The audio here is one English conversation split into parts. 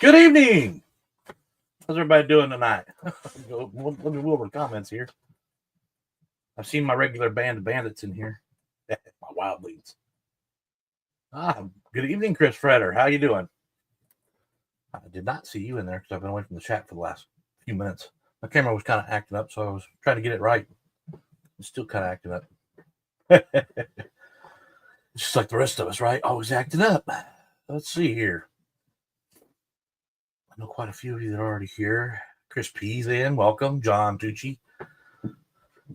Good evening. How's everybody doing tonight? Let me move over the comments here. I've seen my regular band of bandits in here. My wildlings. Good evening, Chris Freder. How you doing? I did not see you in there because I've been away from the chat for the last few minutes. My camera was kind of acting up, so I was trying to get it right. It's still kind of acting up. It's just like the rest of us, right? Always acting up. Let's see here. I know quite a few of you that are already here. Chris P's in. Welcome. John Tucci.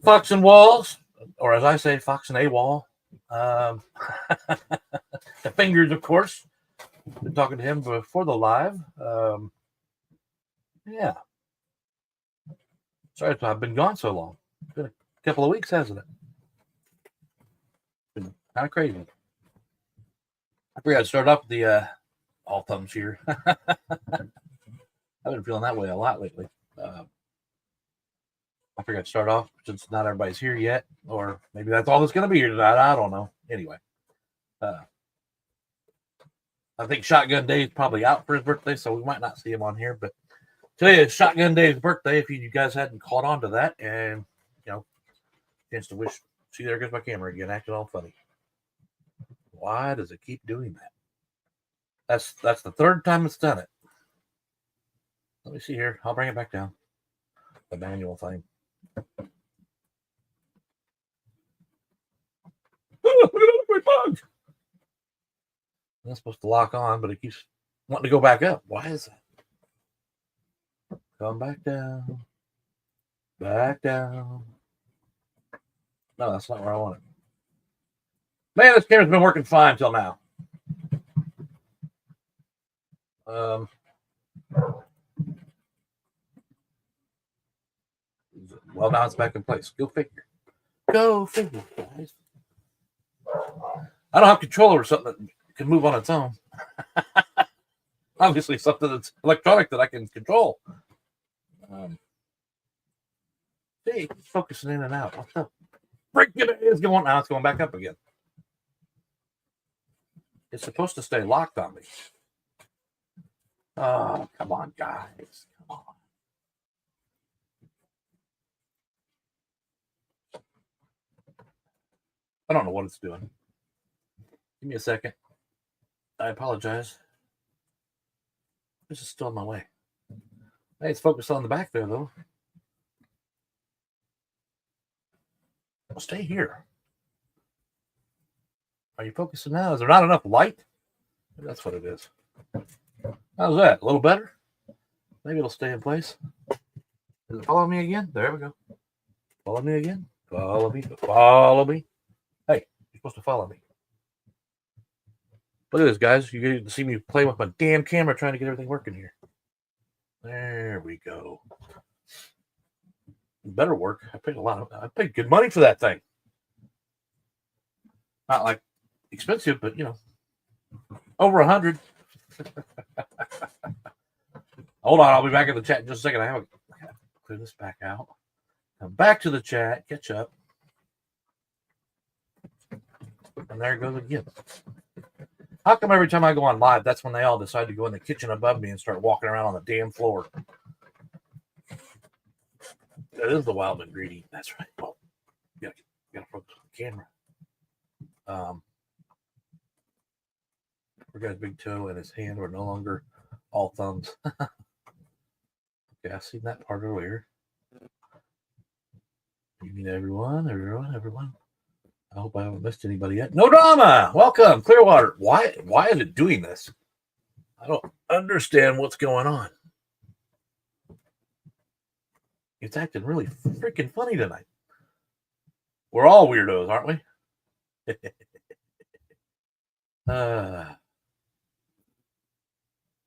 Fox and Walls, or as I say, Fox and AWOL. The Fingers, of course. Been talking to him before the live. Yeah. Sorry I've been gone so long. It's been a couple of weeks, hasn't it? Been kind of crazy. I figured I'd start off with the all thumbs here. I've been feeling that way a lot lately. I figured I'd start off since not everybody's here yet, or maybe that's all that's going to be here tonight. I don't know. Anyway, I think Shotgun Dave's probably out for his birthday, so we might not see him on here. But today is Shotgun Dave's birthday. If you guys hadn't caught on to that, and chance to wish. See, there goes my camera again, acting all funny. Why does it keep doing that? That's the third time it's done it. Let me see here. I'll bring it back down. The manual thing. Look at my bug. That's supposed to lock on, but it keeps wanting to go back up. Why is that? Come back down. Back down. No, that's not where I want it. Man, this camera's been working fine until now. Well, now it's back in place. Go figure. Go figure, guys. I don't have control over something that can move on its own. Obviously, something that's electronic that I can control. See, it's focusing in and out. What the freaking is going on? Now it's going back up again. It's supposed to stay locked on me. Oh, come on, guys. Come on. I don't know what it's doing. Give me a second. I apologize. This is still in my way. Hey, it's focused on the back there, though. Well, stay here. Are you focusing now? Is there not enough light? Maybe that's what it is. How's that? A little better? Maybe it'll stay in place. Does it follow me again? There we go. Follow me again. Follow me. Follow me. Hey, you're supposed to follow me. Look at this, guys. You get to see me play with my damn camera trying to get everything working here. There we go. It better work. I paid good money for that thing. Not like expensive, but over 100. Hold on, I'll be back in the chat in just a second. I have to clear this back out. Come back to the chat, catch up. And there it goes again. How come every time I go on live, that's when they all decide to go in the kitchen above me and start walking around on the damn floor? That is the Wildling greeting. That's right. Oh, you gotta focus on the camera. Poor guy's big toe and his hand were no longer all thumbs. Okay, I seen that part earlier. You mean everyone? I hope I haven't missed anybody yet. No drama. Welcome, Clearwater. Why is it doing this? I don't understand what's going on. It's acting really freaking funny tonight. We're all weirdos, aren't we?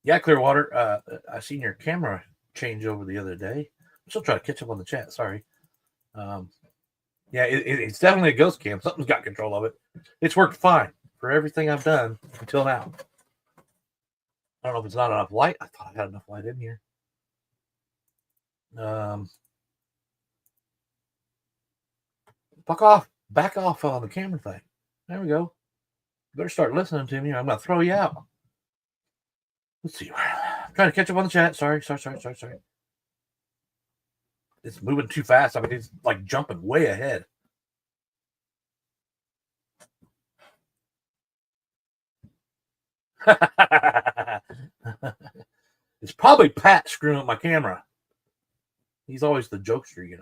Yeah, Clearwater. I seen your camera change over the other day. I'm still trying to catch up on the chat. Sorry. Yeah, it's definitely a ghost cam. Something's got control of it. It's worked fine for everything I've done until now. I don't know if it's not enough light. I thought I had enough light in here. Back off on the camera thing. There we go. You better start listening to me or I'm going to throw you out. Let's see. I'm Trying to catch up on the chat. Sorry. It's moving too fast. I mean, it's like jumping way ahead. It's probably Pat screwing up my camera. He's always the jokester, you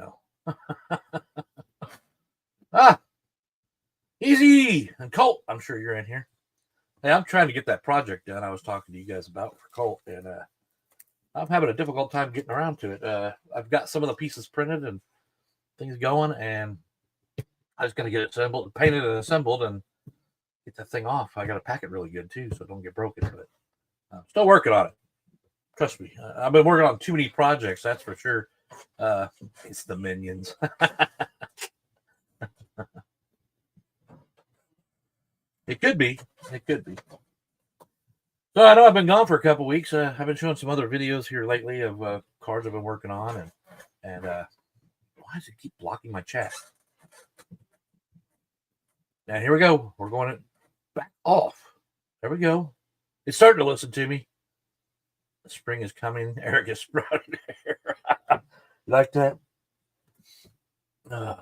know. Easy. And Colt, I'm sure you're in here. Hey, I'm trying to get that project done I was talking to you guys about for Colt, and I'm having a difficult time getting around to it. I've got some of the pieces printed and things going, and I was going to get it assembled, painted and assembled, and get that thing off. I got to pack it really good, too, so it don't get broken. But I'm still working on it. Trust me. I've been working on too many projects, that's for sure. It's the minions. It could be. So I know I've been gone for a couple weeks. I've been showing some other videos here lately of cards I've been working on, and why does it keep blocking my chat? And here we go. We're going to back off. There we go. It's starting to listen to me. The spring is coming. Eric is sprouting hair. You like that? I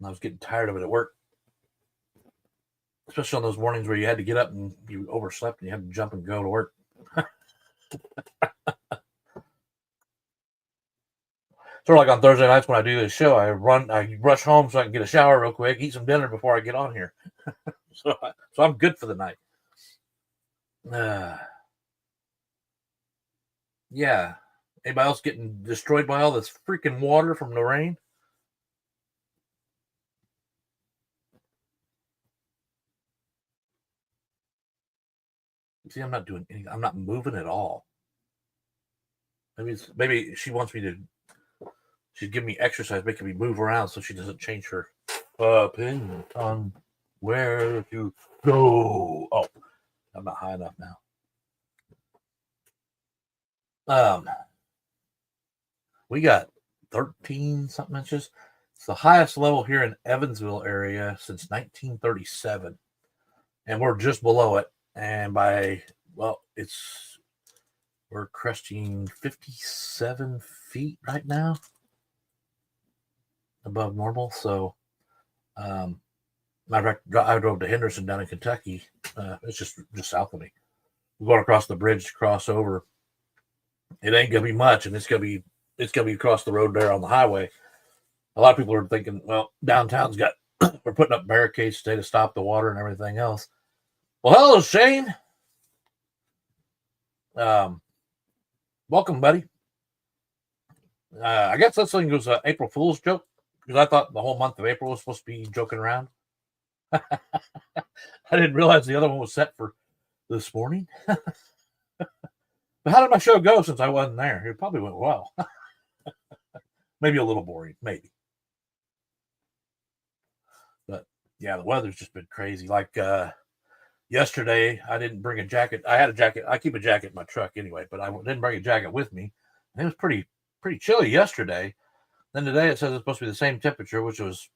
was getting tired of it at work. Especially on those mornings where you had to get up and you overslept and you had to jump and go to work. Sort of like on Thursday nights when I do this show, I rush home so I can get a shower real quick, eat some dinner before I get on here. so I'm good for the night. Yeah. Anybody else getting destroyed by all this freaking water from the rain? See, I'm not doing anything. I'm not moving at all. Maybe she wants me to. She's giving me exercise, making me move around so she doesn't change her opinion on where to go. Oh, I'm not high enough now. We got 13 something inches. It's the highest level here in Evansville area since 1937, and we're just below it. And we're cresting 57 feet right now above normal. So, matter of fact, I drove to Henderson down in Kentucky. It's just south of me. We're going across the bridge to cross over. It ain't gonna be much, and it's gonna be across the road there on the highway. A lot of people are thinking, well, downtown's got we're putting up barricades today to stop the water and everything else. Well, hello, Shane. Welcome, buddy. I guess this thing was an April Fool's joke because I thought the whole month of April was supposed to be joking around. I didn't realize the other one was set for this morning. But how did my show go since I wasn't there? It probably went well. Maybe a little boring, maybe. But yeah, the weather's just been crazy. Like yesterday, I didn't bring a jacket. I had a jacket. I keep a jacket in my truck anyway, but I didn't bring a jacket with me. And it was pretty chilly yesterday. Then today it says it's supposed to be the same temperature, which was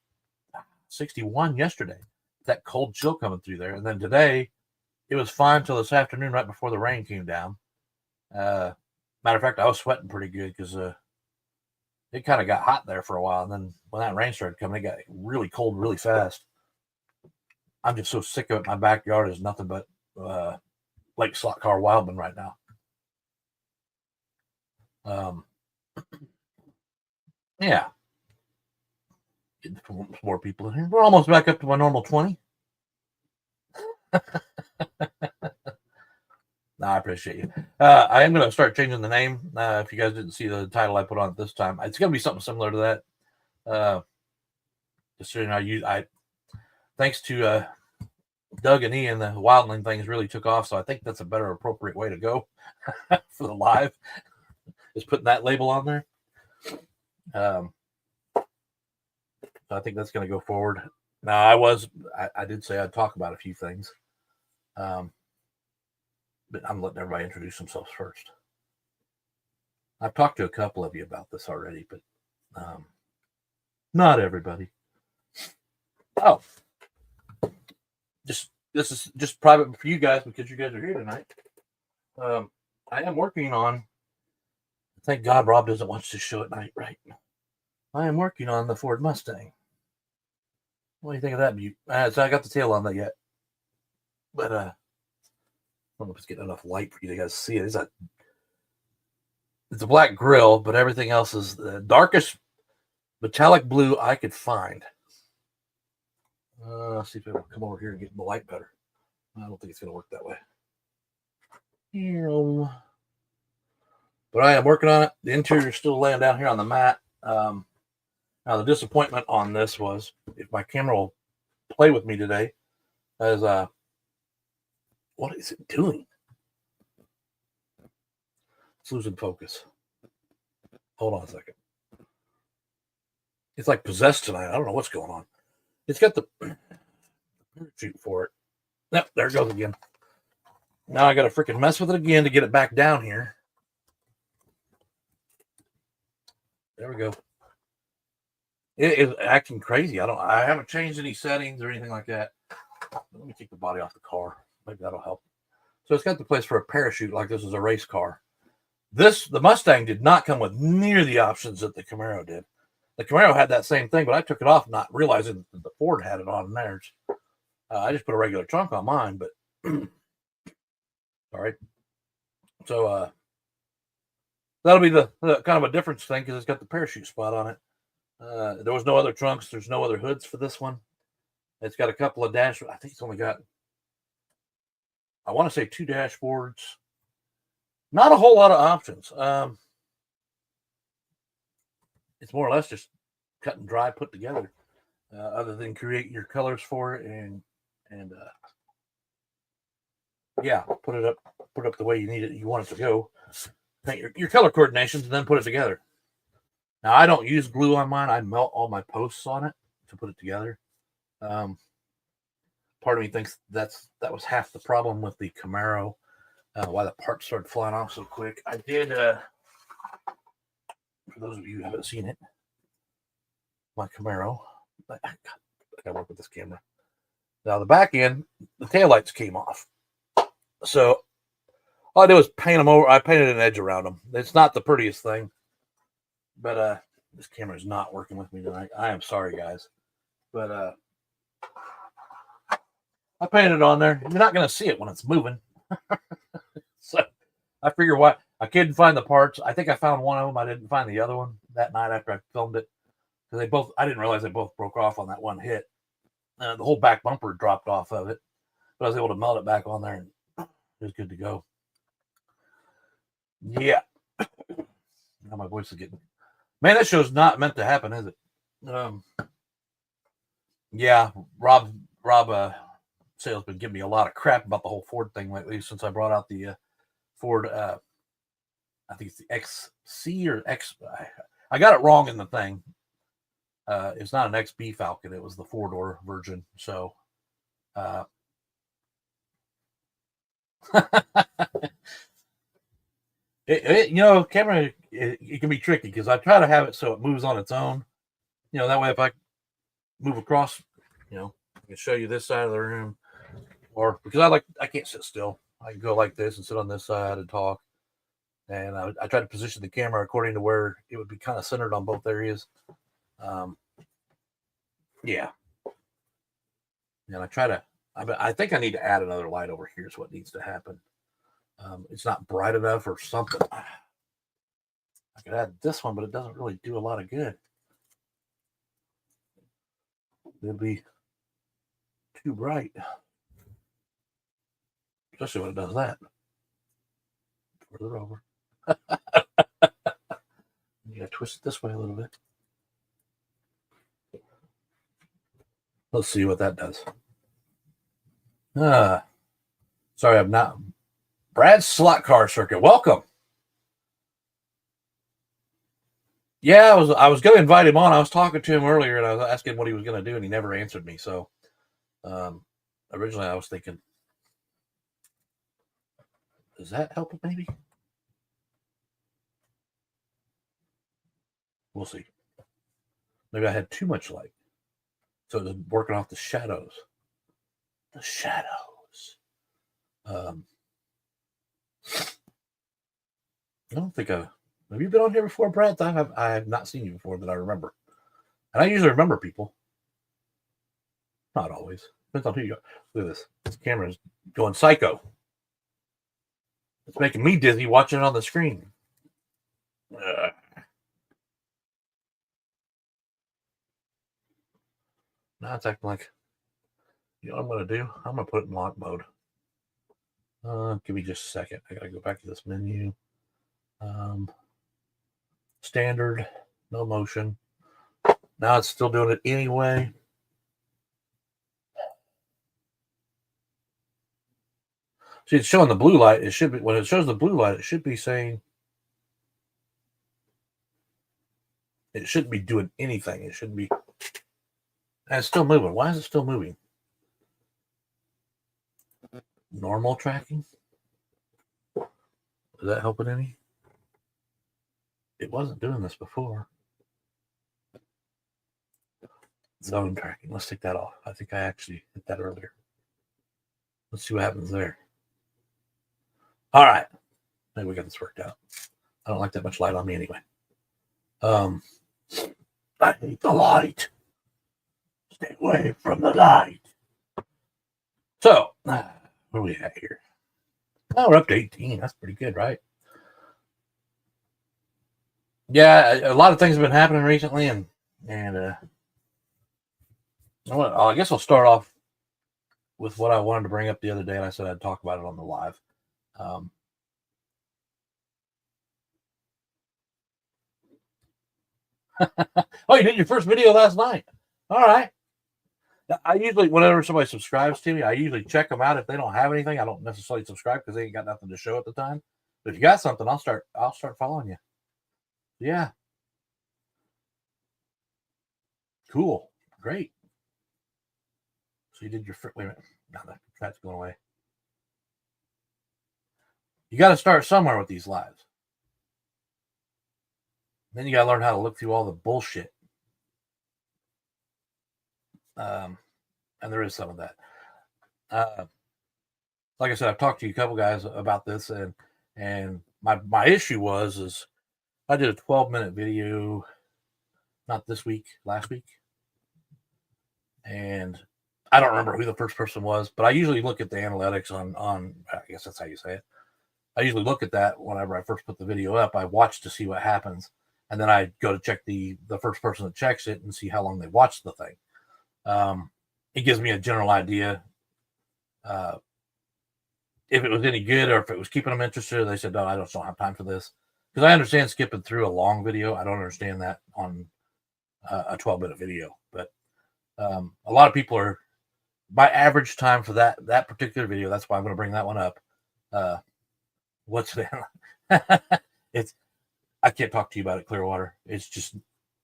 61 yesterday. That cold chill coming through there. And then today it was fine till this afternoon, right before the rain came down. Matter of fact, I was sweating pretty good because it kind of got hot there for a while. And then when that rain started coming, it got really cold really fast. I'm just so sick of it. My backyard is nothing but Lake Slot Car Wildman right now. Yeah. Getting some more people in here. We're almost back up to my normal 20. No, I appreciate you. I am going to start changing the name. If you guys didn't see the title I put on it this time, it's going to be something similar to that. Just so you know, thanks to Doug and Ian, the Wildling things really took off. So I think that's a better appropriate way to go for the live is putting that label on there. So I think that's going to go forward. Now I did say I'd talk about a few things. But I'm letting everybody introduce themselves first. I've talked to a couple of you about this already, but not everybody. Oh, this is just private for you guys because you guys are here tonight. I am working on. Thank God Rob doesn't watch this show at night, right? I am working on the Ford Mustang. What do you think of that, Butte? So I got the tail on that yet, but I don't know if it's getting enough light for you guys to see it. It's a black grill, but everything else is the darkest metallic blue I could find. Let's see if it will come over here and get the light better. I don't think it's going to work that way. But I am working on it. The interior is still laying down here on the mat. Now, the disappointment on this was if my camera will play with me today, as what is it doing? It's losing focus. Hold on a second. It's like possessed tonight. I don't know what's going on. It's got the parachute for it. Yep, there it goes again. Now I got to freaking mess with it again to get it back down here. There we go. It is acting crazy. I haven't changed any settings or anything like that. Let me take the body off the car. Maybe that'll help. So it's got the place for a parachute like this is a race car. The Mustang did not come with near the options that the Camaro did. The Camaro had that same thing, but I took it off not realizing that the Ford had it on theirs. I just put a regular trunk on mine, but all right. So that'll be the kind of a difference thing because it's got the parachute spot on it. There was no other trunks. There's no other hoods for this one. It's got a couple of I think it's only got, I want to say 2 dashboards. Not a whole lot of options. It's more or less just cut and dry, put together. Other than create your colors for it and yeah, put it up the way you need it. You want it to go. Paint your color coordinations and then put it together. Now I don't use glue on mine. I melt all my posts on it to put it together. Part of me thinks that was half the problem with the Camaro. Why the parts started flying off so quick. I did. For those of you who haven't seen it, my Camaro. I gotta work with this camera. Now the back end, the taillights came off. So all I did was paint them over. I painted an edge around them. It's not the prettiest thing, but this camera is not working with me tonight. I am sorry, guys, but I painted it on there. You're not going to see it when it's moving. So I figure why I couldn't find the parts. I think I found one of them. I didn't find the other one that night after I filmed it because I didn't realize they both broke off on that one hit. The whole back bumper dropped off of it, but I was able to melt it back on there and it was good to go. Yeah. Now my voice is getting, man, that show's not meant to happen, is it? Yeah, Rob Sale's been giving me a lot of crap about the whole Ford thing lately since I brought out the Ford. I think it's the XC or X. I got it wrong in the thing. It's not an XB Falcon. It was the 4-door version. So, camera, it can be tricky because I try to have it so it moves on its own. That way if I move across, I can show you this side of the room, or because I can't sit still. I can go like this and sit on this side and talk. And I try to position the camera according to where it would be kind of centered on both areas. Yeah. And I think I need to add another light over here is what needs to happen. It's not bright enough or something. I could add this one, but it doesn't really do a lot of good. It'll be too bright. Especially when it does that. Further over. You gotta twist it this way a little bit. Let's see what that does. Sorry, I'm not. Brad's Slot Car Circuit. Welcome. Yeah, I was going to invite him on. I was talking to him earlier, and I was asking what he was going to do, and he never answered me. So, originally I was thinking, does that help it maybe? We'll see. Maybe I had too much light. So it was working off the shadows. The shadows. I don't think have you been on here before, Brad? I have not seen you before that I remember. And I usually remember people. Not always. Depends on who you are. Look at this. This camera is going psycho. It's making me dizzy watching it on the screen. Now it's acting like, you know what I'm going to do? I'm going to put it in lock mode. Give me just a second. I got to go back to this menu. Standard, no motion. Now it's still doing it anyway. See, it's showing the blue light. It should be, when it shows the blue light, it should be saying, it shouldn't be doing anything. It shouldn't be, and it's still moving. Why is it still moving? Normal tracking? Is that helping any? It wasn't doing this before. Zone tracking. Let's take that off. I think I actually hit that earlier. Let's see what happens there. All right. Maybe we got this worked out. I don't like that much light on me anyway. I hate the light. Stay away from the light. So, where are we at here? Oh, we're up to 18. That's pretty good, right? Yeah, a lot of things have been happening recently, and I guess I'll start off with what I wanted to bring up the other day, and I said I'd talk about it on the live. Oh, you did your first video last night. All right. I usually, whenever somebody subscribes to me, I usually check them out. If they don't have anything, I don't necessarily subscribe because they ain't got nothing to show at the time. But if you got something, I'll start following you. Yeah. Cool. Great. So you did your first, wait a minute. Now the chat's going away. You got to start somewhere with these lives. Then you got to learn how to look through all the bullshit. And there is some of that. Like I said, I've talked to you a couple guys about this, and my issue is I did a 12-minute video, not this week, last week, and I don't remember who the first person was, but I usually look at the analytics on I guess that's how you say it. I usually look at that whenever I first put the video up. I watch to see what happens, and then I go to check the first person that checks it and see how long they watched the thing. It gives me a general idea if it was any good or if it was keeping them interested. They said, no, I just don't have time for this. Because I understand skipping through a long video. I don't understand that on a 12-minute video. But a lot of people are, my average time for that particular video, that's why I'm going to bring that one up. What's that? I can't talk to you about it, Clearwater. It's just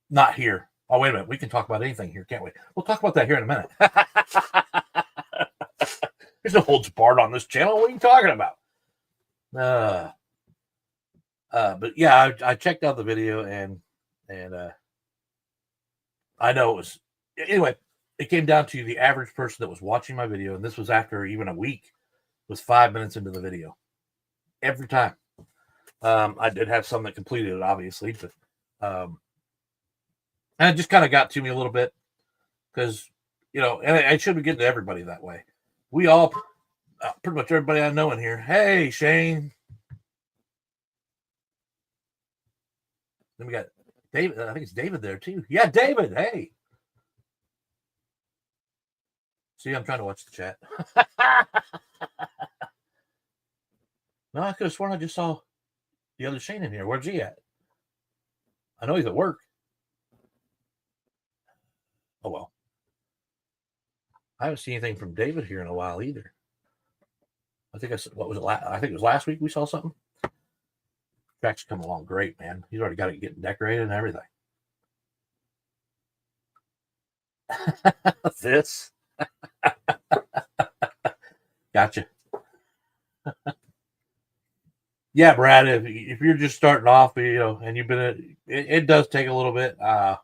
not here. Oh, wait a minute. We can talk about anything here, can't we? We'll talk about that here in a minute. There's no holds barred on this channel. What are you talking about? But yeah, I checked out the video and I know it was, anyway, it came down to the average person that was watching my video, and this was after even a week, was 5 minutes into the video. Every time. I did have some that completed it, obviously, but and it just kind of got to me a little bit because, and I should be getting to everybody that way. We all, pretty much everybody I know in here. Hey, Shane. Then we got David. I think it's David there too. Yeah, David. Hey. See, I'm trying to watch the chat. No, I could have sworn I just saw the other Shane in here. Where's he at? I know he's at work. Oh, well. I haven't seen anything from David here in a while either. I think what was it? I think it was last week we saw something. Track's come along great, man. He's already got it getting decorated and everything. This. Gotcha. Yeah, Brad, if you're just starting off, and you've been, it does take a little bit. I'm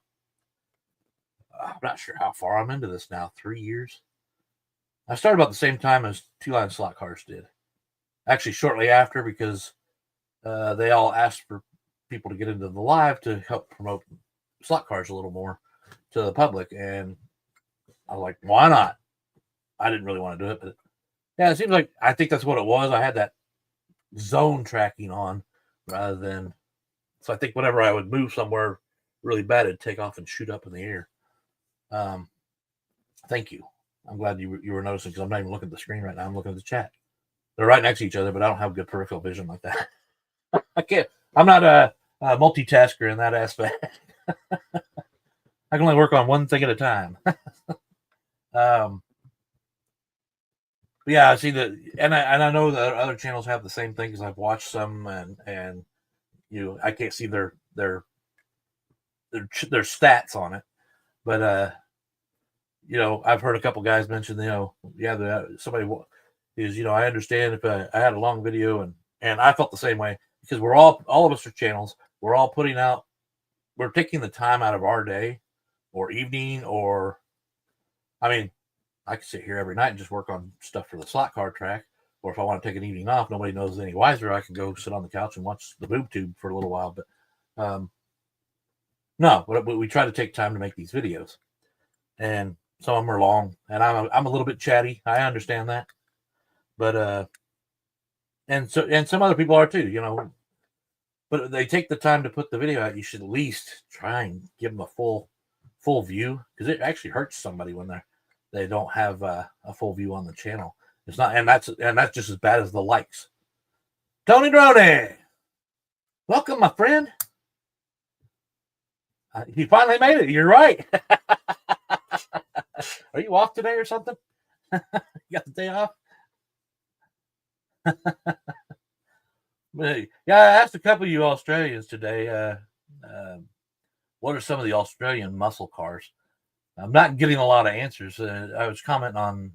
not sure how far I'm into this now. 3 years. I started about the same time as Two Line Slot Cars did. actually shortly after, because they all asked for people to get into the live to help promote slot cars a little more to the public. And I was like, why not? I didn't really want to do it, but yeah, it seems like I think that's what it was. I had that zone tracking on rather than, so I think whenever I would move somewhere really bad, it'd take off and shoot up in the air. Thank you. I'm glad you were noticing, because I'm not even looking at the screen right now. I'm looking at the chat. They're right next to each other, but I don't have good peripheral vision like that. I can't. I'm not a multitasker in that aspect. I can only work on one thing at a time. Yeah, I see that, and I know that other channels have the same thing, because I've watched some, and I can't see their stats on it, but I've heard a couple guys mention, somebody is, I understand if I had a long video, and I felt the same way, because we're all of us are channels, we're all putting out, we're taking the time out of our day or evening, or I mean, I could sit here every night and just work on stuff for the slot car track. Or if I want to take an evening off, nobody knows any wiser, I can go sit on the couch and watch the boob tube for a little while. But no, but we try to take time to make these videos, and some of them are long, and I'm a little bit chatty. I understand that, but and some other people are too, But they take the time to put the video out. You should at least try and give them a full view, because it actually hurts somebody when they don't have a full view on the channel. It's not, and that's just as bad as the likes. Tony Droney, welcome, my friend. He finally made it. You're right. Are you off today or something? You got the day off? Yeah, I asked a couple of you Australians today, what are some of the Australian muscle cars? I'm not getting a lot of answers. I was commenting on,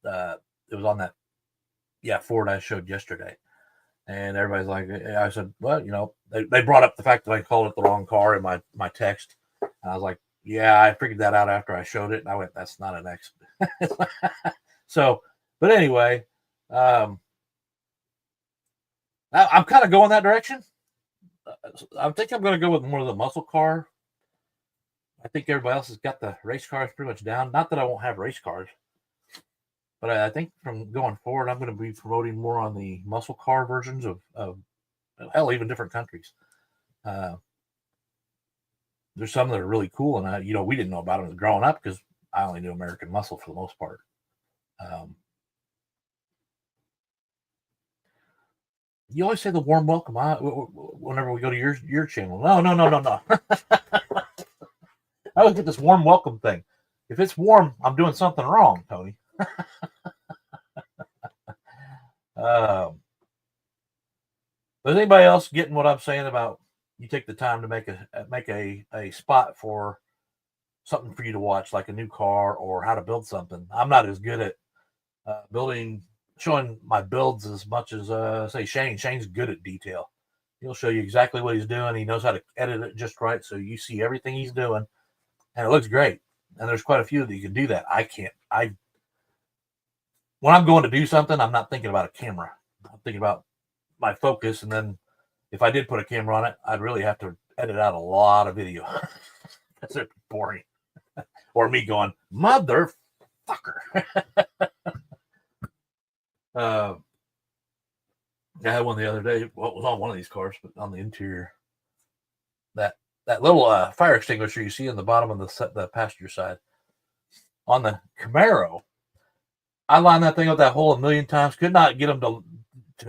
it was on that, Ford I showed yesterday. And everybody's like, I said, well, they brought up the fact that I called it the wrong car in my text. And I was like, yeah, I figured that out after I showed it. And I went, that's not an X. So, but anyway, I'm kind of going that direction. I think I'm going to go with more of the muscle car. I think everybody else has got the race cars pretty much down. Not that I won't have race cars, but I think from going forward, I'm going to be promoting more on the muscle car versions of hell, even different countries. There's some that are really cool, and we didn't know about them growing up, because I only knew American Muscle for the most part. You always say the warm welcome whenever we go to your channel. No. I always get this warm welcome thing. If it's warm, I'm doing something wrong, Tony. Is anybody else getting what I'm saying about you take the time to make a spot for something for you to watch, like a new car or how to build something? I'm not as good at showing my builds as much as say Shane. Shane's good at detail. He'll show you exactly what he's doing. He knows how to edit it just right, so you see everything he's doing, and it looks great. And there's quite a few that you can do that. I can't. When I'm going to do something, I'm not thinking about a camera. I'm thinking about my focus, and then if I did put a camera on it, I'd really have to edit out a lot of video. That's boring. Or me going, motherfucker. I had one the other day. Well, it was on one of these cars, but on the interior, that little fire extinguisher you see in the bottom of the passenger side on the Camaro, I lined that thing up that hole a million times. Could not get them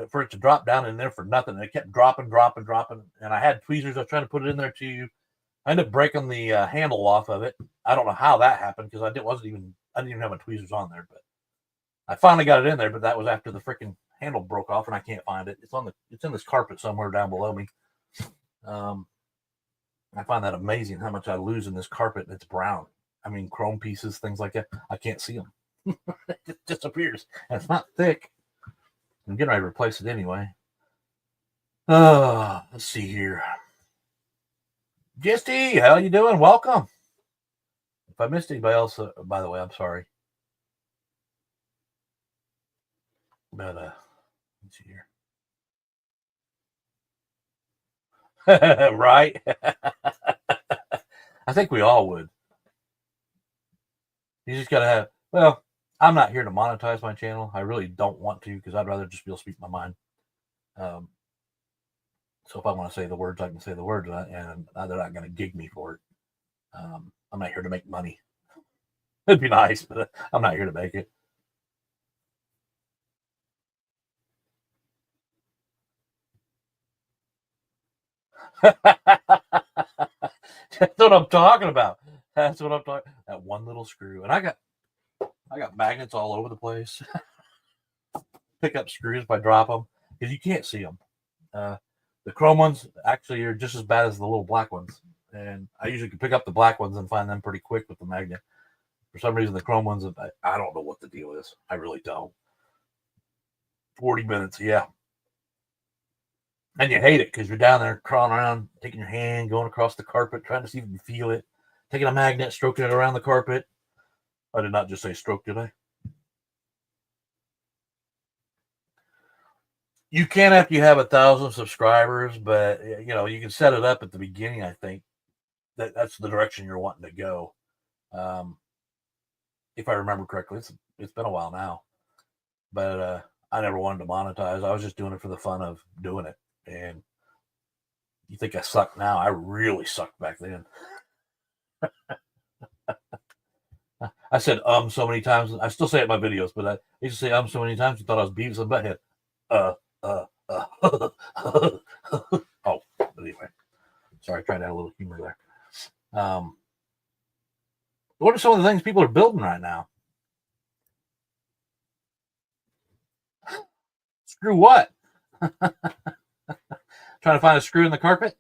for it to drop down in there for nothing. It kept dropping, and I had tweezers. I was trying to put it in there too. I ended up breaking the handle off of it. I don't know how that happened, because I didn't even have my tweezers on there, but I finally got it in there. But that was after the freaking handle broke off, and I can't find it. It's in this carpet somewhere down below me. I find that amazing how much I lose in this carpet. It's brown. I mean, chrome pieces, things like that. I can't see them. It disappears, and it's not thick. I'm getting ready to replace it anyway. Let's see here. Gisty, how you doing? Welcome. If I missed anybody else, by the way, I'm sorry. But Let's see here. Right? I think we all would. You just gotta have. Well, I'm not here to monetize my channel. I really don't want to because I'd rather just be able to speak my mind. So if I want to say the words, I can say the words, and they're not going to gig me for it. I'm not here to make money. It'd be nice, but I'm not here to make it. That's what I'm talking about. That's what I'm talking. That one little screw, and I got magnets all over the place. Pick up screws if I drop them because you can't see them. The chrome ones actually are just as bad as the little black ones, and I usually can pick up the black ones and find them pretty quick with the magnet. For some reason, the chrome ones, I don't know what the deal is. I really don't. 40 minutes, yeah. And you hate it because you're down there crawling around, taking your hand, going across the carpet, trying to see if you can feel it, taking a magnet, stroking it around the carpet. I did not just say stroke, did I? You can after you have 1,000 subscribers, but you know you can set it up at the beginning. I think that's the direction you're wanting to go. If I remember correctly, it's been a while now, but I never wanted to monetize. I was just doing it for the fun of doing it. And you think I suck now? I really sucked back then. I said so many times. I still say it in my videos, but I used to say so many times. You thought I was Beavis and Butthead. Oh, but anyway, sorry, I tried to add a little humor there. What are some of the things people are building right now? Screw what? Trying to find a screw in the carpet?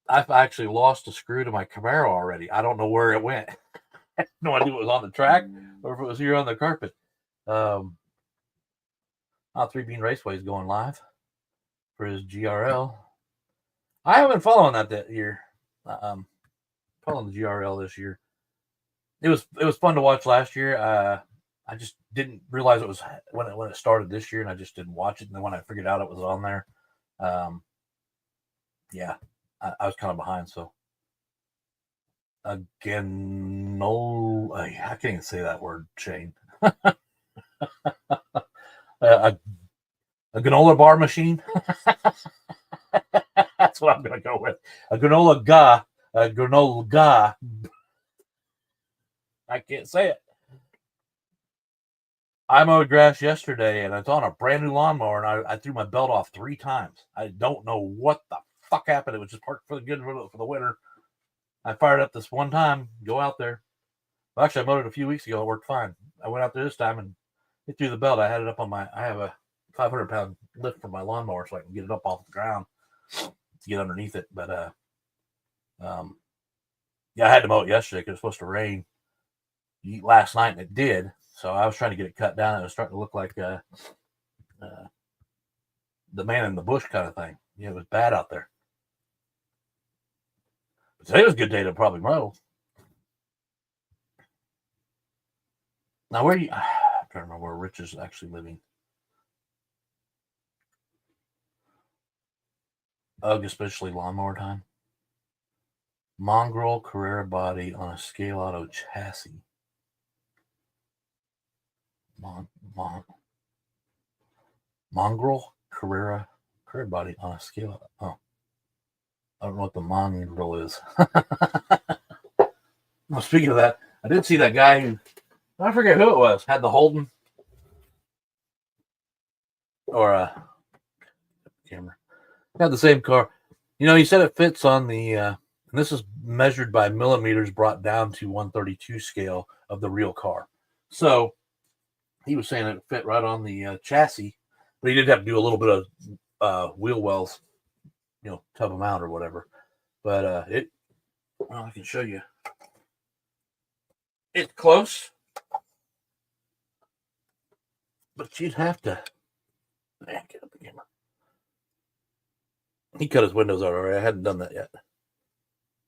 I've actually lost a screw to my Camaro already. I don't know where it went. No idea if it was on the track or if it was here on the carpet. Three Bean Raceway is going live for his GRL. I haven't been following that year. Following the GRL this year. It was fun to watch last year. I just didn't realize it was when it started this year, and I just didn't watch it. And then when I figured out it was on there, yeah, I was kind of behind. So again, no, I can't even say that word, Shane. A granola bar machine. That's what I'm going to go with. A granola ga. I can't say it. I mowed grass yesterday, and it's on a brand new lawnmower, and I threw my belt off 3 times. I don't know what the fuck happened. It was just parked for the winter. I fired up this one time. Go out there. Well, actually, I mowed it a few weeks ago. It worked fine. I went out there this time and it threw the belt. I had it up on I have a 500-pound lift for my lawnmower, so I can get it up off the ground to get underneath it. But yeah, I had to mow it yesterday because it was supposed to rain last night, and it did. So I was trying to get it cut down. It was starting to look like the man in the bush kind of thing. Yeah, it was bad out there. But today was a good day to probably mow. Now, I'm trying to remember where Rich is actually living. Ugh, especially lawnmower time. Mongrel Carrera body on a scale auto chassis. Mongrel Carrera body on a scale. Oh, I don't know what the mongrel is. Well, speaking of that, I did see that guy who, I forget who it was, had the Holden or camera. Had the same car. You know, he said it fits on the, and this is measured by millimeters brought down to 132 scale of the real car. So he was saying it fit right on the chassis, but he did have to do a little bit of wheel wells, you know, tub them out or whatever. But well, I can show you. It's close, but you'd have to. Get up the camera. He cut his windows out already. I hadn't done that yet.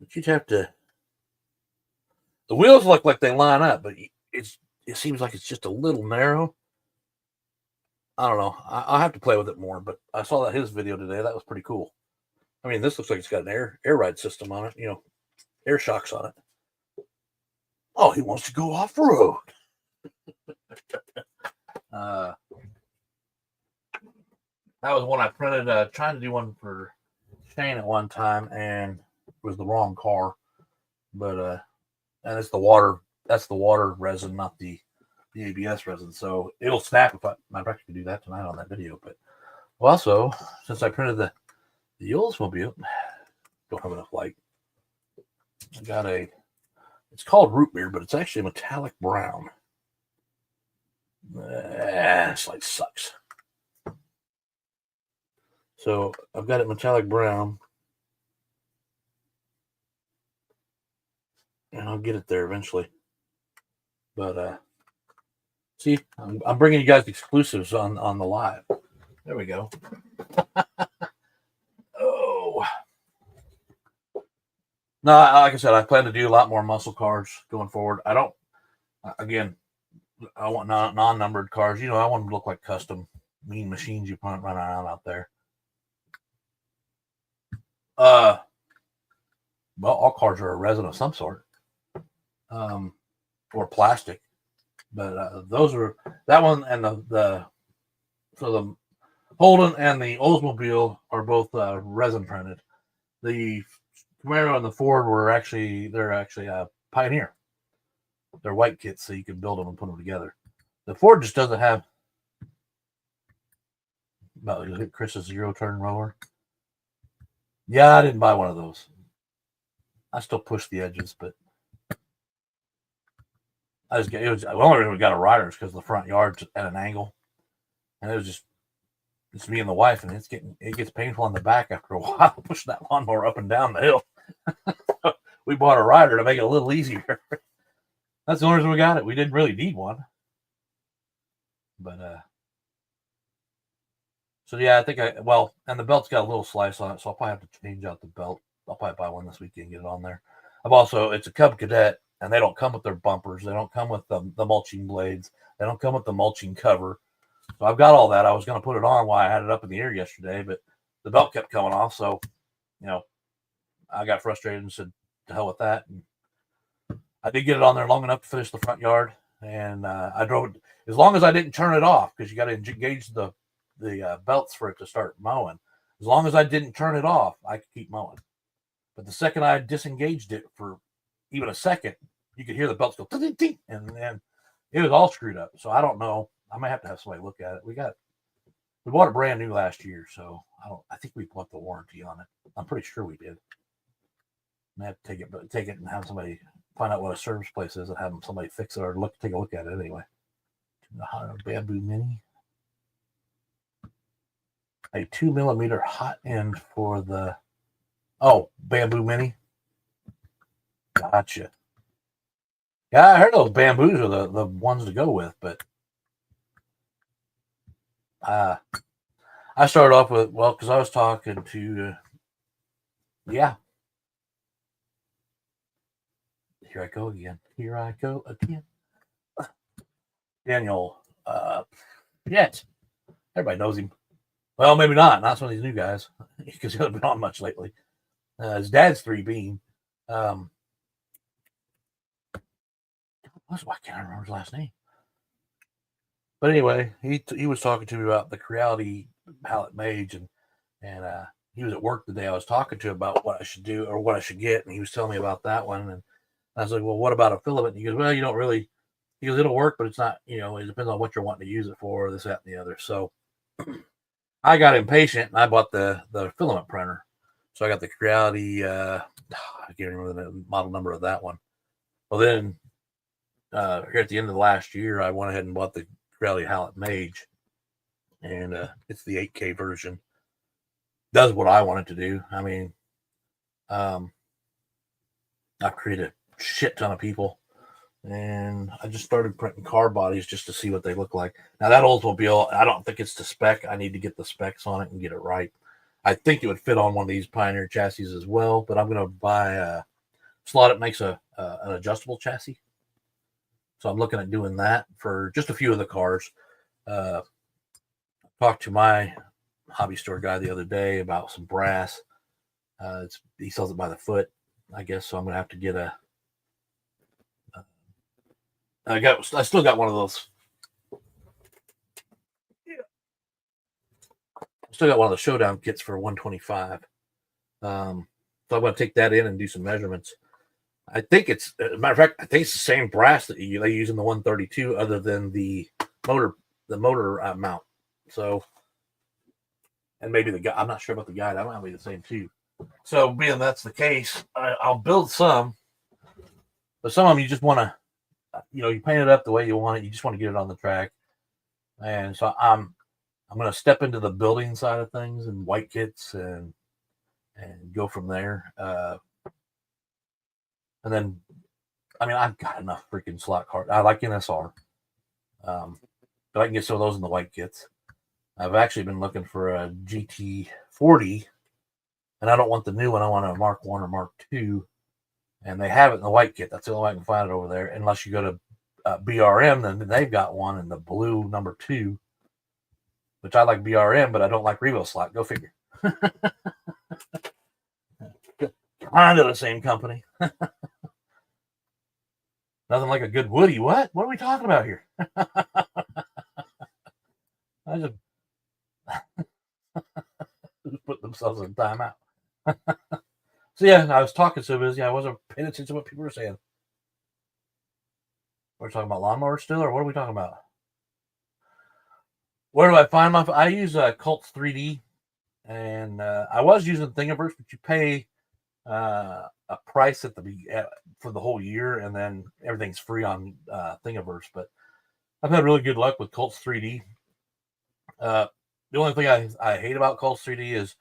But you'd have to. The wheels look like they line up, but it seems like it's just a little narrow. I don't know. I'll have to play with it more, but I saw his video today. That was pretty cool. I mean, this looks like it's got an air ride system on it, air shocks on it. Oh, he wants to go off road. That was one I printed, trying to do one for Shane at one time, and it was the wrong car. But and it's the water. That's the water resin, not the ABS resin. So it'll snap if I can do that tonight on that video. But also, since I printed the Oldsmobile, don't have enough light. I got it's called root beer, but it's actually metallic brown. This light sucks. So I've got it metallic brown, and I'll get it there eventually. But see, I'm bringing you guys exclusives on the live. There we go. Oh. No, like I said, I plan to do a lot more muscle cars going forward. I want non-numbered cars. I want them to look like custom mean machines you run around out there. Well, all cars are a resin of some sort, or plastic. But those are that one and the Holden and the Oldsmobile are both resin printed. The Camaro and the Ford they're actually a Pioneer. They're white kits, so you can build them and put them together. The Ford just doesn't have. Well, you hit Chris's zero-turn roller. Yeah, I didn't buy one of those. I still push the edges, but the only reason we got a rider is because the front yard's at an angle, and it's me and the wife, and it gets painful on the back after a while pushing that lawnmower up and down the hill. We bought a rider to make it a little easier. That's the only reason we got it. We didn't really need one, but so yeah, I think and the belt's got a little slice on it, so I'll probably have to change out the belt. I'll probably buy one this weekend and get it on there. It's a Cub Cadet, and they don't come with their bumpers. They don't come with the mulching blades. They don't come with the mulching cover. So I've got all that. I was going to put it on while I had it up in the air yesterday, but the belt kept coming off. So, I got frustrated and said, to hell with that. And I did get it on there long enough to finish the front yard. And I drove it as long as I didn't turn it off, because you got to engage the belts for it to start mowing. As long as I didn't turn it off, I could keep mowing. But the second I disengaged it for even a second, you could hear the belts go ting, ting, and then it was all screwed up. So I don't know. I might have to have somebody look at it. We bought it brand new last year, so I think we bought the warranty on it. I'm pretty sure we did. I have to take it and have somebody find out what a service place is and have somebody fix it or take a look at it anyway. The Bamboo Mini. A 2mm hot end for the Bamboo Mini. Gotcha. Yeah, I heard those bamboos are the ones to go with, but I started off with because I was talking to here I go again. Daniel Yes. Everybody knows him. Well, maybe not some of these new guys, because he hasn't been on much lately. His dad's 3Bean. I can't remember his last name. But anyway, he was talking to me about the Creality Palette Mage, and he was at work the day I was talking to him about what I should do or what I should get, and he was telling me about that one, and I was like, well, what about a filament? And he goes, well, you don't really. He goes, it'll work, but it's not. It depends on what you're wanting to use it for, this, that, and the other. So I got impatient, and I bought the filament printer. So I got the Creality. I can't remember the model number of that one. Well, then here at the end of the last year, I went ahead and bought the Creality Palette Mage, and it's the 8K version. Does what I want it to do. I mean, I've created a shit ton of people, and I just started printing car bodies just to see what they look like. Now that Oldsmobile, I don't think it's to spec. I need to get the specs on it and get it right. I think it would fit on one of these Pioneer chassis as well, but I'm going to buy Slot. It makes an adjustable chassis. So I'm looking at doing that for just a few of the cars. Talked to my hobby store guy the other day about some brass. He sells it by the foot, I guess. So I'm gonna have to get a. I still got one of those. Still got one of the showdown kits for 125. So I'm going to take that in and do some measurements. I think it's, as a matter of fact, I think it's the same brass that they use in the 132, other than the motor mount. So, and maybe the guy, I'm not sure about the guide. That might be the same too. So, being that's the case, I'll build some, but some of them you just want to, you paint it up the way you want it. You just want to get it on the track, and so I'm going to step into the building side of things and white kits and go from there. And then, I mean, I've got enough freaking slot cars. I like NSR, but I can get some of those in the white kits. I've actually been looking for a GT40, and I don't want the new one. I want a Mark 1 or Mark 2, and they have it in the white kit. That's the only way I can find it over there. Unless you go to BRM, then they've got one in the blue number 2, which I like BRM, but I don't like Revo slot. Go figure. Kind of the same company. Nothing like a good Woody. What are we talking about here? I just put themselves in timeout. So yeah, I was talking so busy I wasn't paying attention to what people were saying. We're talking about lawnmowers still, or what are we talking about? Where do I find my? I use Colts 3D, and I was using Thingiverse, but you pay a price for the whole year, and then everything's free on Thingiverse. But I've had really good luck with Colts 3D. The only thing I hate about Colts 3D is,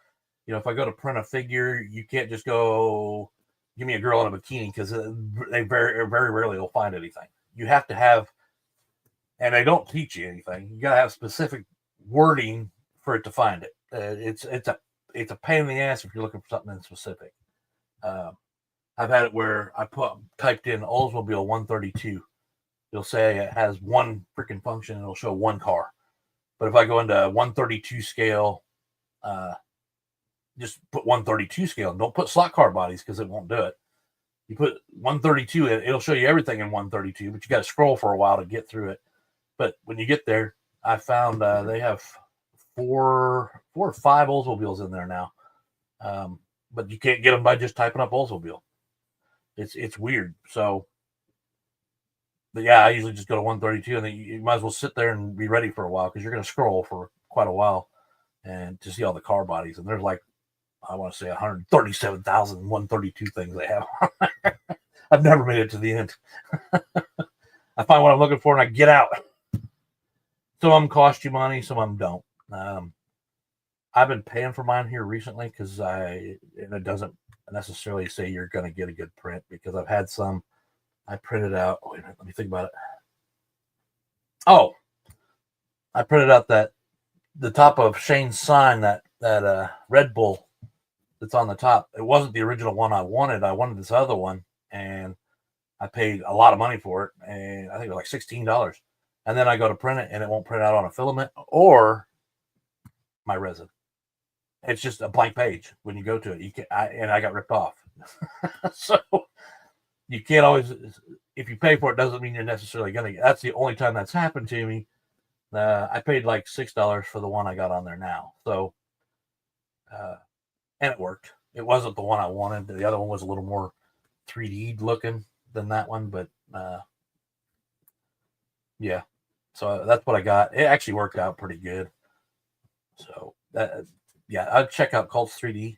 if I go to print a figure, you can't just go give me a girl in a bikini, because they very, very rarely will find anything. You have to have, and they don't teach you anything. You got to have specific wording for it to find it. It's a pain in the ass if you're looking for something specific. I've had it where I typed in Oldsmobile 132. It'll say it has one freaking function, and it'll show one car. But if I go into 132 scale, just put 132 scale. Don't put slot car bodies, because it won't do it. You put 132, it'll show you everything in 132, but you got to scroll for a while to get through it. But when you get there, I found they have 4 or 5 Oldsmobiles in there now. But you can't get them by just typing up Oldsmobile. It's weird. So, but yeah, I usually just go to 132, and then you might as well sit there and be ready for a while, because you're going to scroll for quite a while and to see all the car bodies. And there's like, I want to say 137,000 132 things they have. I've never made it to the end. I find what I'm looking for and I get out. Some of them cost you money, some of them don't. I've been paying for mine here recently, because and it doesn't necessarily say you're going to get a good print, because I've had some I printed out. Wait a minute, let me think about it. Oh, I printed out the top of Shane's sign, that Red Bull that's on the top. It wasn't the original one I wanted. I wanted this other one, and I paid a lot of money for it, and I think it was like $16. And then I go to print it, and it won't print out on a filament or my resin. It's just a blank page when you go to it. I got ripped off. So you can't always, if you pay for it, doesn't mean you're necessarily going to. That's the only time that's happened to me. I paid like $6 for the one I got on there now. So, and it worked. It wasn't the one I wanted. The other one was a little more 3D looking than that one, but yeah. So that's what I got. It actually worked out pretty good. So yeah, I'd check out Colts 3D.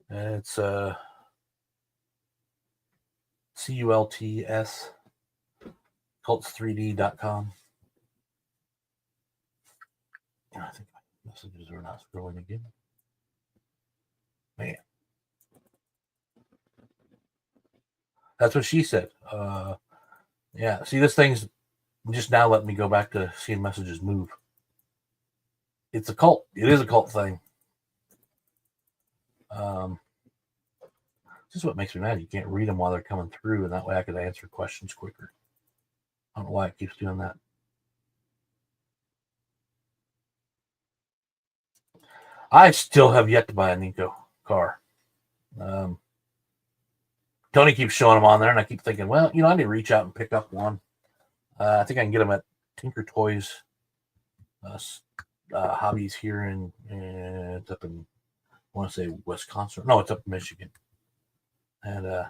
It's CULTS, Colts3D.com. I think my messages are not scrolling again. Man. That's what she said. Yeah, see, this thing's just now letting me go back to seeing messages move. It's a cult. It is a cult thing. This is what makes me mad. You can't read them while they're coming through, and that way I could answer questions quicker. I don't know why it keeps doing that. I still have yet to buy a Nico car. Tony keeps showing them on there, and I keep thinking, well, I need to reach out and pick up one. I think I can get them at Tinker Toys Hobbies here it's up in, I want to say Wisconsin. No, it's up in Michigan. And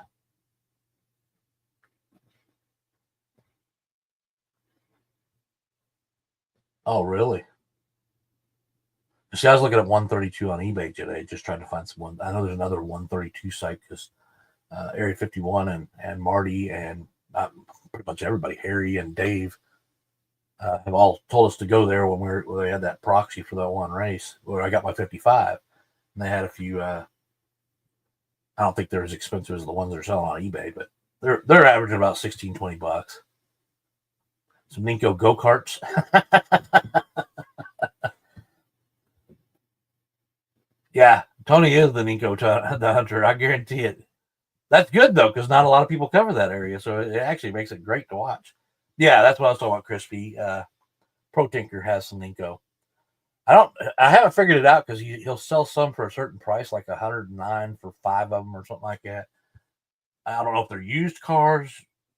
oh, really? See, I was looking at 132 on eBay today, just trying to find someone. I know there's another 132 site because Area 51 and Marty and pretty much everybody, Harry and Dave, have all told us to go there when they had that proxy for that one race where I got my 55. And they had a few. I don't think they're as expensive as the ones they're selling on eBay, but they're averaging about $16-20. Some Ninko go karts. Yeah, Tony is the Ninko the hunter. I guarantee it. That's good though, because not a lot of people cover that area, so it actually makes it great to watch. Yeah, that's what I was talking about. Crispy Pro Tinker has some Ninko. I haven't figured it out because he'll sell some for a certain price, like 109 for 5 of them or something like that. I don't know if they're used cars.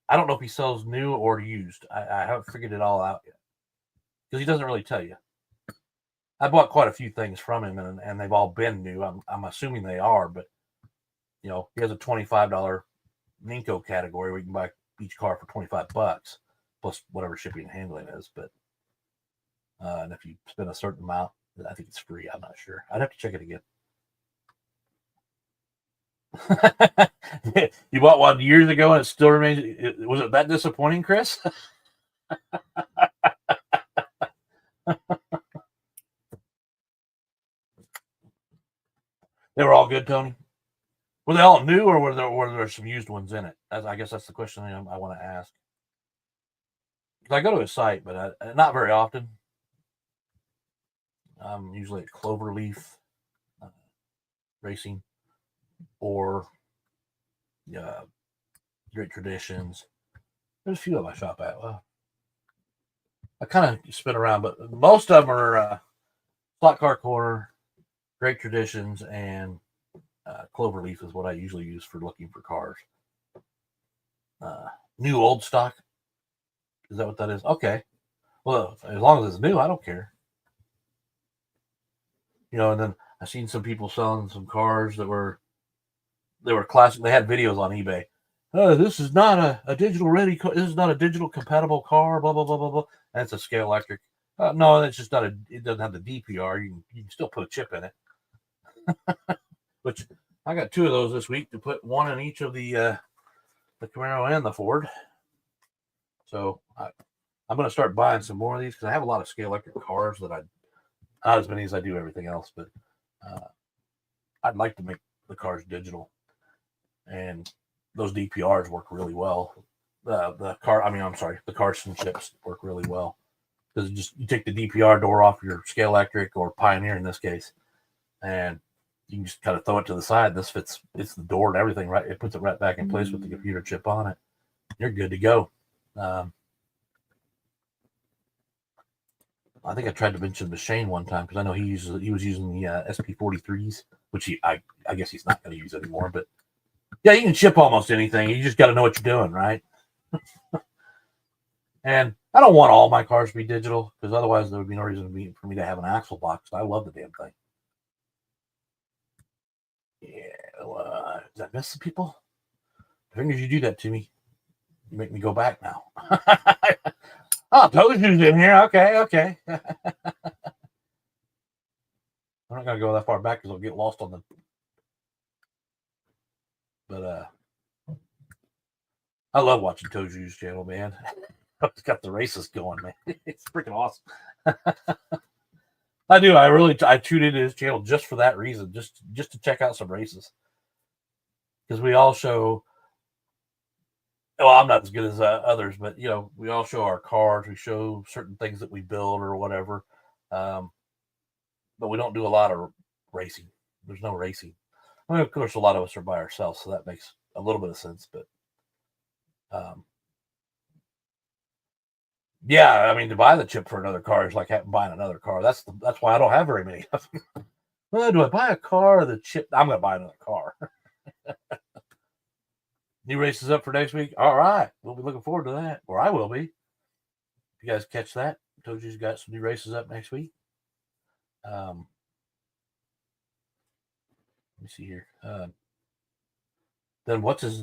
I don't know if he sells new or used. I haven't figured it all out yet because he doesn't really tell you. I bought quite a few things from him, and they've all been new. I'm assuming they are, but he has a $25 Ninko category where you can buy each car for $25 plus whatever shipping and handling is. But and if you spend a certain amount, I think it's free. I'm not sure. I'd have to check it again. You bought one years ago and it still remains. Was it that disappointing, Chris? They were all good, Tony. Were they all new, or were there some used ones in it? I guess that's the question I want to ask. I go to his site, but not very often. I'm usually at Cloverleaf Racing or Great Traditions. There's a few of them I shop at. Well, I kind of spin around, but most of them are Slot Car Corner, Great Traditions, and Cloverleaf is what I usually use for looking for cars. New old stock. Is that what that is? Okay. Well, as long as it's new, I don't care. And then I seen some people selling some cars that were classic. They had videos on eBay. This is not a digital ready. This is not a digital compatible car. Blah blah blah blah blah. And it's a scale electric. No, it's just not it doesn't have the DPR. You can still put a chip in it. Which I got 2 of those this week to put one in each of the Camaro and the Ford. So I'm going to start buying some more of these because I have a lot of scale electric cars that not as many as I do everything else, but I'd like to make the cars digital, and those DPRs work really well. The Carson chips work really well because you take the DPR door off your scale electric or Pioneer in this case, and you can just kind of throw it to the side. This fits the door and everything right. It puts it right back in place with the computer chip on it. You're good to go. I think I tried to mention the Shane one time because I know he was using the SP43s, which I guess he's not going to use anymore. But yeah, you can chip almost anything. You just got to know what you're doing, right? And I don't want all my cars to be digital because otherwise there would be no reason for me to have an axle box. I love the damn thing. Yeah, did I miss some people? I figured you do that to me. You make me go back now. Oh, Toad's in here. Okay. I'm not gonna go that far back because I'll get lost on the. But I love watching Toju's channel, man. It's got the races going, man. It's freaking awesome. I do. I tuned into his channel just for that reason, just to check out some races. Because we all show. Well, I'm not as good as others, but we all show our cars. We show certain things that we build or whatever, but we don't do a lot of racing. There's no racing. I mean, of course, a lot of us are by ourselves, so that makes a little bit of sense. But Yeah, I mean, to buy the chip for another car is like buying another car. That's why I don't have very many. Well, do I buy a car or the chip? I'm going to buy another car. New races up for next week. All right, we'll be looking forward to that, or I will be. If you guys catch that, told you got some new races up next week. Let me see here. Then what's his?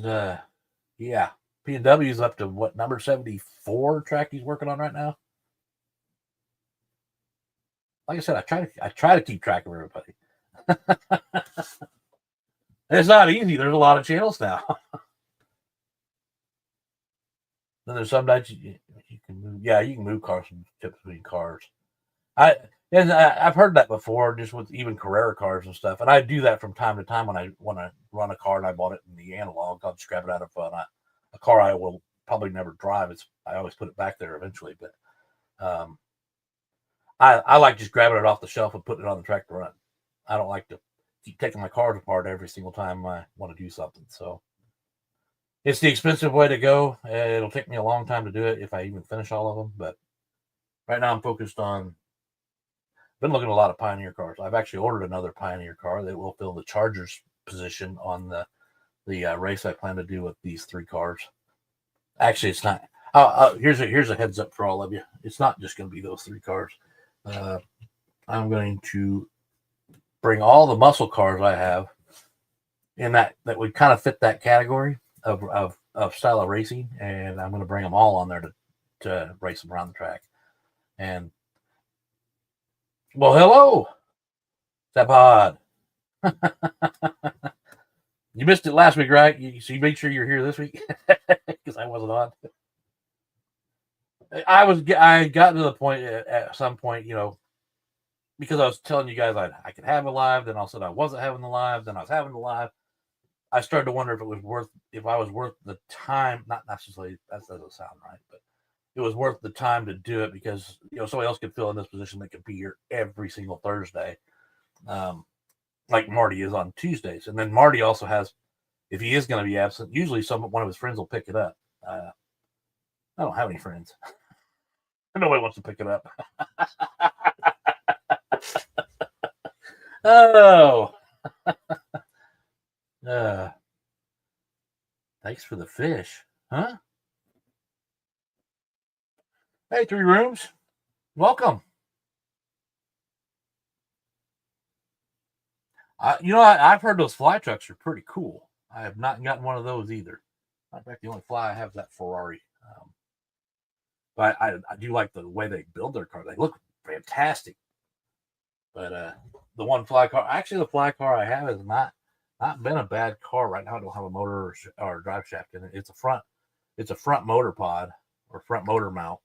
Yeah, P&W is up to what, number 74 track he's working on right now. Like I said, I try to keep track of everybody. It's not easy. There's a lot of channels now. Then there's some nights you can move. Yeah, you can move cars and chips between cars. I've heard that before, just with even Carrera cars and stuff. And I do that from time to time when I run a car and I bought it in the analog. I'll just grab it out of a car I will probably never drive. I always put it back there eventually, but I like just grabbing it off the shelf and putting it on the track to run. I don't like to keep taking my cars apart every single time I want to do something. So it's the expensive way to go. It'll take me a long time to do it if I even finish all of them. But right now I'm focused on. Been looking at a lot of Pioneer cars. I've actually ordered another Pioneer car that will fill the Charger's position on the race I plan to do with these 3 cars. Actually, it's not. Here's a heads up for all of you. It's not just going to be those 3 cars. I'm going to bring all the muscle cars I have in that would kind of fit that category of style of racing, and I'm going to bring them all on there to race them around the track. And well, hello, Zapod. You missed it last week, right? So you make sure you're here this week because I wasn't on. I got to the point at some point, because I was telling you guys I could have a live, then all of a sudden I wasn't having the live, then I was having the live. I started to wonder if I was worth the time. Not necessarily, that doesn't sound right, but it was worth the time to do it because somebody else could fill in this position that could be here every single Thursday, like Marty is on Tuesdays. And then Marty also has, if he is going to be absent, usually one of his friends will pick it up. I don't have any friends. Nobody wants to pick it up. Oh. Thanks for the fish. Huh? Hey, 3 rooms. Welcome. I've heard those fly trucks are pretty cool. I have not gotten one of those either. In fact, the only fly I have is that Ferrari. But I do like the way they build their car. They look fantastic. But the one fly car, actually, the fly car I have has not been a bad car. Right now, I don't have a motor or drive shaft in it. It's a front motor pod or front motor mount,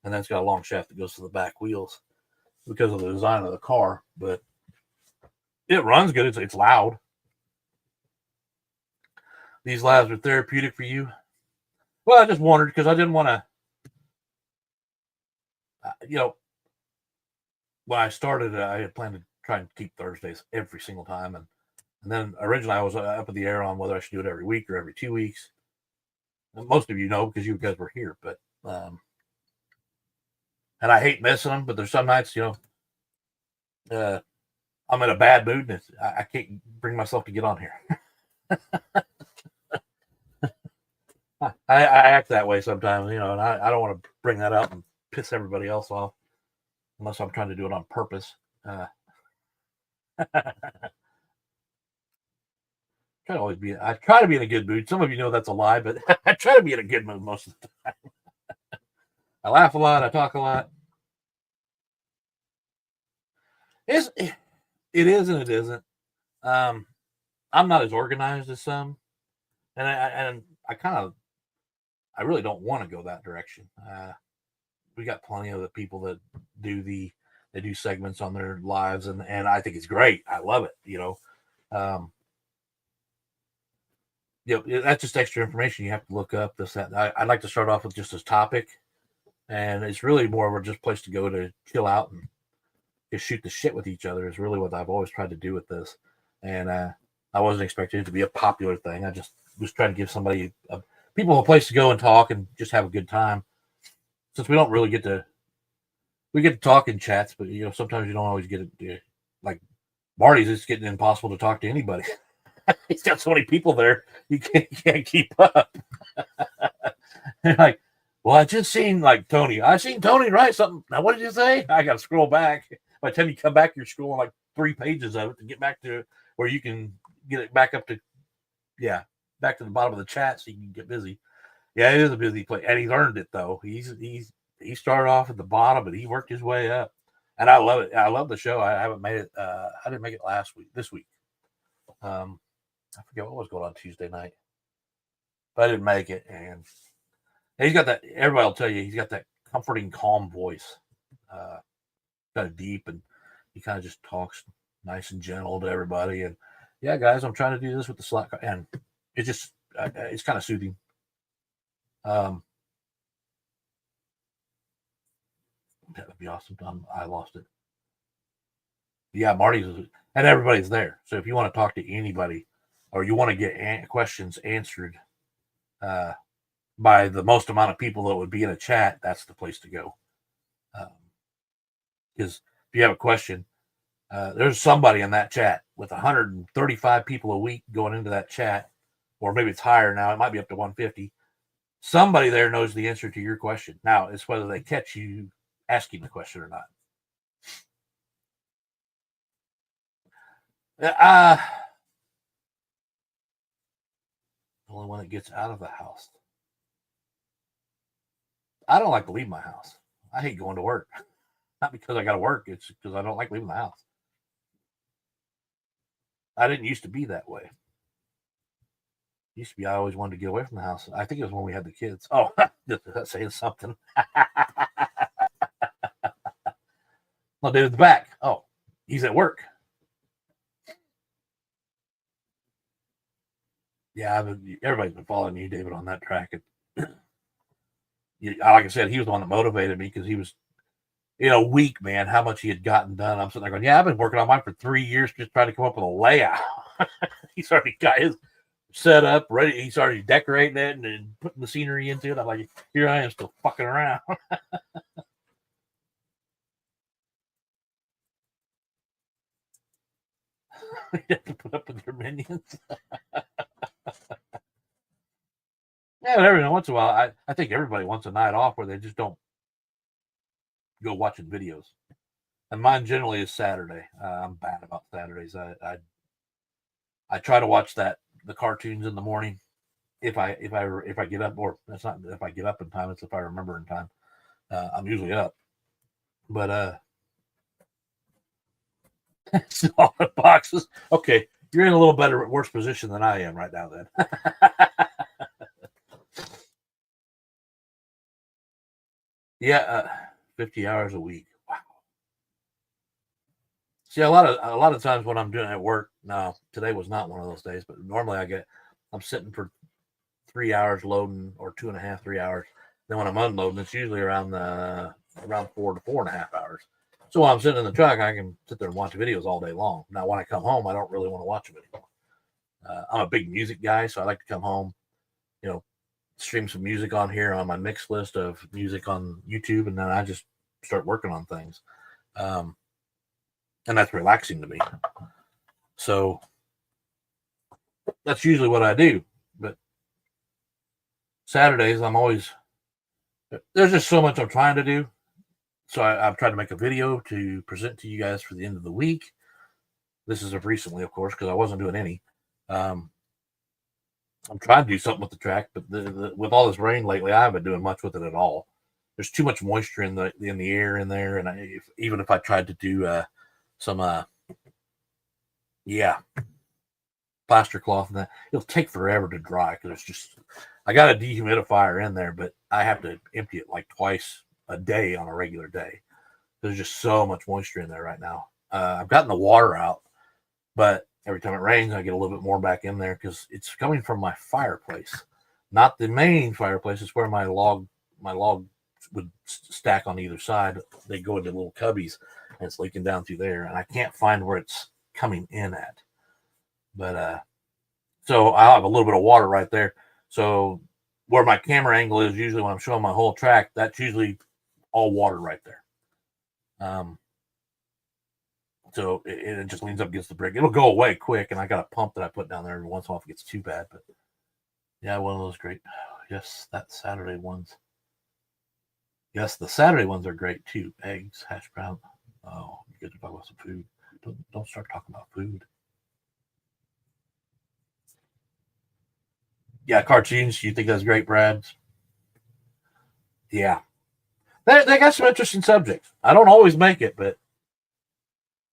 and then it's got a long shaft that goes to the back wheels because of the design of the car. But it runs good. It's loud. These labs are therapeutic for you. Well, I just wondered because I didn't want to. When I started, I had planned to try and keep Thursdays every single time, and then originally I was up in the air on whether I should do it every week or every 2 weeks. And most of you know because you guys were here, but and I hate missing them. But there's some nights, I'm in a bad mood and I can't bring myself to get on here. I act that way sometimes, and I don't want to bring that up and piss everybody else off unless I'm trying to do it on purpose. I try to be in a good mood. Some of you know that's a lie, but I try to be in a good mood most of the time. I laugh a lot. I talk a lot. It is and it isn't. I'm not as organized as some, and I really don't want to go that direction. We got plenty of the people that they do segments on their lives, and I think it's great. I love it. That's just extra information you have to look up. I'd like to start off with just this topic, and it's really more of a just place to go to chill out and just shoot the shit with each other. Is really what I've always tried to do with this, and I wasn't expecting it to be a popular thing. I just was trying to give people a place to go and talk and just have a good time. since we don't really get to talk in chats, but sometimes you don't always get it. Like Marty's, it's getting impossible to talk to anybody. He's got so many people there, you can't keep up. Like, well, I just seen like Tony. I seen Tony write something. Now, what did you say? I got to scroll back. By the time you come back, you're scrolling like 3 pages of it to get back to where you can get it back up to, back to the bottom of the chat so you can get busy. Yeah, it is a busy place, and he's earned it though. He started off at the bottom, but he worked his way up, and I love it. I love the show. I haven't made it. I didn't make it this week. I forget what was going on Tuesday night, but I didn't make it. And he's got that. Everybody will tell you he's got that comforting, calm voice, kind of deep, and he kind of just talks nice and gentle to everybody. And yeah, guys, I'm trying to do this with the Slack, and it's just it's kind of soothing. That would be awesome. I lost it. Yeah, Marty's and everybody's there. So if you want to talk to anybody, or you want to get questions answered by the most amount of people that would be in a chat, that's the place to go. Because if you have a question, there's somebody in that chat with 135 people a week going into that chat, or maybe it's higher now. It might be up to 150. Somebody there knows the answer to your question. Now, it's whether they catch you asking the question or not. The only one that gets out of the house. I don't like to leave my house. I hate going to work. Not because I got to work. It's because I don't like leaving the house. I didn't used to be that way. Used to be I always wanted to get away from the house. I think it was when we had the kids. Oh, that's saying something. No, David's back. Oh, he's at work. Yeah, everybody's been following you, David, on that track. Like I said, he was the one that motivated me because he was, weak, man, how much he had gotten done. I'm sitting there going, yeah, I've been working on mine for 3 years just trying to come up with a layout. He's already got his set up, ready. He's already decorating it and putting the scenery into it. I'm like, here I am still fucking around. You have to put up with your minions. Yeah, every once in a while, I think everybody wants a night off where they just don't go watching videos. And mine generally is Saturday. I'm bad about Saturdays. I try to watch the cartoons in the morning if I get up, or that's not if I get up in time. It's if I remember in time. I'm usually up, but all the boxes. Okay, you're in a little worse position than I am right now. Then. 50 hours a week. Wow. See, a lot of times when I'm doing it at work. Now today was not one of those days, but normally I'm sitting for 3 hours loading, or 2.5, 3 hours. Then when I'm unloading, it's usually around 4 to 4.5 hours. So while I'm sitting in the truck, I can sit there and watch videos all day long. Now, when I come home, I don't really want to watch them anymore. I'm a big music guy, so I like to come home, stream some music on here on my mix list of music on YouTube, and then I just start working on things. And that's relaxing to me. So that's usually what I do. But Saturdays, there's just so much I'm trying to do. So I've tried to make a video to present to you guys for the end of the week. This is of recently, of course, because I wasn't doing any. I'm trying to do something with the track, but with all this rain lately, I haven't been doing much with it at all. There's too much moisture in the air in there, and even if I tried to do some plaster cloth and that, it'll take forever to dry because it's just, I got a dehumidifier in there, but I have to empty it like twice a day on a regular day. There's just so much moisture in there right now. I've gotten the water out, but every time it rains, I get a little bit more back in there because it's coming from my fireplace, not the main fireplace. It's where my log would stack on either side. They go into little cubbies, and it's leaking down through there, and I can't find where it's coming in at. But so I'll have a little bit of water right there. So where my camera angle is usually when I'm showing my whole track, that's usually all water right there. So it just leans up against the brick. It'll go away quick, and I got a pump that I put down there every once in a while if it gets too bad. But yeah, one of those great. Yes, that Saturday ones. Yes, the Saturday ones are great too. Eggs, hash brown. Oh, you get to talk about some food. Don't start talking about food. Yeah, cartoons. You think that's great, Brad? Yeah, they got some interesting subjects. I don't always make it, but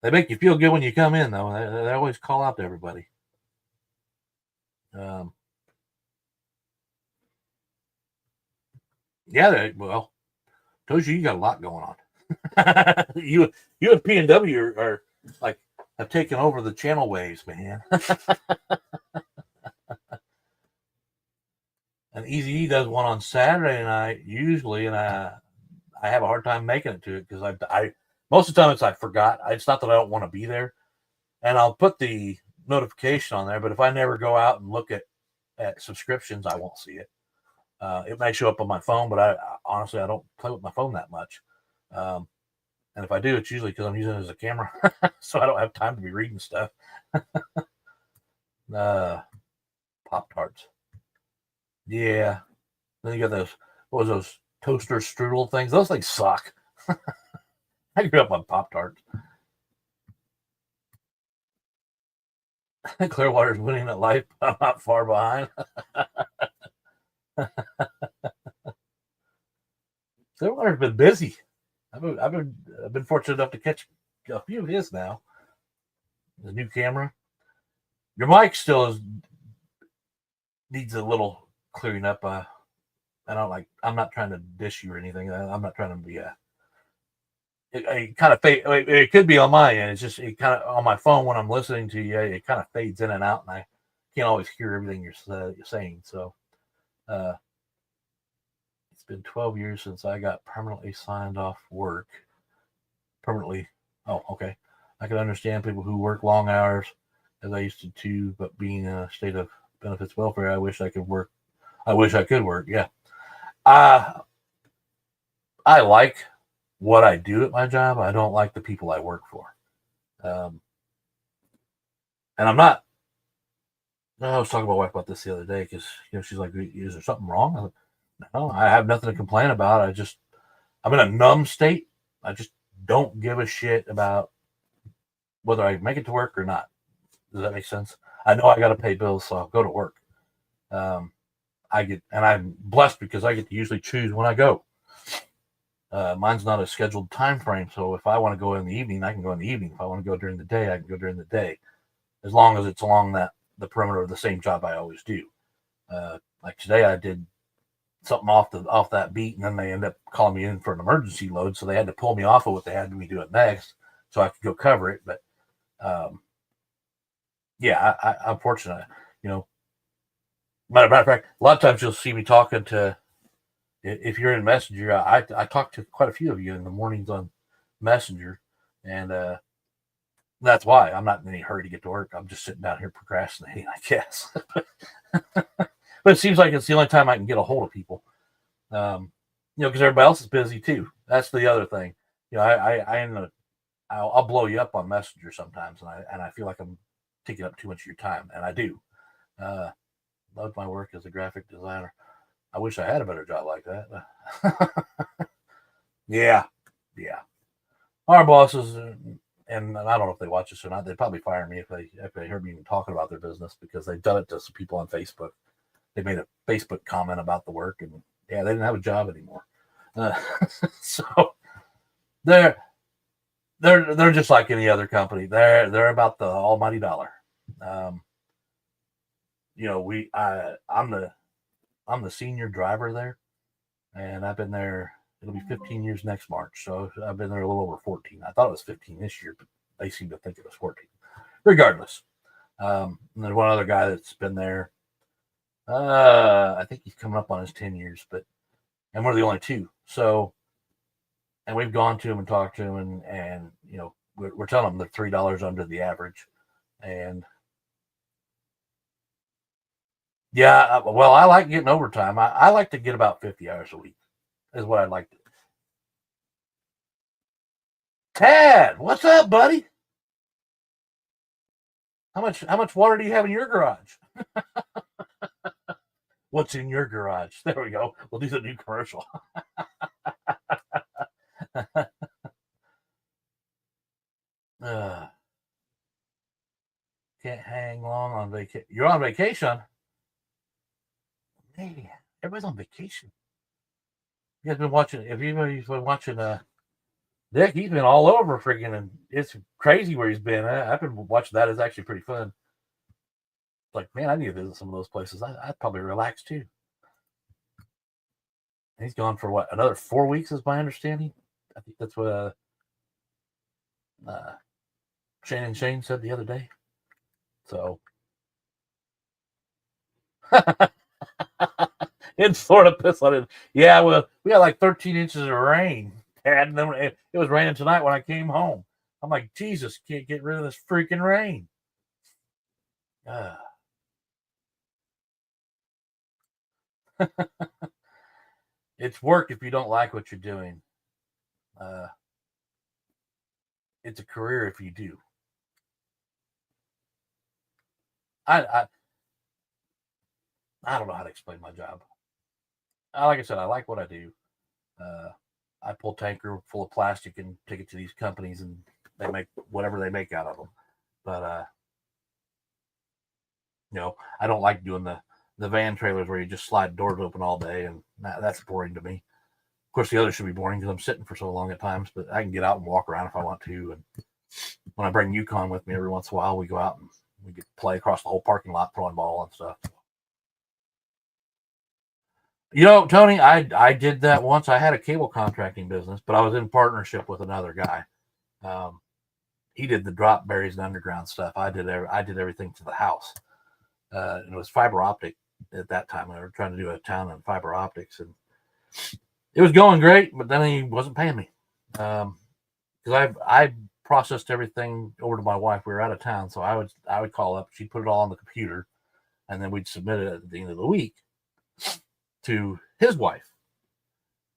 they make you feel good when you come in, though. They always call out to everybody. Yeah, well, told you got a lot going on. you and P&W are like have taken over the channel waves, man. And Easy E does one on Saturday night usually, and I have a hard time making it to it because I most of the time it's I forgot. It's not that I don't want to be there, and I'll put the notification on there. But if I never go out and look at subscriptions, I won't see it. It may show up on my phone, but I honestly I don't play with my phone that much. And if I do, it's usually because I'm using it as a camera, so I don't have time to be reading stuff. Pop-Tarts. Yeah. Then you got those, what was those toaster strudel things? Those things suck. I grew up on Pop-Tarts. Clearwater's winning at life. I'm not far behind. Clearwater's been busy. I've been fortunate enough to catch a few of his now. The new camera. Your mic still needs a little clearing up. I'm not trying to dish you or anything. I'm not trying to be it kind of fade. It could be on my end. It's just it kind of on my phone when I'm listening to you. It kind of fades in and out, and I can't always hear everything you're saying. So, it's been 12 years since I got permanently signed off work. Permanently. Oh, okay. I can understand people who work long hours, as I used to too. But being in a state of benefits welfare, I wish I could work. I wish I could work. Yeah. I like what I do at my job. I don't like the people I work for. And I'm not. I was talking to my wife about this the other day because she's like, "Is there something wrong?" I was like, no, I have nothing to complain about. I'm in a numb state. I just don't give a shit about whether I make it to work or not. Does that make sense? I know I got to pay bills, so I'll go to work. And I'm blessed because I get to usually choose when I go. Mine's not a scheduled time frame, so if I want to go in the evening, I can go in the evening. If I want to go during the day, I can go during the day, as long as it's along the perimeter of the same job I always do. Like today, I did something off that beat, and then they ended up calling me in for an emergency load, so they had to pull me off of what they had me do it next, so I could go cover it. But yeah, I'm fortunate. Matter of fact, a lot of times you'll see me talking to. If you're in Messenger, I talk to quite a few of you in the mornings on Messenger, and that's why I'm not in any hurry to get to work. I'm just sitting down here procrastinating, I guess. But it seems like it's the only time I can get a hold of people, because everybody else is busy too. That's the other thing. I'll blow you up on Messenger sometimes, and I feel like I'm taking up too much of your time, and I do. Love my work as a graphic designer. I wish I had a better job like that. Yeah. Our bosses, and I don't know if they watch this or not. They'd probably fire me if they heard me even talking about their business because they've done it to some people on Facebook. They made a Facebook comment about the work, and yeah, they didn't have a job anymore. So they're just like any other company. They're about the almighty dollar. I'm the senior driver there, and I've been there. It'll be 15 years next March, so I've been there a little over 14. I thought it was 15 this year, but they seem to think it was 14. Regardless, and there's one other guy that's been there. I think he's coming up on his 10 years, and we're the only two. So, and we've gone to him and talked to him, and we're telling them they're $3 under the average, and yeah, well, I like getting overtime. I like to get about 50 hours a week, is what I'd like to. Tad, what's up, buddy? How much water do you have in your garage? What's in your garage? There we go. We'll do the new commercial. uh, can't hang long on vacation. You're on vacation? Hey, everybody's on vacation. You guys been watching? If anybody's been watching, Dick, he's been all over freaking, and it's crazy where he's been. I've been watching that. It's actually pretty fun. Like, man, I need to visit some of those places. I'd probably relax too. He's gone for what, another 4 weeks, is my understanding. I think that's what Shane said the other day. So it's sort of piss on it. Yeah, well, we got like 13 inches of rain, and then it was raining tonight when I came home. I'm like, Jesus, can't get rid of this freaking rain. It's work if you don't like what you're doing. It's a career if you do. I don't know how to explain my job. Like I said, I like what I do. I pull tanker full of plastic and take it to these companies, and they make whatever they make out of them. But I don't like doing the van trailers where you just slide doors open all day, and that's boring to me. Of course, the others should be boring because I'm sitting for so long at times, but I can get out and walk around if I want to. And when I bring Yukon with me every once in a while, we go out and we get to play across the whole parking lot, throwing ball and stuff. Tony, I did that once. I had a cable contracting business, but I was in partnership with another guy. He did the drop berries and underground stuff. I did everything to the house. And it was fiber optic at that time. We were trying to do a town on fiber optics, and it was going great, but then he wasn't paying me because I processed everything over to my wife. We were out of town, so I would call up. She'd put it all on the computer, and then we'd submit it at the end of the week to his wife.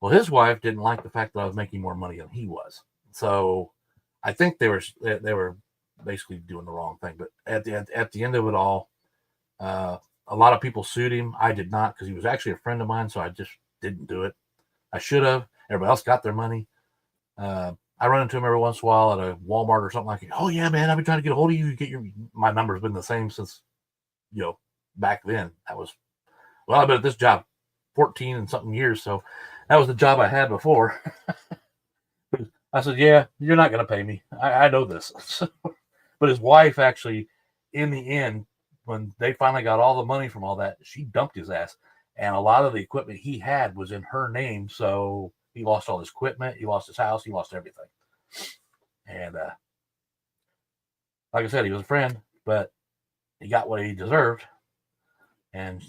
Well, his wife didn't like the fact that I was making more money than he was, so I think they were basically doing the wrong thing. But at the end of it all, a lot of people sued him. I did not, because he was actually a friend of mine, so I just didn't do it. I should have. Everybody else got their money. I run into him every once in a while at a Walmart or something like that. Oh yeah, man, I've been trying to get a hold of you. My number's been the same since back then. I've been at this job 14 and something years, so that was the job I had before. I said, yeah, you're not going to pay me. I know this. But his wife actually, in the end, when they finally got all the money from all that, she dumped his ass. And a lot of the equipment he had was in her name, so he lost all his equipment, he lost his house, he lost everything. And like I said, he was a friend, but he got what he deserved. And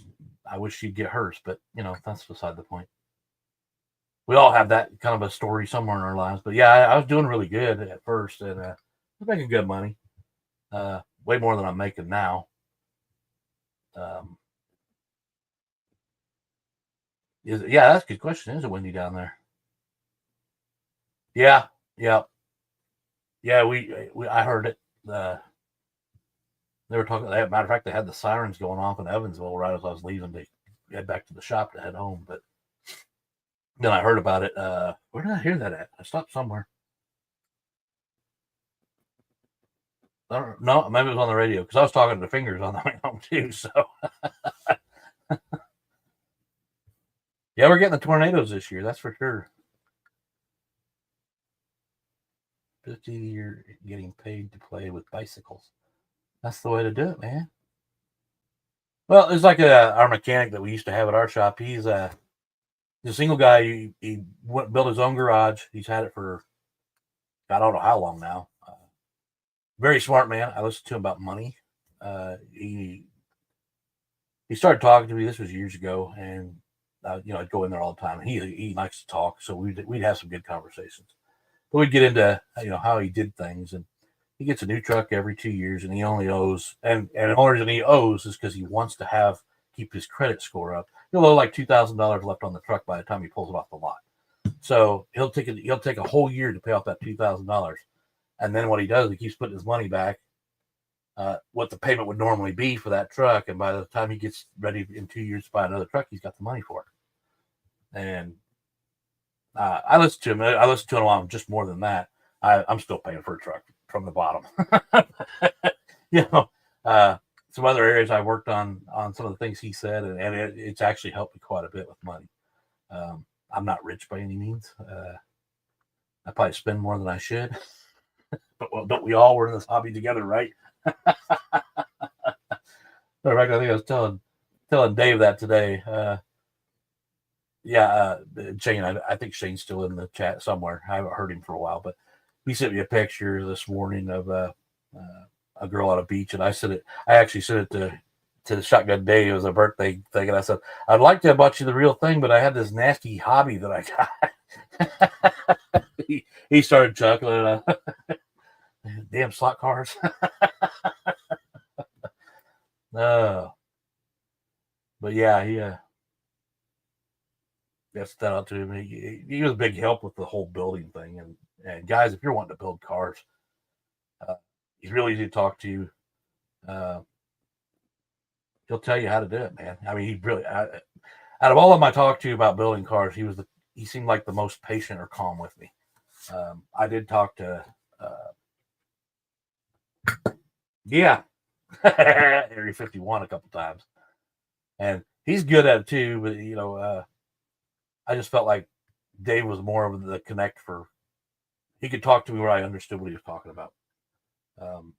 I wish she'd get hers, but that's beside the point. We all have that kind of a story somewhere in our lives. But yeah, I was doing really good at first, and I was making good money, way more than I'm making now. That's a good question. Is it windy down there? Yeah. I heard it. They were talking. Matter of fact, they had the sirens going off in Evansville right as I was leaving to head back to the shop to head home. But then I heard about it. Where did I hear that at? I stopped somewhere. I don't know. Maybe it was on the radio because I was talking to Fingers on the way home too. So yeah, we're getting the tornadoes this year. That's for sure. 50 you're getting paid to play with bicycles. That's the way to do it, man. Well, it's like our mechanic that we used to have at our shop. He's a single guy. He built his own garage. He's had it for I don't know how long now. Very smart man. I listened to him about money. He started talking to me. This was years ago, and I'd go in there all the time. He likes to talk, so we'd have some good conversations. But we'd get into how he did things, and he gets a new truck every 2 years, and he only owes and the only reason he owes is because he wants to keep his credit score up. He'll owe like $2,000 left on the truck by the time he pulls it off the lot. So he'll take a whole year to pay off that $2,000, and then what he does, he keeps putting his money back, what the payment would normally be for that truck, and by the time he gets ready in 2 years to buy another truck, he's got the money for it. And I listen to him. I listen to him while I'm just more than that. I'm still paying for a truck from the bottom. Some other areas I worked on some of the things he said, and it's actually helped me quite a bit with money. I'm not rich by any means. I probably spend more than I should, but well, don't we all? We're in this hobby together, right? Rebecca, I think I was telling Dave that today. Shane, I think Shane's still in the chat somewhere. I haven't heard him for a while, but he sent me a picture this morning of a girl on a beach, and I actually sent it to Shotgun Dave. It was a birthday thing, and I said, I'd like to have bought you the real thing, but I had this nasty hobby that I got. he started chuckling. Damn slot cars. No. But yeah, he that's that out to him. He was a big help with the whole building thing. And guys, if you're wanting to build cars, he's really easy to talk to. He'll tell you how to do it, man. I mean, he really, out of all of them I talked to about building cars, he seemed like the most patient or calm with me. I did talk to, Area 51 a couple times, and he's good at it too. But I just felt like Dave was more of the connect for. He could talk to me where I understood what he was talking about. I'm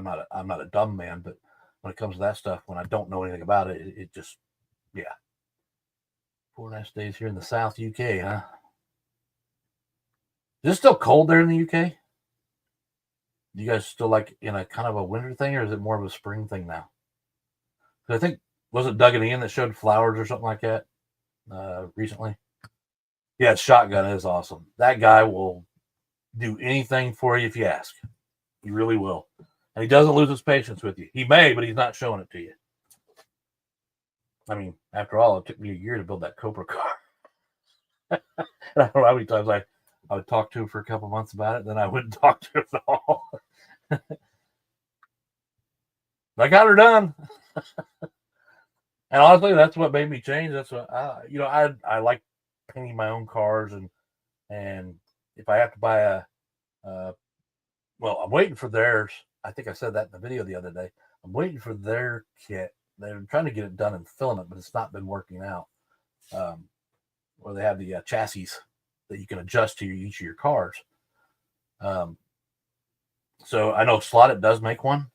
not a dumb man, but when it comes to that stuff, when I don't know anything about it, it just, yeah. 4 nice days here in the South UK, huh? Is it still cold there in the UK? Do you guys still like in a kind of a winter thing, or is it more of a spring thing now? I think, was it Doug and Ian that showed flowers or something like that recently? Yeah, Shotgun is awesome. That guy will do anything for you if you ask. He really will. And he doesn't lose his patience with you. He may, but he's not showing it to you. I mean, after all, it took me a year to build that Cobra car. I don't know how many times I would talk to him for a couple months about it, then I wouldn't talk to him at all. I got her done. And honestly, that's what made me change. That's what I like painting my own cars, and if I have to buy I'm waiting for theirs. I think I said that in the video the other day. I'm waiting for their kit. They're trying to get it done in filament, but it's not been working out. Where they have the chassis that you can adjust to each of your cars. So I know Slotted does make one,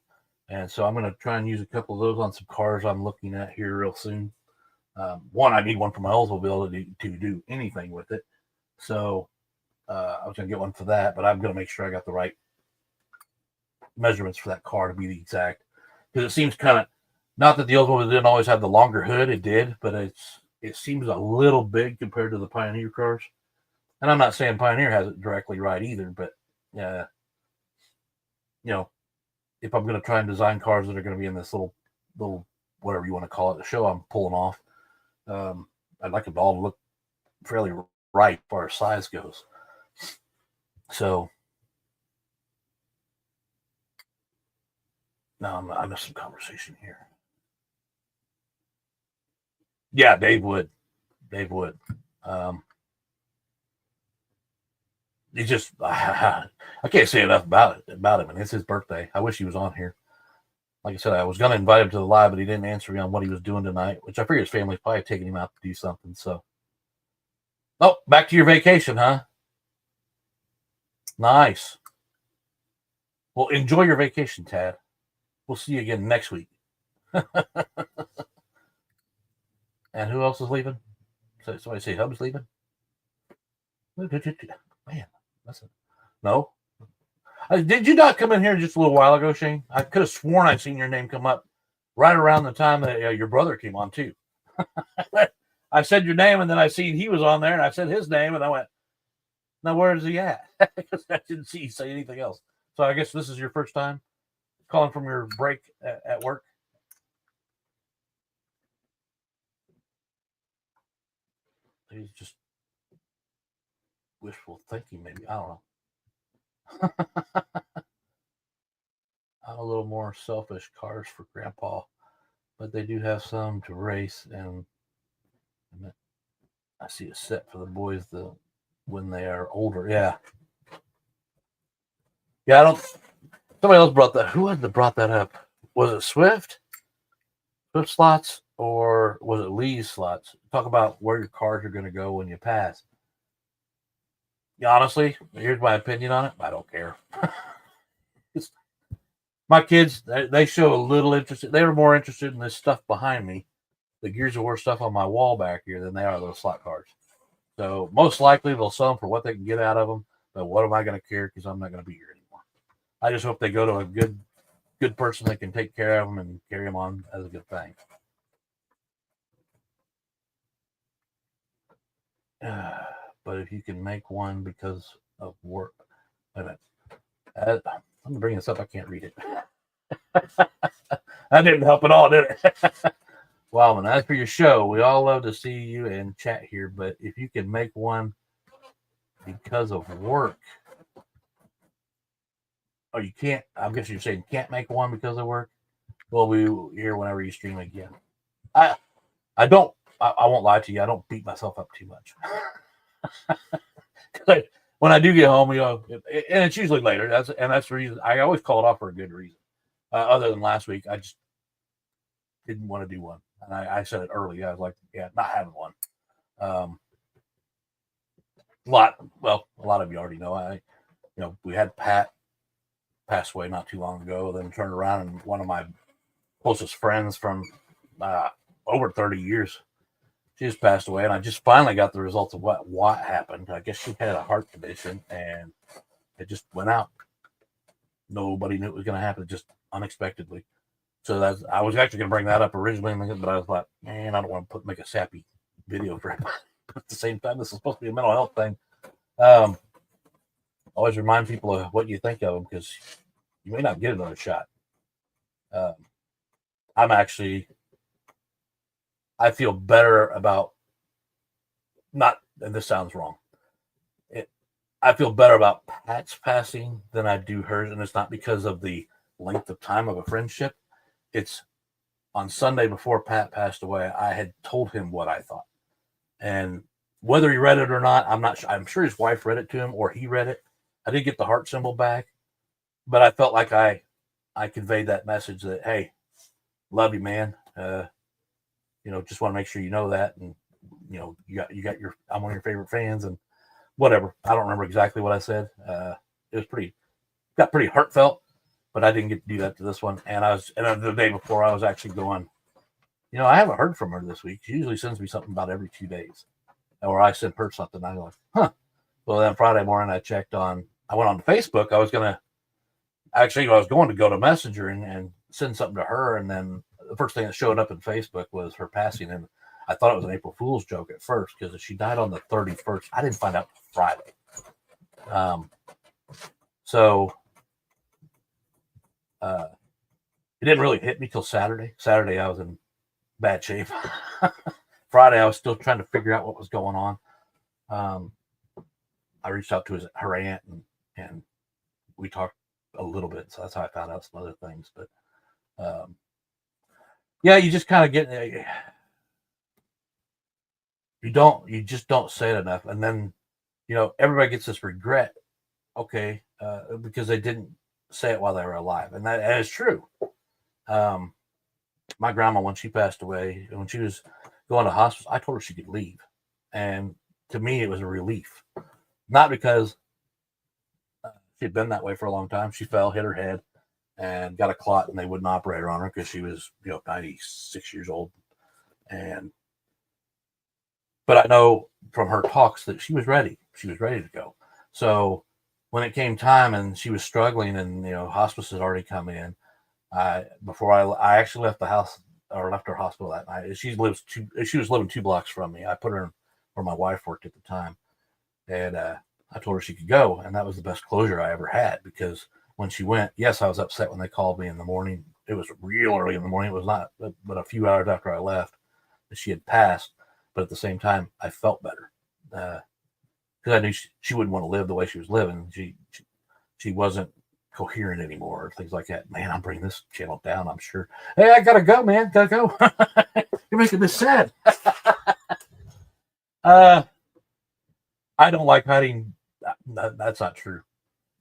and so I'm going to try and use a couple of those on some cars I'm looking at here real soon. One, I need one for my Oldsmobile to do anything with it. So I was going to get one for that, but I'm going to make sure I got the right measurements for that car to be the exact, because it seems kind of, not that the Oldsmobile didn't always have the longer hood, it did, but it seems a little big compared to the Pioneer cars. And I'm not saying Pioneer has it directly right either, but if I'm going to try and design cars that are going to be in this little whatever you want to call it, the show I'm pulling off, I'd like it all to look fairly right as far as size goes. So now I missed some conversation here. Yeah, Dave would. He just, I can't say enough about him, and it's his birthday. I wish he was on here. Like I said, I was going to invite him to the live, but he didn't answer me on what he was doing tonight, which I figure his family's probably taking him out to do something. So, back to your vacation, huh? Nice. Well, enjoy your vacation, Tad. We'll see you again next week. And who else is leaving? Somebody say Hub's leaving? Man, listen. No. Did you not come in here just a little while ago, Shane? I could have sworn I'd seen your name come up right around the time that your brother came on, too. I said your name, and then I seen he was on there, and I said his name, and I went, now where is he at? Because I didn't see you say anything else. So I guess this is your first time calling from your break at work? He's just wishful thinking, maybe. I don't know. I'm a little more selfish cars for Grandpa, but they do have some to race, and I see a set for the boys when they are older. Yeah, yeah. I don't. Somebody else brought that. Who had brought that up? Was it Swift? Swift slots, or was it Lee's slots? Talk about where your cars are going to go when you pass. Yeah, honestly, here's my opinion on it. I don't care. My kids, they show a little interest. They were more interested in this stuff behind me, the Gears of War stuff on my wall back here, than they are those slot cars. So most likely they'll sell them for what they can get out of them. But what am I going to care? Because I'm not going to be here anymore. I just hope they go to a good person that can take care of them and carry them on as a good thing. But if you can make one because of work, wait a minute. I'm going to bring this up. I can't read it. That didn't help at all, did it? Wildling, as for your show, we all love to see you and chat here, but if you can make one because of work, oh, you can't. I'm guessing you're saying can't make one because of work. We'll be here whenever you stream again. I don't. I won't lie to you. I don't beat myself up too much. When I do get home, and it's usually later. That's the reason. I always call it off for a good reason. Other than last week, I just didn't want to do one, and I said it early. I was like, yeah, not having one. A lot of you already know. We had Pat pass away not too long ago. Then turned around and one of my closest friends from over 30 years, she just passed away, and I just finally got the results of what happened. I guess she had a heart condition, and it just went out. Nobody knew it was going to happen, just unexpectedly. So I was actually going to bring that up originally, but I was like, man, I don't want to make a sappy video for everybody. But at the same time, this is supposed to be a mental health thing. Always remind people of what you think of them, because you may not get another shot. I feel better about not, and this sounds wrong. I feel better about Pat's passing than I do hers, and it's not because of the length of time of a friendship. It's on Sunday before Pat passed away, I had told him what I thought, and whether he read it or not, I'm not sure. I'm sure his wife read it to him, or he read it. I did get the heart symbol back, but I felt like I conveyed that message that, hey, love you, man. Just want to make sure you know that, and you got I'm one of your favorite fans, and whatever. I don't remember exactly what I said. It was got pretty heartfelt, but I didn't get to do that to this one. And the day before, I was actually going, I haven't heard from her this week. She usually sends me something about every 2 days, or I send her something. I'm like, huh. Well, then Friday morning, I went on Facebook. I was going to go to Messenger and send something to her. And then the first thing that showed up in Facebook was her passing. And I thought it was an April Fool's joke at first, because she died on the 31st. I didn't find out Friday. So it didn't really hit me till Saturday. Saturday, I was in bad shape. Friday, I was still trying to figure out what was going on. I reached out to her aunt, and we talked a little bit. So that's how I found out some other things. But yeah, you just kind of get, you just don't say it enough. And then, everybody gets this regret. Okay. Because they didn't say it while they were alive. And that is true. My grandma, when she passed away, when she was going to hospice, I told her she could leave. And to me, it was a relief. Not because she'd been that way for a long time. She fell, hit her head, and got a clot, and they wouldn't operate on her because she was, 96 years old. But I know from her talks that she was ready. She was ready to go. So when it came time and she was struggling, and hospice had already come in, before I actually left the house, or left her hospital that night. She was living 2 blocks from me. I put her where my wife worked at the time, and I told her she could go, and that was the best closure I ever had, because when she went, yes, I was upset when they called me in the morning. It was real early in the morning. It was not, but a few hours after I left, that she had passed. But at the same time, I felt better, because I knew she wouldn't want to live the way she was living. She wasn't coherent anymore, or things like that. Man, I'm bringing this channel down, I'm sure. Hey, I gotta go, man. Gotta go. You're making this sad. I don't like hiding. That's not true.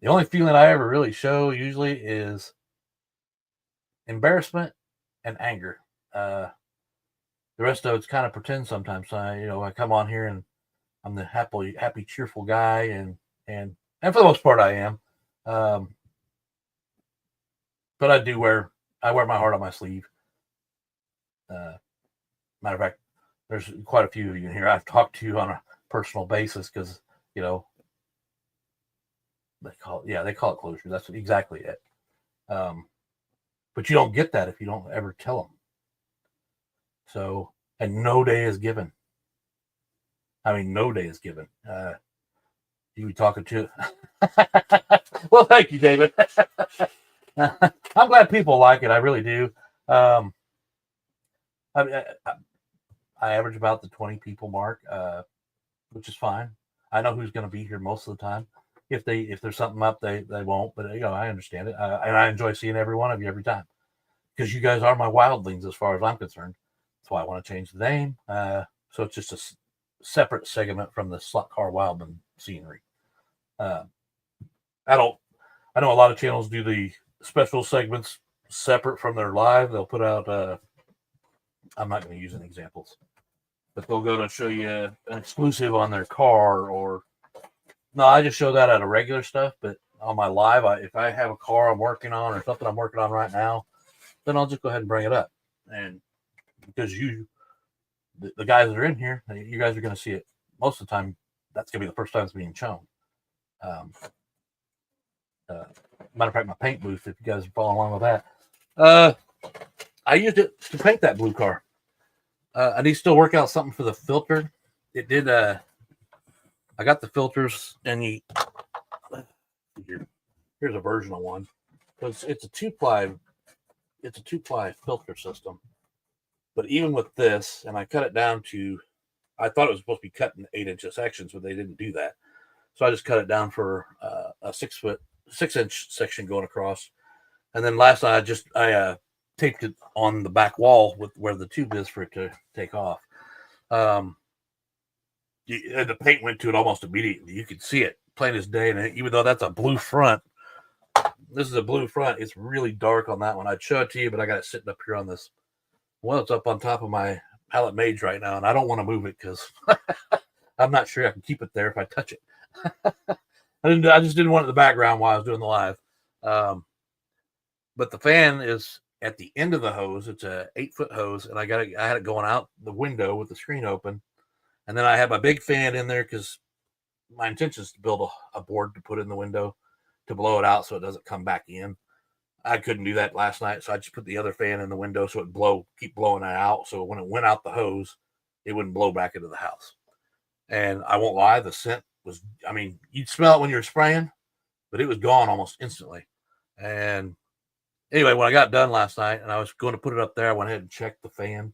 The only feeling I ever really show usually is embarrassment and anger. The rest of it's kind of pretend sometimes. I come on here and I'm the happy, cheerful guy, and for the most part I am. But I wear my heart on my sleeve. Matter of fact, there's quite a few of you in here I've talked to on a personal basis because they call it closure. That's exactly it. But you don't get that if you don't ever tell them. So, and no day is given. I mean, no day is given. You be talking to. Well, thank you, David. I'm glad people like it. I really do. I average about the 20 people mark, which is fine. I know who's going to be here most of the time. If there's something up, they won't. But I understand it, and I enjoy seeing every one of you every time because you guys are my wildlings as far as I'm concerned. That's why I want to change the name. So it's just a separate segment from the slot car wildman scenery. I know a lot of channels do the special segments separate from their live. They'll put out. I'm not going to use any examples, but they'll go to show you an exclusive on their car or. No, I just show that out of regular stuff, but on my live, if I have a car I'm working on or something I'm working on right now, then I'll just go ahead and bring it up. And because the guys that are in here, you guys are going to see it most of the time. That's going to be the first time it's being shown. Matter of fact, my paint booth, if you guys are following along with that, I used it to paint that blue car. I need to still work out something for the filter. It did. I got the filters, and here's a version of one. It's a two-ply filter system. But even with this, and I cut it down to, I thought it was supposed to be cut in 8-inch sections, but they didn't do that. So I just cut it down for a 6-inch section going across. And then last night I taped it on the back wall with where the tube is for it to take off. The paint went to it almost immediately. You could see it plain as day. And even though that's a blue front, this is a blue front. It's really dark on that one. I'd show it to you, but I got it sitting up here on this. Well, it's up on top of my pallet mage right now, and I don't want to move it because I'm not sure I can keep it there if I touch it. I just didn't want it in the background while I was doing the live. But the fan is at the end of the hose. It's a 8-foot hose, and I had it going out the window with the screen open. And then I had my big fan in there because my intention is to build a board to put in the window to blow it out so it doesn't come back in. I couldn't do that last night, so I just put the other fan in the window so it keep blowing it out. So when it went out the hose, it wouldn't blow back into the house. And I won't lie, the scent was, you'd smell it when you were spraying, but it was gone almost instantly. And anyway, when I got done last night and I was going to put it up there, I went ahead and checked the fan.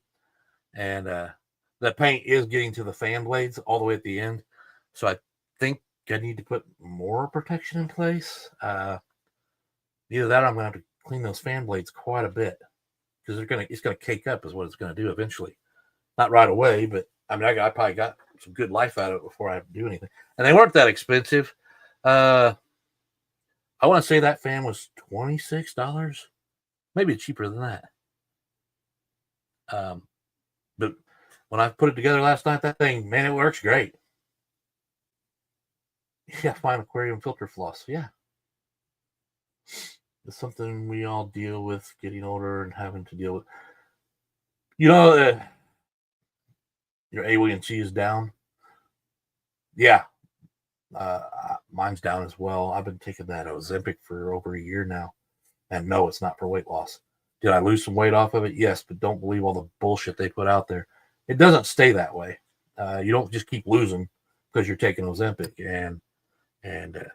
And the paint is getting to the fan blades all the way at the end. So I think I need to put more protection in place. Either that or I'm going to have to clean those fan blades quite a bit because it's going to cake up is what it's going to do eventually. Not right away, but I probably got some good life out of it before I have to do anything. And they weren't that expensive. I want to say that fan was $26, maybe cheaper than that. But when I put it together last night, that thing, man, it works great. Yeah, fine aquarium filter floss. Yeah. It's something we all deal with getting older and having to deal with. Your A1C is down. Yeah. Mine's down as well. I've been taking that Ozempic for over a year now. And no, it's not for weight loss. Did I lose some weight off of it? Yes, but don't believe all the bullshit they put out there. It doesn't stay that way. You don't just keep losing because you're taking Ozempic. And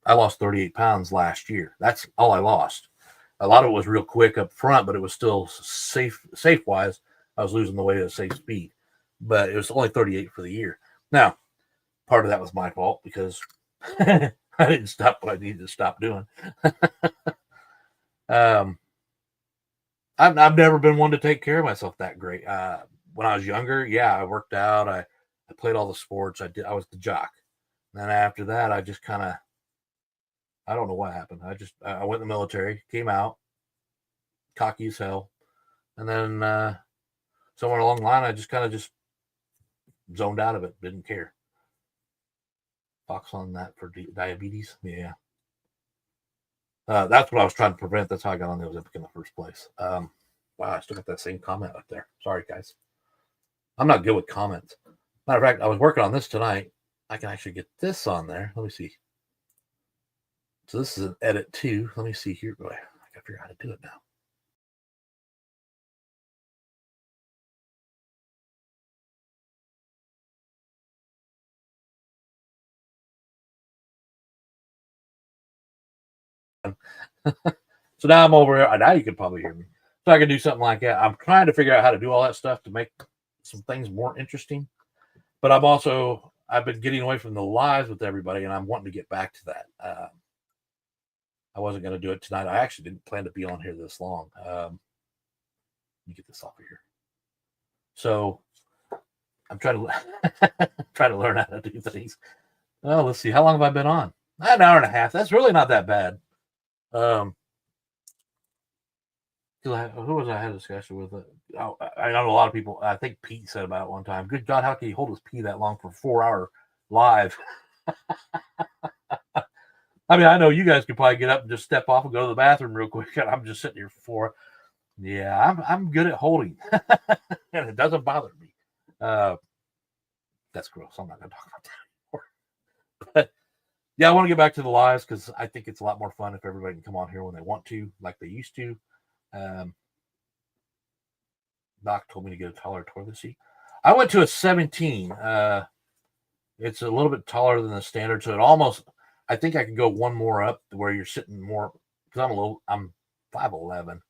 I lost 38 pounds last year. That's all I lost. A lot of it was real quick up front, but it was still safe-wise. I was losing the weight at a safe speed. But it was only 38 for the year. Now, part of that was my fault because I didn't stop what I needed to stop doing. I've never been one to take care of myself that great. When I was younger, yeah, I worked out. I played all the sports. I was the jock. And then after that, I just kind of, I don't know what happened. I went in the military, came out, cocky as hell, and then somewhere along the line, I just kind of just zoned out of it. Didn't care. Fox on that for diabetes. Yeah. That's what I was trying to prevent. That's how I got on the Ozempic in the first place. Wow, I still got that same comment up there. Sorry, guys. I'm not good with comments. Matter of fact, I was working on this tonight. I can actually get this on there. Let me see. So this is an edit too. Let me see here. I gotta figure out how to do it now. So now I'm over here. Now you can probably hear me. So I can do something like that. I'm trying to figure out how to do all that stuff to make some things more interesting. But I've been getting away from the lives with everybody, and I'm wanting to get back to that. I wasn't going to do it tonight. I actually didn't plan to be on here this long. Let me get this off of here. So I'm trying to learn how to do things. Oh, let's see. How long have I been on? An hour and a half. That's really not that bad. Who was I had a discussion with? I know a lot of people. I think Pete said about it one time. Good God, how can you hold his pee that long for 4 hour live? I mean, I know you guys could probably get up and just step off and go to the bathroom real quick. And I'm just sitting here for. Yeah, I'm good at holding, and it doesn't bother me. That's gross. I'm not going to talk about that anymore. But yeah, I want to get back to the lives because I think it's a lot more fun if everybody can come on here when they want to, like they used to. Doc told me to get a taller toilet seat. I went to a 17. It's a little bit taller than the standard, so it almost. I think I could go one more up to where you're sitting more because I'm 5'11",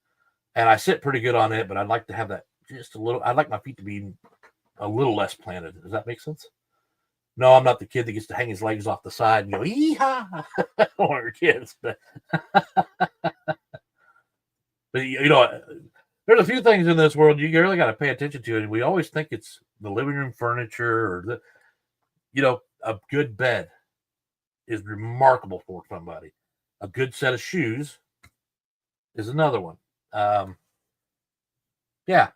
and I sit pretty good on it. But I'd like to have that just a little. I'd like my feet to be a little less planted. Does that make sense? No, I'm not the kid that gets to hang his legs off the side and go yee-haw. Or kids, but you know. There's a few things in this world you really got to pay attention to, and we always think it's the living room furniture or a good bed is remarkable for somebody. A good set of shoes is another one. Yeah,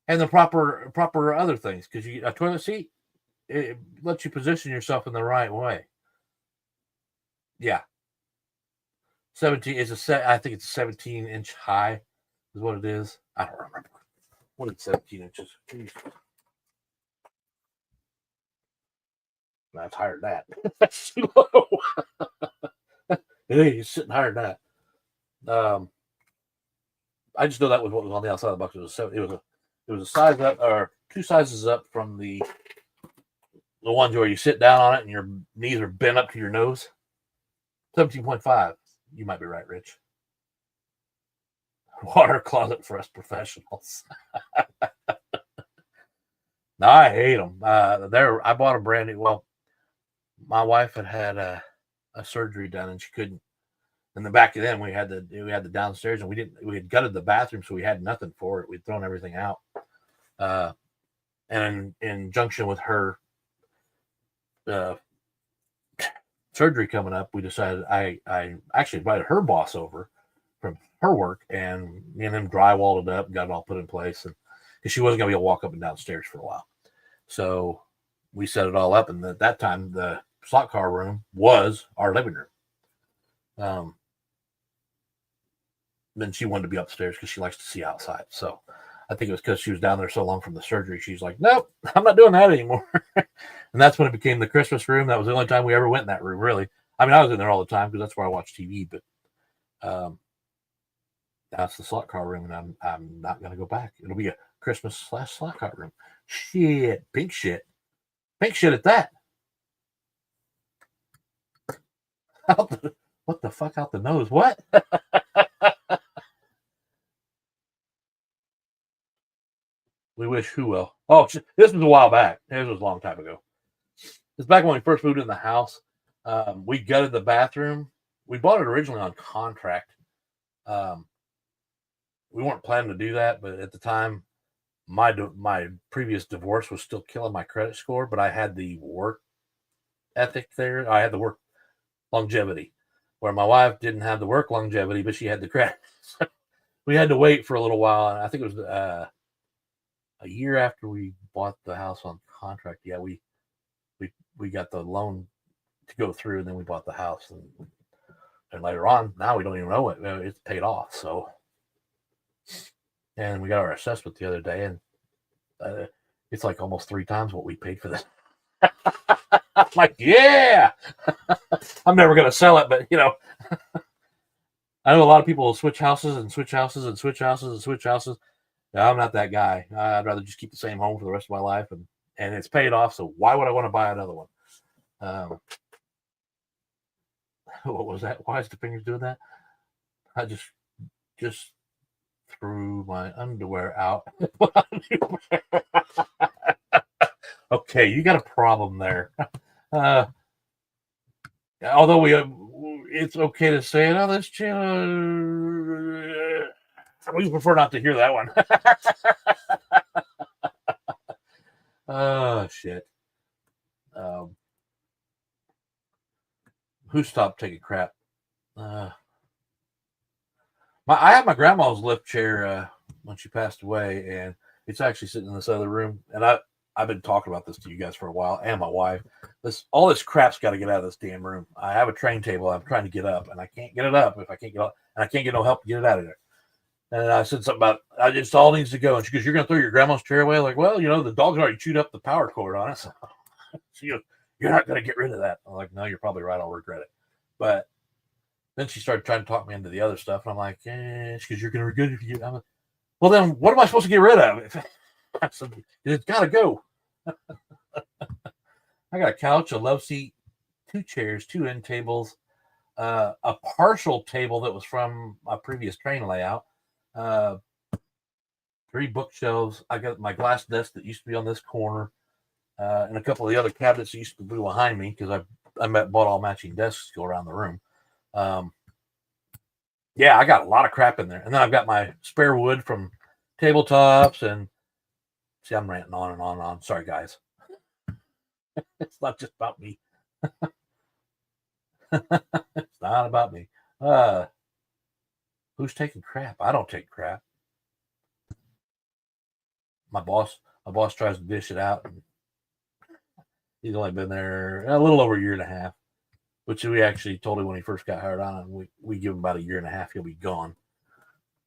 and the proper other things because a toilet seat it lets you position yourself in the right way. Yeah, 17 is a set. I think it's 17-inch high is what it is. I don't remember. What is 17 inches? Jeez. That's higher than that. That's too low. Hey, he's sitting higher than that. I just know that was what was on the outside of the box. It was a size up or two sizes up from the ones where you sit down on it and your knees are bent up to your nose. 17.5. You might be right, Rich. Water closet for us professionals. No, I hate them. I bought a brand new. Well, my wife had a surgery done, and she couldn't. And the back of then we had the downstairs, and we had gutted the bathroom, so we had nothing for it. We'd thrown everything out. And in junction with her surgery coming up, we decided I actually invited her boss over from her work, and me and him drywalled it up, got it all put in place, and because she wasn't going to be able to walk up and downstairs for a while, so we set it all up. And at that time, the slot car room was our living room. Then she wanted to be upstairs because she likes to see outside. So I think it was because she was down there so long from the surgery. She's like, nope, I'm not doing that anymore. And that's when it became the Christmas room. That was the only time we ever went in that room, really. I mean, I was in there all the time because that's where I watch TV. But that's the slot car room, and I'm not going to go back. It'll be a Christmas / slot car room. Shit, pink shit at that. What the fuck out the nose? What? We wish who will. Oh, this was a while back. This was a long time ago. It's back when we first moved in the house. We gutted the bathroom. We bought it originally on contract. We weren't planning to do that, but at the time, my previous divorce was still killing my credit score, but I had the work ethic there. I had the work longevity, where my wife didn't have the work longevity, but she had the credit. So we had to wait for a little while, and I think it was a year after we bought the house on contract. Yeah, we got the loan to go through, and then we bought the house, and later on, now we don't even know it. It's paid off. So, and we got our assessment the other day, and it's like almost 3 times what we paid for this. I'm like, yeah, I'm never gonna sell it, but I know a lot of people will switch houses and switch houses and switch houses and switch houses. No, I'm not that guy. I'd rather just keep the same home for the rest of my life, and it's paid off. So why would I want to buy another one? What was that? Why is the fingers doing that? I just threw my underwear out. Okay, you got a problem there. Although it's okay to say it on this channel, we prefer not to hear that one. Oh shit. Who stopped taking crap? I had my grandma's lift chair when she passed away, and it's actually sitting in this other room. And I've been talking about this to you guys for a while, and my wife. All this crap's got to get out of this damn room. I have a train table I'm trying to get up, and I can't get it up if I can't get up, and I can't get no help to get it out of there. And I said something about it all needs to go. And she goes, "You're going to throw your grandma's chair away?" Like, well, the dog's already chewed up the power cord on it. So she goes, "You're not going to get rid of that." I'm like, "No, you're probably right. I'll regret it." But then she started trying to talk me into the other stuff. And I'm like, she goes, "You're going to regret it if you get." I'm like, well, then what am I supposed to get rid of? I said, it's got to go. I got a couch, a love seat, 2 chairs, 2 end tables, a partial table that was from a previous train layout, 3 bookshelves. I got my glass desk that used to be on this corner, and a couple of the other cabinets that used to be behind me because I bought all matching desks to go around the room. Yeah, I got a lot of crap in there. And then I've got my spare wood from tabletops, and see, I'm ranting on and on and on. Sorry, guys. It's not just about me. It's not about me. Who's taking crap? I don't take crap. My boss tries to dish it out, and he's only been there a little over a year and a half, which we actually told him when he first got hired on, and we give him about a year and a half, he'll be gone.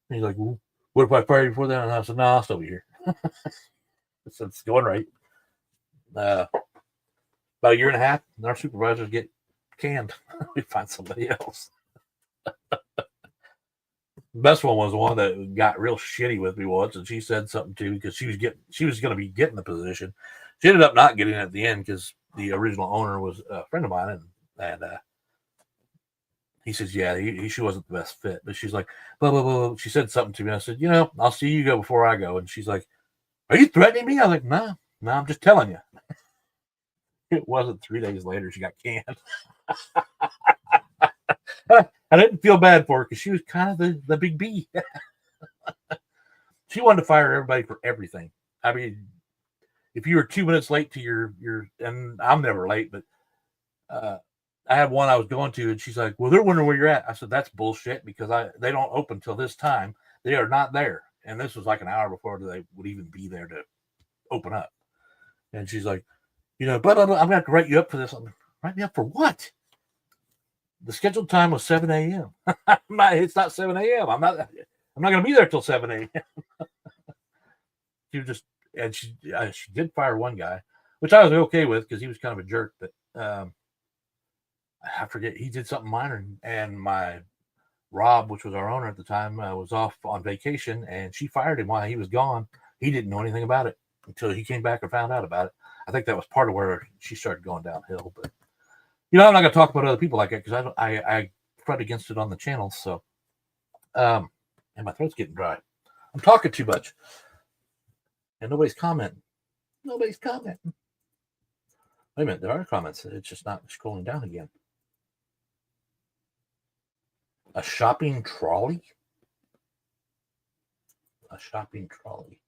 And he's like, well, what if I fire you before that? And I said, no, I'll still be here. I said, it's going right. About a year and a half, and our supervisors get canned. We find somebody else. The best one was the one that got real shitty with me once, and she said something too because she was going to be getting the position. She ended up not getting it at the end because the original owner was a friend of mine, and he says, yeah, she wasn't the best fit. But she's like, blah, blah, blah. She said something to me. I said, I'll see you go before I go. And she's like, are you threatening me? I was like, no, I'm just telling you. It wasn't 3 days later she got canned. I didn't feel bad for her because she was kind of the big B. She wanted to fire everybody for everything. I mean, if you were 2 minutes late to your and I'm never late, but I had one I was going to, and she's like, well, they're wondering where you're at. I said, that's bullshit because they don't open till this time. They are not there. And this was like an hour before they would even be there to open up. And she's like, but I'm going to have to write you up for this. I'm like, write me up for what? The scheduled time was 7 a.m. It's not 7 a.m. I'm not going to be there till 7 a.m. She did fire one guy, which I was okay with because he was kind of a jerk. But I forget, he did something minor, and my Rob, which was our owner at the time, was off on vacation, and she fired him while he was gone. He didn't know anything about it until he came back and found out about it. I think that was part of where she started going downhill. But I'm not going to talk about other people like that because I fret against it on the channel. So, and my throat's getting dry. I'm talking too much, and nobody's commenting. Wait a minute, there are comments. It's just not scrolling down again. A shopping trolley? A shopping trolley.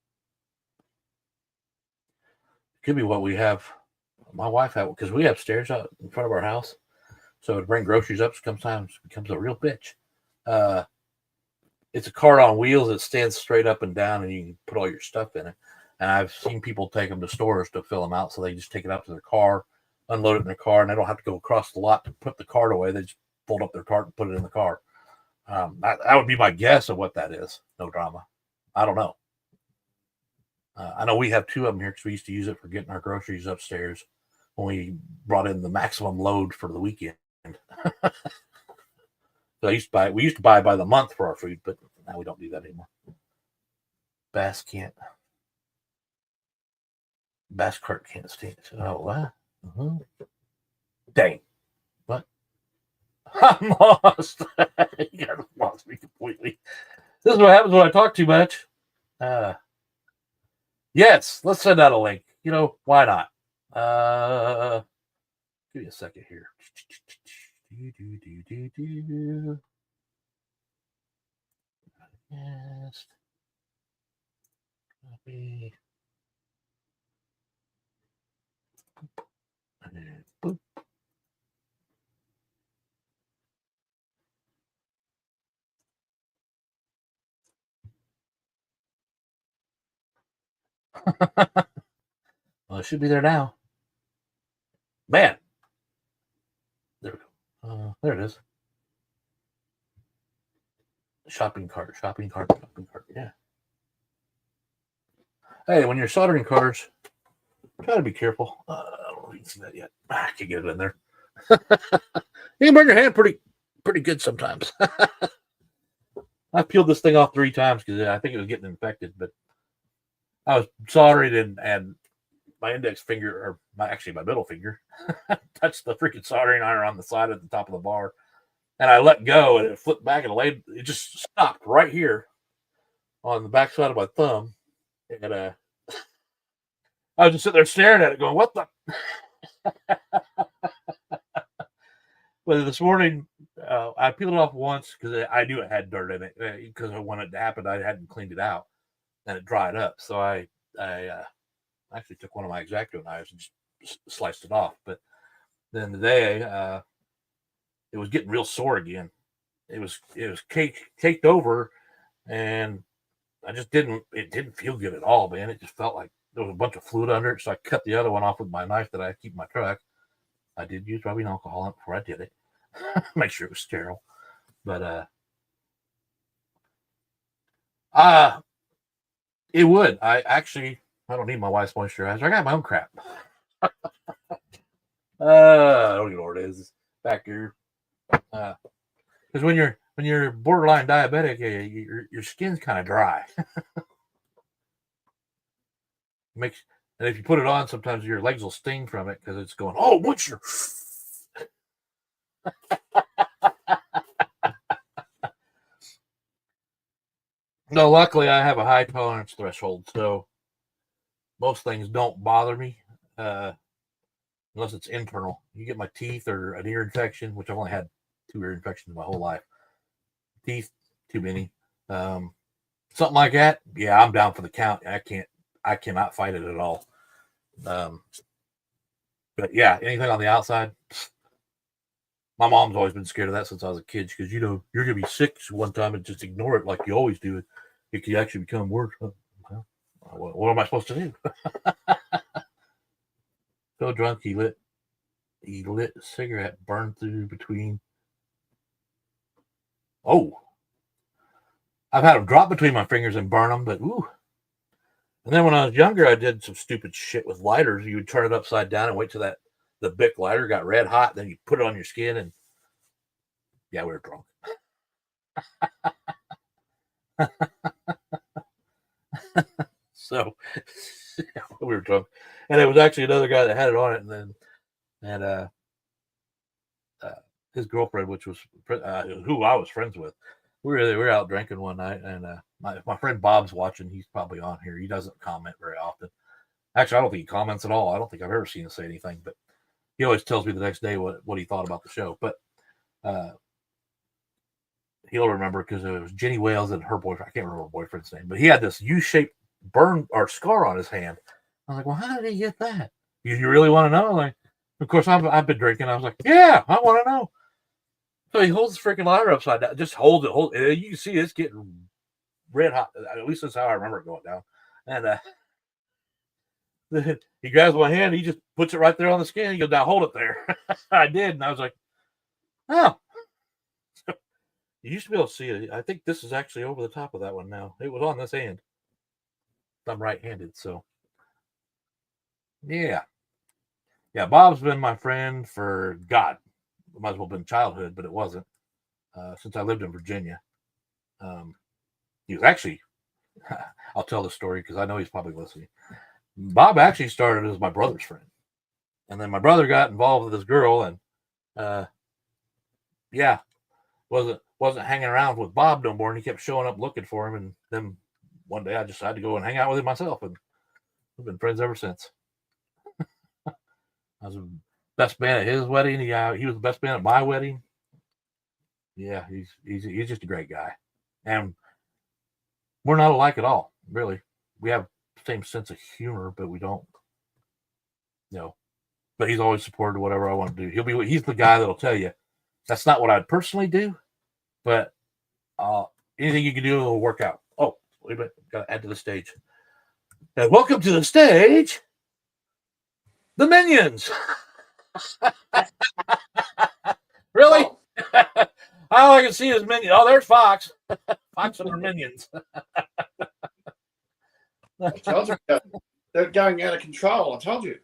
Could be what we have. My wife had, because we have stairs out in front of our house. So to bring groceries up sometimes becomes a real bitch. It's a cart on wheels that stands straight up and down, and you can put all your stuff in it. And I've seen people take them to stores to fill them out, so they just take it out to their car, unload it in their car, and they don't have to go across the lot to put the cart away. They just fold up their cart and put it in the car. That would be my guess of what that is. No drama. I don't know. I know we have two of them here because we used to use it for getting our groceries upstairs when we brought in the maximum load for the weekend. So we used to buy by the month for our food, but now we don't do that anymore. Bass cart can't stand it. Oh, what? Dang. What? I'm lost. You guys lost me completely. This is what happens when I talk too much. Yes, let's send out a link. Why not? Give me a second here. Yes. Copy. Boop. Well, it should be there now. Man. There we go. There it is. Shopping cart. Yeah. Hey, when you're soldering cars, try to be careful. I don't know if you can see that yet. I can't get it in there. You can burn your hand pretty good sometimes. I peeled this thing off 3 times because I think it was getting infected, but I was soldering and my index finger, or my middle finger, touched the freaking soldering iron on the side at the top of the bar. And I let go and it flipped back and it just stopped right here on the back side of my thumb. And I was just sitting there staring at it going, what the? But this morning, I peeled it off once because I knew it had dirt in it because when it happened, I hadn't cleaned it out and it dried up. So I actually took one of my X-Acto knives and just sliced it off. But then today, it was getting real sore again. It was caked over, and it didn't feel good at all, man. It just felt like there was a bunch of fluid under it. So I cut the other one off with my knife that I keep in my truck. I did use rubbing alcohol on it before I did it. Make sure it was sterile. But it would. I don't need my wife's moisturizer. I got my own crap. I don't even know what it is. It's back here. Because when you're borderline diabetic, your skin's kind of dry. And if you put it on, sometimes your legs will sting from it because it's going, oh, moisture. No, luckily I have a high tolerance threshold, so most things don't bother me unless it's internal. You get my teeth or an ear infection, which I've only had 2 ear infections my whole life. Teeth, too many. Something like that, yeah, I'm down for the count. I cannot fight it at all. But yeah, anything on the outside. My mom's always been scared of that since I was a kid. She goes, you're gonna be sick one time and just ignore it like you always do. It could actually become worse. Well, what am I supposed to do? So drunk he lit a cigarette, burned through between. Oh, I've had them drop between my fingers and burn them, but ooh. And then when I was younger, I did some stupid shit with lighters. You would turn it upside down and wait till the Bic lighter got red hot. Then you put it on your skin, and yeah, we were drunk. So yeah, we were drunk, and it was actually another guy that had it on it, and his girlfriend, which was who I was friends with. We were out drinking one night, and my friend Bob's watching. He's probably on here. He doesn't comment very often. Actually, I don't think he comments at all. I don't think I've ever seen him say anything. But He always tells me the next day what he thought about the show, but he'll remember because it was Jenny Wales and her boyfriend. I can't remember her boyfriend's name, but he had this U-shaped burn or scar on his hand. I was like, well, how did he get that? You really want to know? Like, of course, I've been drinking. I was like, yeah, I want to know. So he holds the freaking lighter upside down. Just hold it. You can see it's getting red hot. At least that's how I remember it going down. And he grabs my hand. He just puts it right there on the skin. He goes, now hold it there. I did. And I was like, oh. You used to be able to see it. I think this is actually over the top of that one now. It was on this hand. I'm right-handed, so. Yeah. Yeah, Bob's been my friend for, God, it might as well have been childhood, but it wasn't. Since I lived in Virginia. He was actually, I'll tell the story because I know he's probably listening. Bob actually started as my brother's friend. And then my brother got involved with this girl and, yeah, wasn't hanging around with Bob no more. And he kept showing up looking for him. And then one day I decided to go and hang out with him myself. And we've been friends ever since. I was the best man at his wedding. He was the best man at my wedding. Yeah, he's just a great guy. And we're not alike at all, really. We have the same sense of humor, but we don't, But he's always supported whatever I want to do. He's the guy that'll tell you, that's not what I'd personally do, but anything you can do will work out. Oh, wait a minute. Got to add to the stage. And welcome to the stage, the Minions. Really? All I can see is Minions. Oh, there's Fox. Fox and her Minions. I told you. They're going out of control. I told you.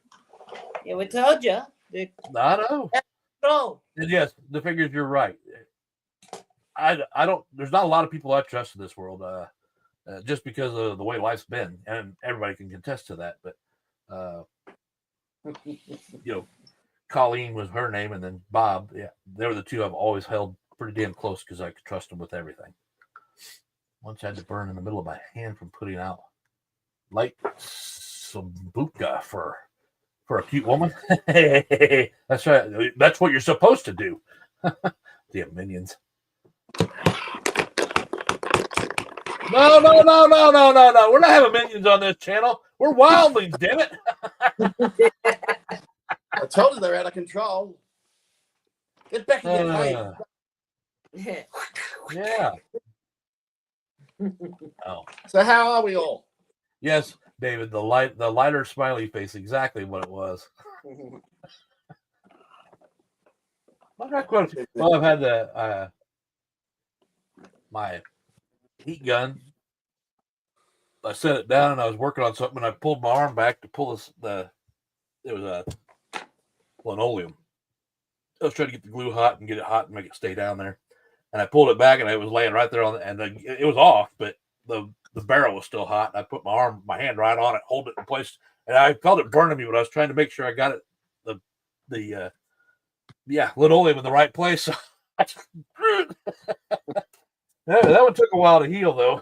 Yeah, we told you. I know. Control. And yes, the figures, you're right. I don't, there's not a lot of people I trust in this world, just because of the way life's been, and everybody can contest to that. But, Colleen was her name, and then Bob. Yeah, they were the two I've always held pretty damn close because I could trust them with everything. Once I had to burn in the middle of my hand from putting out light sambuca for a cute woman. That's right. That's what you're supposed to do. Damn Minions. No. We're not having Minions on this channel. We're Wildlings, damn it. I told you they're out of control. Get back in your cave. Yeah. Oh. So how are we all? Yes, David, the lighter smiley face, exactly what it was. Well, I've had my heat gun. I set it down and I was working on something and I pulled my arm back to pull it was a linoleum. I was trying to get the glue hot and get it hot and make it stay down there. And I pulled it back and it was laying right there it was off, but the barrel was still hot. And I put my hand right on it, hold it in place, and I felt it burning me, but I was trying to make sure I got it the linoleum in the right place. That one took a while to heal though.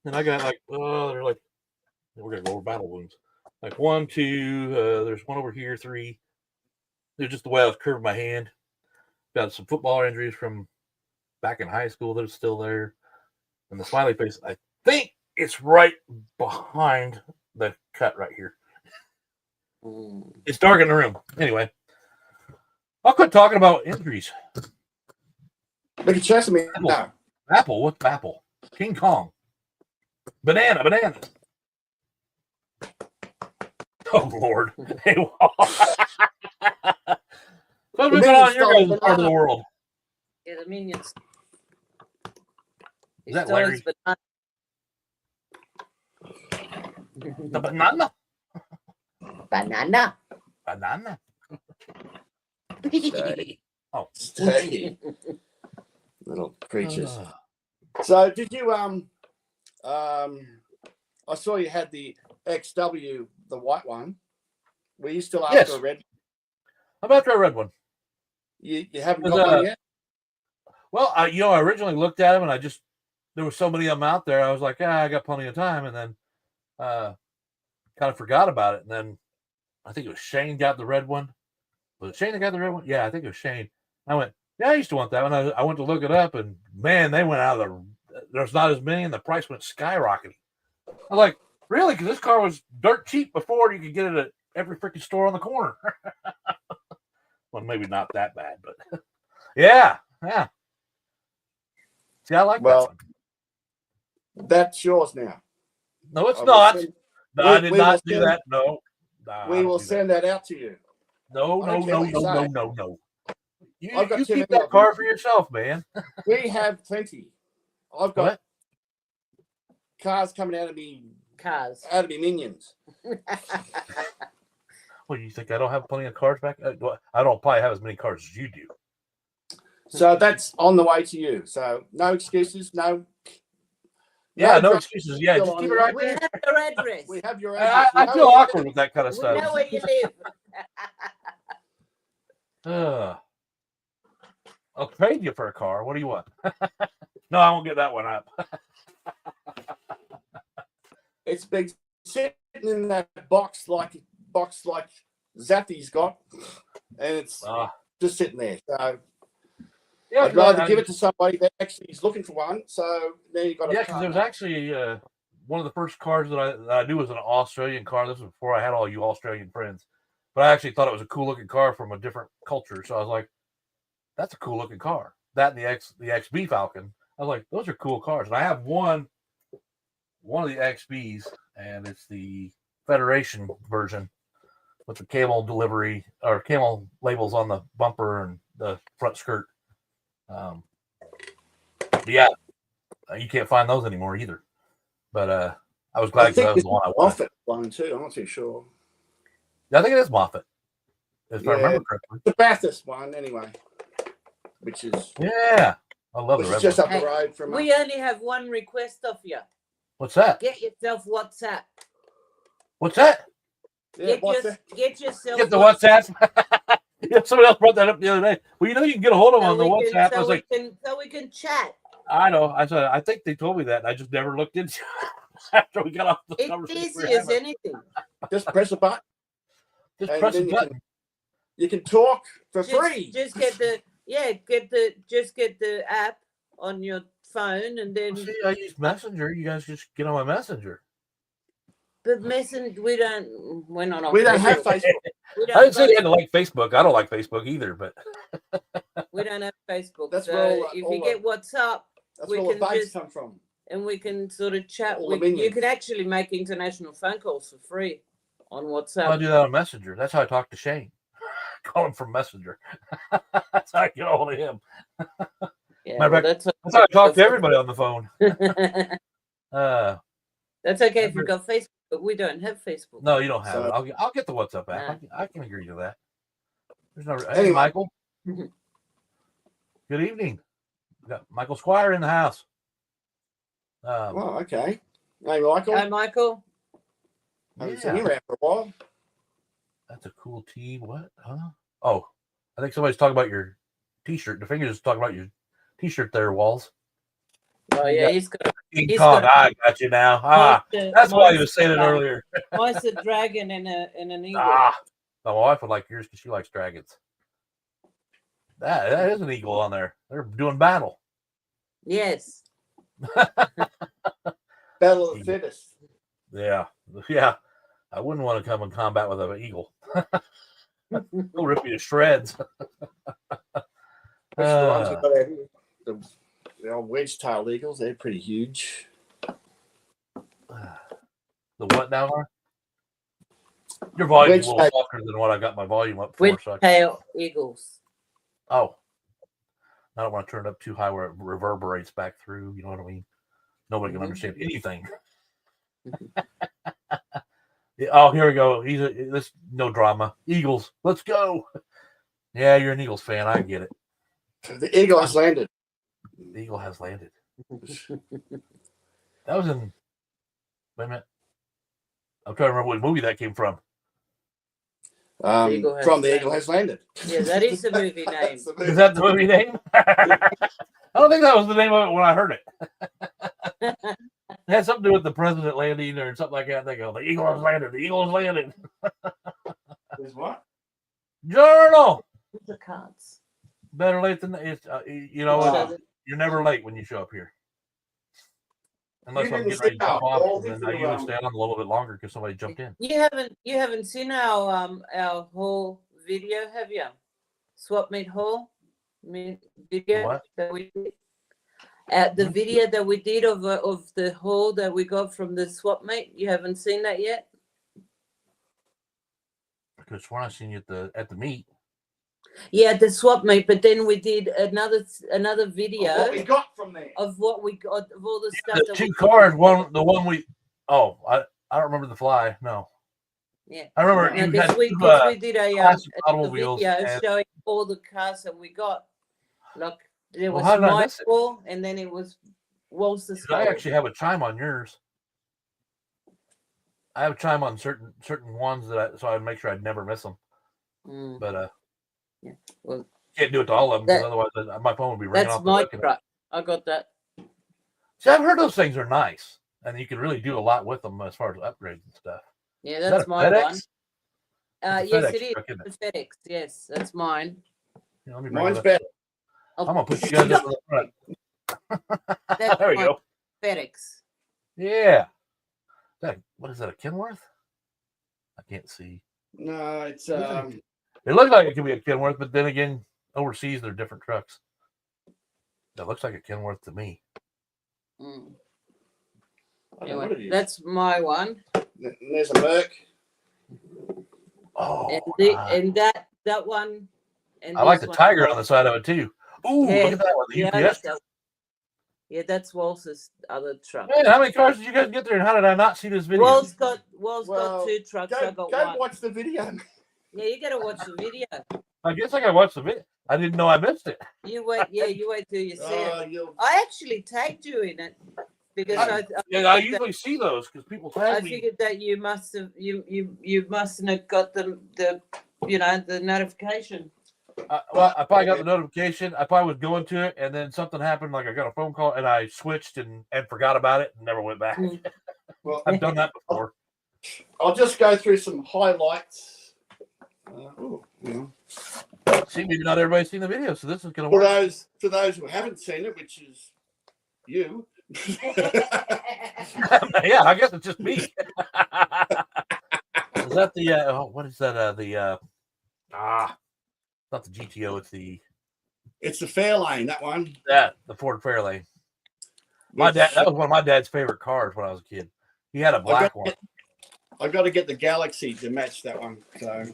And I got they're like, we're gonna go over battle wounds. Like 1, 2, there's one over here, 3. It's just the way I was curving my hand. Got some football injuries from back in high school that are still there. And the smiley face, I think it's right behind the cut right here. It's dark in the room. Anyway, I'll quit talking about injuries. Look at Chesame. No. Apple? What's Apple? King Kong. Banana. Oh, Lord. Hey, what's going on in your guys' part of the world? Yeah, the Minions. Is that Larry? The banana? Banana. Oh. Stay. Little creatures. So did you I saw you had the XW, the white one. Were you still after a red? I'm after a red one. You haven't got one yet? Well, I originally looked at them and there were so many of them out there. I was like, I got plenty of time. And then kind of forgot about it. And then I think it was Shane got the red one. Was it Shane that got the red one? Yeah, I think it was Shane. I went, yeah, I used to want that one. I went to look it up, and man, they went out of the. There's not as many, and the price went skyrocketing. I'm like, really? Because this car was dirt cheap before. You could get it at every freaking store on the corner. Well, maybe not that bad, but yeah. See, I like that one. That's yours now. No, it's not. No, I did we not will do send- that. No. We will send that out to you. No. I don't care what you say. No. I've got You too keep many that of car them. for yourself, man. We have plenty. I've got What? cars coming out of me minions. What, you think I don't have plenty of cars back? I don't probably have as many cars as you do. So that's on the way to you. So no excuses, no. Yeah, no drama. excuses. Yeah, Still just on keep it the- right We there. have your address. We have your address. I We feel know where awkward you with that kind of We stuff. know where you live. I'll trade you for a car. What do you want? No, I won't get that one up. It's been sitting in that box like Zathy's got, and it's just sitting there. So Yeah, I'd rather give it to somebody that actually is looking for one. So there you got. Yeah, because it was actually one of the first cars that I knew was an Australian car. This was before I had all you Australian friends, but I actually thought it was a cool looking car from a different culture. So I was like, "That's a cool looking car." That and the XB Falcon. I was like, "Those are cool cars." And I have one of the XBs, and it's the Federation version with the camel delivery or camel labels on the bumper and the front skirt. Yeah, you can't find those anymore either. But I was glad because that was the one I wanted. Moffat one too. I'm not too sure. I think it is Moffat, if I remember correctly. The Bathurst one, anyway. Which is I love the red just one. up the road from. We only have one request of you. What's that? Get yourself WhatsApp. What's that? Yeah, Get yourself. Get the WhatsApp. Yeah, somebody else brought that up the other day. Well, you can get a hold of them on the WhatsApp. I was like, so we can chat. I know. I said, I think they told me that. I just never looked into it after we got off the conversation. It's easy as anything. Just press a button. Just press a button. You can talk for free. Just get the app on your phone and then. See, I use Messenger. You guys just get on my Messenger. But Messenger, we're not on. We don't have Facebook. I didn't say you had to like Facebook. I don't like Facebook either, but we don't have Facebook. That's so where if you get WhatsApp, that's we where can the bugs just come from. and we can sort of chat. All the You minions. can actually make international phone calls for free on WhatsApp. I do that on Messenger. That's how I talk to Shane. Call him from Messenger. That's how I get a hold of him. Yeah, that's how I talk to everybody on the phone. That's okay if you've got Facebook, but we don't have Facebook. No, you don't have it. I'll get the WhatsApp app. I can agree to that. There's no. Hey, Anyway. Michael. Good evening. We got Michael Squire in the house. Oh, okay. Hey, Michael. Hi, Michael. Haven't seen you around for a while. That's a cool tee. What? Huh? Oh, I think somebody's talking about your T-shirt. The fingers is talking about your T-shirt there, Walls. Oh yeah, he's got. King Kong. I got you now. That's why he was saying it earlier. Mine's a dragon and an eagle. My wife would like yours because she likes dragons. That is an eagle on there. They're doing battle. Yes. Battle of the fittest. Yeah. I wouldn't want to come in combat with an eagle. They'll rip you to shreds. The old wedge-tailed eagles, they're pretty huge. The what now, Mark? Your volume's a little softer than what I got my volume up for. Wedge-tailed eagles. Oh. I don't want to turn it up too high where it reverberates back through. You know what I mean? Nobody can understand anything. Oh, here we go. This no drama. Eagles, let's go. Yeah, you're an Eagles fan. I get it. The eagle has landed. The eagle has landed. That was in. Wait a minute. I'm trying to remember what movie that came from. The Eagle Has Landed. Yeah, that is the movie name. Is that the movie name? I don't think that was the name of it when I heard it. It had something to do with the president landing or something like that. They go, the eagle has landed. The eagle has landed. There's what? Journal. The cards. Better late than it's. You know what? So You're never late when you show up here. Unless You I'm didn't getting ready to see jump our off, balls and then into I the usually round. stay on a little bit longer because somebody jumped in. you haven't seen our haul video, have you? Swap meet haul video What? that we did. The video that we did of the haul that we got from the swap meet. You haven't seen that yet? Because when I seen you at the meet. Yeah, the swap meet. But then we did another video What we got from there? of what we got of all the stuff. The that two we cars, the one we. Oh, I don't remember the fly. No. Yeah. I remember No, you because had we did a classic video automobiles and- showing all the cars that we got. Like there Well, was how did I my miss it? haul, and then it was Walter's I haul. actually have a chime on yours. I have a chime on certain ones so I'd make sure I'd never miss them. Mm. But Yeah. Well, can't do it to all of them because otherwise my phone would be ringing that's off. my the hook. truck. I got that. See, I've heard those things are nice, and you can really do a lot with them as far as upgrades and stuff. Yeah, Is that's that a my FedEx? one. It's a Yes, FedEx it is. truck, isn't it? The FedEx. Yes, that's mine. Yeah, let me bring Mine's it up. better. I'm gonna put you guys up in the front. That's There we my go. FedEx. Yeah. What is that? A Kenworth? I can't see. No, it's It looks like it could be a Kenworth, but then again, overseas they're different trucks. That looks like a Kenworth to me. Mm. I don't know what it Anyway, is. that's my one. There's a Merc. Oh, And that one. And I like this the one. tiger on the side of it too. Ooh, Yeah, look at that one. The yeah, I UPS. like that. Yeah, that's Walter's other truck. Man, how many cars did you guys get there, and how did I not see this video? Walt's got Well, two trucks. I Go got one. watch the video. Yeah, you gotta watch the video. I guess I got to watch the video. I didn't know I missed it. You wait. Yeah, you wait till you see it. You'll... I actually tagged you in it because I I usually see those because people I tag me. figured that you must have you mustn't have got the the notification. Well, I probably got the notification. I probably was going to it, and then something happened. Like I got a phone call, and I switched and forgot about it and never went back. Mm. Well, I've done that before. I'll just go through some highlights. See, maybe not everybody's seen the video, so this is going to For work. those who haven't seen it, which is you. Yeah, I guess it's just me. Is that the what is that? Not the GTO. It's It's the Fairlane, that one. the Ford Fairlane. My dad. That was one of my dad's favorite cars when I was a kid. He had a black one. I got to get the Galaxy to match that one. So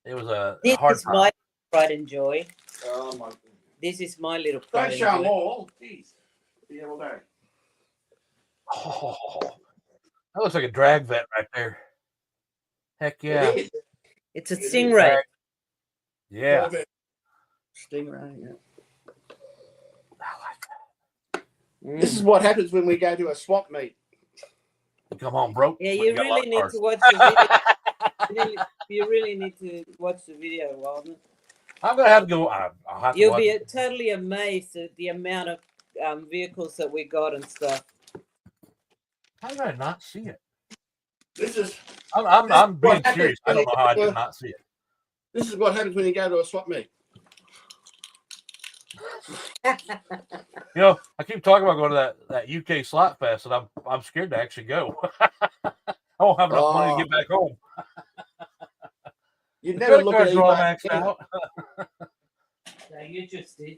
It was a This hard is time. my pride and joy. oh my, This is my little pride don't and show them joy. all. Jeez. Yeah, all day. Oh, that looks like a drag vet right there. Heck yeah. It is. It's a It is. Stingray. Yeah. Corvette. Stingray, yeah. This is what happens when we go to a swap meet. You come home broke. Yeah, but you got a lot really of need cars. to watch the video. You really need to watch the video, Walden. I'm gonna have to go. I'll have to You'll watch be it. totally amazed at the amount of vehicles that we got and stuff. How did I not see it? This is I'm being what serious. I don't know how I did not see it. this is what happens when you go to a swap meet. You know, I keep talking about going to that UK slot fest, and I'm scared to actually go. I won't have enough money to get back home. You'd The never credit look at cards are all eBay maxed again. out. No, you just did.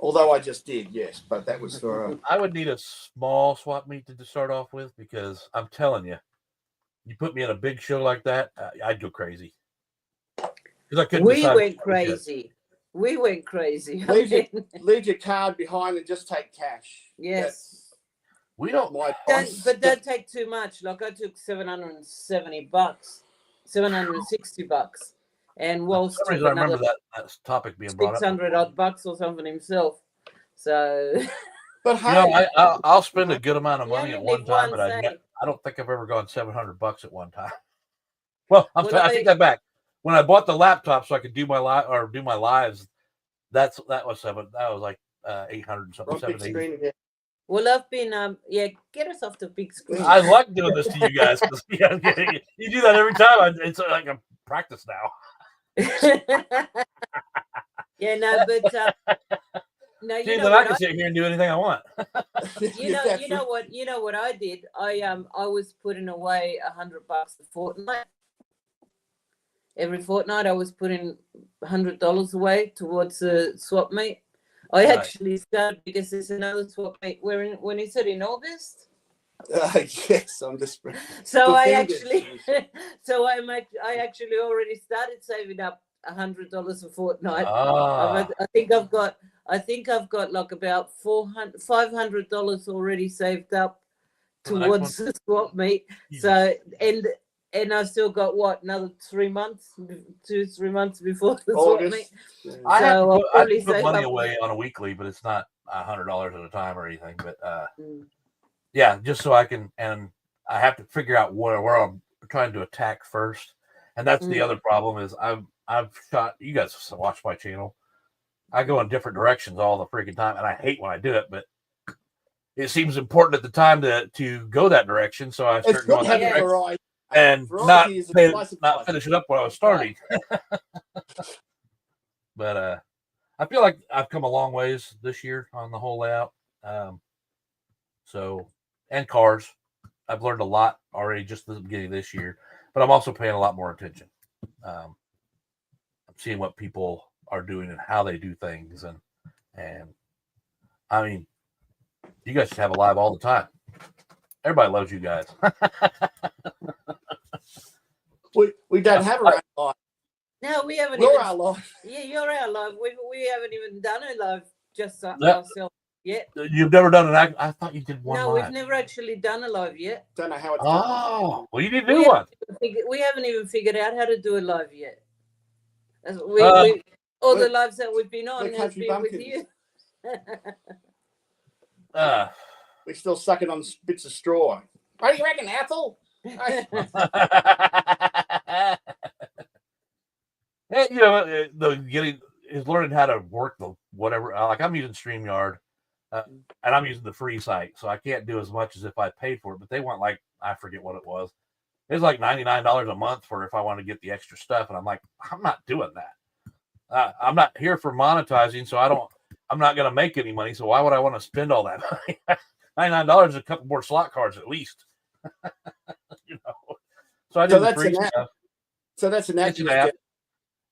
Although I just did, yes, but that was for I would need a small swap meet to start off with because I'm telling you, you put me in a big show like that, I'd go crazy. Because I couldn't. We decide went what to crazy. We went crazy. leave your card behind and just take cash. Yes. We don't. My advice. But don't take too much. Like I took $770, $760, and Walsh For some took reason, I remember another that topic being brought up. 600 odd bucks or something himself. So But You hey, know, I'll spend a good amount of You money only at one live time, once, but eh? I don't think I've ever gone $700 at one time. Well, I Well, take that back. When I bought the laptop so I could do my lives, that was like 800 something, on big 780. screen again. well, I've been get us off the big screen. I like doing this to you guys because you do that every time. It's like practice now. Yeah, no, but no, See, then I can sit here and do anything I want. you know what I did. I was putting away $100 a fortnight. Every fortnight, I was putting $100 away towards the swap meet. I actually started because there's another swap meet. When is it in August? Yes, I'm just. So I actually already started saving up $100 a fortnight. I think I've got like about $500 already saved up towards the swap meet. So and I've still got another 3 months, 2-3 months before the swap meet. Yeah. I have to put money away on a weekly, but it's not $100 at a time or anything. But yeah, just so I can, and I have to figure out where I'm trying to attack first. And that's the other problem is I've shot. You guys watch my channel. I go in different directions all the freaking time, and I hate when I do it, but it seems important at the time to go that direction. So I start going that direction. And not finish it up where I was starting. But I feel like I've come a long ways this year on the whole layout. And cars. I've learned a lot already just at the beginning of this year, but I'm also paying a lot more attention. I'm seeing what people are doing and how they do things. And I mean, you guys have a live all the time. Everybody loves you guys. We don't have our own live. No, we haven't. You're our live. Yeah, you're our live. We haven't even done a live just ourselves yet. You've never done an. I thought you did one. No, live. we've never actually done a live yet. Don't know how it's. Oh, well, you need to do one. We haven't even figured out how to do a live yet. All the lives that we've been on have been with you. We're still sucking on bits of straw. What do you reckon, Ethel? And, you know, is learning how to work the whatever. Like I'm using StreamYard, and I'm using the free site, so I can't do as much as if I paid for it. But they want I forget what it was. It was like $99 a month for if I want to get the extra stuff, and I'm like, I'm not doing that. I'm not here for monetizing, so I'm not going to make any money. So why would I want to spend all that money? $99 is a couple more slot cards at least. You know. So I did the free stuff. So that's an app.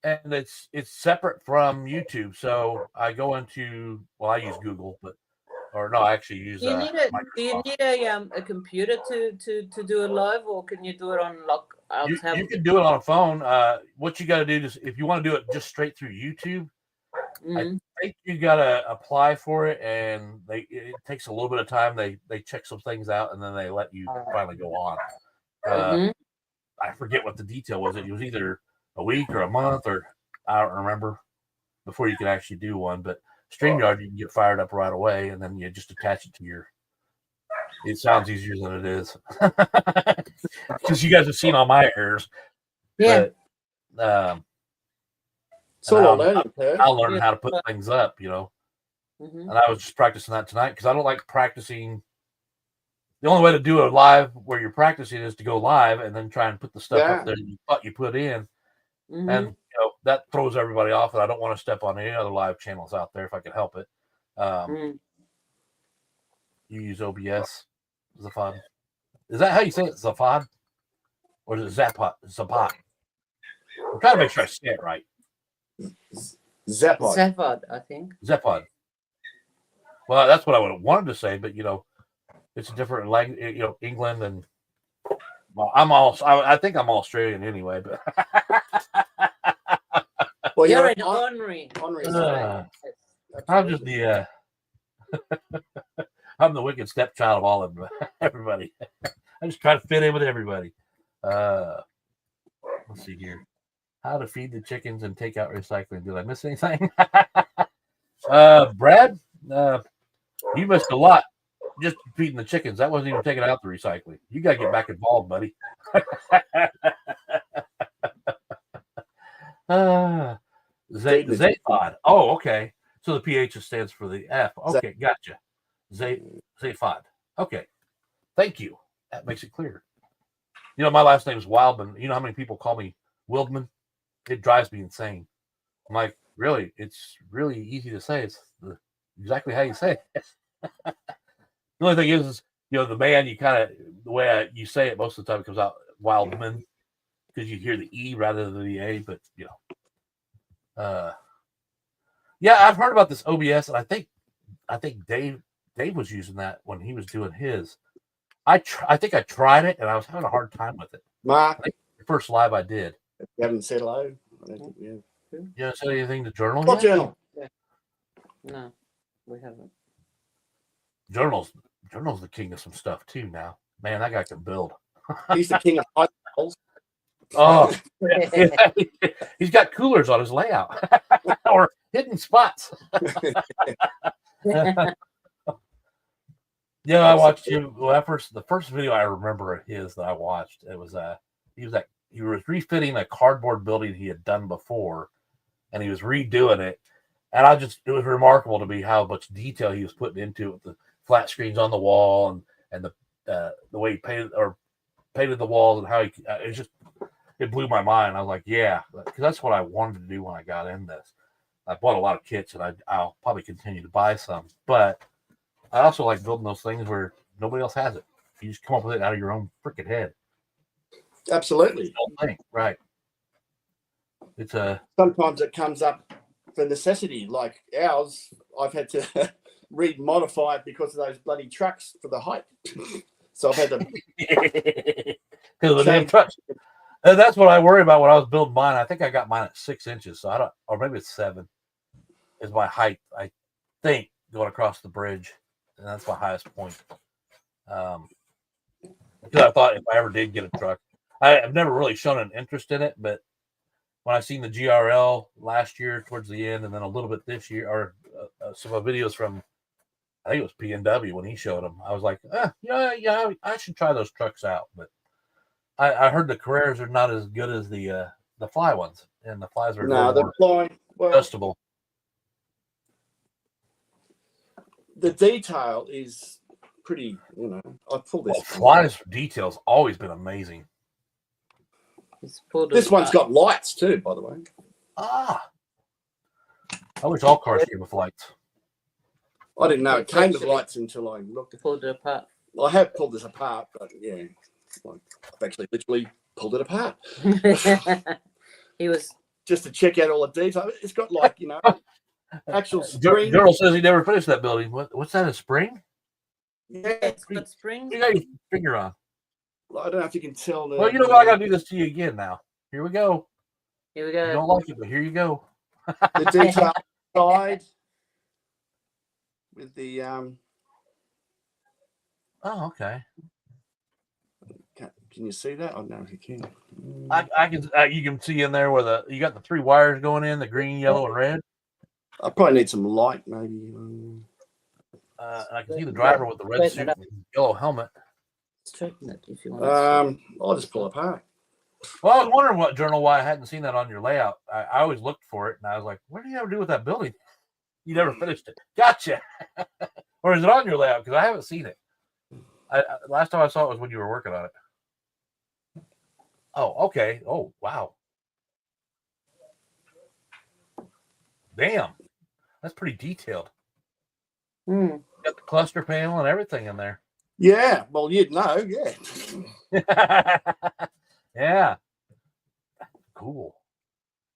And it's separate from YouTube. So I go into I use Google, I actually use. Do you need a computer to do a live, or can you do it on You can do it on a phone. What you got to do is, if you want to do it just straight through YouTube, I think you got to apply for it, and it takes a little bit of time. They check some things out, and then they let you finally go on. I forget what the detail was. It was either a week or a month, or I don't remember, before you could actually do one. But StreamYard, you can get fired up right away, and then you just attach it to your. It sounds easier than it is, because you guys have seen all my errors. Yeah. But, so I'll learn how to put things up, you know. And I was just practicing that tonight because I don't like practicing. The only way to do a live where you're practicing is to go live and then try and put the stuff up there you thought you put in. And that throws everybody off, and I don't want to step on any other live channels out there if I can help it. You use OBS, Zapod. Is that how you say it, Zapod? Or is it Zapod? Zapod. I'm trying to make sure I say it right. Zapod, I think. Zapod. Well, that's what I would have wanted to say, but it's a different language. England and I think I'm Australian anyway, but. Well, you're an Henry. I'm just the. I'm the wicked stepchild of all of everybody. I just try to fit in with everybody. Let's see here. How to feed the chickens and take out recycling. Did I miss anything? Brad, you missed a lot. Just feeding the chickens. That wasn't even taking out the recycling. You got to get back involved, buddy. Zaphod. Oh, okay. So the PH stands for the F. Okay, gotcha. Zaphod. Okay. Thank you. That makes it clear. My last name is Wildling. You know how many people call me Wildman. It drives me insane. I'm like, really? It's really easy to say. It's exactly how you say it. The only thing is, the man, you kind of, the way you say it most of the time, it comes out Wildman because you hear the E rather than the A. But, yeah, I've heard about this OBS, and I think Dave was using that when he was doing his. I think I tried it, and I was having a hard time with it. Mark, the first live I did. You haven't said hello. I don't think we have. You haven't said anything to Journal What yet? journal? No, we haven't. Journal's the king of some stuff too now. Man, that guy can build. He's the king of high schools. Oh, he's got coolers on his layout or hidden spots. Yeah, I watched him. Well, the first video I remember of his that I watched, it was he was refitting a cardboard building he had done before, and he was redoing it. And it was remarkable to me how much detail he was putting into it, with the flat screens on the wall and the way he painted the walls, and how it blew my mind. I was like, yeah, because that's what I wanted to do when I got in this. I bought a lot of kits, and I'll probably continue to buy some, but I also like building those things where nobody else has it. You just come up with it out of your own freaking head. Absolutely. Right. It's sometimes it comes up for necessity, like ours. I've had to modify it because of those bloody trucks for the height. So I've had to because of the damn trucks. And that's what I worry about when I was building mine. I think I got mine at 6 inches, so or maybe it's 7 is my height, I think, going across the bridge. And that's my highest point. Because I thought if I ever did get a truck, I've never really shown an interest in it, but when I seen the GRL last year towards the end, and then a little bit this year, or some videos from, I think it was PNW when he showed them, I was like, yeah, I should try those trucks out. But I heard the Carreras are not as good as the fly ones, and the flies are the fly adjustable. The detail is pretty, I pulled this. Flies detail's always been amazing. This one's got lights too, by the way. I wish all cars came with lights. I didn't know it came with lights until I looked. Pulled it apart. I have pulled this apart, but yeah, I've actually literally pulled it apart. He was just to check out all the detail. It's got actual spring. Daryl says he never finished that building. What's that? A spring? Yeah, it's got springs. You got your finger on. I don't know if you can tell. Well, you know what? I got to do this to you again now. Here we go. Here we go. You don't like it, but here you go. The detail side with the Oh, okay. Can you see that? I don't know if you can. I can. You can see in there where you got the 3 wires going in, the green, yellow, and red. I probably need some light, maybe. I can see the driver with the red suit and yellow helmet. Straighten it if you want. I'll just pull it apart. Well, I was wondering why I hadn't seen that on your layout. I always looked for it, and I was like, what do you ever do with that building? You never finished it. Gotcha. Or is it on your layout? Because I haven't seen it. Last time I saw it was when you were working on it. Oh, okay. Oh, wow. Damn. That's pretty detailed. Got the cluster panel and everything in there. Yeah. Well, you'd know. Yeah. Yeah. Cool.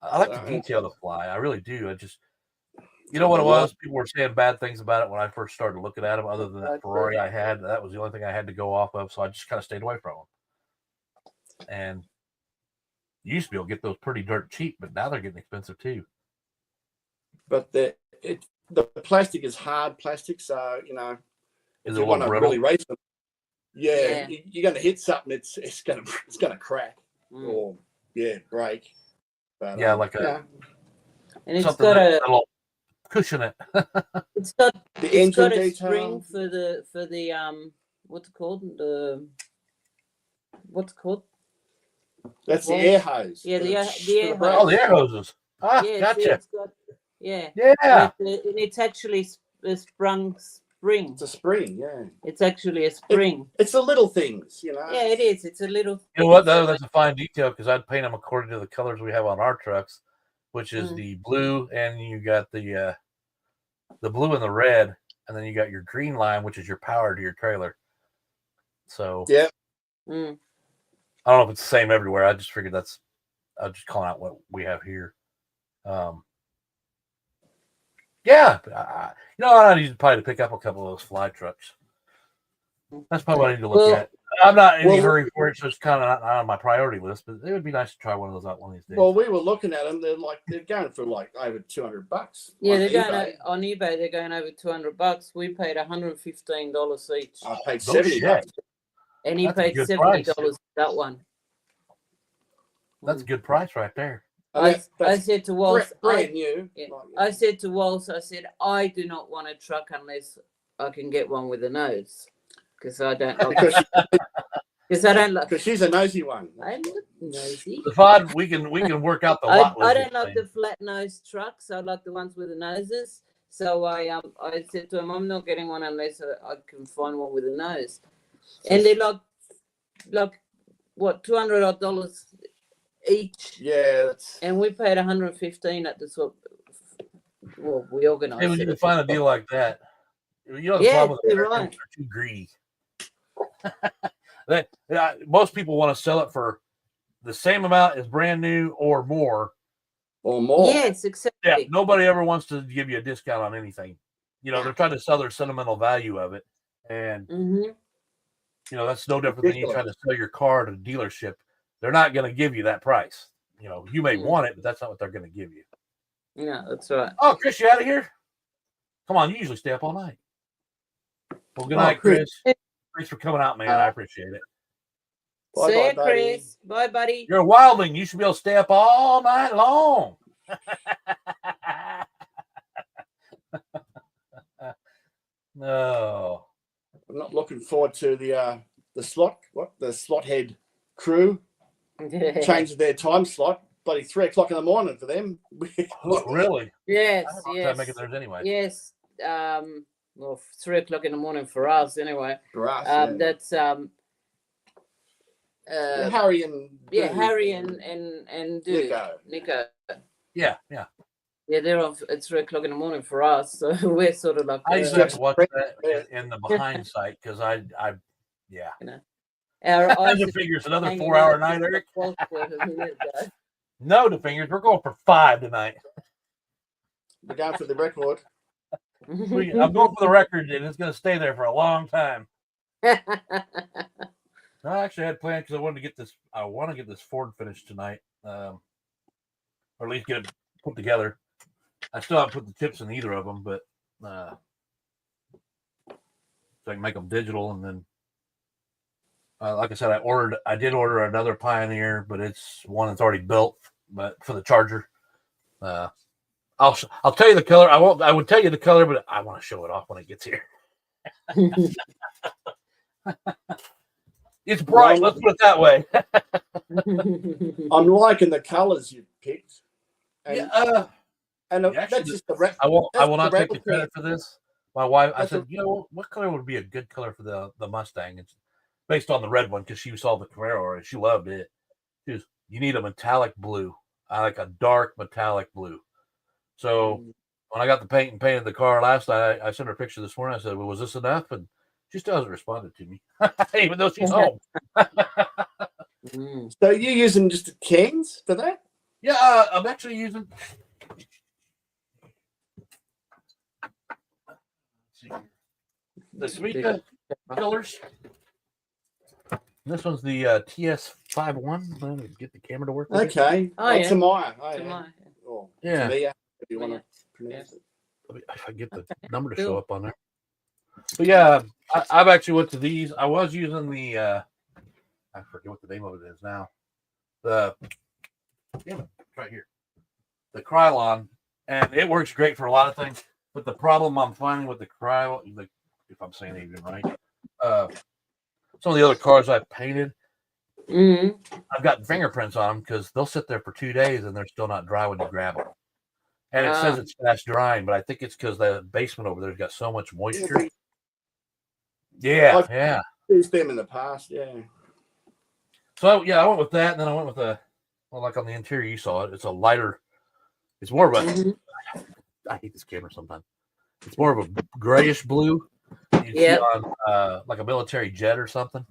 I like the detail of the fly. I really do. You know what it was? People were saying bad things about it when I first started looking at them, other than that Ferrari I had. That was the only thing I had to go off of, so I just kind of stayed away from them. And you used to be able to get those pretty dirt cheap, but now they're getting expensive too. But the plastic is hard plastic, so is you want to really race them. Yeah, you're going to hit something. It's going to crack or break. But, like a. And it's got a cushion it. It's got a detail. spring for the what's it called? What's it called? That's the air hose. Yeah, the air hose. Oh, the air hoses. Ah, yeah, gotcha. See, yeah. And it's actually sprung spring. It's a spring, yeah. It's actually a spring. It's the little things, you know. Yeah, it is. It's a little. You know what, though? That's a fine detail because I'd paint them according to the colors we have on our trucks, which is the blue, and you got the blue and the red, and then you got your green line, which is your power to your trailer. So yeah. I don't know if it's the same everywhere. I just figured I'm just calling out what we have here. Yeah, you know, I need probably to pick up a couple of those fly trucks. That's probably what I need to look at. I'm not in any hurry for it, so it's kind of not on my priority list. But it would be nice to try one of those out one of these days. Well, we were looking at them. They're going for like over $200. Yeah, they're going on eBay. They're going over $200. We paid $115 each. I paid $70. And he paid $70 for that one. That's a good price right there. I said to Walsh, brand new. Yeah, I said to Walsh, I do not want a truck unless I can get one with a nose, because I don't like. Because I don't like. Because she's a nosy one. I'm not nosy. The FOD, we can work out the lot. I don't like the flat nose trucks. I like the ones with the noses. So I said to him, I'm not getting one unless I can find one with a nose. And they're like what, $200 each. Yeah. And we paid $115 at the swap. Well, we organized. Hey, when you can find a deal like that, you know the problem with Americans are too greedy. Most people want to sell it for the same amount as brand new or more. Or more. Yes, exactly. Yeah, nobody ever wants to give you a discount on anything. You know, they're trying to sell their sentimental value of it. And, you know, that's no different than you trying to sell your car to a dealership. They're not going to give you that price. You know, you may want it, but that's not what they're going to give you. Yeah, that's right. Oh, Chris, you out of here? Come on, you usually stay up all night. Well, good night, Chris. Thanks for coming out, man. I appreciate it. See you, Chris. Bye, buddy. You're a wildling. You should be able to stay up all night long. No. I'm not looking forward to the slot head crew changed their time slot. Bloody 3 o'clock in the morning for them. Oh, really? Yes. Making theirs anyway. Yes. Well, 3 o'clock in the morning for us anyway. For us, that's Harry and Harry and Nico. Yeah. Yeah, they're off at 3 o'clock in the morning for us, so we're sort of like. I used to have to watch that in the behind site because I You know, our eyes figures another 4-hour night, Eric. No, the fingers. We're going for 5 tonight. We're going for the record. I'm going for the record, and it's going to stay there for a long time. I actually had planned because I wanted to get this. I want to get this Ford finished tonight, or at least get it put together. I still haven't put the tips in either of them, but so I can make them digital, and then, like I said, I did order another Pioneer, but it's one that's already built, but for the Charger. I'll tell you the color. I would tell you the color, but I want to show it off when it gets here. It's bright. Let's put it that way. I'm liking the colors you picked. And, that's just I will not take the credit for this. My wife, I said, you know, what color would be a good color for the Mustang? It's based on the red one because she saw the Camaro and she loved it. She was, you need a metallic blue. I like a dark metallic blue. So when I got the paint and painted the car last night, I sent her a picture this morning. I said, well, was this enough? And she still hasn't responded to me, even though she's home. So you're using just the cans for that? Yeah, I'm actually using. The Suica colors. This one's the TS51. Let me get the camera to work. Okay. Tamaya. Yeah. Tamia, if you want to pronounce it. If I get the number to show up on there. But yeah, I've actually went to these. I was using the I forget what the name of it is now. Right here. The Krylon, and it works great for a lot of things. But the problem I'm finding with the Krylon, if I'm saying it even right, some of the other cars I've painted, I've got fingerprints on them because they'll sit there for 2 days and they're still not dry when you grab them. And it says it's fast drying, but I think it's because the basement over there's got so much moisture Yeah, I've yeah. used them in the past. Yeah. So yeah, I went with that, and then I went with like on the interior you saw it. It's a lighter. It's more of a. Mhm. I hate this camera sometimes. It's more of a grayish blue you'd see Yep. on like a military jet or something.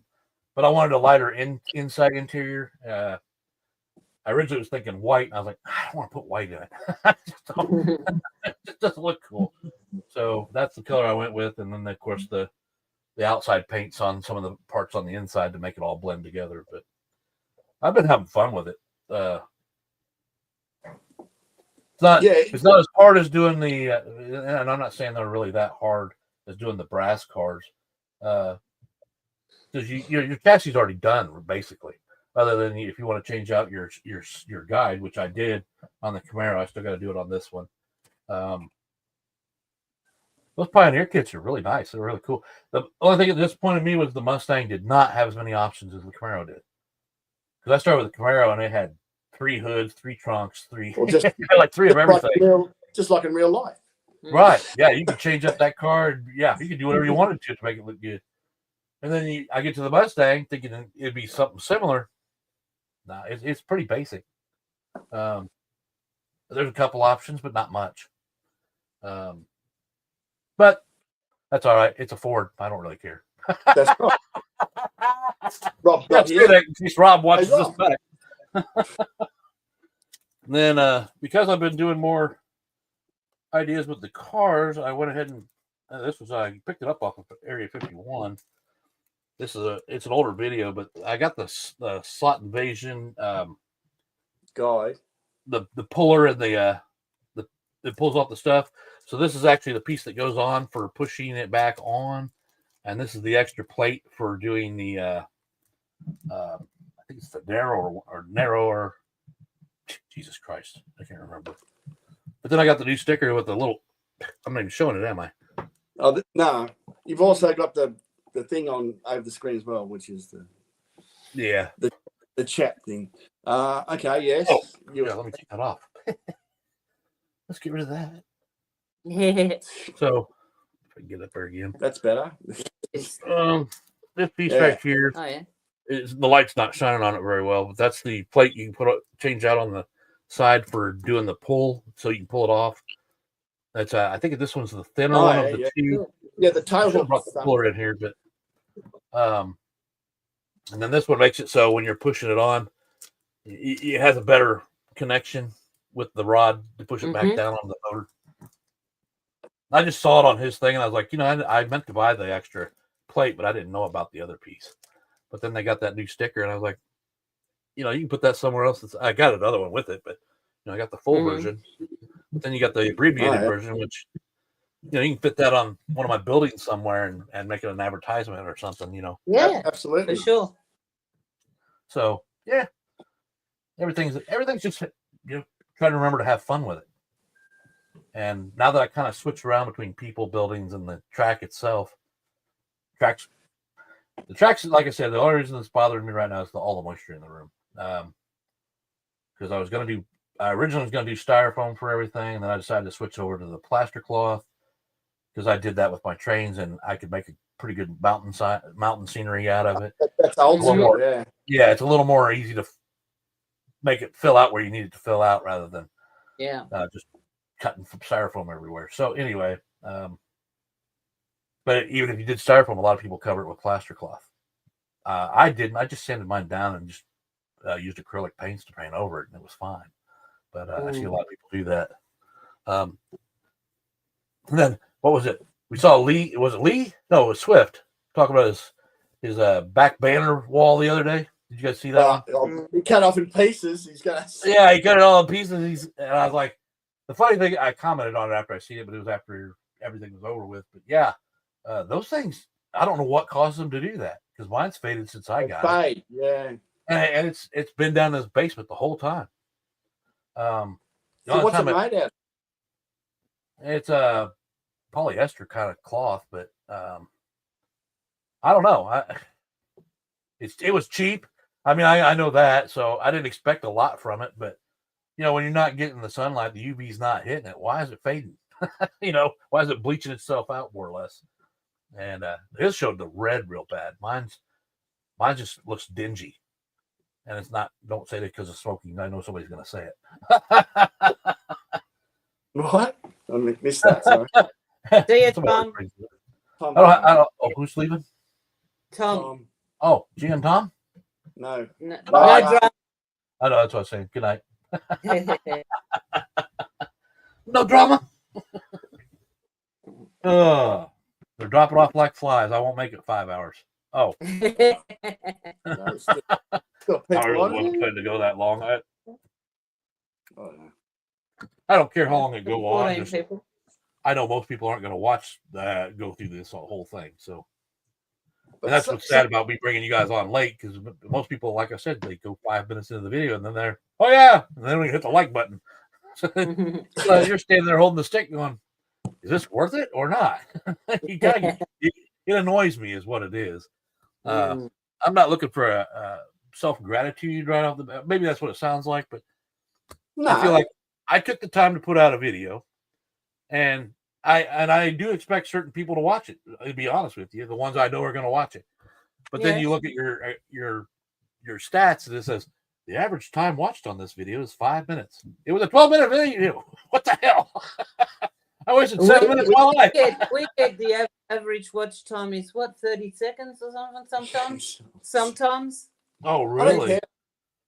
But I wanted a lighter inside interior. I originally was thinking white, and I was like, I don't want to put white in it. It just doesn't look cool. So that's the color I went with, and then of course the outside paints on some of the parts on the inside to make it all blend together. But I've been having fun with it. It's not as hard as doing the, and I'm not saying they're really that hard as doing the brass cars, because your chassis is already done basically. Other than if you want to change out your guide, which I did on the Camaro, I still got to do it on this one. Those Pioneer kits are really nice. They're really cool. The only thing that disappointed me was the Mustang did not have as many options as the Camaro did. Because I started with the Camaro and it had 3 hoods, 3 trunks, 3 like 3 of everything. Just like in real life. Right. Yeah, you could change up that car. Yeah, you could do whatever you wanted to make it look good. And then I get to the Mustang thinking it'd be something similar. No, it's pretty basic. There's a couple options, but not much. But that's all right. It's a Ford. I don't really care. That's right. Rob, Rob watches this back. Then, because I've been doing more ideas with the cars, I went ahead and I picked it up off of Area 51. It's an older video, but I got the slot invasion guide, the puller and it pulls off the stuff. So this is actually the piece that goes on for pushing it back on, and this is the extra plate for doing the I think it's the narrower. Jesus Christ, I can't remember. But then I got the new sticker with the little. I'm not even showing it, am I? Oh no! You've also got the thing on over the screen as well, which is the chat thing. Okay, yes. Oh, yeah, let me take that off. Let's get rid of that. So if I can get up there again. That's better. This piece right here. Oh yeah. The light's not shining on it very well, but that's the plate you can change out on the side for doing the pull, so you can pull it off. That's I think this one's the thinner one of the two. Yeah, the tail hook brought the puller in here, but and then this one makes it so when you're pushing it on, it has a better connection with the rod to push it back down on the motor. I just saw it on his thing, and I was like, I meant to buy the extra plate, but I didn't know about the other piece. But then they got that new sticker, and I was like, you can put that somewhere else. I got another one with it, but I got the full version. But then you got the abbreviated version, which you can fit that on one of my buildings somewhere and make it an advertisement or something. Yeah, absolutely, for sure. So yeah, everything's just trying to remember to have fun with it. And now that I kind of switched around between people, buildings, and the track itself, the tracks, like I said, the only reason that's bothering me right now is all the moisture in the room. Because I originally was going to do styrofoam for everything, and then I decided to switch over to the plaster cloth because I did that with my trains, and I could make a pretty good mountain scenery out of it. That's old school, yeah. Yeah, it's a little more easy to make it fill out where you need it to fill out rather than just cutting styrofoam everywhere. So anyway, but even if you did styrofoam, a lot of people cover it with plaster cloth. I didn't. I just sanded mine down and just used acrylic paints to paint over it, and it was fine. But I see a lot of people do that. And then what was it? We saw Lee. Was it Lee? No, it was Swift. Talking about his back banner wall the other day. Did you guys see that? He cut off in pieces. He's got. Yeah, he cut it all in pieces. And I was like, the funny thing, I commented on it after I see it, but it was after everything was over with. But yeah, those things, I don't know what caused them to do that because mine's faded since I got it. Yeah, and it's been down in his basement the whole time. So what's it made out? It's a polyester kind of cloth, but I don't know. It was cheap. I mean, I know that, so I didn't expect a lot from it. But when you're not getting the sunlight, the UV's not hitting it. Why is it fading? Why is it bleaching itself out more or less? and his showed the red real bad. Mine just looks dingy, and it's not. Don't say that because of smoking. I know somebody's going to say it. What? I missed that. Sorry. See you, Somebody Tom. I don't. Oh, who's leaving? Tom. Oh, G and Tom. No. No Bye. drama. I know that's what I was saying. Good night. No drama. They're dropping off like flies. I won't make it 5 hours. Oh, No, still I people really on wasn't it. planning to go that long. Oh, no. I don't care how long it go on. 14 people. I know most people aren't going to watch that, go through this whole thing. So, But and that's so- what's sad about me bringing you guys on late, because most people, like I said, they go 5 minutes into the video and then they're, oh yeah, and then we hit the like button. So you're standing there holding the stick, going, "Is this worth it or not?" It annoys me, is what it is. I'm not looking for a self gratitude right off the bat. Maybe that's what it sounds like, but No. I feel like I took the time to put out a video, and I do expect certain people to watch it. To be honest with you, the ones I know are going to watch it. But then you look at your stats, and it says the average time watched on this video is 5 minutes. It was a 12-minute video. What the hell? I wasted 7 minutes of my life. We get the average watch time is what, 30 seconds or something sometimes. Oh, I don't really? care.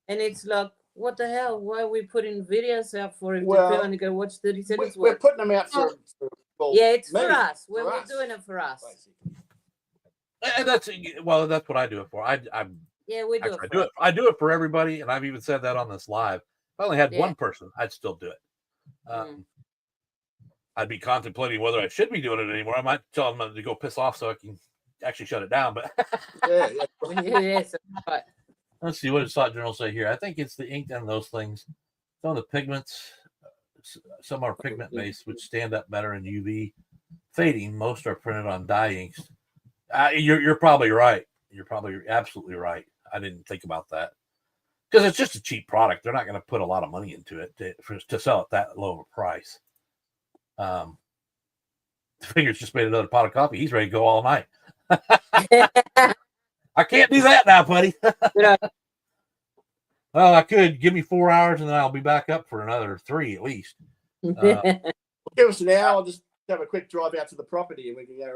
And it's like, what the hell? Why are we putting videos out for him Well, to only go watch 30 seconds? We're putting them out for well, Yeah, it's me, for us. for We're us, doing it for us. basically. And that's what I do it for. Yeah, we do Actually, I do it for everybody, and I've even said that on this live. If I only had one person, I'd still do it. I'd be contemplating whether I should be doing it anymore. I might tell them to go piss off so I can actually shut it down. But Yeah. Yes, right. let's see, what does Thought Journal say here? I think it's the ink and those things. Some of the pigments, some are pigment based, which stand up better in UV fading. Most are printed on dye inks. You're probably right. You're probably absolutely right. I didn't think about that, because it's just a cheap product. They're not going to put a lot of money into it to sell it that low of a price. Fingers just made another pot of coffee. He's ready to go all night. I can't do that now, buddy. Well, I could. Give me 4 hours, and then I'll be back up for another 3 at least. Give us an hour. I'll just have a quick drive out to the property, and we can go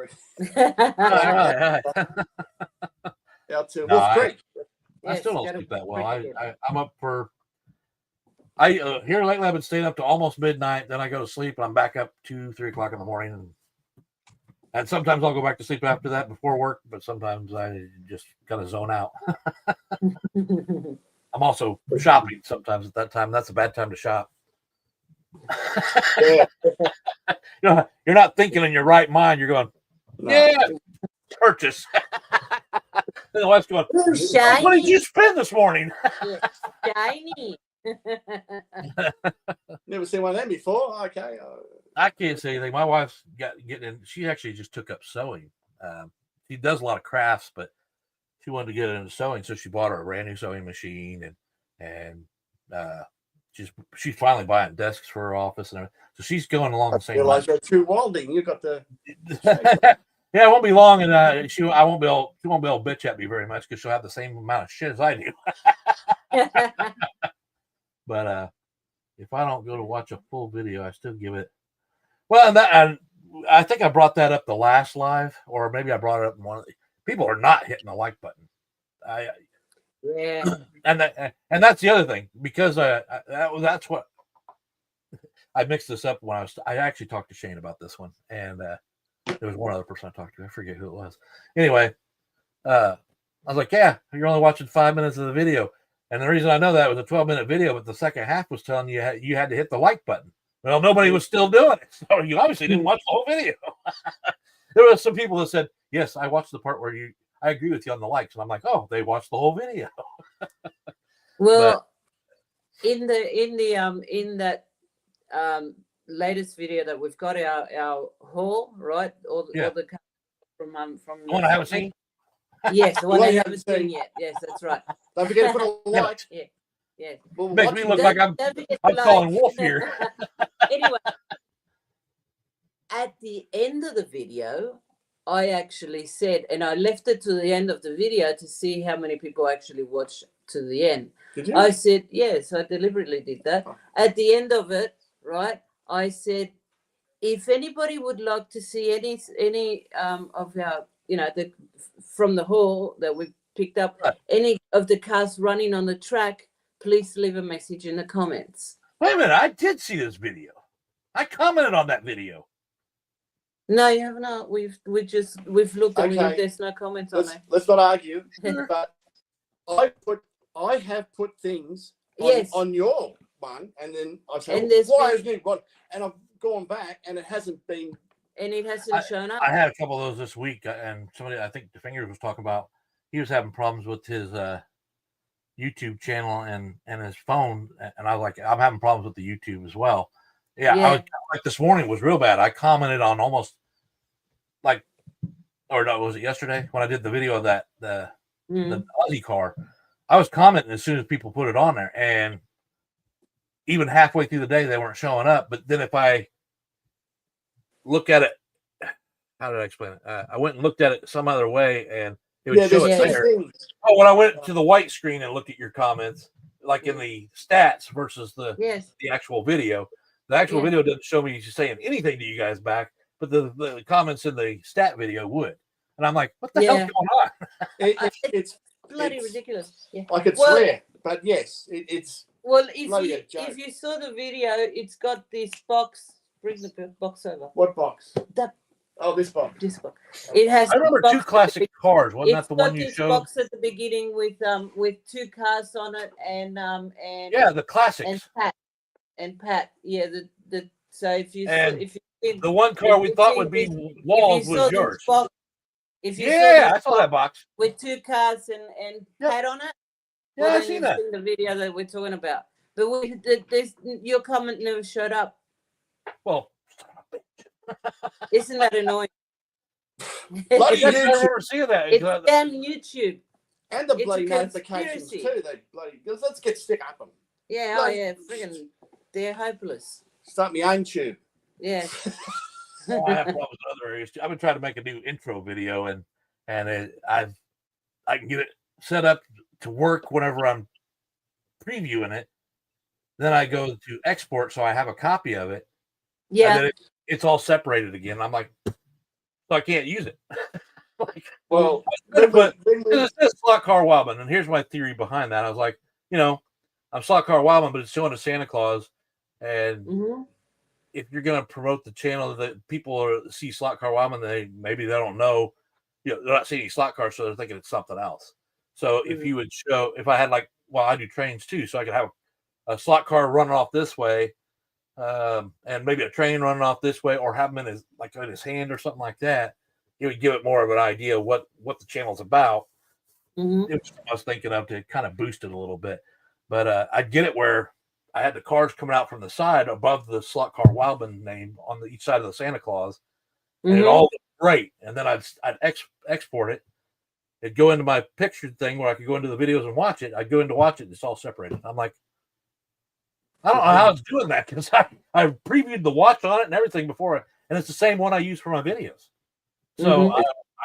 out to Wolf Creek. I still don't sleep that well. I'm up for. Here lately I've been staying up to almost midnight. Then I go to sleep, and I'm back up 2-3 o'clock in the morning, and sometimes I'll go back to sleep after that before work. But sometimes I just kind of zone out. I'm also shopping sometimes at that time. That's a bad time to shop. Yeah. You're not thinking in your right mind. You're going, yeah, purchase. And the wife's going, what did you spend this morning? Shiny. Never seen one of them before. Okay. I can't say anything. My wife's getting in. She actually just took up sewing. She does a lot of crafts, but she wanted to get into sewing, so she bought her a brand new sewing machine, and she's finally buying desks for her office and everything. So she's going along the same line. Realize you're through Wildling. You got the. Yeah, it won't be long, and she won't be able to bitch at me very much, because she'll have the same amount of shit as I do. But if I don't go to watch a full video, I still give it. Well, and I think I brought that up the last live, or maybe I brought it up in one of the. People are not hitting the like button. Yeah. And that's the other thing, because that's what I mixed this up when I actually talked to Shane about this one, and there was one other person I talked to. I forget who it was. Anyway, I was like, yeah, you're only watching 5 minutes of the video. And the reason I know that was a 12-minute video, but the second half was telling you had to hit the like button. Well, nobody was still doing it. So you obviously didn't watch the whole video. There were some people that said, yes, I watched the part where I agree with you on the likes. And I'm like, oh, they watched the whole video. Well, in that latest video that we've got, our haul, right? All the from the one I haven't seen. Yes, the one that you haven't seen yet. Yes, that's right. Don't forget to put a like. Yeah. Makes me look like I'm calling Wolf here. Anyway, at the end of the video, I actually said, and I left it to the end of the video to see how many people actually watched to the end. Did you? I said, yes, I deliberately did that. Oh. At the end of it, right, I said, if anybody would like to see any of our, from the hall that we picked up, Right. any of the cars running on the track, please leave a message in the comments. Wait a minute, I did see this video. I commented on that video. No, you have not. We've looked and Okay. there's no comments on it. Let's not argue. But I have put things on your one, and then I said, why isn't it got? And I've gone back, and it hasn't been. And it hasn't shown up. I had a couple of those this week, and somebody, I think the Fingers was talking about, he was having problems with his YouTube channel and his phone, and I was like, I'm having problems with the YouTube as well. Yeah. I was like, this morning was real bad. I commented on almost or no, was it yesterday when I did the video of the Aussie car? I was commenting as soon as people put it on there, and even halfway through the day they weren't showing up. But then if I look at it, how did I explain it? I went and looked at it some other way, and it would show it there. Oh, when I went to the white screen and looked at your comments, like in the stats versus the actual video, the actual video didn't show me saying anything to you guys back, but the comments in the stat video would. And I'm like, what the hell's going on? It's bloody ridiculous. Yeah. Like it's rare, but yes, it's. Well, if you saw the video, it's got this box. Bring the box over. What box? This box. This box. It has. I remember two classic cars. Wasn't that the one you showed? Box at the beginning with two cars on it and the classics and Pat. Yeah, so if you the one car we thought would be Walls was yours. If you I saw that box with two cars and Pat on it. Yeah, I see that. In the video that we're talking about, but your comment never showed up. Well, isn't that annoying? Bloody YouTube. I never see that. It's damn YouTube. And the bloody notifications too. They bloody let's get stick up them. Yeah, friggin' they're hopeless. Start my own tube. Yeah. I have problems with other areas too. I've been trying to make a new intro video, and I can get it set up to work whenever I'm previewing it. Then I go to export, so I have a copy of it. Yeah. And then it's all separated again. I'm like, so I can't use it. Well, but it says Slot Car Wildman, and here's my theory behind that. I was like, I'm Slot Car Wildman, but it's showing a Santa Claus, and if you're going to promote the channel that people see Slot Car Wildman, maybe they don't know, they're not seeing slot cars, so they're thinking it's something else. So if you would show, if I had I do trains too, so I could have a slot car running off this way, and maybe a train running off this way, or have him in his hand or something like that. It would give it more of an idea of what the channel's about. It was what I was thinking of to kind of boost it a little bit. But I'd get it where I had the cars coming out from the side above the Slot Car Wildman name on each side of the Santa Claus, and it all looked great. And then I'd export it. It'd go into my picture thing where I could go into the videos and watch it. I'd go in to watch it, and it's all separated. I'm like, I don't know how it's doing that, because I previewed the watch on it and everything before, and it's the same one I use for my videos. So I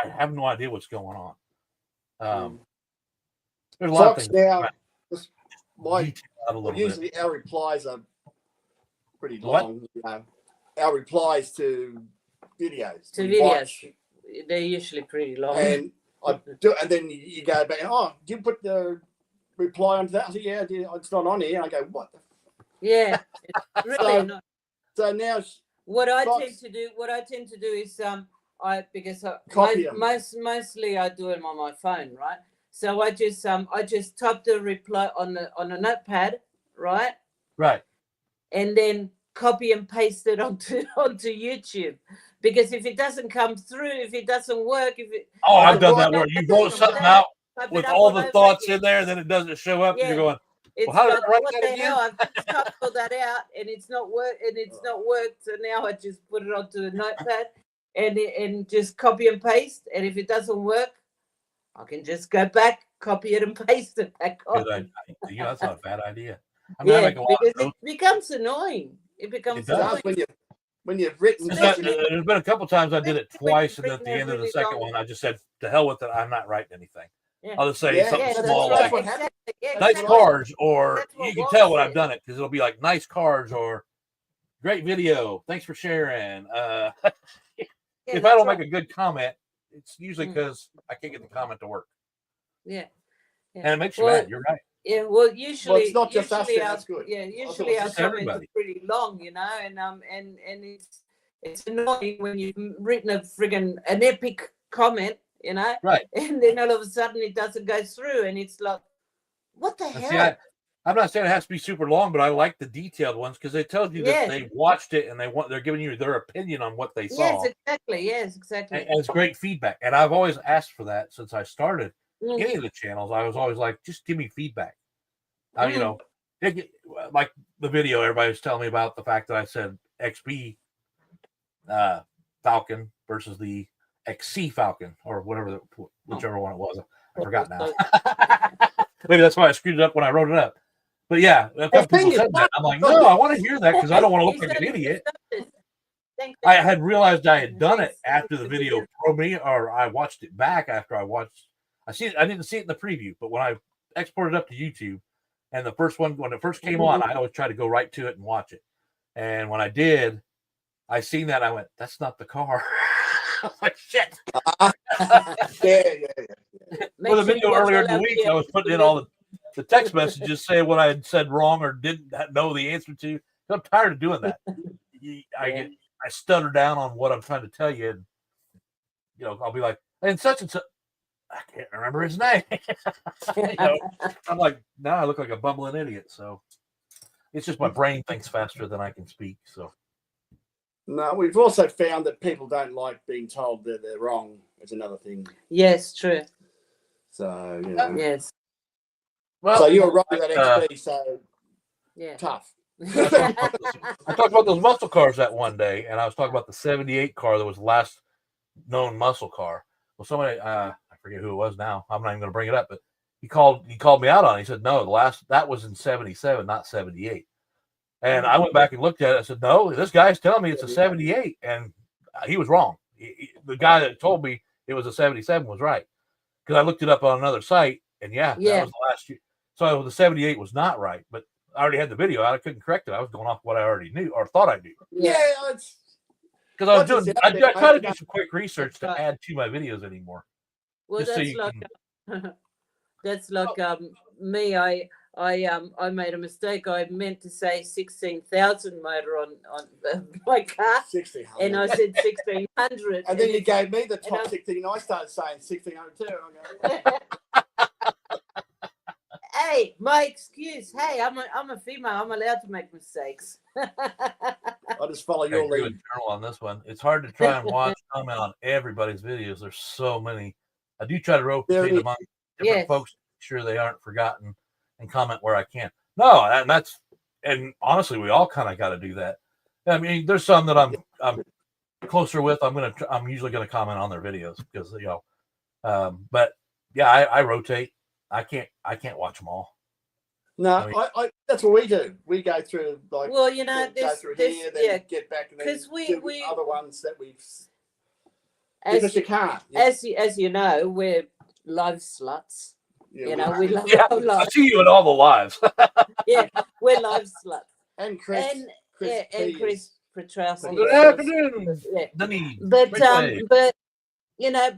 have no idea what's going on. There's a lot of things. Usually our replies are pretty long. Our replies to videos. They're usually pretty long. And and then you go back. Oh, do you put the reply onto that? I say, yeah, it's not on here. And I go, what? Yeah, it's really not. So now, what I tend to do is mostly I do it on my phone, right? So I just type the reply on a notepad, right? Right. And then copy and paste it onto YouTube. Because if it doesn't come through, if it doesn't work, I've done that where you wrote something out with all the thoughts in there, and then it doesn't show up, and you're going, well, how did I write that again? I've just typed all that out, and it's not worked. So now I just put it onto a notepad and just copy and paste. And if it doesn't work, I can just go back, copy it, and paste it back on. That's not a bad idea. Because it becomes annoying. It becomes annoying. when you've written. There's been a couple times I did it twice, and at the end of the second one, I just said, "To hell with it! I'm not writing anything." Yeah. I'll just say something small like "nice cars," or you can tell when I've done it because it'll be like "nice cars" or "great video, thanks for sharing." If I don't make a good comment, it's usually because I can't get the comment to work. Yeah. And it makes you mad. You're right. Yeah, well, usually it's not just us. That's good. Yeah, usually our comments are pretty long, you know, and it's annoying when you've written an epic comment, you know, right? And then all of a sudden it doesn't go through, and it's like, what the hell? I'm not saying it has to be super long, but I like the detailed ones because they tell you that they watched it and they're giving you their opinion on what they saw. Yes, exactly. And it's great feedback, and I've always asked for that since I started. Any of the channels, I was always like, just give me feedback. You know, like the video everybody was telling me about the fact that I said XB Falcon versus the XC Falcon or whichever one it was. I forgot now. Maybe that's why I screwed it up when I wrote it up. But yeah, a couple people said that. I'm like, no, I want to hear that because I don't want to look like an idiot. I had realized I had done it after the video or I watched it back after I didn't see it in the preview, but when I exported it up to YouTube, and the first one, when it first came on, I always try to go right to it and watch it. And when I did, I seen that, I went, that's not the car. I was like, shit. Yeah. Well, the video earlier in the week, I was putting in all the text messages saying what I had said wrong or didn't know the answer to. I'm tired of doing that. I stutter down on what I'm trying to tell you, and I'll be like, and such and such. I can't remember his name. I'm like, now I look like a bumbling idiot. So it's just my brain thinks faster than I can speak. So no, we've also found that people don't like being told that they're wrong. It's another thing. Yes, true. So yes. Well, so you're right with that XP. So tough. I talked about those muscle cars that one day, and I was talking about the '78 car that was the last known muscle car. Well, somebody, I forget who it was now. I'm not even going to bring it up, but he called me out on it. He said, no, that was in '77, not '78. And I went back and looked at it. I said, no, this guy's telling me it's a '78, and he was wrong. The guy that told me it was a '77 was right, because I looked it up on another site, and that was the last year. So the '78 was not right, but I already had the video out. I couldn't correct it. I was going off what I already knew or thought I knew. Yeah, because I try to do some quick research to add to my videos anymore. Well, that's like me. I made a mistake. I meant to say 16,000 motor on my car, 1600, and I said 1600. And then you gave me the top 16. I started saying 1600 too. Hey, my excuse. Hey, I'm a female. I'm allowed to make mistakes. I'll just follow your lead. Journal on this one. It's hard to try and comment on everybody's videos. There's so many. I do try to rotate among different folks, to make sure they aren't forgotten, and comment where I can. No, and honestly, we all kind of got to do that. I mean, there's some that I'm closer with. I'm usually gonna comment on their videos because but yeah, I rotate. I can't watch them all. No, I that's what we do. We go through go through here, then get back, and then we other ones that we've. Because you can't. As you know, we're live sluts. Yeah, we love our lives. I see you in all the lives. Yeah, we're live sluts. And Chris. And Chris Petrowski. Good afternoon. But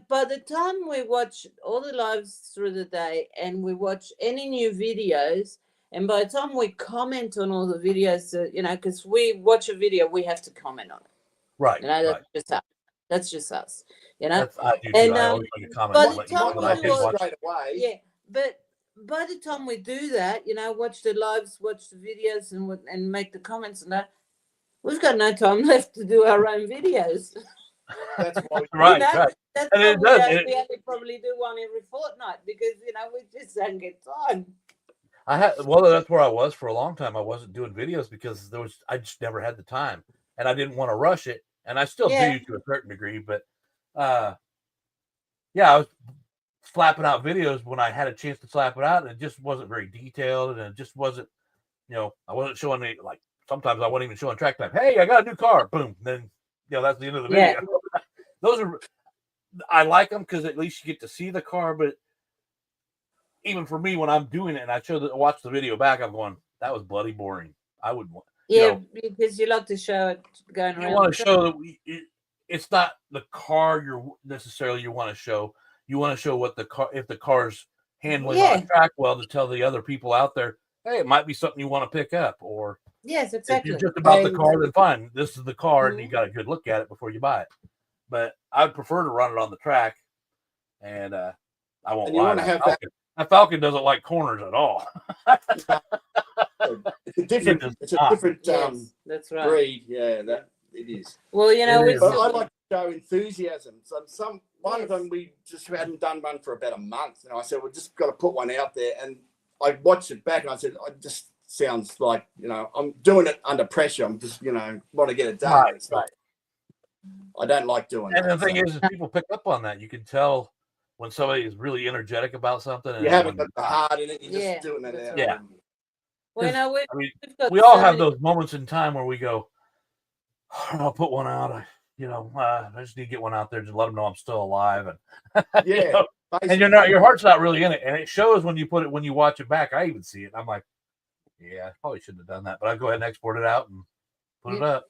by the time we watch all the lives through the day and we watch any new videos, and by the time we comment on all the videos, because we watch a video, we have to comment on it. Right. That's just us. I do too. I always make a comment. By the time but by the time we do that, watch the lives, watch the videos, and make the comments and that, we've got no time left to do our own videos. That's why right. That's why we only probably do one every fortnight because we just don't get time. That's where I was for a long time. I wasn't doing videos because I just never had the time, and I didn't want to rush it, and I still do to a certain degree. But I was slapping out videos when I had a chance to slap it out, and it just wasn't very detailed, and it just wasn't, I wasn't showing any like sometimes I wasn't even showing track time. Hey, I got a new car. Boom. Then, that's the end of the video. Those are, I like them because at least you get to see the car. But even for me, when I'm doing it and I watch the video back, I'm going, that was bloody boring. I wouldn't want. Because you like to show it going around. You want to show that it's not the car you want to show. You want to show what the car, if the car's handling on track well, to tell the other people out there, hey, it might be something you want to pick up. Or yes, exactly. If you're just about the car, then fine. This is the car, and you got a good look at it before you buy it. But I'd prefer to run it on the track, and I won't lie. That Falcon doesn't like corners at all. It's a different that's right. breed. Yeah, that it is. Well, but I like to show enthusiasm. So one of them we just hadn't done one for about a month, and I said, "We've just got to put one out there." And I watched it back, and I said, "It just sounds like I'm doing it under pressure. I'm just want to get it done." Right. I don't like doing that. And the thing is, people pick up on that. You can tell when somebody is really energetic about something. And you haven't got the heart in it. You're just doing it out. Yeah. Well, we all have those moments in time where we go, I'll put one out. I just need to get one out there to let them know I'm still alive. And and your heart's not really in it, and it shows when you watch it back. I even see it. I'm like, I probably shouldn't have done that, but I go ahead and export it out and put it up.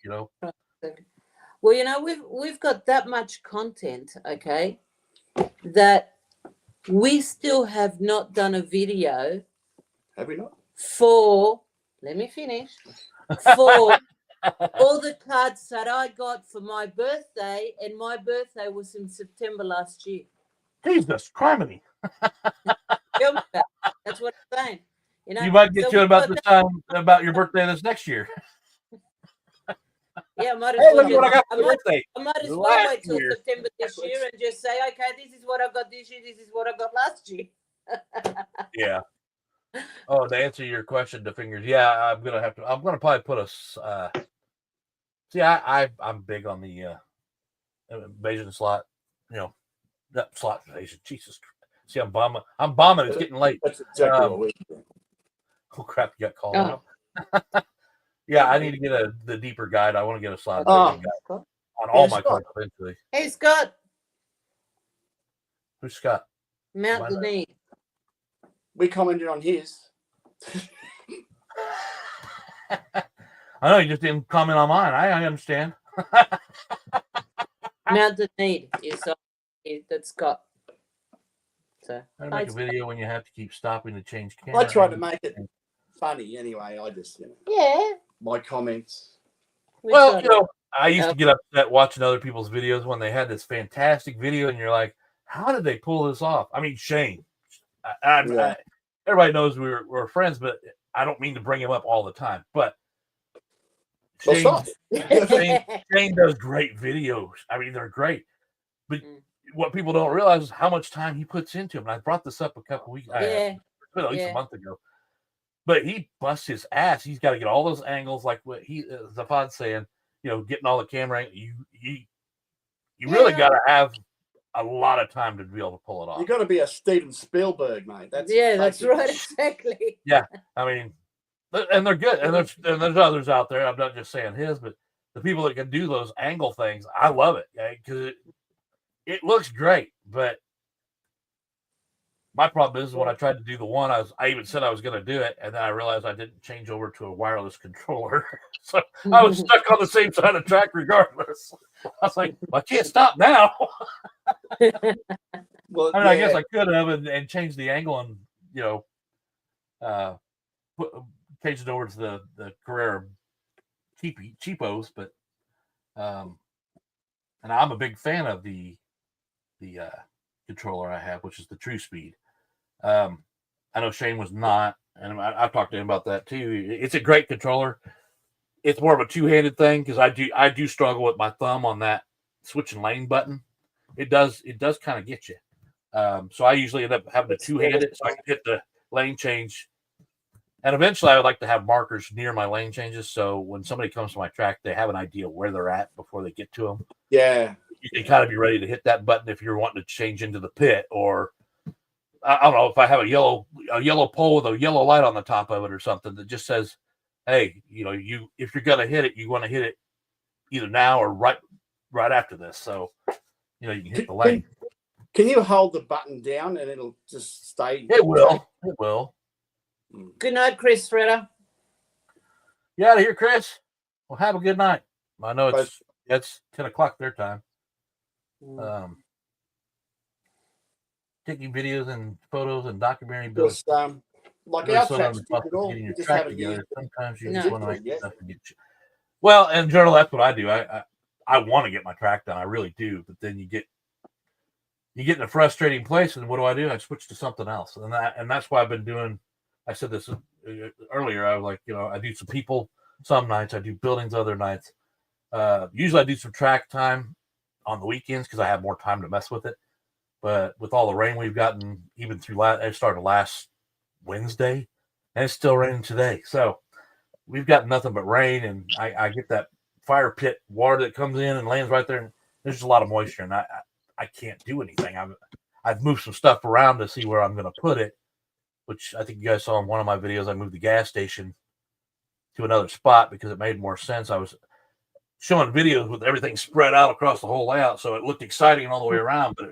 Well, we've got that much content, okay, that we still have not done a video. Have we not? Let me finish. For all the cards that I got for my birthday, and my birthday was in September last year. Jesus, criminy. That's what I'm saying. You might get to it about this time, about your birthday this next year. Yeah, I might as well. I might as well wait till September this year and just say, okay, this is what I got this year. This is what I got last year. Yeah. Oh, to answer your question, the fingers. Yeah, I'm gonna probably put a. I'm big on the Bayesian slot. That slot Bayesian. Jesus Christ. See, I'm bombing. It's getting late. That's exactly what we do. Oh crap! You got called out. Yeah, I need to get the deeper guide. I want to get a slot guide on all my cards eventually. Hey, Scott. Who's Scott? Mount the knee. We commented on his. I know you just didn't comment on mine. I understand. Mount the need is that's Scott. So I make a video when you have to keep stopping to change camera. I try to make it funny anyway. I just my comments. Well, I used to get upset watching other people's videos when they had this fantastic video, and you're like, how did they pull this off? I mean, Shane. Everybody knows we're friends, but I don't mean to bring him up all the time. But Shane does great videos. I mean, they're great. But what people don't realize is how much time he puts into them. And I brought this up a couple weeks at least a month ago. But he busts his ass. He's got to get all those angles, like what Zafan's saying, getting all the camera. You really got to have a lot of time to be able to pull it off. You got to be a Steven Spielberg, mate. That's right, exactly. Yeah, I mean, and they're good, and there's others out there. I'm not just saying his, but the people that can do those angle things, I love it because it looks great. But my problem is when I tried to do the one, I even said I was going to do it, and then I realized I didn't change over to a wireless controller, so I was stuck on the same side of track regardless. I was like, well, I can't stop now. Well, I guess I could have and changed the angle and changed it over to the Carrera cheapos, but and I'm a big fan of the controller I have, which is the True Speed. I know Shane was not, and I've talked to him about that too. It's a great controller. It's more of a two-handed thing because I do struggle with my thumb on that switching lane button. It does kind of get you. So I usually end up having to two-hand it so I can hit the lane change. And eventually I would like to have markers near my lane changes so when somebody comes to my track, they have an idea where they're at before they get to them. Yeah. You can kind of be ready to hit that button if you're wanting to change into the pit, or I don't know if I have a yellow pole with a yellow light on the top of it or something that just says, hey, if you're gonna hit it, you want to hit it either now or right after this. So you can hit the lane. Can you hold the button down and it'll just stay? It will. It will. Good night, Chris Freda. You out of here, Chris? Well, have a good night. I know it's 10 o'clock their time. Taking videos and photos and documentary builds. Like our tracks, you just haven't used. Sometimes you just want to make stuff and get you. Well, in general, that's what I do. I want to get my track done. I really do. But then you get in a frustrating place, and what do? I switch to something else, and that's why I've been doing. I said this earlier. I was like, I do some people some nights. I do buildings other nights. Usually, I do some track time on the weekends because I have more time to mess with it. But with all the rain we've gotten, even through it started last Wednesday, and it's still raining today. So we've got nothing but rain, and I get that fire pit water that comes in and lands right there. And there's just a lot of moisture, and I can't do anything. I've moved some stuff around to see where I'm going to put it, which I think you guys saw in one of my videos. I moved the gas station to another spot because it made more sense. I was showing videos with everything spread out across the whole layout, so it looked exciting all the way around, but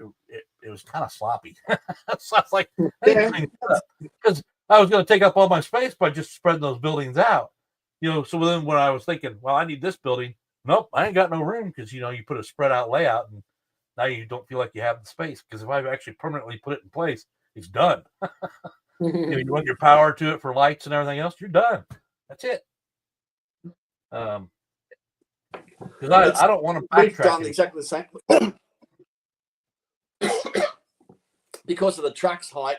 it was kind of sloppy. So I was like, because I was going to take up all my space by just spreading those buildings out. So then when I was thinking, well, I need this building, nope, I ain't got no room because you put a spread out layout and now you don't feel like you have the space, because if I've actually permanently put it in place, it's done. You run your power to it for lights and everything else, you're done. That's it. Because I don't want to backtrack. We've done exactly the same. Because of the truck's height,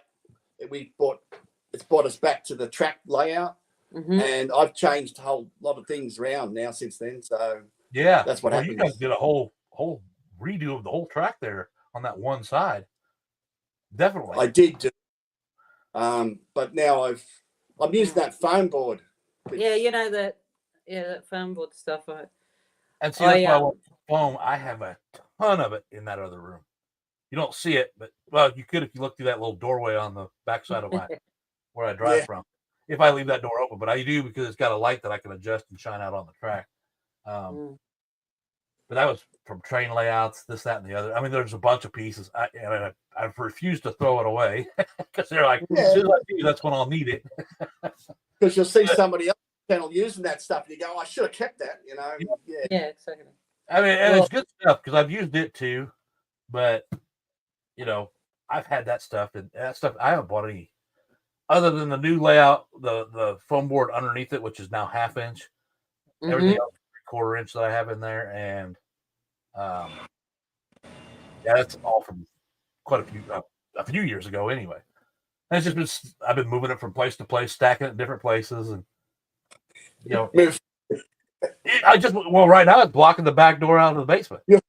it's brought us back to the track layout, and I've changed a whole lot of things around now since then. So yeah, that's what happened. You guys did a whole redo of the whole track there on that one side. Definitely, I did do. But now I'm using that foam board. Yeah, that foam board stuff. And see, that's why I want foam. I have a ton of it in that other room. You don't see it, but you could if you look through that little doorway on the backside of where I drive from. If I leave that door open, but I do because it's got a light that I can adjust and shine out on the track. But that was from train layouts, this, that, and the other. I mean, there's a bunch of pieces. I've refused to throw it away because they're like, as soon as I do, that's when I'll need it. Because you'll see somebody else channel using that stuff, and you go, I should have kept that. Yeah, exactly. I mean, and it's good stuff because I've used it too, but I've had that stuff, and that stuff I haven't bought any other than the new layout, the foam board underneath it, which is now 1/2 inch. Everything else 3/4 inch that I have in there, and that's all from quite a few years ago anyway. And it's just been, I've been moving it from place to place, stacking it in different places, and right now it's blocking the back door out of the basement. You're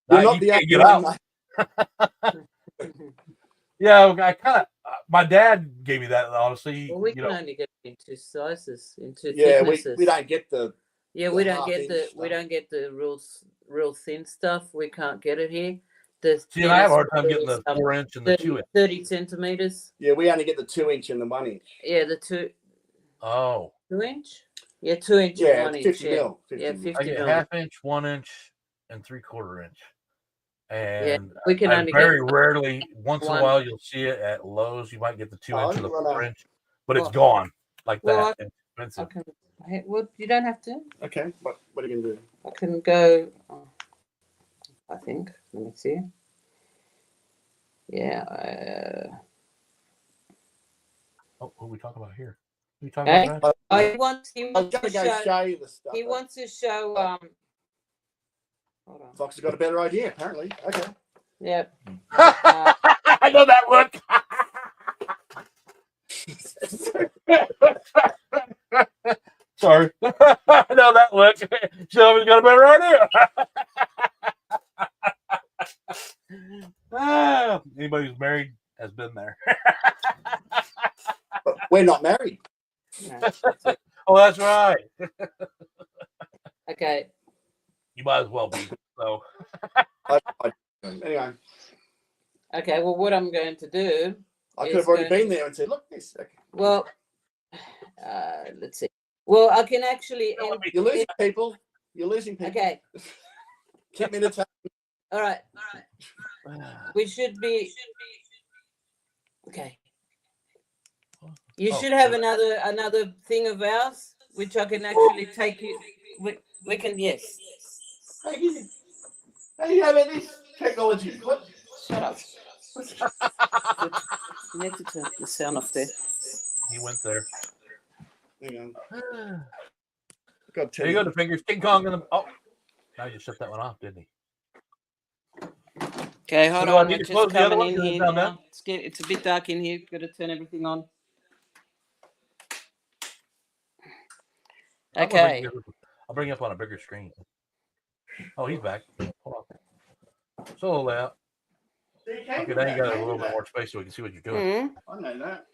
not the get out. Yeah, I kind of. My dad gave me that. Honestly, we can only get into sizes, into thicknesses. we don't get the. Yeah, we don't get the real thin stuff. We can't get it here. See, I have a hard time getting the 4 inch and the 2 inch. 30 centimeters. Yeah, we only get the 2 inch and the 1 inch. Yeah, the 2. Oh. 2 inch. Yeah, 2 inch. Yeah, and 1 50 inch. mil. 50 yeah, 50 I get mil. 1/2 inch, 1 inch, and 3/4 inch. And we can only very rarely, once in a while, you'll see it at Lowe's. You might get the 2 inch or the 4 inch, but it's gone like that. It's expensive. Well, you don't have to. Okay, what are you gonna do? I can go. I think. Let me see. Yeah. What are we talking about here? What are you talking about? He wants to show you the stuff. He wants to show. Hold on. Fox has got a better idea, apparently. Okay. Yep. I know that look. Sorry. I know that look. Shelby's got a better idea. Anybody who's married has been there. But we're not married. No, oh, that's right. Okay. You might as well be. So. Anyway. Okay. Well, what I'm going to do. I could have already been there and said, "Look, this." Okay. Well, let's see. Well, I can actually. You're losing people. You're losing people. Okay. Keep me entertained. All right. We should be. Okay. You should have another thing of ours, which I can actually take you. We can, yes. How do you have this technology? What? Shut up. You need to turn the sound off there. He went there. Hang on. There you go, the fingers. King Kong in the. Oh, now you just shut that one off, didn't he? Okay, hold So do I on. need We're to close just the other coming one? in here Down there? now. It's a bit dark in here. Got to turn everything on. Okay. I'll bring you up on a bigger screen. Oh, he's back. Hold on. So layout. Okay, now you got a little bit more space so we can see what you're doing. I know that.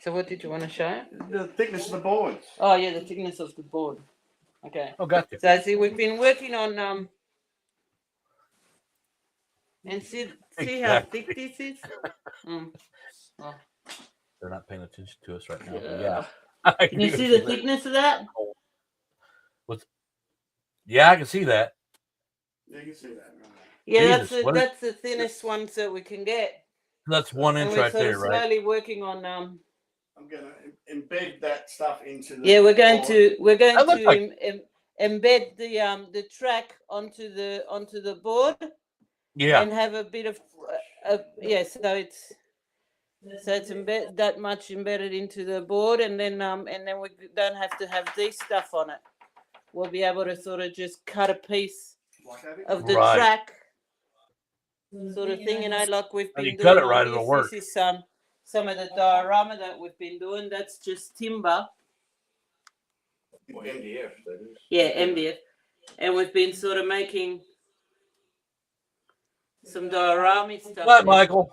So what did you want to show? The thickness of the boards. Oh yeah, the thickness of the board. Okay. Oh, gotcha. So see, we've been working on and see how thick this is. Oh. They're not paying attention to us right now. Yeah. Yeah. Can you see the thickness of that? Yeah, I can see that. You can see that. Right? Yeah, Jesus, that's the thinnest ones that we can get. That's 1 And inch we're right sort there, of right? slowly working on I'm gonna embed that stuff into the. Yeah, we're going to Like... embed the track onto the board. Yeah. And have a bit of so it's that much embedded into the board, and then we don't have to have this stuff on it. We'll be able to sort of just cut a piece of the track, sort of thing, like we've been doing. Cut it right, it'll work. This is some of the diorama that we've been doing. That's just timber. MDF. That is. Yeah, MDF, and we've been sort of making some diorama stuff. Hi, Michael.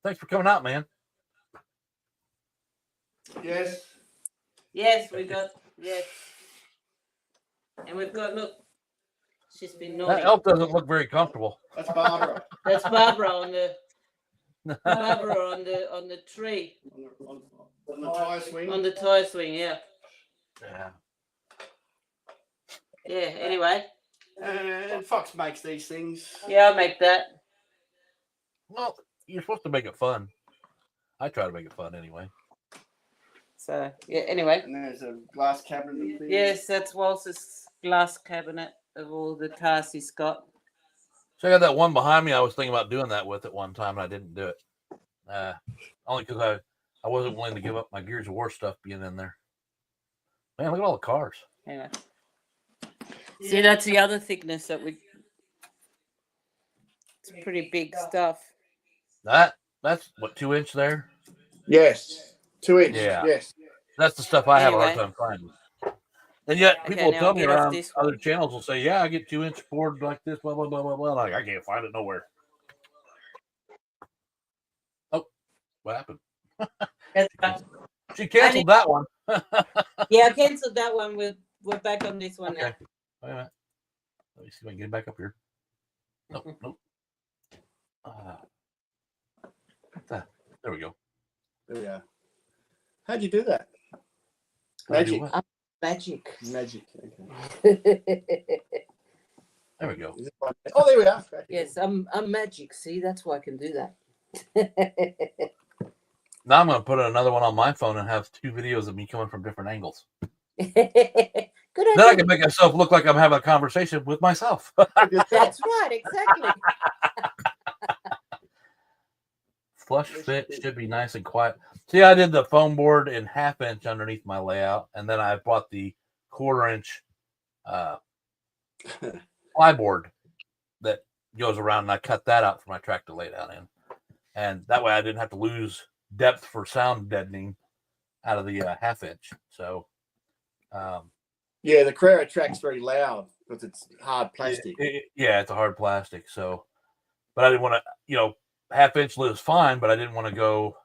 Thanks for coming out, man. Yes. Yes, we got and we've got she's been naughty. That elf doesn't look very comfortable. That's Barbara. That's Barbara on the on the tree. On the tire swing. On the tire swing, yeah. Yeah. Yeah. Anyway. And Fox makes these things. Yeah, I'll make that. Well, you're supposed to make it fun. I try to make it fun anyway. So yeah. Anyway. And there's a glass cabinet. Of things. Yes, that's Walter's glass cabinet of all the cars he's got. So I got that one behind me. I was thinking about doing that with at one time, and I didn't do it. Only because I wasn't willing to give up my Gears of War stuff being in there. Man, look at all the cars. Anyway. See, that's the other thickness that it's pretty big stuff. That's what, 2 inch there? Yes. 2 inch. Yeah. Yes. That's the stuff I have a hard time finding. And yet people will tell me around other channels will say, yeah, I get 2 inch board like this, blah, blah, blah, blah, blah. Like, I can't find it nowhere. Oh, what happened? She canceled that one. Yeah, I canceled that one. We're back on this one now. Wait a minute. Let me see if I can get back up here. Nope. There we go. There we are. How'd you do that? Magic. Magic. Okay. There we go. Oh, there we are. Yes, I'm magic. See, that's why I can do that. Now I'm going to put another one on my phone and have 2 videos of me coming from different angles. Good idea. Then I can make myself look like I'm having a conversation with myself. That's right, exactly. Flush fit should be nice and quiet. See, I did the foam board in 1/2 inch underneath my layout, and then I bought the 1/4 inch plyboard that goes around, and I cut that out for my track to lay down in. And that way I didn't have to lose depth for sound deadening out of the 1/2 inch. So, yeah, the Carrera track's very loud because it's hard plastic. It's a hard plastic. So, but I didn't want to, 1/2 inch lives fine, but I didn't want to go.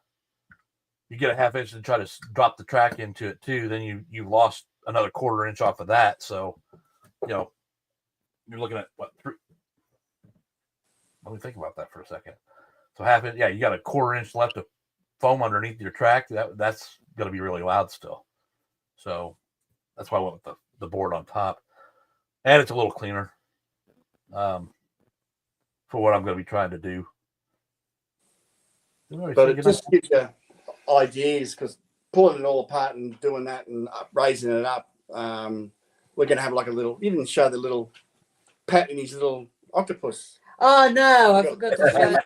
You get a 1/2 inch and try to drop the track into it too, then you lost another 1/4 inch off of that. So, you're looking at what? Let me think about that for a second. So 1/2 inch, you got a 1/4 inch left of foam underneath your track. That's going to be really loud still. So that's why I went with the board on top. And it's a little cleaner for what I'm going to be trying to do. But it just gives you ideas, because pulling it all apart and doing that and raising it up, we're going to have like a little, you didn't show the little Pat and his little octopus. Oh, no, I forgot to show.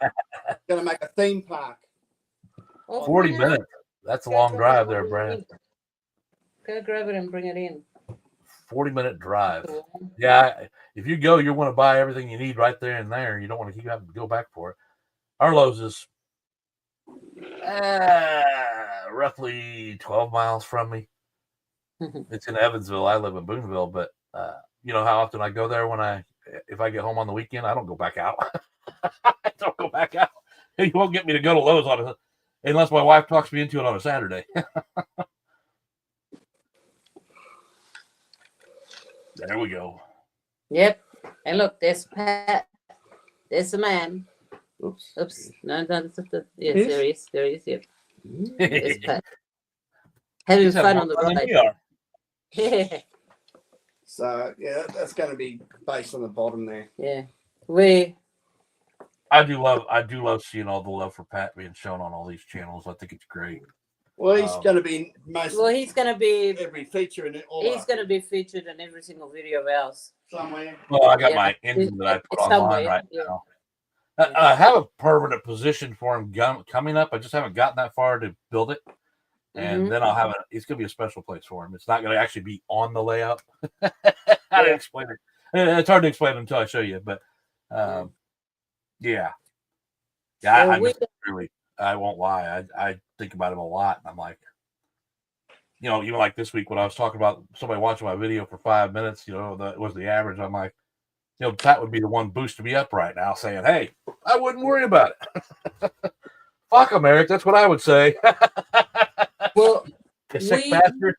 Going to make a theme park. 40 minutes. That's a long drive there, Brad. Go grab it and bring it in. 40-minute drive. Yeah, if you go, you want to buy everything you need right there and there. You don't want to keep having to go back for it. Arlo's is roughly 12 miles from me. It's in Evansville. I live in Boonville, but you know how often I go there if I get home on the weekend, I don't go back out. I don't go back out. You won't get me to go to Lowe's unless my wife talks me into it on a Saturday. There we go. Yep. And look, there's Pat. There's the man. Oops. No, that's the. Yes, there he is. There he is. Yep. There's Pat. Having fun on the ride. Yeah. So yeah, that's going to be based on the bottom there. Yeah. I do love seeing all the love for Pat being shown on all these channels. I think it's great. Well, he's going to be he's going to be every feature in it. He's going to be featured in every single video of ours somewhere. Well, I got my engine that I put online right now. I have a permanent position for him coming up. I just haven't gotten that far to build it, and then I'll have it's going to be a special place for him. It's not going to actually be on the layout. How to explain it? It's hard to explain until I show you, but yeah. I won't lie. I think about him a lot. And I'm like, even like this week when I was talking about somebody watching my video for 5 minutes, that was the average. I'm like, Pat would be the one boosting me up right now saying, hey, I wouldn't worry about it. Fuck him, Eric. That's what I would say. Well, you sick bastard.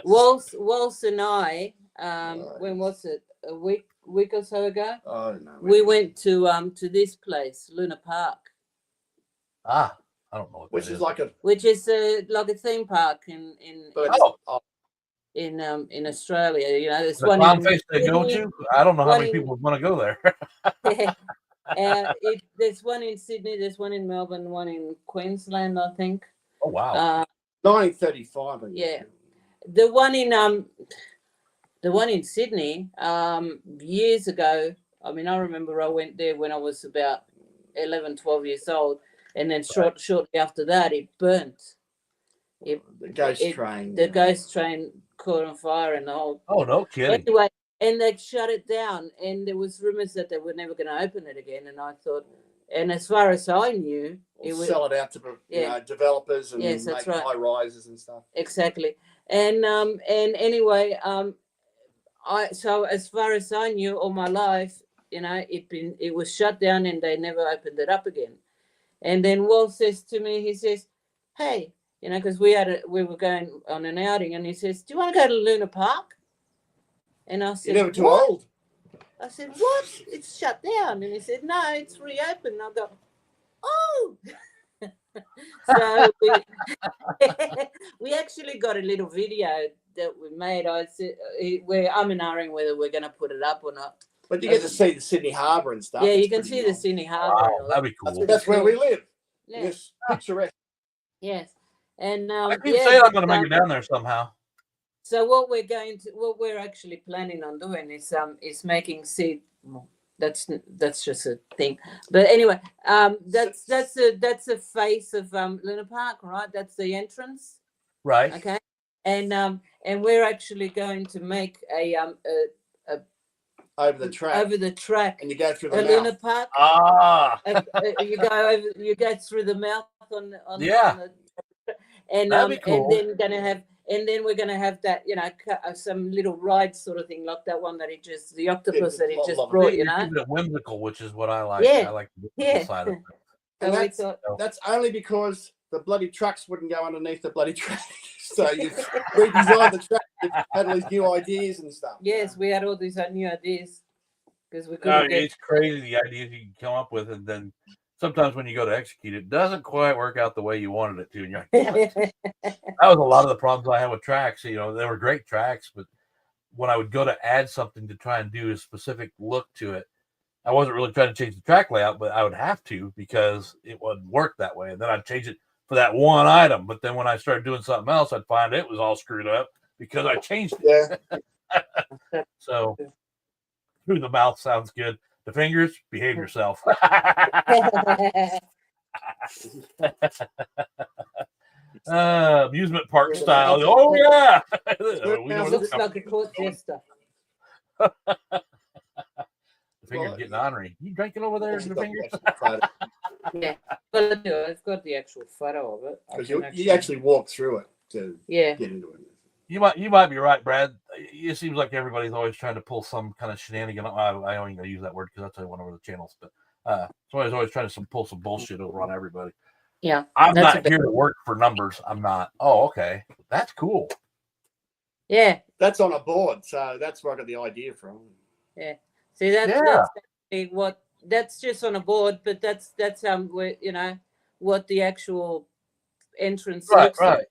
Waltz and I, when was it? A week or so ago? Oh, no. We went to this place, Luna Park. I don't know what which is like which is like a theme park in Australia. There's one in face they go to. I don't know how many people want to go there. There's one in Sydney, there's one in Melbourne, one in Queensland, I think. Oh wow. 1935. Yeah. The one in Sydney, years ago, I mean, I remember I went there when I was about 11, 12 years old. And then shortly after that, it burnt. The ghost train. The ghost train caught on fire and the whole... Oh, no kidding. Anyway, and they shut it down. And there was rumors that they were never going to open it again. And I thought... And as far as I knew... It would sell it out to developers and make high rises and stuff. Exactly. And anyway, so as far as I knew all my life, it was shut down and they never opened it up again. And then Walt says to me, he says, hey, because we were going on an outing, and he says, do you want to go to Luna Park? And I said, you're never too old. I said, what? It's shut down. And he said, no, it's reopened. And I go, oh. So we actually got a little video that we made. We're umming whether we're going to put it up or not. But you get to see the Sydney Harbour and stuff. Yeah, you can see the Sydney Harbour. Wow, that'd be cool. That's where we live. Yeah. Yes, picturesque. Yes, and I keep saying I'm going to make it down there somehow. So what we're actually planning on doing is making seed. That's just a thing. But anyway, that's the face of Luna Park, right? That's the entrance. Right. Okay. And we're actually going to make a over the track, and you go through the mouth. Luna Park. You go through the mouth on the and cool. and then we're gonna have that some little ride sort of thing like that one that the octopus that he just brought. Whimsical, which is what I like. Yeah. I like the side of it. And that's only because the bloody trucks wouldn't go underneath the bloody track. So you've redesigned the track, you've had all these new ideas and stuff. Yes, we had all these new ideas because we couldn't it's crazy the ideas you can come up with, and then sometimes when you go to execute it doesn't quite work out the way you wanted it to. And you're like, damn it. That was a lot of the problems I had with tracks. They were great tracks, but when I would go to add something to try and do a specific look to it, I wasn't really trying to change the track layout, but I would have to because it wouldn't work that way. And then I'd change it for that one item. But then when I started doing something else, I'd find it was all screwed up because I changed it. Yeah. So through the mouth sounds good. The fingers, behave yourself. Amusement park style. Oh yeah. It looks like a court jester. The fingers getting ornery. You drinking over there in the fingers? Yeah. Well, I've got the actual photo of it. Because you actually walk through it to get into it. You might be right, Brad. It seems like everybody's always trying to pull some kind of shenanigan. I don't even use that word because that's one of the channels. But somebody's always trying to pull some bullshit over on everybody. Yeah, I'm not here to work for numbers. I'm not. Oh, okay, that's cool. Yeah, that's on a board, so that's where I got the idea from. Yeah, see that's what that's just on a board, but that's what the actual entrance looks like.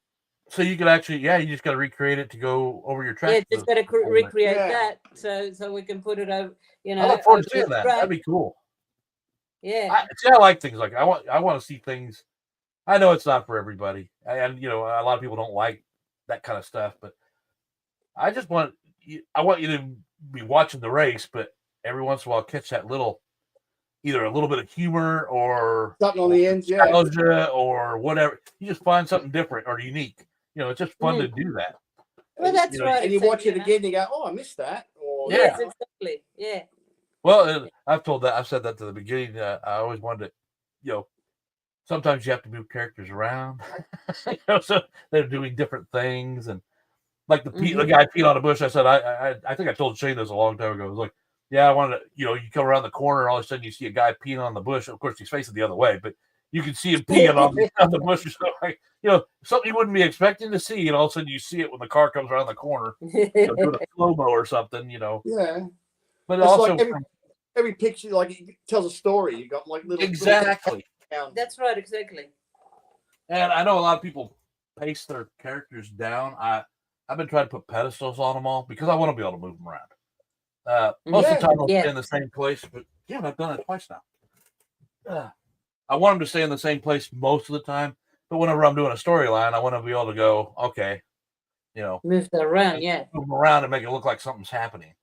So you could actually, you just got to recreate it to go over your track. Yeah, just got to recreate that so we can put it over. I look forward to seeing that. That'd be cool. Yeah. I like things like I want to see things. I know it's not for everybody, and a lot of people don't like that kind of stuff. But I want you to be watching the race, but every once in a while catch that either a little bit of humor or something on the end, nostalgia or whatever. You just find something different or unique. It's just fun to do that. Well, that's right. And you watch it again, you go, "Oh, I missed that." Or, yes, exactly. Yeah. Well, I've said that to the beginning. I always wanted to, sometimes you have to move characters around. So they're doing different things, and like the guy peed on a bush. I said, I think I told Shane this a long time ago. I was like, yeah, I wanted to, you come around the corner, and all of a sudden you see a guy peeing on the bush. Of course, he's facing the other way, but you can see him peeing on the bush. So something you wouldn't be expecting to see, and all of a sudden you see it when the car comes around the corner, doing a slow-mo or something, Yeah. But it's also like every picture, like it tells a story. You got like little exactly. That's right, exactly. And I know a lot of people pace their characters down. I've been trying to put pedestals on them all because I want to be able to move them around. Most of the time, I'll stay in the same place, but I've done it twice now. I want them to stay in the same place most of the time, but whenever I'm doing a storyline, I want to be able to go, okay, move them around, move them around and make it look like something's happening.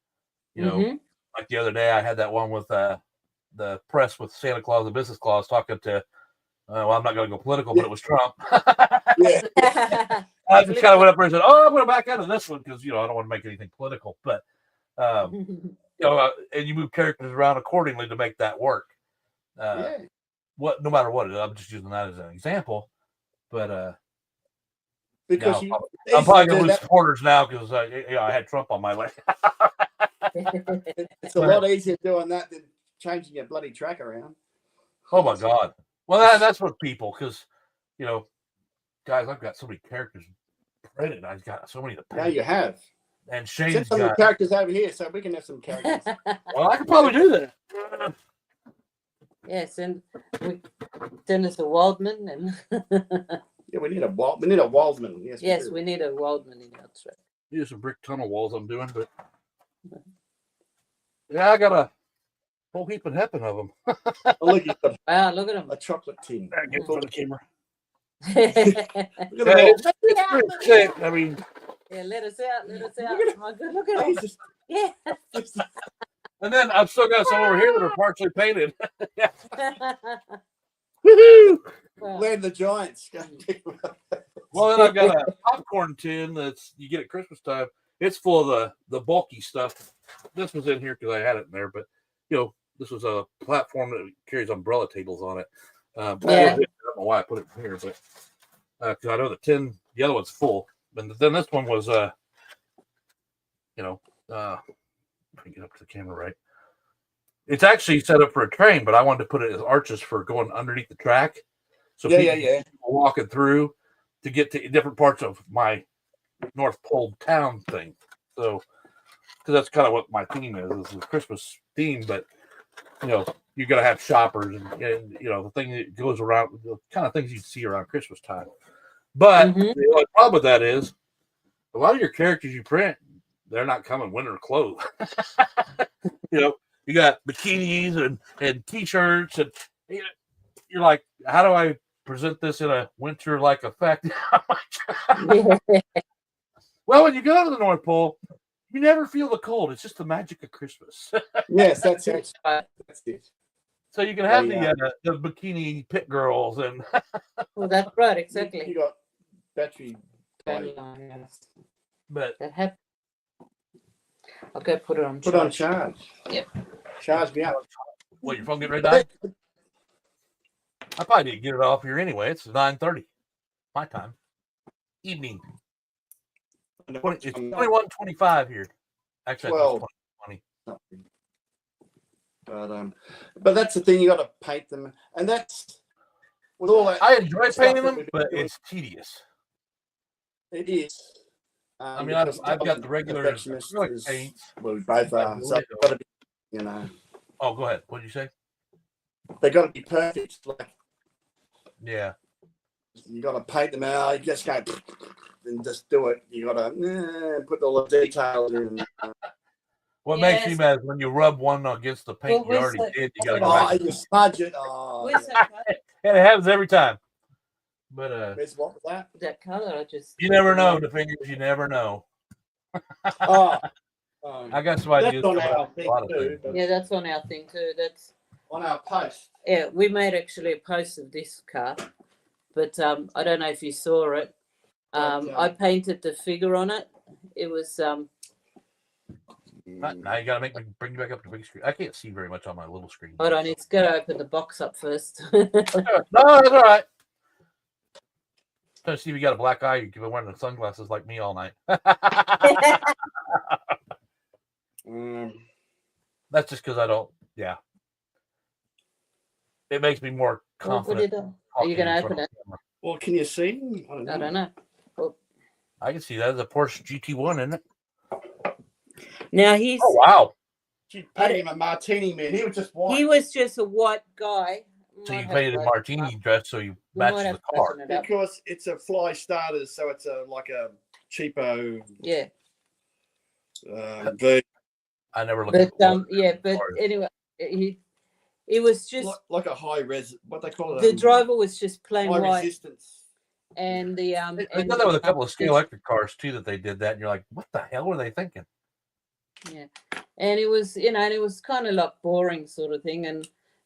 Like the other day, I had that one with the press with Santa Claus and Business Claus talking to. I'm not going to go political, but it was Trump. I just kind of went up there and said, "Oh, I'm going to back out of this one because I don't want to make anything political." But and you move characters around accordingly to make that work. No matter what it is, I'm just using that as an example. But because I'm probably going to lose supporters now because I had Trump on my list. It's a lot easier doing that than changing your bloody track around. Oh my God! Well, that's what people, because guys, I've got so many characters printed. I've got so many to paint. Yeah, you have. And Shane's send some of the characters over here so we can have some characters. Well, I could probably do that. Yes, and send us a Wildman and. Yeah, we need a Wildman. Yes, we need a Wildman in our track. These are some brick tunnel walls I'm doing, but I got a whole heap of hepping of them. Look at them. Wow, look at them. A chocolate tin. Get for the camera. Look at it's pretty sick. I mean, let us out. Look at them. Yeah. And then I've still got some over here that are partially painted. Woohoo! Land the Giants. Well, then I've got a popcorn tin you get at Christmas time. It's full of the bulky stuff. This was in here because I had it in there, but this was a platform that carries umbrella tables on it. I don't know why I put it in here, but because I know the other one's full. And then this one was, if I can get up to the camera right. It's actually set up for a train, but I wanted to put it as arches for going underneath the track. So people walking through to get to different parts of my North Pole town thing. So, because that's kind of what my theme is a Christmas theme, but you're going to have shoppers and you know the thing that goes around, the kind of things you see around Christmas time. But the only problem with that is a lot of your characters you print, they're not coming winter clothes. You know, you got bikinis and t-shirts, and you're like, how do I present this in a winter-like effect? Well, when you go to the North Pole, you never feel the cold. It's just the magic of Christmas. Yes, that's it. That's it. So you can have the bikini pit girls and. Well, that's right, exactly. You got battery. But that happened. I'll go put it on. Put on charge. Yep. Charge me up. What, your phone getting ready to die? I probably need to get it off here anyway. It's 9:30 my time. Evening. It's 21:25 here. Actually, 20. But that's the thing, you got to paint them, and that's with all that. I enjoy painting them, but it's tedious. It is. I mean, I've got the regular acrylic paints. Well, we both are. So it's got to be, you know. Oh, go ahead. What did you say? They got to be perfect. Like, yeah. You got to paint them out. You just go and just do it. You got to put all the details in. What makes me mad is when you rub one against the paint you already did. You got to go back. You smudge it. Oh, and it happens every time. But what was that? That color, I just. You never know the fingers. You never know. I got some ideas. That's on our thing too. Yeah, that's on our thing too. That's on our post. Yeah, we made actually a post of this car, but I don't know if you saw it. I painted the figure on it. It was now you got to bring me back up to the big screen. I can't see very much on my little screen. Hold on, it's got to open the box up first. No, that's all right. Trying to see if you got a black eye. You've been wearing the sunglasses like me all night. That's just because I don't. Yeah, it makes me more confident. Are you going to open it? Well, can you see? I don't know. Well, I can see that. It's a Porsche GT1, isn't it? Now he's. Oh wow! She painted him a martini man. He was just white. He was just a white guy. So you painted a martini dress so you match the car. Because it's a fly starters, so it's like a cheapo. Yeah. I never looked. But but anyway, it was just like a high res. What they call it? The driver was just plain high white. Resistance. And the they did that with a couple of scale electric cars too. That they did that, and you're like, what the hell were they thinking? Yeah, and it was and it was kind of like boring sort of thing.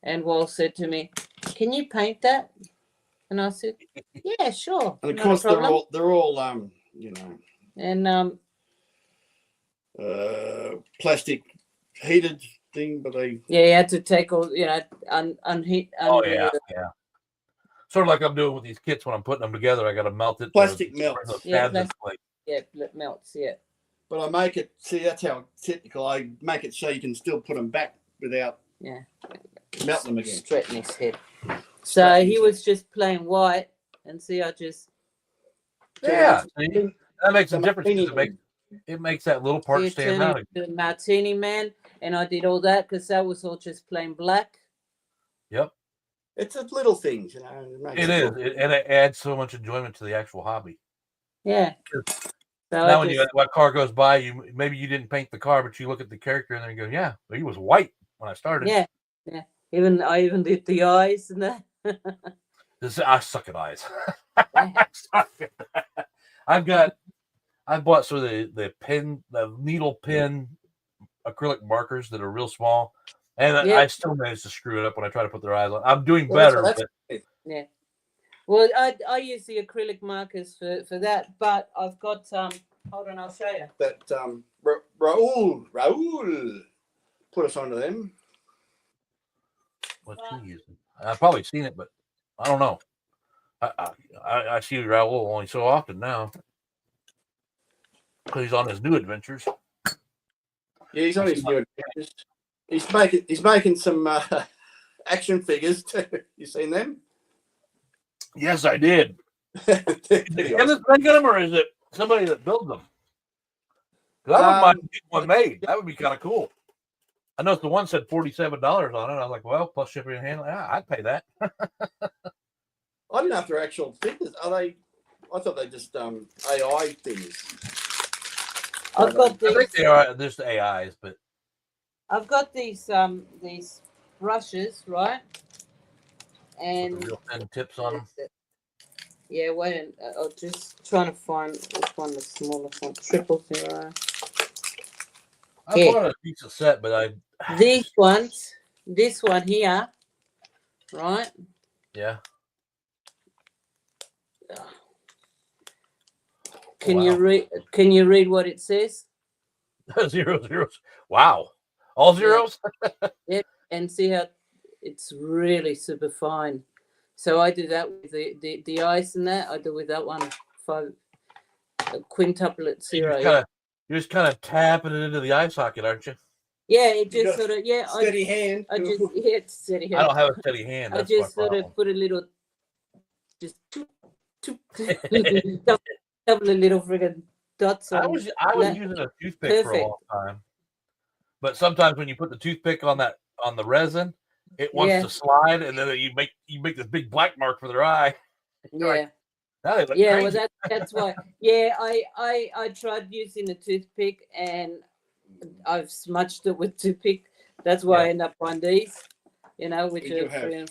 And Wal said to me, "Can you paint that?" And I said, "Yeah, sure." And of course, they're all you know. And plastic heated thing, but they. Yeah, you had to take all unheat. Oh yeah. Sort of like I'm doing with these kits when I'm putting them together. I got to melt it. Plastic melts. It melts. Yeah. But I make it. See, that's how technical. I make it so you can still put them back without. Yeah. Melt them again. Straighten his head. So he was just plain white, and see, I just. Yeah, that makes a difference. It makes that little part stand out. The martini man, and I did all that because that was all just plain black. Yep. It's a little things, you know. It is, and it adds so much enjoyment to the actual hobby. Yeah. So now, when what car goes by, maybe you didn't paint the car, but you look at the character and then you go, "Yeah, he was white when I started." Yeah, yeah. I even did the eyes and that. I suck at eyes. I bought some of the needle pen acrylic markers that are real small, and I still manage to screw it up when I try to put their eyes on. I'm doing better. Yeah. Well, I use the acrylic markers for that, but I've got hold on, I'll show you. That Raul put us onto them. What's he using? I've probably seen it, but I don't know. I see Raul only so often now because he's on his new adventures. Yeah, he's on his new adventures. He's making some action figures too. You seen them? Yes, I did. Is it Kenneth making them, or is it somebody that builds them? I wouldn't mind getting one made. That would be kind of cool. I noticed the one said $47 on it. I was like, well, plus shipping and handling. I'd pay that. I don't know if they're actual figures. Are they? I thought they just AI things. I've got I think these. they are just AIs, but I've got these brushes, right? with And the real thin tips on them. yeah, wait. I'm just trying to find which one the smallest one. 000. I Yeah. bought a decent set, but These ones, this one here, right? yeah. Can Wow. you read? Can you read what it says? 0 zeros. Wow. All zeros? Yep. And see how it's really super fine. So I do that with the ice and that. I do with that one, a quintuplet zero. You're just kind of tapping it into the eye socket, aren't you? Yeah, it You just got sort of Steady hand. I just it's steady I hand. don't have a steady hand. I That's just my sort problem. of put a little, just couple of little friggin' dots on. I was that. using a toothpick for a long time, but sometimes when you put the toothpick on the resin, it wants to slide, and then you make this big black mark for their eye. Yeah. Like, now they look Yeah, crazy. well that's why. Yeah, I tried using a toothpick and I've smudged it with toothpick. That's why I end up on these, which We do are have.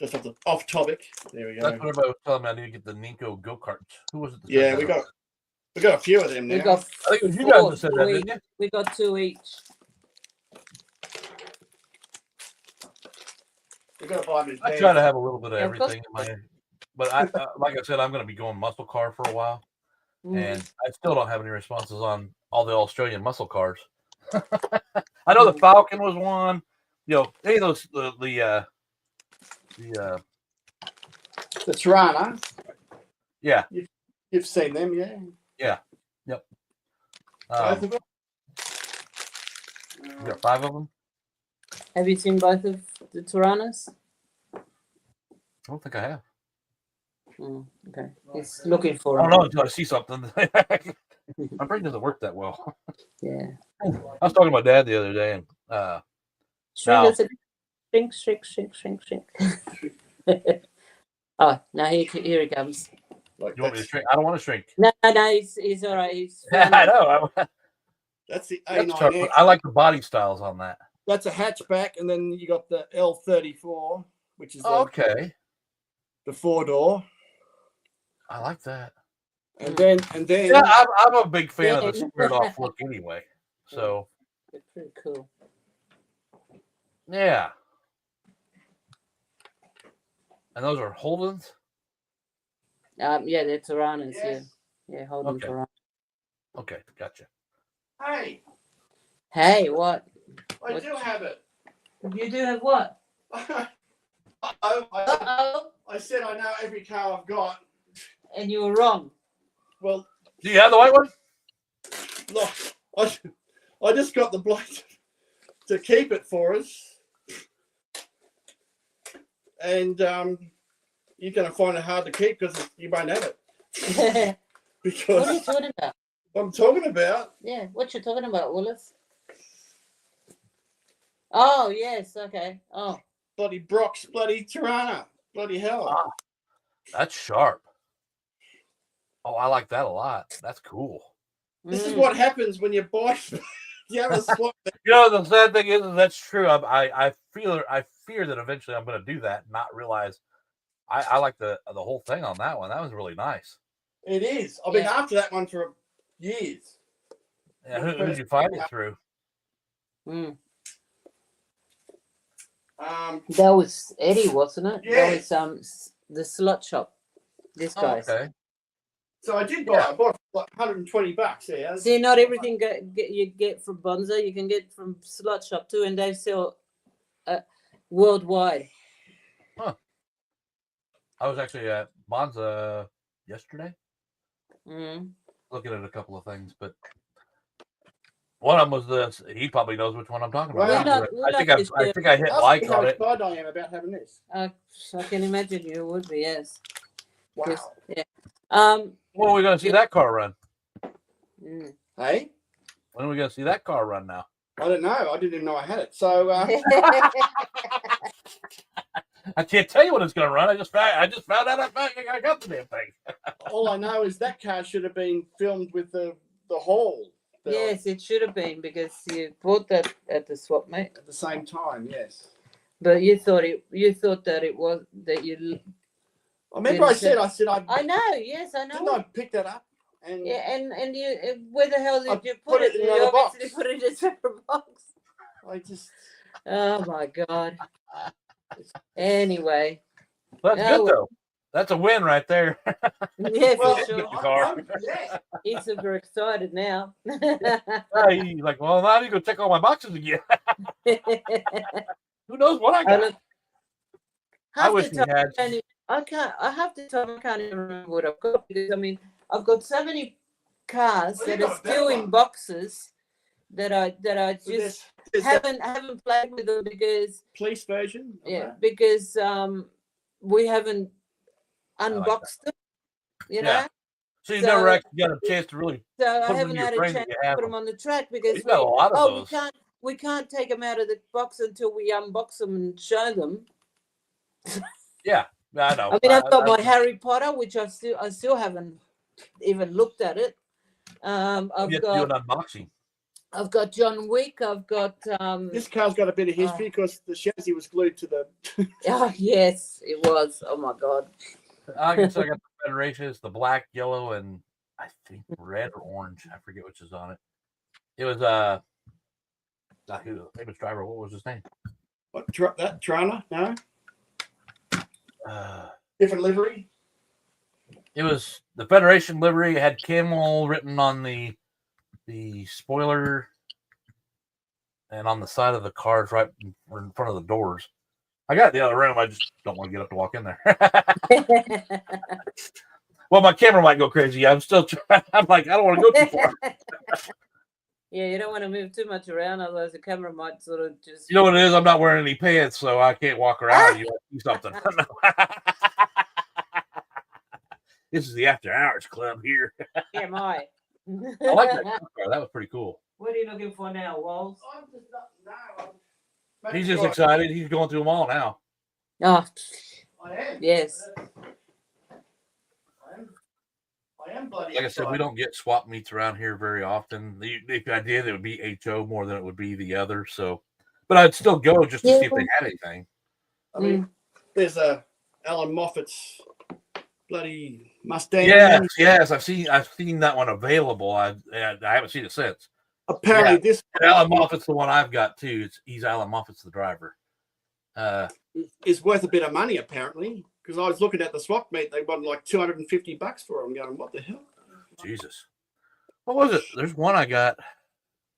Just off topic. There we go. That's what everybody was telling me. I need to get the Ninko go karts. Who was it? That Yeah, said we that? got a few of them now. we got I think it was you guys that said that, each. didn't you? We got 2 each. We got to buy them in I pairs. try to have a little bit of Yeah, everything in my. But I like I said, I'm going to be going muscle car for a while, and I still don't have any responses on all the Australian muscle cars. I know the Falcon was one. Any of those the Tirana. Yeah. You've seen them, yeah? Yeah. Yep. Both of them? You got 5 of them? Have you seen both of the Tiranas? I don't think I have. Okay. He's looking for I them. don't know until I see something. My brain doesn't work that well. Yeah. I was talking to my dad the other day, and Shrink. Oh, now here he comes. Like you want me to shrink? I don't want to shrink. No, he's all right. He's I know. That's the That's A9X. I like the body styles on that. That's a hatchback, and then you got the L34, which is Okay. the 4-door. I like that. And then Yeah, I'm a big fan of the squared off look anyway. So They're pretty cool. yeah. And those are Holdens? Yeah, they're Tiranas. Yes. Yeah, Holden Okay. Tirana. Okay, gotcha. Hey, what? I do have it. You do have what? I Uh-oh. said I know every car I've got. And you were wrong. Well, Do you have the white one? look, I just got the bloke to keep it for us. And you're going to find it hard to keep because you won't have it. What are you Because talking about? what I'm talking about. Yeah, what you talking about, Willis? Oh, yes, okay. Oh. Bloody Brock's bloody Tirana. Bloody hell. Ah, that's sharp. Oh, I like that a lot. That's cool. This is what happens when you buy. You have a swap. The sad thing is that's true. I fear that eventually I'm going to do that and not realize I like the whole thing on that one. That was really nice. It is. I've been after that one for years. Yeah, who did you find it through? That was Eddie, wasn't it? Yes. That was the slot shop. This guy's. Okay. So I did buy it. I bought it for like $120. Yeah. See, not everything you get from Bonza, you can get from slot shop too, and they sell worldwide. Huh. I was actually at Bonza yesterday, looking at a couple of things, but one of them was this. He probably knows which one I'm talking about. Well, I think I hit like on it. How excited I am about having this. I can imagine you would be, yes. Wow. Yeah. When are we going to see that car run? Hey? When are we going to see that car run now? I don't know. I didn't even know I had it. So I can't tell you when it's going to run. I just found out I got the damn thing. all I know is that car should have been filmed with the haul. Yes, it should have been because you bought that at the swap meet. At the same time, yes. But you thought that it was that you. I remember I said I know. Yes, I know. Didn't I pick that up? And yeah, and you where the hell did you put put it it? in You another obviously box. put it in a separate box. I just. Oh my god. Anyway. Well, that's good though. That's a win right there. Yeah, Well, for sure. yeah. He's super excited now. He's like, well, now you go check all my boxes again. Who knows what I got? I wish we had. I have to tell I can't even remember what I've got because I mean I've got so many cars that are still in boxes that I just haven't played with them because police version. because we haven't unboxed them, you know. So you've never actually got a chance to really. So I haven't had a chance to put them on the track because got a lot of those. we can't take them out of the box until we unbox them and show them. Yeah, I know. I mean, I've got my Harry Potter, which I still haven't even looked at it. I've got do an unboxing. I've got John Wick. I've got this car's got a bit of history because the chassis was glued to the. Oh yes, it was. Oh my god. I guess I got the Federation. It's the black, yellow, and I think red or orange. I forget which is on it. It was famous driver. What was his name? What that Trana? No. Uh, Different livery. It was the Federation livery. It had camel written on the spoiler and on the side of the cars, right in front of the doors. I got it in the other room. I just don't want to get up to walk in there. Well, my camera might go crazy. I'm still trying. I'm like, I don't want to go too far. Yeah, you don't want to move too much around, otherwise the camera might sort of just. You know what it is? I'm not wearing any pants, so I can't walk around. You see something. This is the after hours club here. Yeah, my. I like that car. That was pretty cool. What are you looking for now, Walls? I'm just not. He's just excited. He's going through them all now. Oh, I am. yes. I am bloody. Like I said, we don't get swap meets around here very often. The idea that it would be HO more than it would be the other. So, but I'd still go just to see if they had anything. I mean, there's a Alan Moffat's bloody Mustang. Yes, I've seen that one available. I haven't seen it since. Apparently, this Alan Moffat's the one I've got too. He's Alan Moffat's the driver. Is worth a bit of money apparently. Because I was looking at the swap meet, they wanted like $250 for them. Going, what the hell? Jesus, what was it? There's one I got.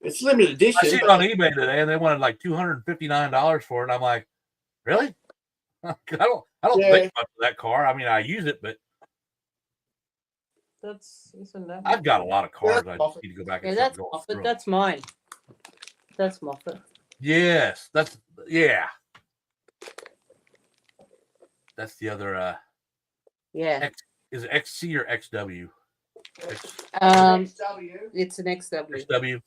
It's limited edition. I seen it on eBay today, and they wanted like $259 for it. And I'm like, really? I don't think much of that car. I mean, I use it, but I've got a lot of cars. I just need to go back and that's Moffat. That's mine. That's Moffat. Yes, that's That's the other. Is it XC or XW? XW. It's an XW. XW.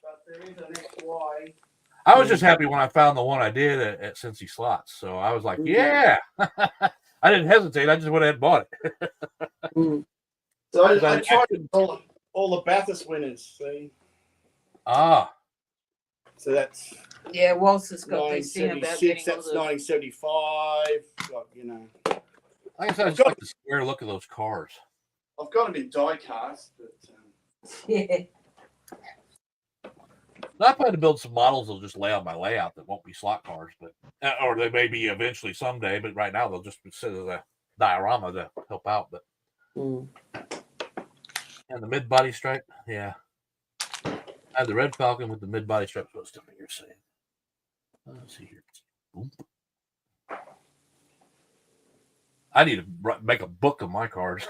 But there is an XY. I was just happy when I found the one I did at Cincy Slots. So I was like, yeah. I didn't hesitate. I just went ahead and bought it. So I tried all the Bathurst winners. See. So that's. Yeah, Waltz has got this thing about getting that's 1975. You know. Like I said, I just like the square look of those cars. I've got them in die cast, but yeah. I plan to build some models that'll just lay on my layout that won't be slot cars, but or they may be eventually someday. But right now they'll just sit as a diorama to help out. But and the mid body stripe, yeah. I had the Red Falcon with the mid body stripe. What's the finger saying? Let's see here. Boom. I need to make a book of my cars.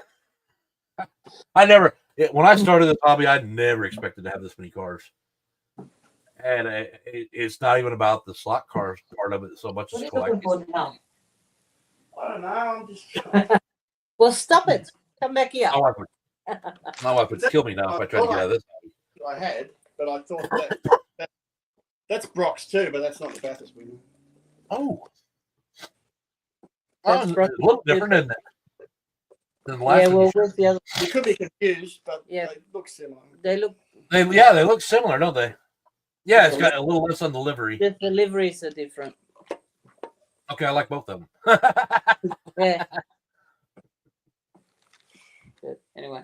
When I started this hobby, I never expected to have this many cars. And it's not even about the slot cars part of it so much as collecting. I don't know. I'm just. Well, stop it. Come back here. My wife would kill me now if I tried to get out of this. I had. but I thought that's Brock's too, but that's not the Bathurst winner. Oh. That's It's a little different, isn't it? Than the last Yeah, one well, you showed. where's the other? You could be confused, but Yeah. they look similar. They look. They look similar, don't they? Yeah, it's got a little less on the livery. The liveries are different. Okay, I like both of them. Yeah. Good. Anyway.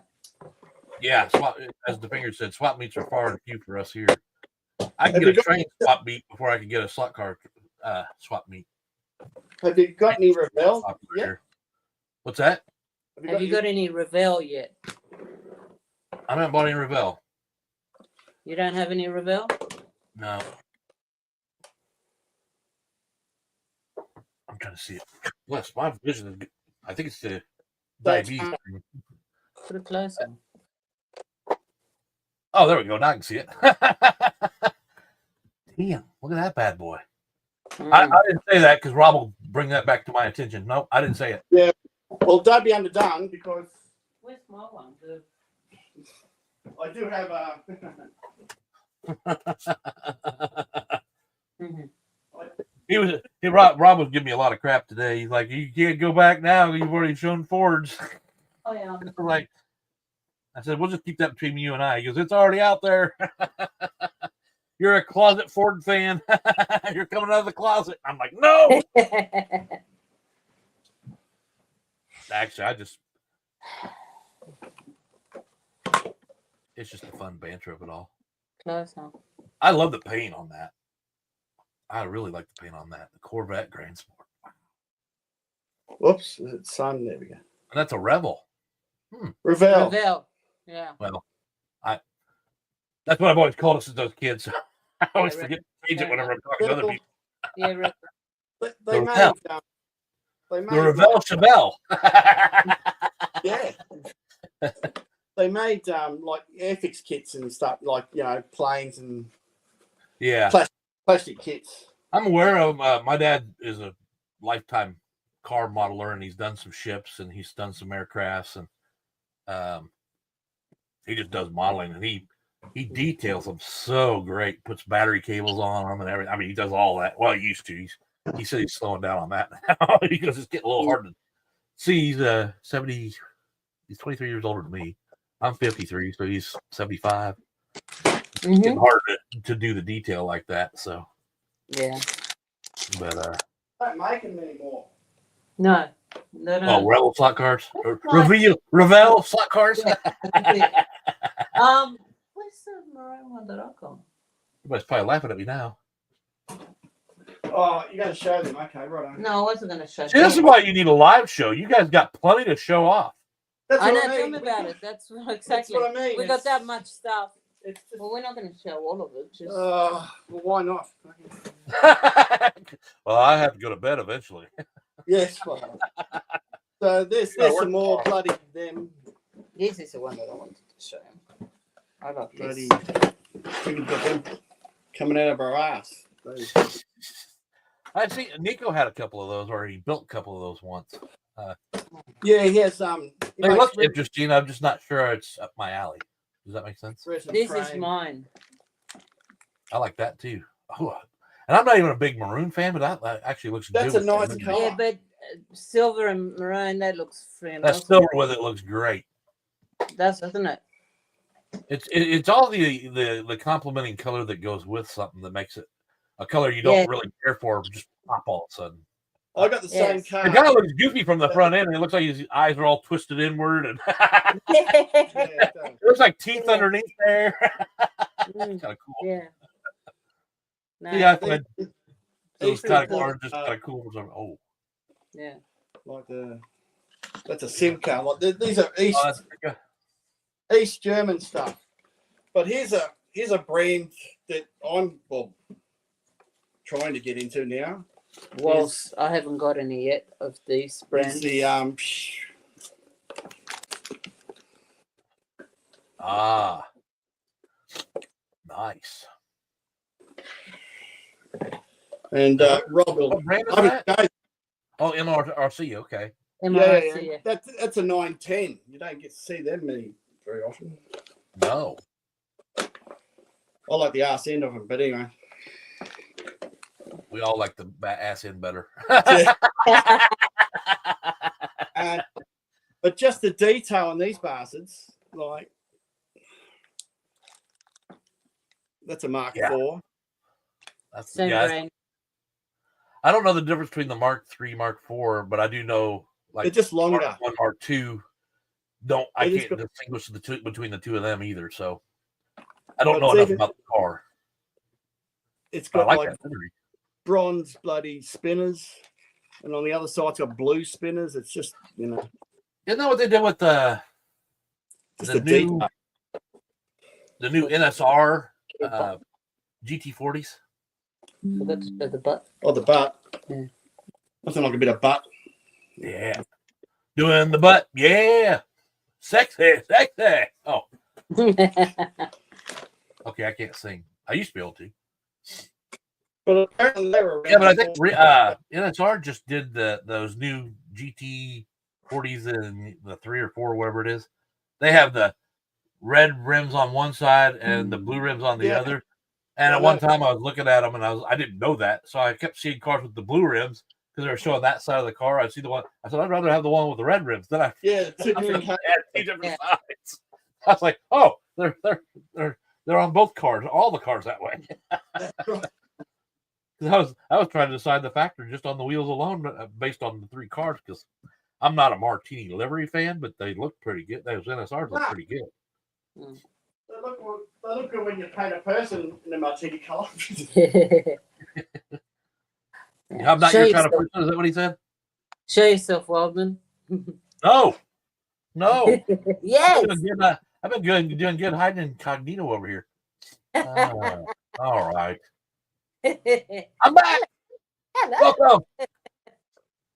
Yeah, swap, as the finger said, swap meets are far and few for us here. I can Have get you a got- train swap meet before I can get a slot car swap meet. Have you got any Revell Swap yet? here. What's that? Have you got any Revell yet? I haven't bought any Revell. You don't have any Revell? No. I'm trying to see it. Bless my vision is good. I think it's the diabetes. Put it closer. Oh, there we go. Now I can see it. Damn, look at that bad boy. I didn't say that because Rob will bring that back to my attention. Nope, I didn't say it. Yeah. Well, don't be underdone because Where's my one? I do have a. Rob was giving me a lot of crap today. He's like, you can't go back now. You've already shown Fords. Oh yeah. Like, I said, we'll just keep that between you and I. He goes, it's already out there. You're a closet Ford fan. You're coming out of the closet. I'm like, no. Actually, it's just the fun banter of it all. Closer. I love the paint on that. I really like the paint on that. The Corvette Grand Sport. Whoops, it's sun. There we go. And that's a Rebel. Revell. Revell. Yeah. Well, that's what I've always called us as those kids. I always Yeah, forget to change it whenever I'm talking to other people. Yeah, Revell. They The made. Revell. They made The Revell Chevelle. Yeah. They made like airfix kits and stuff, like planes and Yeah. plastic kits. I'm aware of my dad is a lifetime car modeler, and he's done some ships and he's done some aircrafts, and he just does modeling, and he details them so great, puts battery cables on them and everything. I mean, he does all that. Well, he used to. He said he's slowing down on that now because it's getting a little hard to see. He's 70. He's 23 years older than me. I'm 53, so he's 75. It's getting hard to do the detail like that. So Yeah. but Don't make them anymore. No. oh, Revell slot cars, Revell slot cars. Where's the maroon one that I got? Everybody's probably laughing at me now. Oh, you're going to show them. Okay, right on. No, I wasn't going to show See, this is why you need a live show. You guys got plenty to show off. That's I what know, I tell mean. me about it. That's exactly. That's what I mean. We got that much stuff. It's just, Well, we're not going to show all of it. Just well, why not? Well, I have to go to bed eventually. Yes. Well. So there's some more bloody them this is the one that I wanted to show him. I got bloody this. we've got them coming out of our ass. I see Nico had a couple of those, or he built a couple of those once. Yeah, he has They look interesting. I'm just not sure it's up my alley. Does that make sense? This is mine. I like that too. Oh, and I'm not even a big maroon fan, but that actually looks That's good. a nice color. Yeah, but silver and maroon, that looks friendly. That silver with it looks great. That's, isn't it? It's all the complementing color that goes with something that makes it a color you don't really care for, just pop all of a sudden. I got the same car. It kind of looks goofy from the front end, and it looks like his eyes are all twisted inward, and it looks like teeth underneath there. It's kind of cool. Yeah. No, Yeah, I find those These kind of people, cars just kind of cool. Oh, yeah. Like that's a sim car. Like these are East German stuff. But here's a brand that I'm trying to get into now. Well, I haven't got any yet of these brands. It's the nice. And Rob will. What brand is that? Yeah, Oh, MRC. Okay. MRC, yeah. That's a 910. You don't get to see them very often. No. I like the arse end of them, but anyway. We all like the ass end better. But just the detail on these bastards, like that's a Mark IV. That's Same grain. I don't know the difference between the Mark III, Mark IV, but I do know like They're just longer. Mark I, Mark II. I can't distinguish between the two of them either. So I don't know enough about the car. It's got like like bronze bloody spinners, and on the other side it's got blue spinners. It's just, you know. Isn't that what they did with the new NSR GT40s? Forgot to show the butt. Oh, the butt. Yeah. Nothing like a bit of butt. Yeah. Doing the butt. Yeah. Sexy. Oh. Okay, I can't sing. I used to be able to. But apparently they were around. Yeah, but I think NSR just did those new GT40s and the 3 or 4, whatever it is. They have the red rims on one side and the blue rims on the other. And at one time I was looking at them and I didn't know that. So I kept seeing cars with the blue rims because they were showing that side of the car. I'd see the one. I said, I'd rather have the one with the red rims. Then two different sides. I was like, oh, they're on both cars, all the cars that way. I was trying to decide the factor just on the wheels alone, based on the 3 cars, because I'm not a Martini livery fan, but they look pretty good. Those NSRs look pretty good. They look good when you paint a person in a Martini color. I'm not your kind of person. Is that what he said? Show yourself, Wildman. No. Yes. I've been doing good hiding incognito over here. All right. I'm back. Hello. Welcome.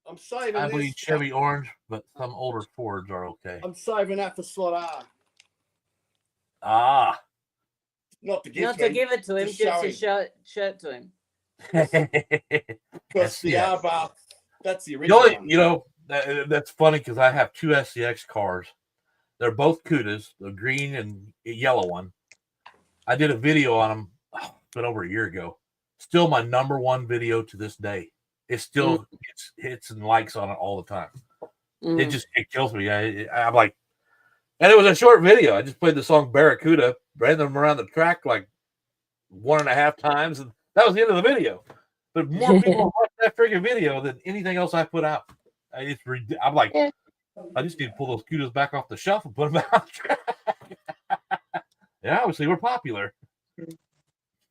I'm saving. I believe Chevy orange, but some older Fords are okay. I'm saving that for slot R. Not to give it to him, just to show it to him. Because the R bar, that's the original one. You know, that's funny because I have 2 SCX cars. They're both Cudas, the green and yellow one. I did a video on them, it's been over a year ago. Still my #1 video to this day. It still gets hits and likes on it all the time. It kills me. I'm like, and it was a short video. I just played the song Barracuda, ran them around the track like 1.5 times, and that was the end of the video. But more people watch that freaking video than anything else I put out. I'm like, I just need to pull those Cudas back off the shelf and put them out. Yeah, obviously we're popular.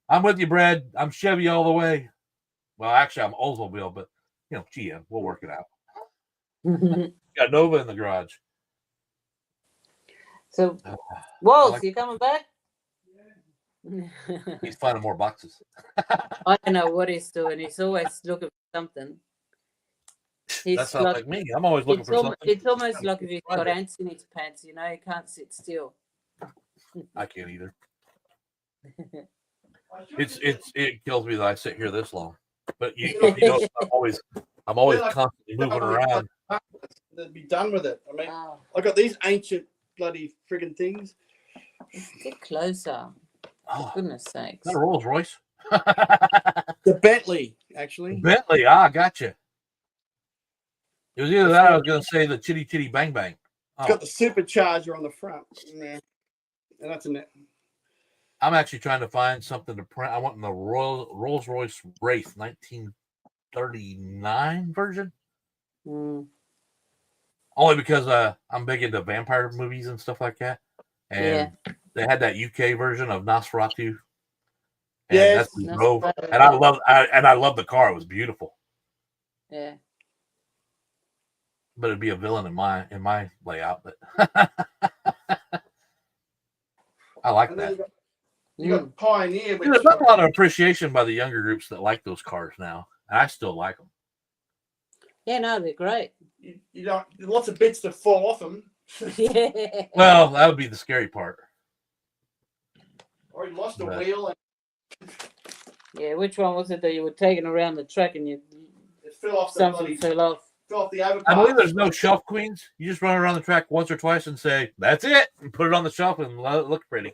I'm with you, Brad. I'm Chevy all the way. Well, actually, I'm Oldsmobile, but GM, we'll work it out. Got Nova in the garage. So, Walls, you coming back? He's finding more boxes. I don't know what he's doing. He's always looking for something. That's not like me. I'm always looking for something. It's almost like if he's got ants in his pants, he can't sit still. I can't either. It kills me that I sit here this long. But I'm always constantly moving around. They'd be done with it. I mean, I got these ancient bloody friggin' things. Get closer. For goodness sakes. Is that a Rolls Royce? The Bentley, actually. Bentley, gotcha. It was either that or I was going to say the Chitty Chitty Bang Bang. It's got the supercharger on the front. Yeah. And that's in it. I'm actually trying to find something to print. I want the Rolls Royce Wraith 1939 version. Only because I'm big into vampire movies and stuff like that. And they had that UK version of Nosferatu. And that's what drove. And I love the car. It was beautiful. Yeah. But it'd be a villain in my layout. But I like that. You got Pioneer. There's not a lot of appreciation by the younger groups that like those cars now. And I still like them. Yeah, no, they're great. You don't, lots of bits that fall off them. Yeah. Well, that would be the scary part. Or you lost a wheel. Yeah, which one was it that you were taking around the track and it fell off? Something fell off. Fell off the overpass. I believe there's no shelf queens. You just run around the track once or twice and say, that's it, and put it on the shelf and let it look pretty.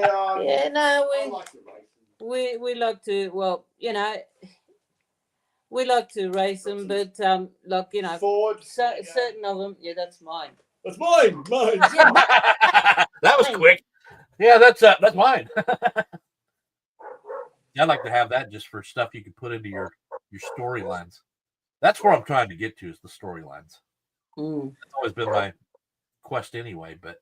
Yeah, no, I like the racing. we like to. Well, you know, we like to race them, but like you know, Ford. certain of them. Yeah, that's mine. That's mine. Mine. Yeah, That was mine. quick. Yeah, that's mine. I'd like to have that just for stuff you can put into your storylines. That's where I'm trying to get to, is the storylines. Mm. It's always been my quest anyway, but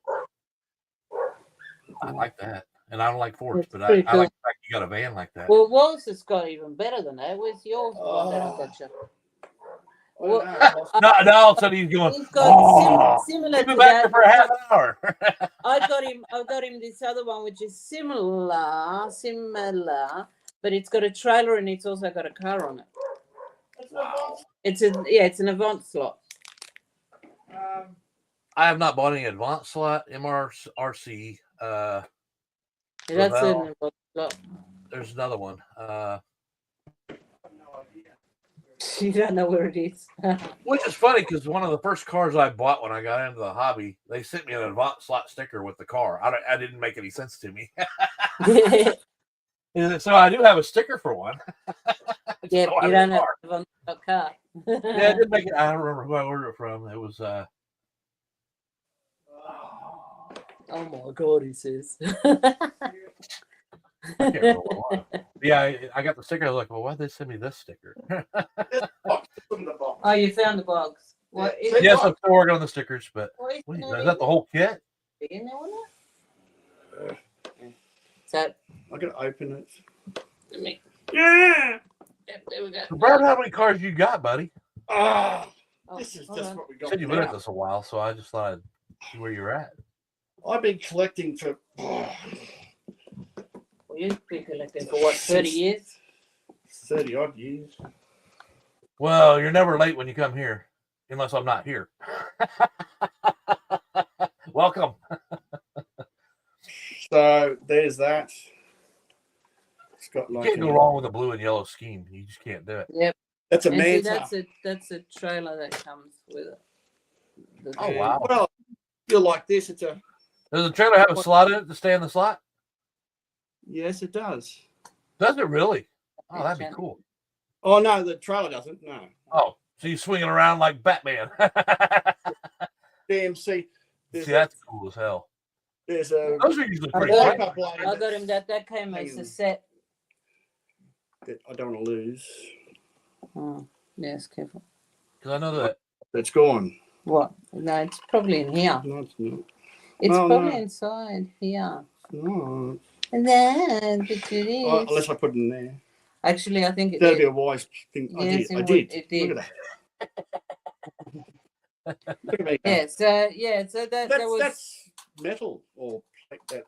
I like that. And I don't like Fords, It's but I pretty like cool. the fact you got a van like that. Well, Wallace has got even better than that. Where's yours one that I got you? I don't know. No, all of a sudden he's going, He's got oh, similar keep to me back that. there for half an hour. I got him this other one which is similar, but it's got a trailer and it's also got a car on it. Wow. It's an Avant slot. I have not bought any advanced slot MRC. That's Ravel. an Avant slot. There's another one. You don't know where it is. Which is funny because one of the first cars I bought when I got into the hobby, they sent me an advanced slot sticker with the car. I didn't make any sense to me. So I do have a sticker for one. Yeah, So I you have don't a have car. an Avant slot car. Yeah, I did make it. I don't remember who I ordered it from. It was Oh my god, he says. I can't remember what it was. Yeah, I got the sticker. I was like, well, why'd they send me this sticker? Oh, you found the box. What? Yes, I'm still working on the stickers, but What wait, is that the whole kit? in there, wasn't it? So I can open it. let me. Yeah. Yep, there we go. So Brad, how many cars you got, buddy? Ah, Oh, this is hold just on. what we You got. said you've been at now. this a while, so I just thought I'd see where you're at. I've been collecting for Well, you've been collecting for what, 30 years? 30 odd years. Well, you're never late when you come here, unless I'm not here. Welcome. So there's that. It's got You like can't go wrong with a blue and yellow scheme. You just can't do it. Yep. That's a And see, Manta. that's a trailer that comes with it. Oh, wow. Well, you're like this. It's a Does the trailer have a slot in it to stay in the slot? yes, it does. Does it really? Oh, that'd be cool. Oh no, the trailer doesn't. No. Oh, so you swing it around like Batman. DMC. See, There's that's cool as hell. There's a Those are usually I pretty got, quick. I got him that came as a set. that I don't want to lose. Oh, yes, careful. Because I know that. It's gone. What? No, it's probably in here. No, it's not. It's No, probably no. inside here. No. And then, but it is. Oh, unless I put it in there. Actually, I think it That'd be did. a wise thing. Yes, I did. it did. Look at that. Look at me. Yeah, so that was That's metal or like that.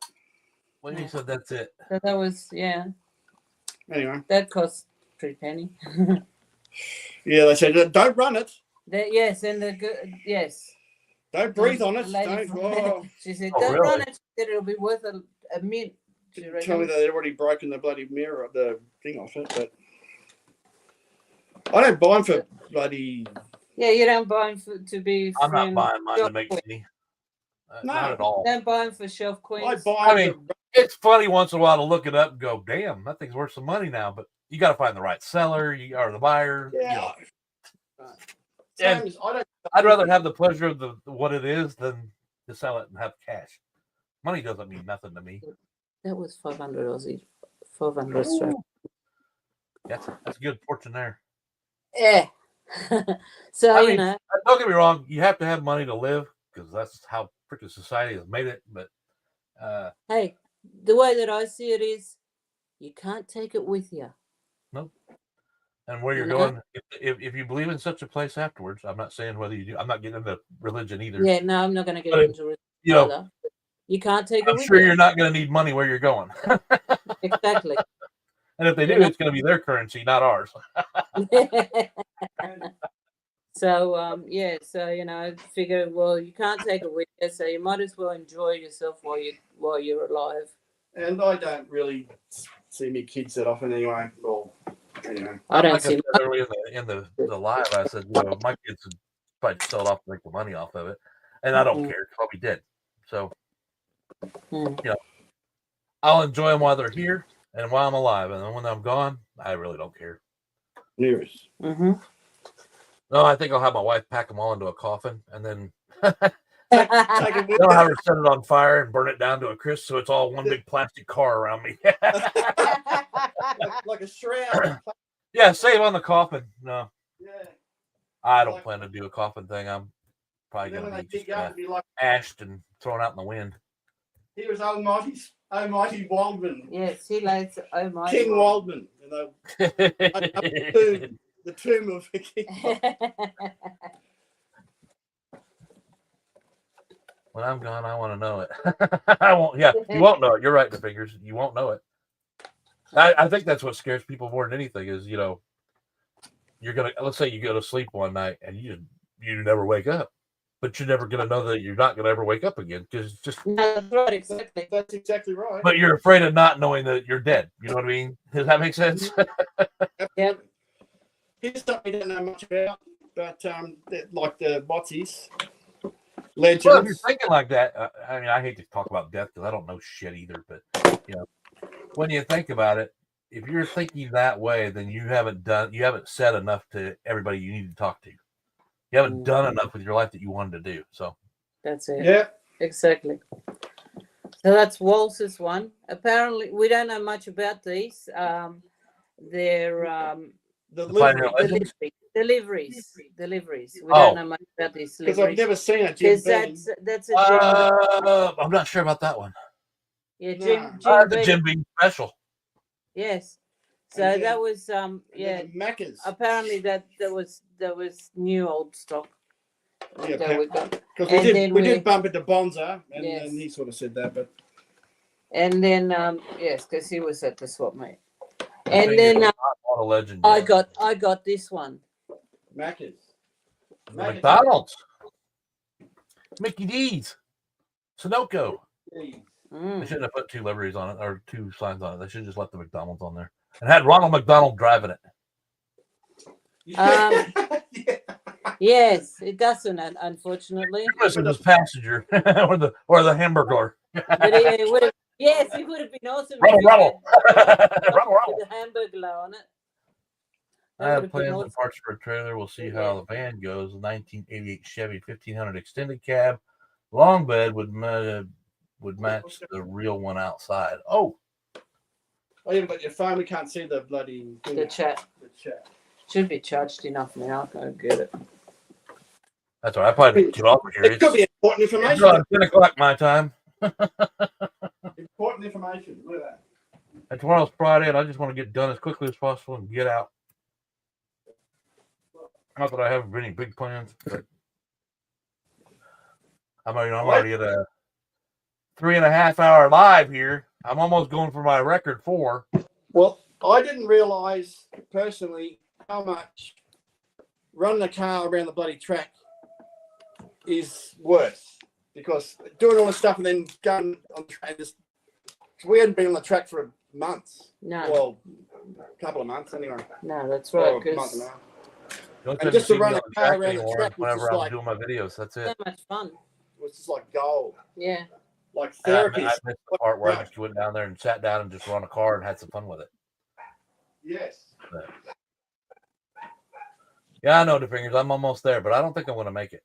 When you said that's it. that was Anyway. that cost pretty penny. Yeah, they said don't run it. Yes, and the good yes. Don't breathe on it. Lady Don't. from- Oh, She said, Oh, "Don't really? run it. She said it'll be worth a mint." She tell me reckons. that they'd already broken the bloody mirror, the thing off it, but I don't buy them for bloody. Yeah, you don't buy them to be. I'm not friend- buying mine to shelf make queen. money. No. Not at all. Don't buy them for shelf I queens. buy. I mean, it's funny once in a while to look it up and go, damn, that thing's worth some money now. But you got to find the right seller or the buyer. yeah. You know. Same And as- I don't. I'd rather have the pleasure of what it is than to sell it and have cash. Money doesn't mean nothing to me. That was 500 Aussie, 500 Australian. That's a good fortune there. Yeah. So I you mean, know, Don't get me wrong, you have to have money to live because that's how freaking society has made it. But hey, the way that I see it is, you can't take it with you. and where you're No. going, if you believe in such a place afterwards, I'm not saying whether you do. I'm not getting into religion either. Yeah, no, I'm not going to get But into it. You know, Either. You can't take it I'm with sure you. you're not going to need money where you're going. Exactly. And if they do, You know? it's going to be their currency, not ours. So yeah, so you know, I figure, well, you can't take it with you, so you might as well enjoy yourself while you're alive. And I don't really see me kids that often anyway. Well, anyway. I don't Like I see. said earlier in the live, I said, you know, my kids would probably sell it off to make the money off of it, and I don't care. I'll be dead. So Mm. I'll enjoy them while they're here and while I'm alive. And then when I'm gone, I really don't care. Nearest. Mm-hmm. No, I think I'll have my wife pack them all into a coffin and then Take it with I'll have you. her set it on fire and burn it down to a crisp so it's all one big plastic car around me. like a shroud. Yeah, save on the coffin. No, Yeah. I don't plan to do a coffin thing. I'm probably Then when going they to be dig just, up, it'd be like, ashed and thrown out in the wind. he was Almighty Wildman. Yes, he lays. Oh my. King Wildman. You know, the tomb of the king. When I'm gone, I want to know it. I won't. Yeah, you won't know it. You're right, the fingers. You won't know it. I think that's what scares people more than anything is, you know, you're gonna, let's say you go to sleep one night and you never wake up, but you're never gonna know that you're not gonna ever wake up again because just. No, that's right, exactly. That's exactly right. But you're afraid of not knowing that you're dead. You know what I mean? Does that make sense? Yep. Here's something we don't know much about, but like the Botties, Well, if legends. you're thinking like that, I mean, I hate to talk about death because I don't know shit either. But you know, when you think about it, if you're thinking that way, then you haven't said enough to everybody you need to talk to. You haven't done enough with your life that you wanted to do. So That's it. Yeah. Exactly. So that's Waltz's one. Apparently, we don't know much about these. They're The The Pioneer livery. deliveries. We Oh. don't know much about these Because I've deliveries. never seen a Jim Because Beam. that's a Jim. I'm not sure about that one. Yeah, Nah. Jim The Beam. Jim Beam special. Yes. So And then- that was And yeah. then the Maccas. Apparently that was new old stock Yeah, that we got. because and we then did bump into Bonza, and Yes. then he sort of said that, but And then yes, because he was at the swap meet. I And think then it's not a legend. I yet. got this one. Maccas. McDonald's, Mickey D's, Sunoco. They shouldn't have put two liveries on it or two signs on it. They should just let the McDonald's on there and had Ronald McDonald driving it. Yeah. Yes, it doesn't, unfortunately. This is his passenger or the hamburger. But it would have. Yes, it would have been awesome. Rumble, if it rumble. had Rumble, rumble. with the hamburger on it. I That have would have been plans and awesome. parts for a trailer. We'll see how the van goes. The 1988 Chevy 1500 extended cab, long bed would match the real one outside. Oh, Oh, yeah, but your phone, we can't see the bloody thing. The chat The chat. should be charged enough now. I'll go get it. that's all right. I probably didn't get off here. It could be important It's information. 10 o'clock my time. Important information. Look at that. And tomorrow's Friday, and I just want to get done as quickly as possible and get out. Not that I have any big plans, but I'm already at a 3.5 hour live here. I'm almost going for my record 4. Well, I didn't realise personally how much running a car around the bloody track is worth, because doing all this stuff and then going on the track, we hadn't been on the track for months. No, Well, a couple of months anyway. no, that's Or right. a month and a Because half. The only And time just you to see me run on a the car track around the anymore track is was whenever just I'm like, doing my videos. That's it. so much fun. it was just like gold, Yeah. like And I therapy. missed the part where I just went down there and sat down and just run a car and had some fun with it. Yes. Yeah, I know the fingers. I'm almost there, but I don't think I'm going to make it.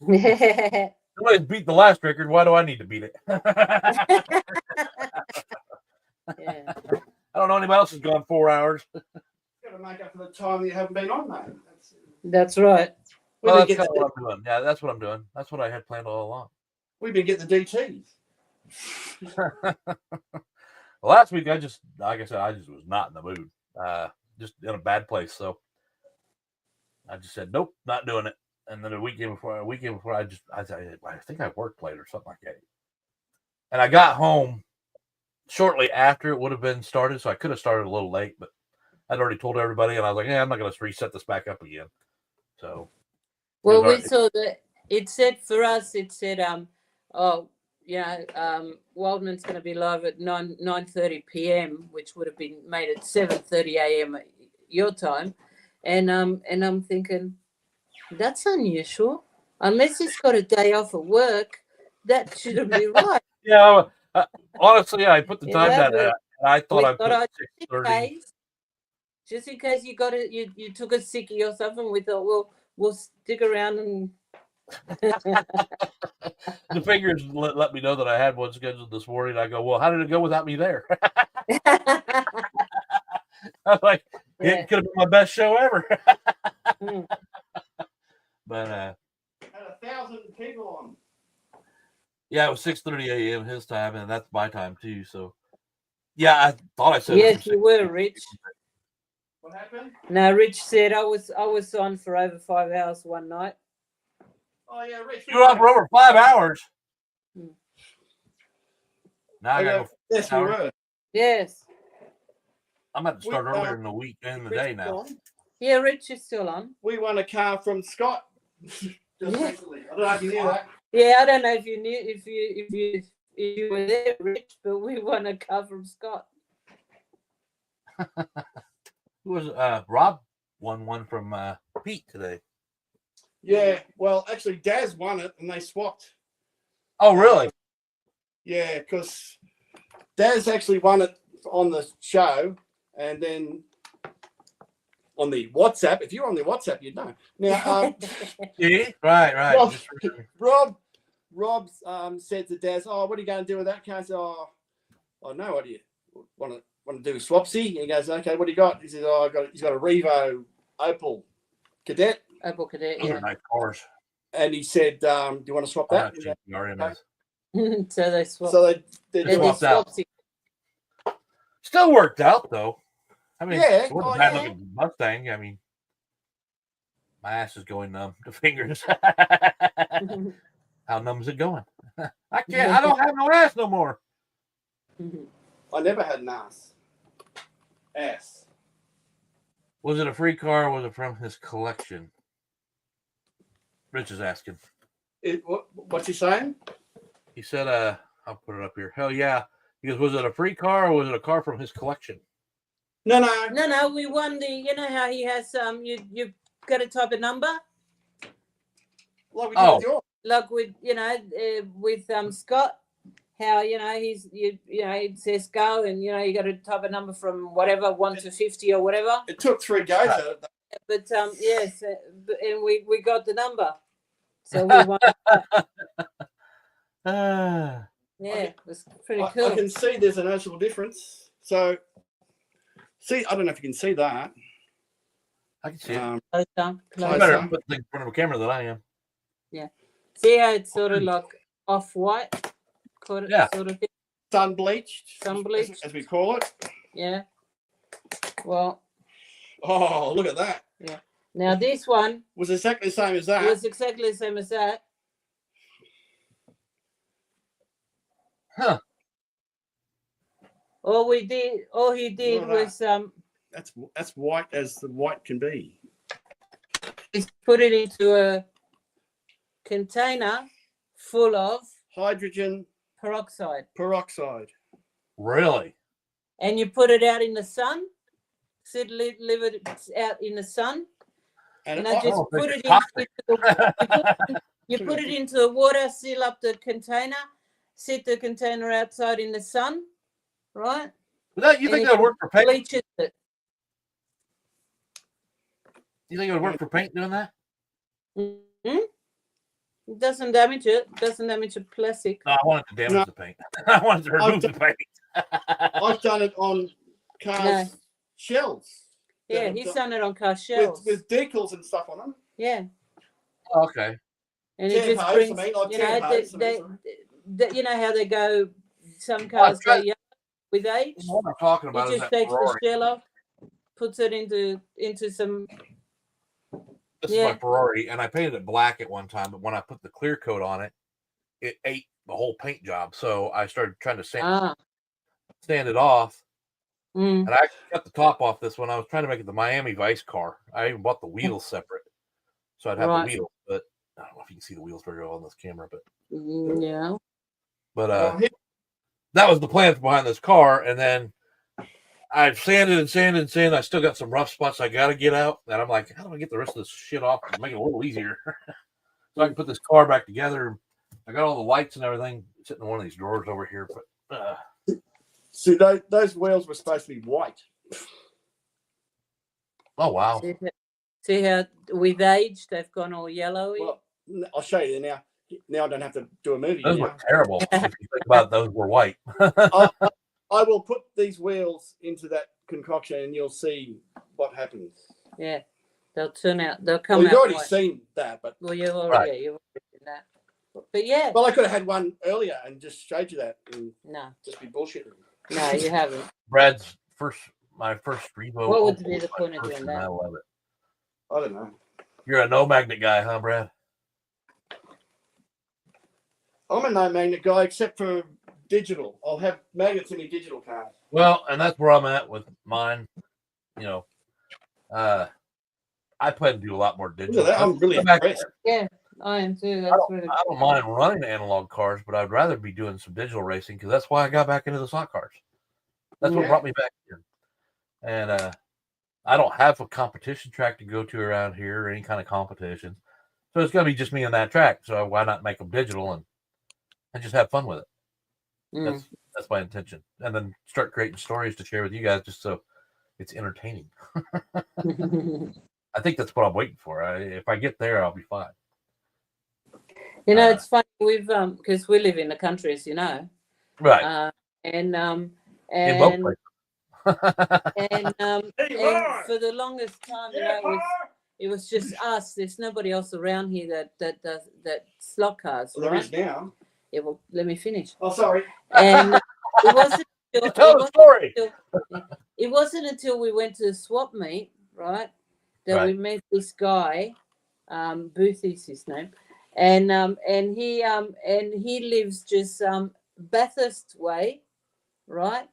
Yeah. Somebody's beat the last record. Why do I need to beat it? I don't know anybody else has gone 4 hours. Got to make up for the time you haven't been on, mate. That's right. Well, We've that's been kind of what I'm doing. Yeah, that's what I'm doing. That's what I had planned all along. getting the DTs. Well, last week I just, like I said, I just was not in the mood. Just in a bad place. So I just said, nope, not doing it. And then a weekend before, I think I worked late or something like that. And I got home shortly after it would have been started, so I could have started a little late, but I'd already told everybody, and I was like, yeah, I'm not going to reset this back up again. So, Well, It we was saw that it said for us, it said, Wildman's going to be live at 9:30 p.m., which would have been made at 7:30 a.m. your time, and I'm thinking that's unusual. Unless he's got a day off of work, that shouldn't be right. yeah, Honestly, I put the You time know, down. but And I thought we I put thought, 6:30. just in case you got it, you took a sickie or something. We thought we'll stick around and. The fingers let me know that I had one scheduled this morning. I go, well, how did it go without me there? I was like, Yeah. it could have been my best show ever. Mm. But Had 1,000 people on. yeah, it was 6:30 a.m. his time, and that's my time too. So yeah, I thought I said Yes, you were, Rich. What happened? No, Rich said I was on for over 5 hours one night. Oh yeah, Rich. You were on for over 5 hours. Hmm. Now I gotta go. Yes, we were. Yes. I'm about to start earlier in the week and the day now. Yeah, Rich is still on. We won a car from Scott just recently. I don't know if you knew that. Yeah, I don't know if you knew if you were there, Rich, but we won a car from Scott. Who was Rob won one from Pete today? Yeah, well, actually, Daz won it and they swapped. Oh, really? Yeah, because Daz actually won it on the show, and then on the WhatsApp. If you were on the WhatsApp, you'd know. Now, See? Right. Rob said to Daz, "Oh, what are you going to do with that car?" I said, "Oh, no. What do you want to do? Swapsy?" He goes, "Okay, what do you got?" He says, "Oh, he's got a Revo Opal Cadet." Opal Cadet, Those yeah. are nice cars. And he said, "Do you want to swap that?" So they swapped. So they They swapped out. swapped it. Still worked out though. I mean, Yeah. it wasn't a bad looking Mustang. I mean, my ass is going numb. The fingers. How numb is it going? I can't. I don't have no ass no more. I never had an ass. Was it a free car or was it from his collection? Rich is asking. What's he saying? He said, I'll put it up here. Hell yeah. He goes, was it a free car or was it a car from his collection? No. No, we won the, you know how he has, you've got to type a number? Like we did with yours. Like with, with Scott, how, it says go and, you got to type a number from whatever, 1 to 50 or whatever. It took 3 goes at it. But, yes, and we got the number. So we won. Yeah, it was pretty cool. I can see there's a noticeable difference. So, see, I don't know if you can see that. I can see it. Closer. You're better put things in front of a camera than I am. Yeah. See how it's sort of like off-white? Yeah. Sort of thing. Sun bleached. As we call it. Yeah. Well. Oh, look at that. Yeah. Now this one was exactly the same as that. It was exactly the same as that. Huh. All he did was that's white as the white can be. He's put it into a container full of hydrogen peroxide. Really? And you put it out in the sun. Leave it out in the sun. And I just put it you put it into the water, seal up the container, set the container outside in the sun, right? You think that would work for paint? Bleaches it. You think it would work for paint doing that? Mm-hmm. It doesn't damage it. It doesn't damage the plastic. No, I want it to damage the paint. I want it to remove the paint. I've done it on cars' shells. Yeah, he's done it on car shells. With decals and stuff on them. Yeah. Okay. And it just brings, you know how they go, some cars go young with age. What I'm talking about he just takes the shell off, puts it into some. This is my Ferrari, and I painted it black at one time, but when I put the clear coat on it, it ate the whole paint job. So I started trying to sand it off. And I actually cut the top off this one. I was trying to make it the Miami Vice car. I even bought the wheels separate. So I'd have the wheels, but I don't know if you can see the wheels very well on this camera, but yeah. But that was the plan behind this car. And then I've sanded. I still got some rough spots I got to get out. And I'm like, how do I get the rest of this shit off and make it a little easier? So I can put this car back together. I got all the lights and everything sitting in one of these drawers over here. But See, those wheels were supposed to be white. Oh wow! See how with age they've gone all yellowy. Well, I'll show you now. Now I don't have to do a movie. Those now. were terrible. If you think about it, those were white. I will put these wheels into that concoction, and you'll see what happens. Yeah, they'll turn out. They'll come Well, you've out. already white. seen that, but Well, you've already, Right. yeah, you've already seen that. But yeah, well, I could have had one earlier and just showed you that, and no, just be bullshitting. no, you haven't. Brad's my first Revo. What would be the point of doing and that? I love it. I don't know. You're a no magnet guy, huh, Brad? I'm a no magnet guy, except for digital. I'll have magnets in my digital cars. Well, and that's where I'm at with mine. You know, I plan to do a lot more Look digital. at that. I'm really impressed. Yeah, I am too. That's really. I don't mind running analog cars, but I'd rather be doing some digital racing because that's why I got back into the slot cars. That's what Yeah. brought me back in. And I don't have a competition track to go to around here or any kind of competition. So it's going to be just me on that track. So why not make them digital and just have fun with it? Mm. That's my intention. And then start creating stories to share with you guys just so it's entertaining. I think that's what I'm waiting for. If I get there, I'll be fine. You know, it's funny. We've because we live in the country, as you know, Right. and In both places. and for the longest time, you know, it was just us. There's nobody else around here that does that slot cars. Well, there right? is now. Yeah, well, let me finish. Oh, sorry. And it wasn't. Until, Tell the story. It wasn't until we went to the swap meet, right, that we met this guy. Booth is his name, and he lives just Bathurst way, right?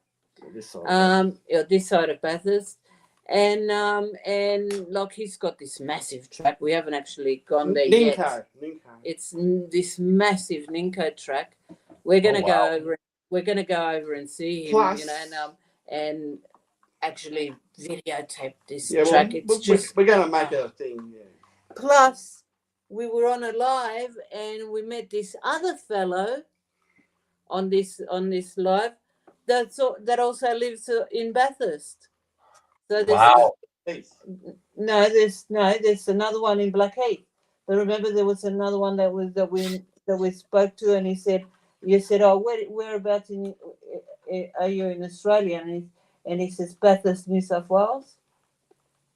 This side. This side of Bathurst, and like he's got this massive track. We haven't actually gone there yet. Ninko. It's this massive Ninko track. We're gonna go over. We're gonna go over and see him, Plus, you know, and actually videotape this yeah, track. Well, It's just we're gonna make a thing. Yeah. plus we were on a live and we met this other fellow on this live that also lives in Bathurst. So there's there's another one in Blackheath. But remember, there was another one that we spoke to, and he said, "You said, oh, whereabouts are you in Australia?" And he says, "Bathurst, New South Wales."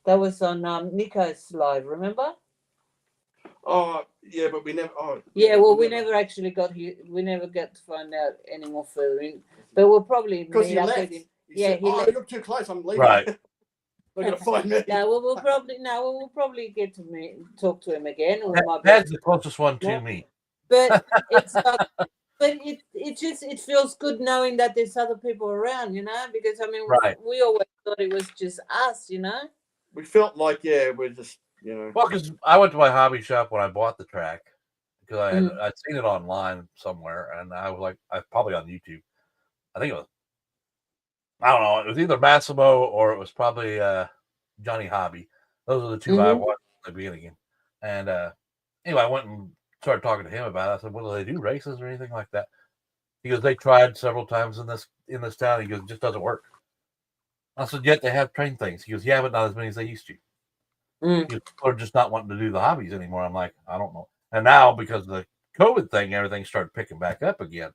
That was on Nico's live. Remember? Oh yeah, but we never. Oh yeah. Well, we never actually got here. We never got to find out any more further in. But we'll probably meet up with him. He said, he left. You look too close. I'm leaving. Right. They're gonna find me. We'll probably get to talk to him again. Or Dad's the closest one to me. But it's it feels good knowing that there's other people around, you know, because I mean we always thought it was just us, you know. We felt like we're just, you know. Well, because I went to my hobby shop when I bought the track because I'd seen it online somewhere, and I was like, probably on YouTube. I think it was, I don't know, it was either Massimo or it was probably Johnny Hobby. Those are the two I watched at the beginning. And anyway, I went and started talking to him about it. I said, "Well, do they do races or anything like that?" He goes, "They tried several times in this town." He goes, "It just doesn't work." I said, "Yet they have train things." He goes, "Yeah, but not as many as they used to." Goes, "People are just not wanting to do the hobbies anymore." I'm like, I don't know. And now because of the COVID thing, everything started picking back up again.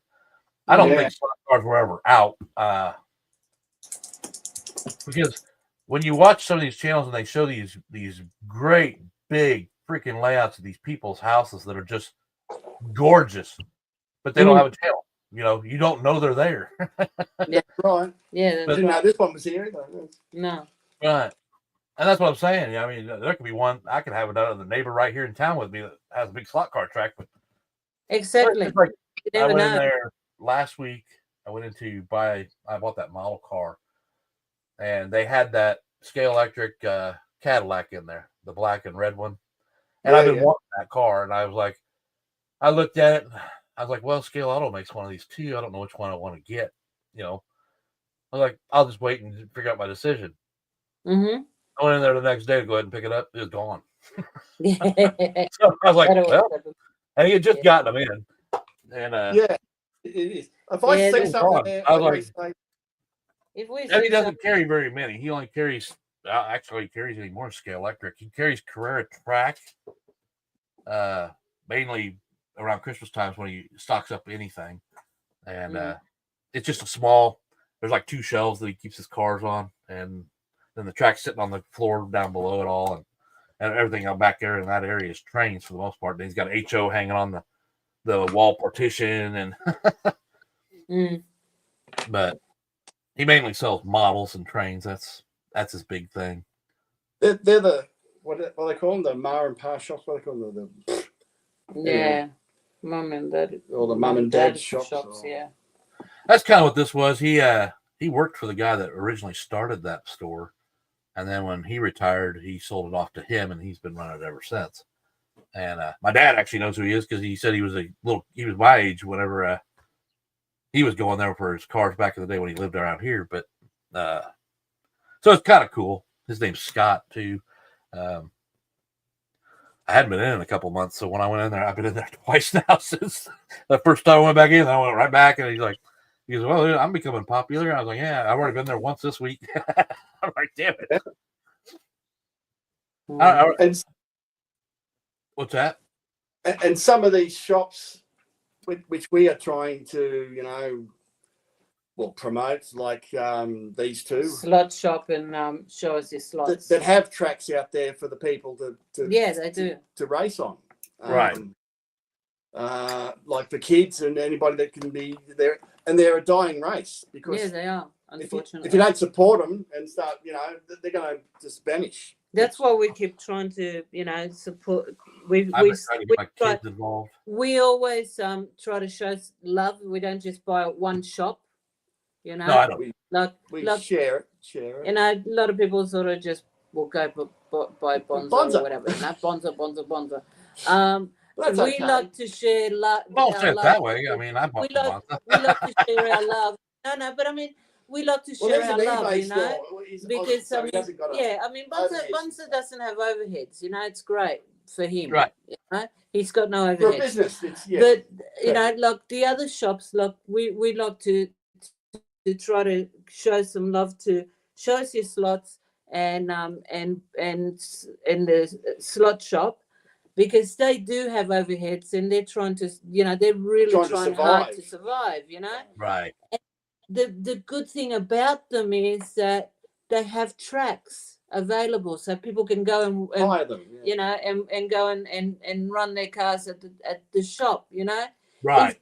I don't think slot cars were ever out because when you watch some of these channels and they show these great big freaking layouts of these people's houses that are just gorgeous, but they don't have a channel. You know, you don't know they're there. Yeah, right. Yeah, didn't know this one was here either. No. Right. And that's what I'm saying. Yeah, I mean, there could be one. I could have another neighbor right here in town with me that has a big slot car track. But exactly. Like, you never I went know. in there last week. I went into I bought that model car, and they had that scale electric Cadillac in there, the black and red one. And I've been wanting that car, and I was like, I looked at it. I was like, well, Scale Auto makes one of these too. I don't know which one I want to get. You know, I was like, I'll just wait and figure out my decision. I went in there the next day to go ahead and pick it up. It was gone. So I was like, well, and he had just gotten them in. And It is. If I Yeah, see that's something fun. there, I like was I like, say, if we and he see doesn't carry very many. He only carries, actually, he carries any more scale electric. He carries Carrera Track, mainly around Christmas times when he stocks up anything. And it's just a small, there's like 2 shelves that he keeps his cars on. And then the track's sitting on the floor down below it all. And everything out back there in that area is trains for the most part. And he's got HO hanging on the wall partition. But he mainly sells models and trains. That's his big thing. they're the what they call them, the ma and pa shops. What they call them, yeah, mum and dad, or the mum and dad shops. Yeah, That's kind of what this was. He worked for the guy that originally started that store, and then when he retired, he sold it off to him, and he's been running it ever since. And my dad actually knows who he is because he said he was my age whenever he was going there for his cars back in the day when he lived around here. But so it's kind of cool. His name's Scott too. I hadn't been in a couple months, so when I went in there, I've been in there twice now since the first time I went back in. I went right back, and he goes, well, I'm becoming popular. I was like, yeah, I've already been there once this week. I'm like, damn it. And What's that? And some of these shops, which we are trying to, promote, like these two slot shop and show us your slots that have tracks out there for the people to yeah, they do to race on, Right. Like for kids and anybody that can be there, and they're a dying race because yeah, they are. Unfortunately, if you don't support them and start, they're going to just vanish. that's why we keep trying to, support. I've been trying to get my kids involved. We always try to show love. We don't just buy at one shop, No, I don't. We share it. A lot of people sort of just will go buy Bonza or whatever. Bonza. That's we okay. like to share love. Don't say it that way. I mean, I bought we like to share our love. No, but I mean, we like to share our love, because Bonza doesn't have overheads. It's great for him. Right. He's got no overheads. For a business, but like the other shops, like we like to try to show some love to show us your slots and the slot shop, because they do have overheads and they're trying to, they're really trying hard to survive, Right. The good thing about them is that they have tracks available, so people can go and hire them, and go and run their cars at the shop, Right.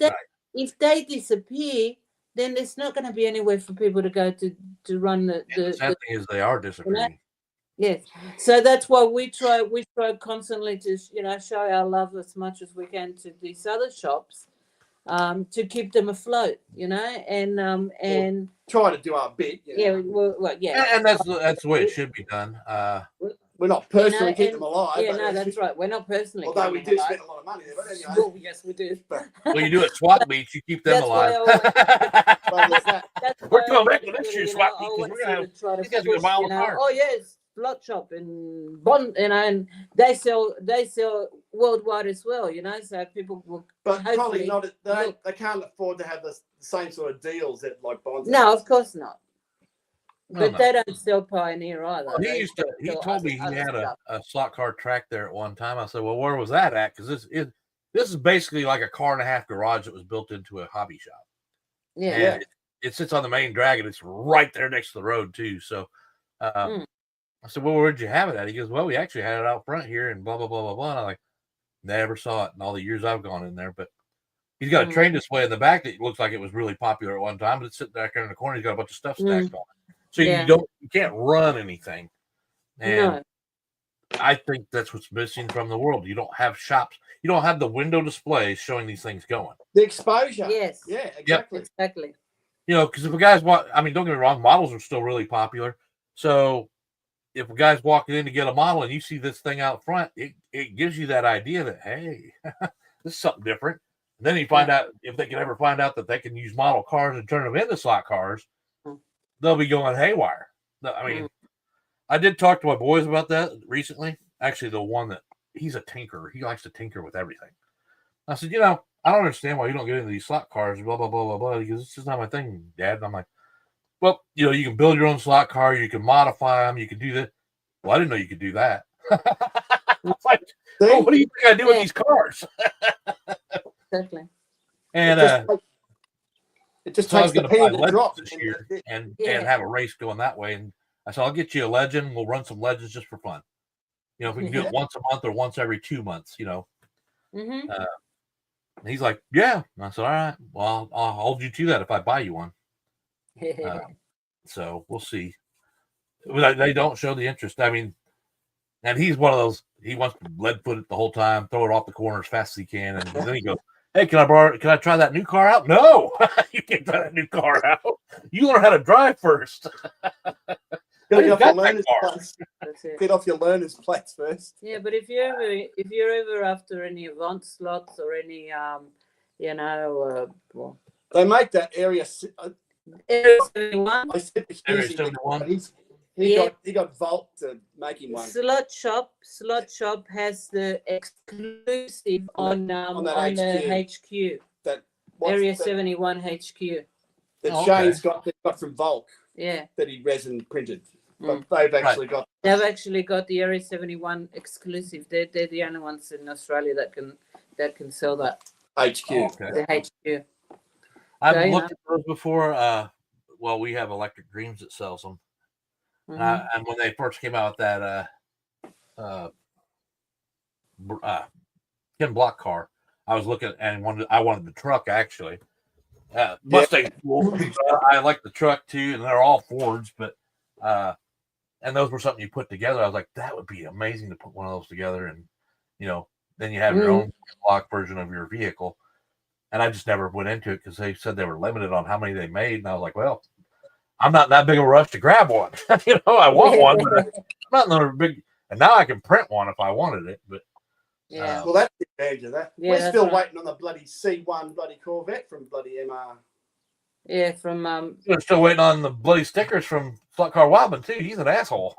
If they disappear, then there's not going to be anywhere for people to go to run the sad thing is they are disappearing. Yes, so that's why we try constantly to show our love as much as we can to these other shops, to keep them afloat, and try to do our bit. Yeah, And that's the way it should be done. We're not personally keeping them alive. Yeah, no, that's right. We're not personally. Although we do spend a lot of money there, but anyway. Well, yes, we do. Well, you do at swap meets, you keep them alive. We're doing back to next year's swap meet because we're going to have these guys are going to buy all the cars. Oh yes, lot shop in Bond, and they sell worldwide as well, so people will. But probably not. They can't afford to have the same sort of deals that like Bonds. No, of course not. Well, but they don't sell Pioneer either. Well, he told me he had a slot car track there at one time. I said, well, where was that at? Because this is basically like a car and a half garage that was built into a hobby shop. Yeah. And it sits on the main drag, and it's right there next to the road too. So I said, well, where'd you have it at? He goes, well, we actually had it out front here and blah, blah, blah, blah, blah. And I'm like, never saw it in all the years I've gone in there. But he's got a train display in the back that looks like it was really popular at one time, but it's sitting back there in the corner. He's got a bunch of stuff stacked on it. So you can't run anything. And I think that's what's missing from the world. You don't have shops. You don't have the window displays showing these things going. The exposure. Yes. Yeah, exactly. Yep. Exactly. Because if a guy's don't get me wrong, models are still really popular. So if a guy's walking in to get a model and you see this thing out front, it gives you that idea that, hey, this is something different. And then you find out, if they can ever find out that they can use model cars and turn them into slot cars, they'll be going haywire. I did talk to my boys about that recently. Actually, the one that he's a tinkerer. He likes to tinker with everything. I said, I don't understand why you don't get into these slot cars, blah, blah, blah, blah, blah. He goes, it's just not my thing, Dad. And I'm like, well, you know, you can build your own slot car, you can modify them, you can do that. Well, I didn't know you could do that. It's like, oh, what do you think I do with these cars? Exactly. And it just so I takes was the going to buy penny to legends drop. this year and Yeah. have a race going that way. And I said, I'll get you a legend. We'll run some legends just for fun. You know, if we can do it once a month or once every 2 months, you know. Mm-hmm. He's like, yeah. And I said, all right, well, I'll hold you to that if I buy you one. So we'll see. They don't show the interest. I mean, and he's one of those, he wants to lead foot it the whole time, throw it off the corner as fast as he can. And then he goes, hey, can I try that new car out? No, you can't try that new car out. You learn how to drive first. Get off your learner's plates first. Yeah, but if you're ever after any Avant slots or any you know, well, they make that area. Area 71. I said to Area Husey, 71. He got Volt to make him one. Slot shop has the exclusive on the HQ. Area 71 HQ. That Shane's got from Volk. Yeah. That he resin printed. But they've actually got. They've actually got the Area 71 exclusive. They're the only ones in Australia that can sell that. HQ. The HQ. I've looked at those before. Well, we have Electric Dreams that sells them. Mm-hmm. And when they first came out with that Ken Block car, I was looking and I wanted the truck actually. Mustang cool. I like the truck too, and they're all Fords, but and those were something you put together. I was like, that would be amazing to put one of those together, and you know, then you have your own block version of your vehicle. And I just never went into it because they said they were limited on how many they made, and I was like, well, I'm not in that big of a rush to grab one. You know, I want one, but I'm not in a big. And now I can print one if I wanted it, but. Yeah, well, that's the advantage of that. We're still waiting on the bloody C1 bloody Corvette from bloody MR. Yeah, from We're still waiting on the bloody stickers from Slot Car Wildman too. He's an asshole.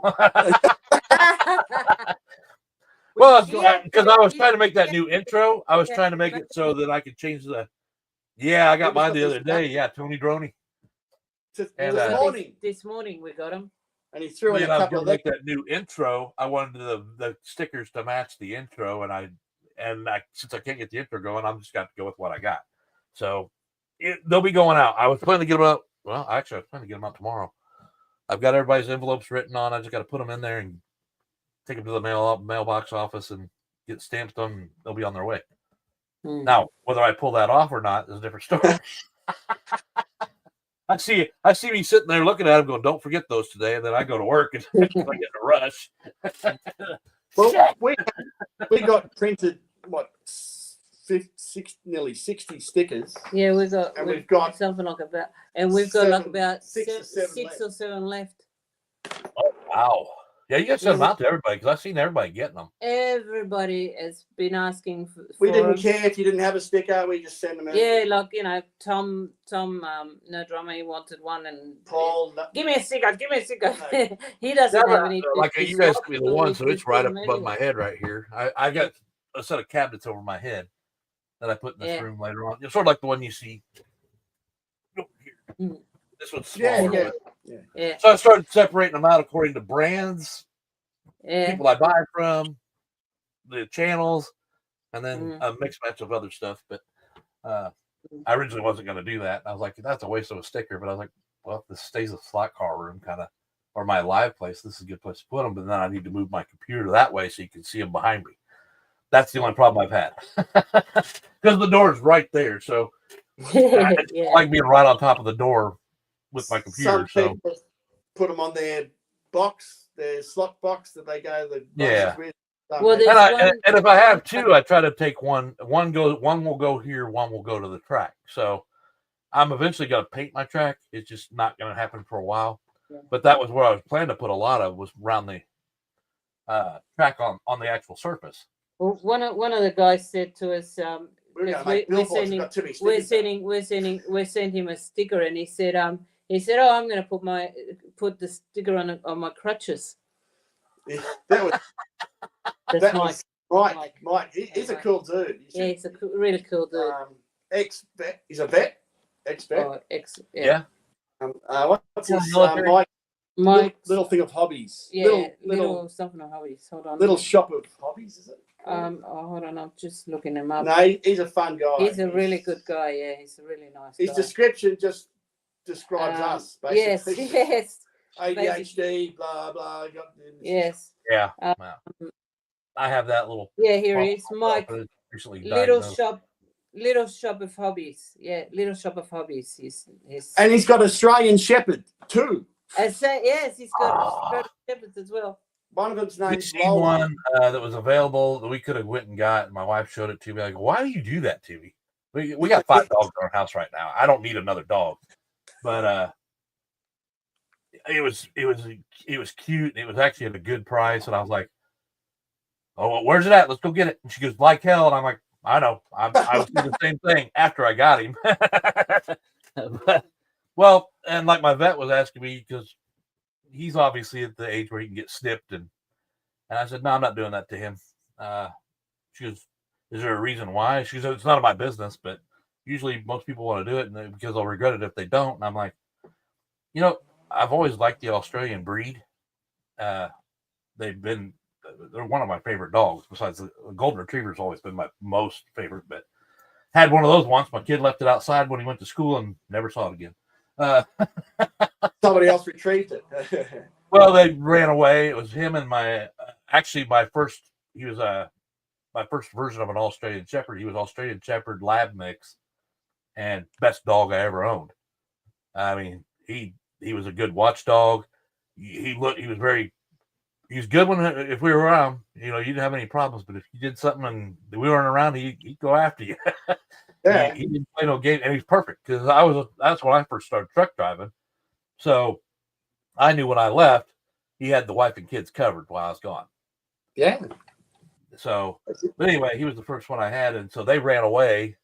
Well, because I was trying to make that new intro. I was trying to make it so that I could change the. Yeah, I got mine the other day. Yeah, Tony Droney. And this morning we got him. And he threw in a couple of make that new intro. I wanted the stickers to match the intro, and I since I can't get the intro going, I'm just got to go with what I got. So they'll be going out. I was planning to get them out. Well, actually, I was planning to get them out tomorrow. I've got everybody's envelopes written on. I just got to put them in there and take them to the mailbox office and get stamps done. And they'll be on their way. Now, whether I pull that off or not is a different story. I see me sitting there looking at him going, don't forget those today. And then I go to work and I get in a rush. Well, we got printed, nearly 60 stickers. Yeah, we've got something like about, and we've got like about six or seven left. Oh, wow. Yeah, you got to send them out to everybody because I've seen everybody getting them. Everybody has been asking for we didn't care if you didn't have a sticker, we just send them out. Yeah, like, you know, Tom, no drummer, he wanted one, and Paul, give me a sticker. No. He doesn't have any. Like you guys sent me the one, so it's right up above my head right here. I got a set of cabinets over my head that I put in this room later on. It's sort of like the one you see over here. This one's smaller. Yeah. So I started separating them out according to brands, people I buy from, the channels, and then a mixed match of other stuff. But I originally wasn't going to do that. I was like, that's a waste of a sticker. But I was like, well, if this stays a slot car room kind of, or my live place, this is a good place to put them. But then I need to move my computer that way so you can see them behind me. That's the only problem I've had. Because the door is right there. So I like being right on top of the door with my computer. Some people put them on their box, their slot box that they go with. Well, and if I have two, I try to take one. One will go here, one will go to the track. So I'm eventually going to paint my track. It's just not going to happen for a while. Yeah. But that was where I was planning to put a lot of, was around the track on the actual surface. Well, one of the guys said to us, we're sending him a sticker, and he said, oh, I'm going to put the sticker on my crutches. Yeah, that was Mike. He's a cool dude. Yeah, he's a really cool dude. Ex-vet. He's a vet. Ex-vet. Oh, Yeah. What's his Military. Mike. Little thing of hobbies. Yeah, little something of hobbies. Hold on. Little shop of hobbies, is it? Hold on. I'm just looking him up. No, he's a fun guy. He's a really good guy. Yeah, he's a really nice guy. His description just describes us, basically. Yes. ADHD, blah blah. Yes. Yeah. I have that little. Yeah, here he is, Mike. Little diagnosed. shop of hobbies. Yeah, little shop of hobbies. And he's got Australian Shepherd too. Yes, he's got Australian Shepherds as well. One of them's We named seen one that was available that we could have went and got. And my wife showed it to me. I go, why do you do that to me? We got 5 dogs in our house right now. I don't need another dog, but it was cute. It was actually at a good price, and I was like, oh, well, where's it at? Let's go get it. And she goes, like hell. And I'm like, I know. I was doing the same thing after I got him. Well, and like my vet was asking me, because he's obviously at the age where he can get snipped. And I said, no, I'm not doing that to him. She goes, is there a reason why? She goes, it's none of my business, but usually most people want to do it because they'll regret it if they don't. And I'm like, I've always liked the Australian breed. They're one of my favorite dogs. Besides the golden retriever's always been my most favorite, but had one of those once. My kid left it outside when he went to school and never saw it again. Somebody else retrieved it. Well, they ran away. It was him and my first version of an Australian Shepherd. He was Australian Shepherd lab mix and best dog I ever owned. I mean, he was a good watchdog. He was good if we were around. You didn't have any problems. But if you did something and we weren't around, he'd go after you. Yeah, he didn't play no game, and he's perfect because that's when I first started truck driving. So I knew when I left, he had the wife and kids covered while I was gone. Yeah. So, but anyway, he was the first one I had, and so they ran away.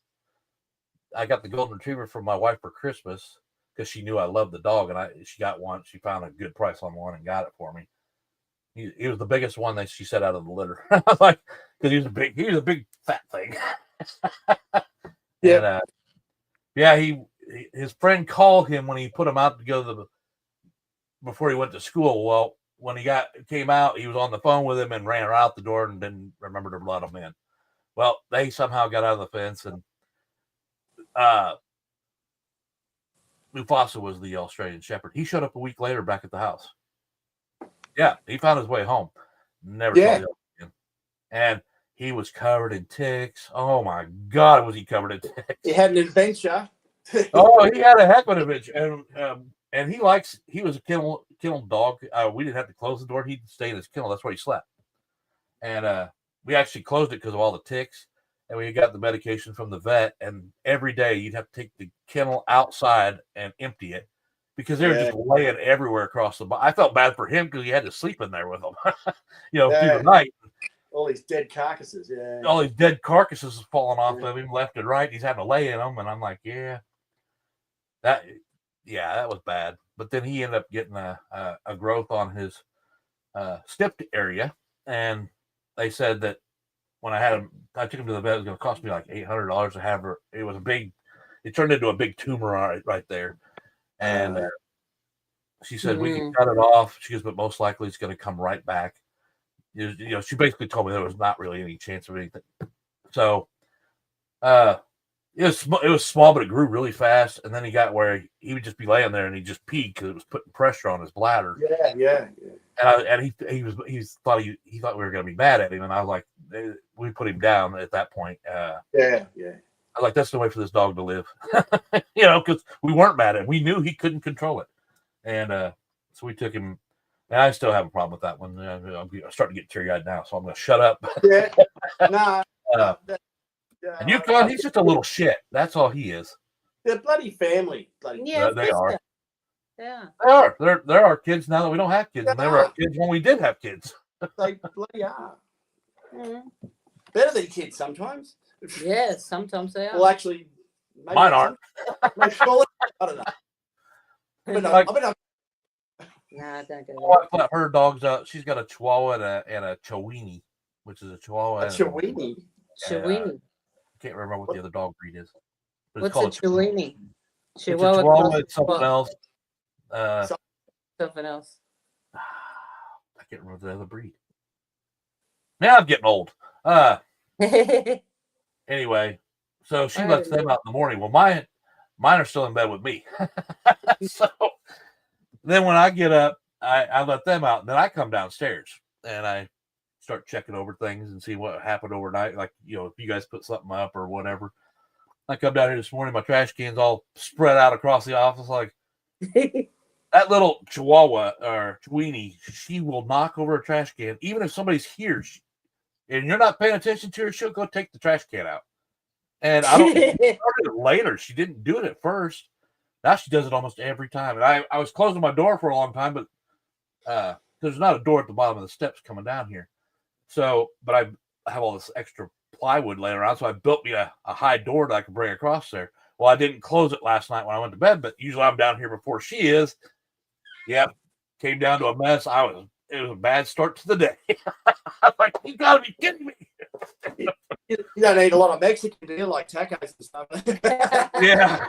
I got the golden retriever from my wife for Christmas because she knew I loved the dog, and she got one. She found a good price on one and got it for me. He was the biggest one that she set out of the litter. I was like, because he was a big fat thing. Yeah. And, his friend called him when he put him out to go before he went to school. Well, when he came out, he was on the phone with him and ran out the door and didn't remember to let him in. Well, they somehow got out of the fence, and Mufasa was the Australian Shepherd. He showed up a week later back at the house. Yeah, he found his way home. Never saw the dog again. And he was covered in ticks. Oh my God, was he covered in ticks? He had an adventure. Oh, he had a heck of an adventure. And he was a kennel dog. We didn't have to close the door. He'd stay in his kennel. That's where he slept. And we actually closed it because of all the ticks. And we got the medication from the vet. And every day you'd have to take the kennel outside and empty it because they were just laying everywhere across the body. I felt bad for him because he had to sleep in there with them, through the night. All these dead carcasses, all these dead carcasses falling off of him left and right. He's having to lay in them, and I'm like, that was bad. But then he ended up getting a growth on his stipped area, and they said that when I took him to the vet, it was going to cost me like $800 to have her. It turned into a big tumor right there, and she said we can cut it off. She goes, but most likely it's going to come right back. She basically told me there was not really any chance of anything. So, it was small, but it grew really fast. And then he got where he would just be laying there and he just peed because it was putting pressure on his bladder. Yeah. And he thought we were going to be mad at him, and I was like, we put him down at that point. Yeah. I was like, that's the way for this dog to live, because we weren't mad at him. We knew he couldn't control it, and so we took him. And I still have a problem with that one. I'm starting to get teary-eyed now, so I'm going to shut up. Yeah. Nah. And Yukon, he's just a little shit. That's all he is. They're bloody family. Yeah, they are. Yeah. They are. They're our kids now that we don't have kids. And they were our kids when we did have kids. They bloody are. Mm. Better than kids sometimes. Yeah, sometimes they are. Well, actually, mine aren't. I don't know. Nah, don't go My wife let her dogs out. She's got a Chihuahua and a Chiweenie, which is a Chihuahua. A Chiweenie. Chiweenie. I can't remember what the other dog breed is. But What's it's a called Chiweenie? It's a Chihuahua. It's something else. Something else. I can't remember the other breed. Now I'm getting old. Anyway, so she lets them out in the morning. Well, mine are still in bed with me. So then when I get up, I let them out, and then I come downstairs and I start checking over things and see what happened overnight. Like, if you guys put something up or whatever. I come down here this morning, my trash can's all spread out across the office. Like, that little Chihuahua or Chiweenie, she will knock over a trash can. Even if somebody's here and you're not paying attention to her, she'll go take the trash can out. And I don't she started it later. She didn't do it at first. Now she does it almost every time. And I was closing my door for a long time, but there's not a door at the bottom of the steps coming down here. So, but I have all this extra plywood laying around, so I built me a high door that I could bring across there. Well, I didn't close it last night when I went to bed, but usually I'm down here before she is. Yep, came down to a mess. It was a bad start to the day. I'm like, you gotta be kidding me. You don't eat a lot of Mexican, do you? Like tacos and stuff. Yeah.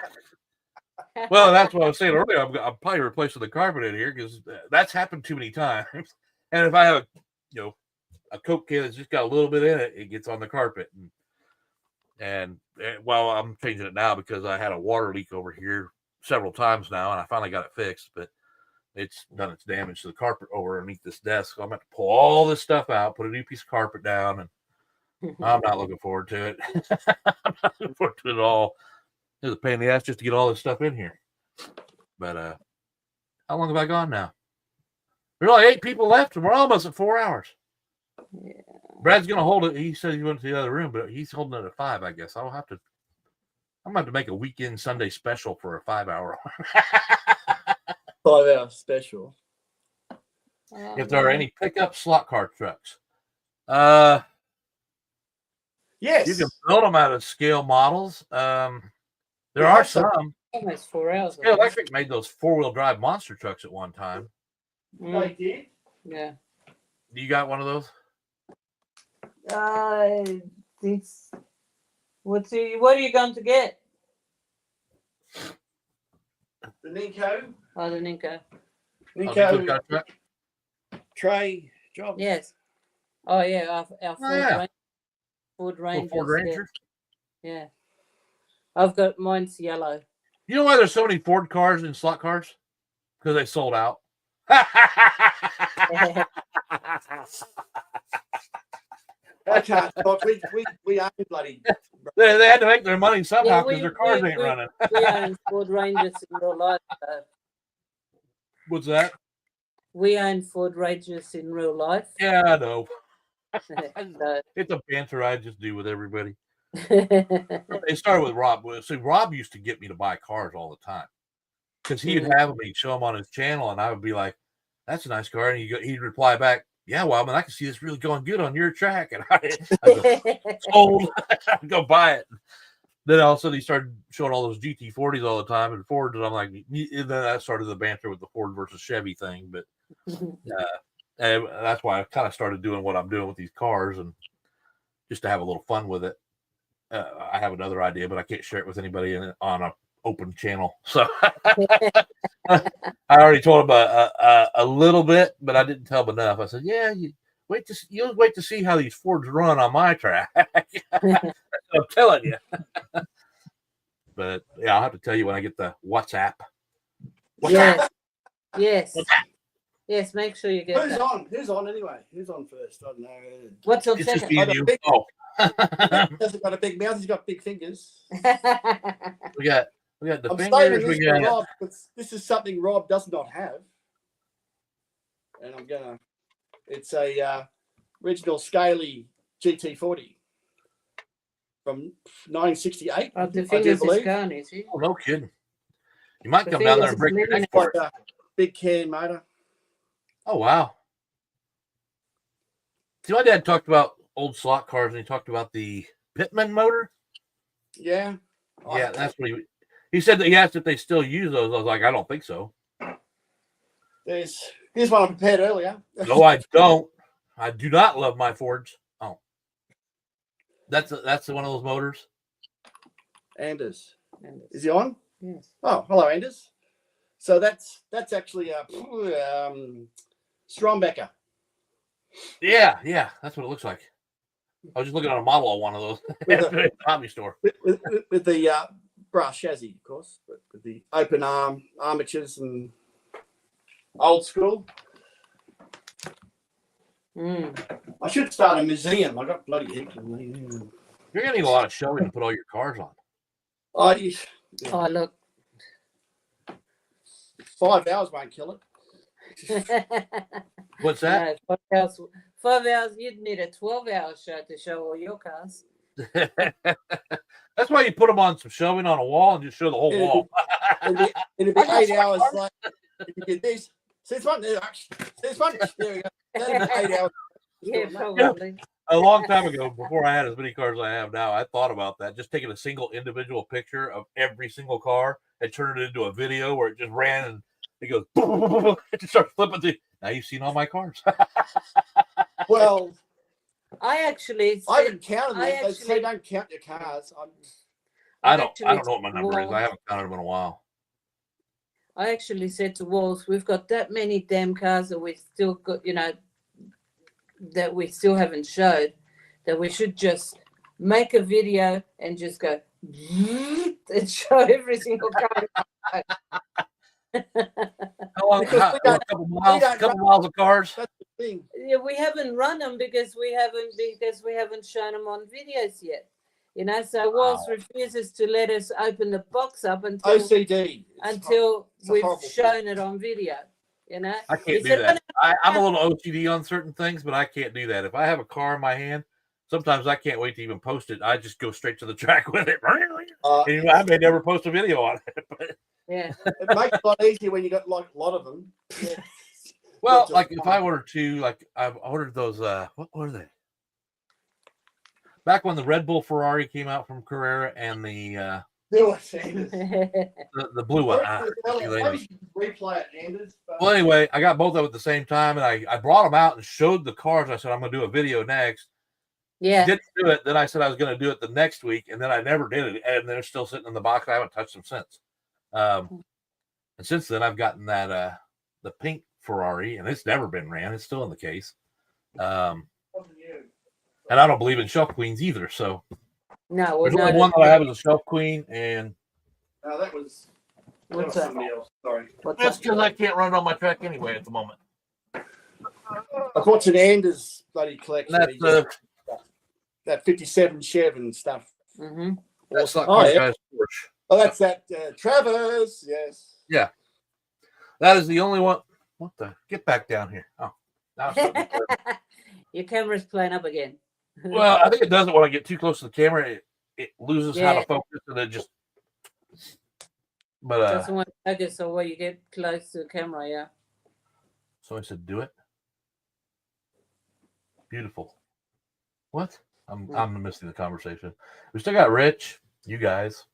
Well, that's what I was saying earlier. I'm probably replacing the carpet in here because that's happened too many times. And if I have a Coke can that's just got a little bit in it, it gets on the carpet. And well, I'm changing it now because I had a water leak over here several times now, and I finally got it fixed, but it's done its damage to the carpet over underneath this desk. So I'm going to pull all this stuff out, put a new piece of carpet down, and I'm not looking forward to it. I'm not looking forward to it at all. It's a pain in the ass just to get all this stuff in here. But how long have I gone now? There's only 8 people left, and we're almost at 4 hours. Yeah. Brad's gonna hold it. He said he went to the other room, but he's holding it at 5, I guess. I'm gonna have to make a weekend Sunday special for a 5-hour. 5-hour special. If there are any pickup slot car trucks. Yes. You can build them out of scale models. There are some. Almost 4 hours. Scale Electric made those 4-wheel drive monster trucks at one time. They did? Yeah. You got one of those? What are you going to get? The Nico. Oh, the Ninko. Nico Trey job. Yes. Oh yeah, our Ford Ranger. Ford Ranger. Yeah. I've got mine's yellow. You know why there's so many Ford cars and slot cars? Because they sold out. I can't talk. We own bloody. They had to make their money somehow because their cars ain't running. We own Ford Rangers in real life. What's that? We own Ford Rangers in real life. Yeah, I know. So. It's a banter I just do with everybody. It started with Rob. See, Rob used to get me to buy cars all the time because he'd have me show them on his channel, and I would be like, "That's a nice car," and he'd reply back, "Yeah, well, I can see this really going good on your track," and I go, "Sold." I'd go buy it. Then all of a sudden he started showing all those GT40s all the time and Fords, and I'm like, and then that started the banter with the Ford versus Chevy thing, but and that's why I kind of started doing what I'm doing with these cars, and just to have a little fun with it. I have another idea, but I can't share it with anybody on an open channel. So I already told him a little bit, but I didn't tell him enough. I said, "Yeah, you'll wait to see how these Fords run on my track." I'm telling you. But yeah, I'll have to tell you when I get the WhatsApp. Yes. Yes, make sure you get that. Who's on anyway? Who's on first? I don't know. What's on It's second? just me and you. Oh. Hasn't got a big mouth. He's got big fingers. We got the I'm fingers. saving this for Rob, because this is something Rob does not have, and it's a original Scaly GT40 from 1968. Oh, the fingers is gone, is he? Oh, no kidding. You might come down there and break your neck for it. Big can motor. Oh, wow. See, my dad talked about old slot cars, and he talked about the Pitman motor. Yeah. Yeah, that's what he said. That he asked if they still use those. I was like, I don't think so. Here's one I prepared earlier. No, I don't. I do not love my Fords. Oh. That's one of those motors. Anders. Is he on? Yes. Oh, hello, Anders. So that's actually a Strombecker. Yeah, that's what it looks like. I was just looking at a model of one of those at the hobby store. With the brass chassis, of course, but with the open arm armatures and old school. I should start a museum. I got bloody heaps of them. You're gonna need a lot of showing to put all your cars on. Oh, yeah. Oh, look. 5 hours won't kill it. What's that? No, 5 hours. You'd need a 12-hour show to show all your cars. That's why you put them on some shelving on a wall and just show the whole wall. It'd be 8 hours later. If you did this, this one, there we go. That'd be 8 hours. Yeah, probably. A long time ago, before I had as many cars as I have now, I thought about that. Just taking a single individual picture of every single car and turning it into a video where it just ran and it goes, it just starts flipping through. Now you've seen all my cars. Well, I haven't counted them. They say don't count your cars. I don't know what my number is. I haven't counted them in a while. I actually said to Walls, we've got that many damn cars that we still got, that we still haven't showed, that we should just make a video and just go and show every single car. How long? A couple miles of cars. That's the thing. Yeah, we haven't run them because we haven't shown them on videos yet. So Walls refuses to let us open the box up until OCD. we've shown it on video. I can't do that. I'm a little OCD on certain things, but I can't do that. If I have a car in my hand, sometimes I can't wait to even post it. I just go straight to the track with it. I may never post a video on it. But yeah. It makes it a lot easier when you got like a lot of them. Yeah. Well, like if I ordered I've ordered those, what were they? Back when the Red Bull Ferrari came out from Carrera and the blue one. Replay it, Anders. Well, anyway, I got both of them at the same time, and I brought them out and showed the cars. I said I'm going to do a video next. Yeah. Didn't do it. Then I said I was going to do it the next week, and then I never did it. And they're still sitting in the box. I haven't touched them since. And since then, I've gotten that the pink Ferrari, and it's never been ran. It's still in the case. And I don't believe in shelf queens either. So no, there's only one that I have as a shelf queen, and that was what's somebody else. Sorry, that's because I can't run it on my track anyway at the moment. I was watching Anders' bloody collection. That's that 57 Chev and stuff. Mm-hmm. That's not Porsche. Oh, that's that Traverse. Yes. Yeah, that is the only one. What the? Get back down here. Oh, now it's your camera's playing up again. Well, I think it does it when I get too close to the camera. It loses how to focus, and it just. But doesn't want to focus, so when you get close to the camera, yeah. So I said, "Do it." Beautiful. What? I'm missing the conversation. We still got Rich, you guys,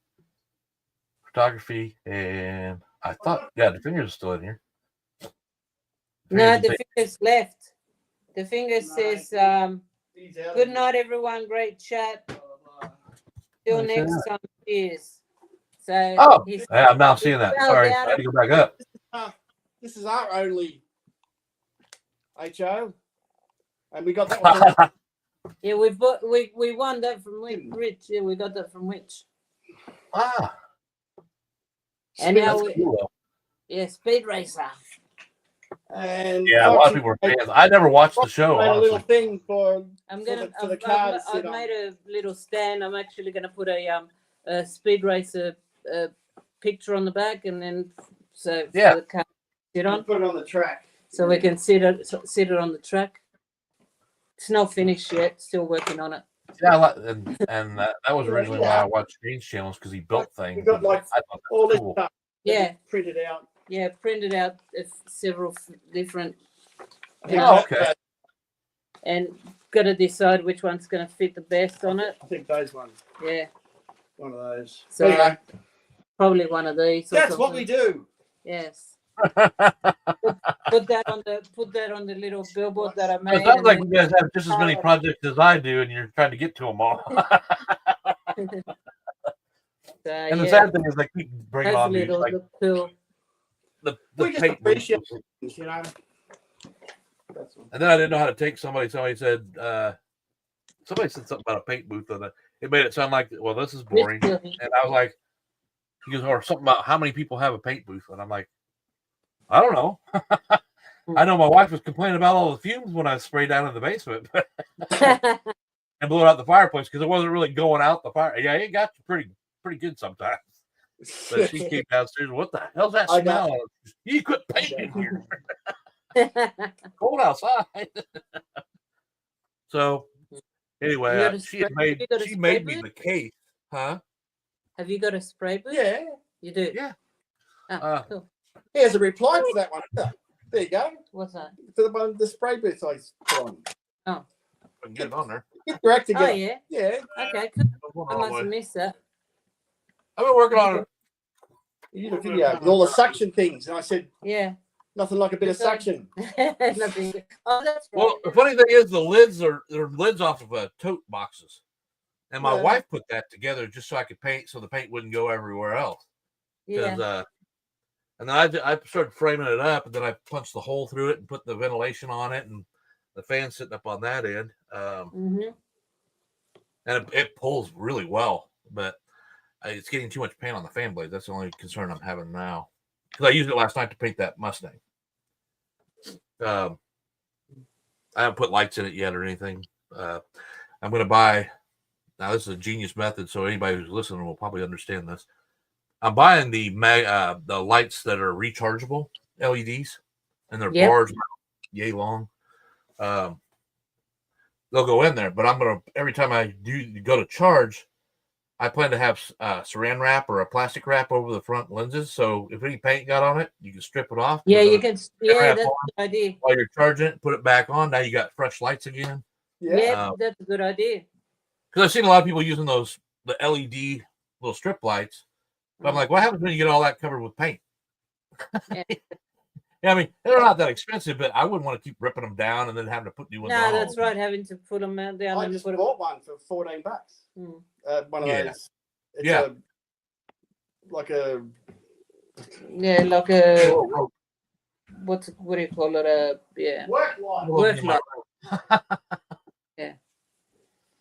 photography, and I thought, the fingers are still in here. No, the fingers left. The finger says, "Good night, everyone. Great chat. Till next time. Cheers." So, I'm now seeing that. Sorry, I had to go back up. This is our only HO, and we got that one. Yeah, we won that from Rich. Yeah, we got that from Rich. And now Speed Racer. And a lot of people are fans. I never watched the show. A little thing for I've I've made a little stand. I'm actually going to put a Speed Racer picture on the back, and then for the car to sit on. Put it on the track, so we can sit it on the track. It's not finished yet. Still working on it. Yeah, and that was originally why I watched James channels, because he built things. We got like all this stuff. Yeah, printed out. Yeah, printed out several different. Okay. And got to decide which one's going to fit the best on it. I think those ones. Yeah. One of those. So probably one of these. That's what we do. Yes. Put that on the little billboard that I made. It sounds and like then- you guys have just as many projects as I do, and you're trying to get to them all. And the yeah, sad thing is, they keep bringing on hopefully these it'll like look cool. the We just paint appreciate booths. it, you know. That's all. And then I didn't know how to take somebody. Somebody said something about a paint booth, and it made it sound like, well, this is boring. And I was like, he goes, or something about how many people have a paint booth, and I'm like, I don't know. I know my wife was complaining about all the fumes when I sprayed down in the basement and blew out the fireplace because it wasn't really going out the fire. Yeah, it got you pretty good sometimes. But she came downstairs. What the hell's that I smell? You quit painting here. Cold outside. So anyway, she made me the case, huh? Have you got a spray booth? Yeah. You do? Yeah. Oh, cool. Here's a reply for that one. There you go. What's that? For the one, the spray booth I put on. I can get it on there. Get your act Oh, together. yeah. Yeah. Okay, cool. I must have missed that. I've been working on it. You did a video with all the suction things, and I said Yeah. nothing like a bit of suction. Nothing. Oh, that's right. Well, the funny thing is, the lids are lids off of tote boxes, and my Yeah. wife put that together just so I could paint, so the paint wouldn't go everywhere else. Yeah. And then I started framing it up, and then I punched the hole through it and put the ventilation on it, and the fan sitting up on that end. Mm-hmm. And it pulls really well, but it's getting too much paint on the fan blades. That's the only concern I'm having now, because I used it last night to paint that Mustang. I haven't put lights in it yet or anything. I'm going to buy. Now this is a genius method, so anybody who's listening will probably understand this. I'm buying the lights that are rechargeable LEDs, and they're bars yay long. They'll go in there, but I'm gonna every time I do go to charge, I plan to have saran wrap or a plastic wrap over the front lenses, so if any paint got on it, you can strip it off. Yeah, you can. Yeah, that's a good idea. While you're charging it, put it back on. Now you got fresh lights again. Yeah, that's a good idea. Because I've seen a lot of people using the LED little strip lights. But I'm like, what happens when you get all that covered with paint? Yeah. Yeah, I mean, they're not that expensive, but I wouldn't want to keep ripping them down and then having to put new ones on. No, that's right. Having to put them out down. I just bought one for $14. One of those. It's like a what do you call it? work light. Work light. Yeah.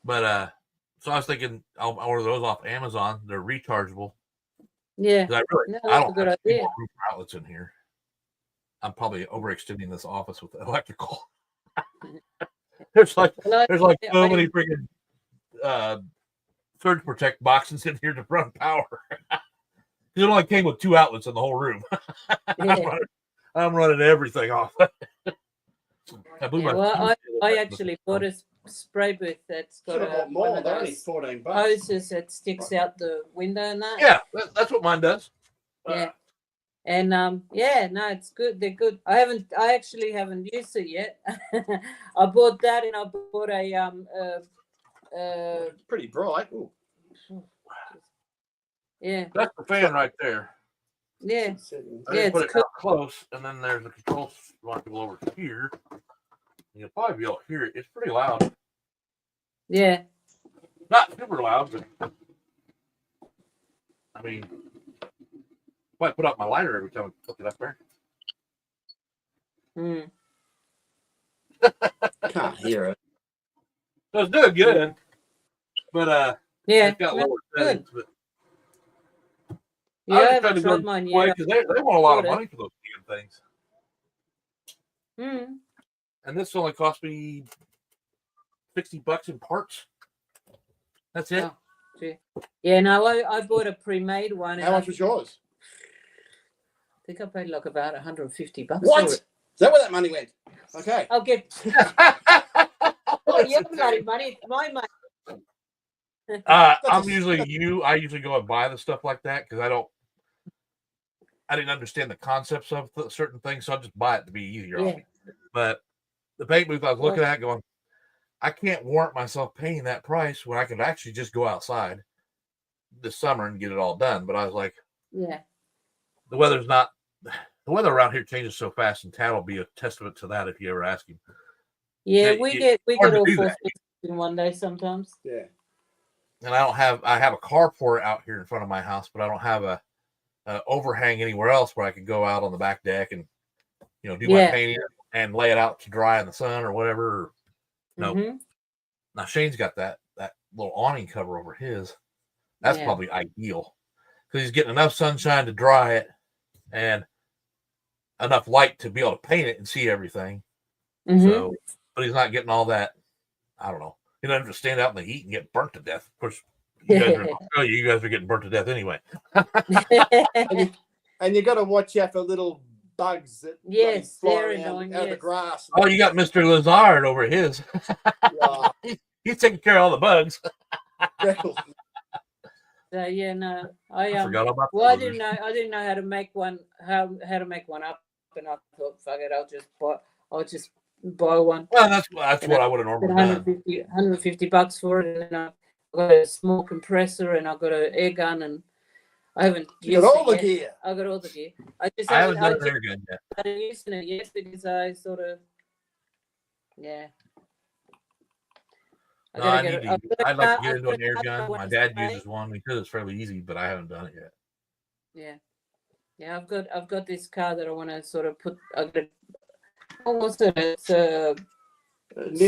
But so I was thinking I'll order those off Amazon. They're rechargeable. Yeah. I No, don't that's a good have idea. roof outlets in here. I'm probably overextending this office with electrical. there's like so many freaking surge protect boxes in here to run power. It only came with 2 outlets in the whole room. I'm running everything off. I actually bought a spray booth that's got more than only $14. hoses that sticks out the window and that. Yeah, that's what mine does. Yeah. And no, it's good. They're good. I actually haven't used it yet. I bought that, and I bought a pretty bright. Ooh. Yeah. That's the fan right there. Yeah. I put it cool. Up close, and then there's a control module over here. You'll probably be able to hear it. It's pretty loud. Yeah. Not super loud, but I mean, I put up my lighter every time I put it up there. Can't hear it. So it's doing good, but it's got lower settings. But I haven't tried mine yet. Because they want a lot of money for those damn things. And this only cost me $60 in parts. That's it. Oh, yeah, no, I bought a pre-made one. How much was yours? I think I paid like about $150. What? Is that where that money went? Okay. I'll get. Your money. It's my money. I'm usually I usually go and buy the stuff like that because I didn't understand the concepts of certain things, so I'll just buy it to be easier on me. But the paint booth I was looking at going, I can't warrant myself paying that price when I could actually just go outside this summer and get it all done. But I was like, yeah, the weather's not The weather around here changes so fast, and Tad will be a testament to that if you ever ask him. Yeah, Yeah, we it's get hard to all do sorts that. of things in one day sometimes. Yeah. And I have a carport out here in front of my house, but I don't have a overhang anywhere else where I could go out on the back deck and do my painting and lay it out to dry in the sun or whatever. No. Mhm. Now Shane's got that little awning cover over his. That's probably ideal because he's getting enough sunshine to dry it and enough light to be able to paint it and see everything. So, but he's not getting all that. I don't know. He doesn't have to stand out in the heat and get burnt to death. Of course, you guys are in Australia. You guys are getting burnt to death anyway. and you got to watch out for little bugs that fly around out of the grass. Oh, you got Mr. Lazard over his. He's taking care of all the bugs. So yeah, no, I forgot about. Well, I didn't know how to make one. How to make one up, and I thought, fuck it, I'll just buy one. Well, that's what I would have normally done. $150 for it, and then I got a small compressor, and I got an air gun, and I haven't used all the gear. I got all the gear. I haven't done an air gun yet. I started using it yet because I sort of I'd like to get into an air gun. My dad uses one because it's fairly easy, but I haven't done it yet. Yeah. I've got this car that I want to sort of put. What's it? It's a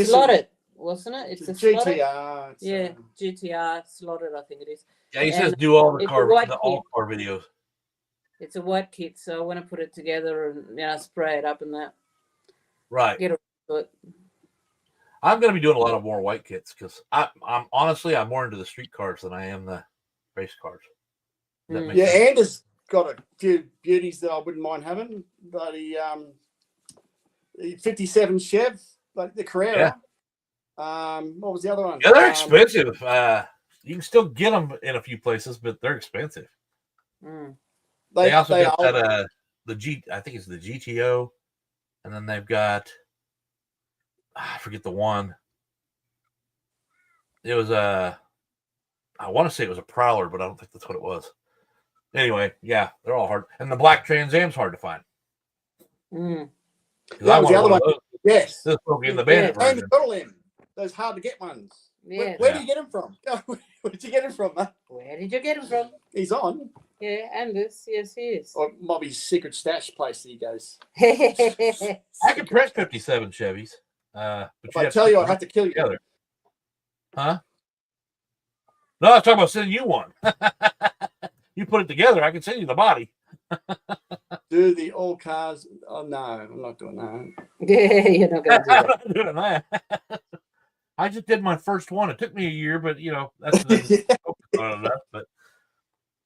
slotted, wasn't it? It's a GTR. GTR slotted. I think it is. Yeah, he says do all the all car videos. It's a white kit, so I want to put it together and spray it up and that. Right. Get it. I'm going to be doing a lot of more white kits because I'm honestly more into the street cars than I am the race cars. Anders got a few beauties that I wouldn't mind having. But the 57 Chev, like the Carrera. Yeah. What was the other one? Yeah, they're expensive. You can still get them in a few places, but they're expensive. They also got that I think it's the GTO, and then they've got. I forget the one. It was I want to say it was a Prowler, but I don't think that's what it was. Anyway, yeah, they're all hard. And the black Trans Am's hard to find. That was the other one. Yes. This will be in the Bandit version. And those hard to get ones. Yeah. Where do you get them from? Where did you get him from, man? Where did you get him from? He's on. Yeah, Anders. Yes, he is. Or Mobby's secret stash place that he goes. I can press 57 Chevys. But if I tell you, I have to kill you. Together. Huh? No, I was talking about sending you one. You put it together, I can send you the body. Do the all cars? Oh no, I'm not doing that. Yeah, you're not going to do that. I'm not doing that. I just did my first one. It took me a year, but that's not enough. But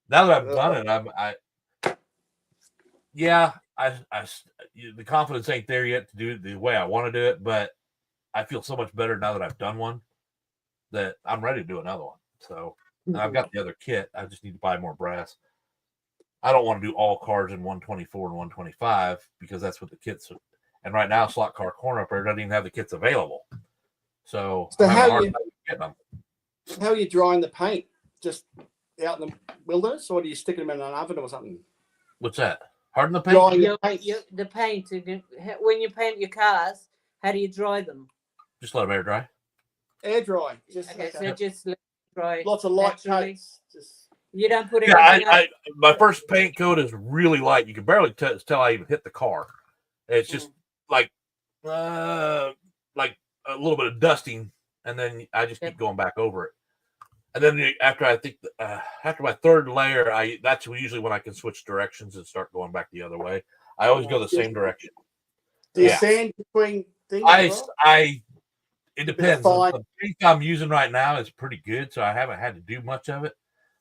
now that I've done it, the confidence ain't there yet to do it the way I want to do it, but I feel so much better now that I've done one that I'm ready to do another one. So I've got the other kit. I just need to buy more brass. I don't want to do all cars in 124 and 125 because that's what the kits are. And right now, Slot Car Corner up there doesn't even have the kits available. So how are you drying the paint? Just out in the wilderness, or do you stick them in an oven or something? What's that? Harden the paint? The paint. When you paint your cars, how do you dry them? Just let them air dry. Air dry. So just let it dry. Lots of light paints. You don't put anything my first paint coat is really light. You can barely tell I even hit the car. It's just like a little bit of dusting, and then I just keep going back over it. And then after my third layer, that's usually when I can switch directions and start going back the other way. I always go the same direction. Do you sand between things? It depends. The paint I'm using right now is pretty good, so I haven't had to do much of it.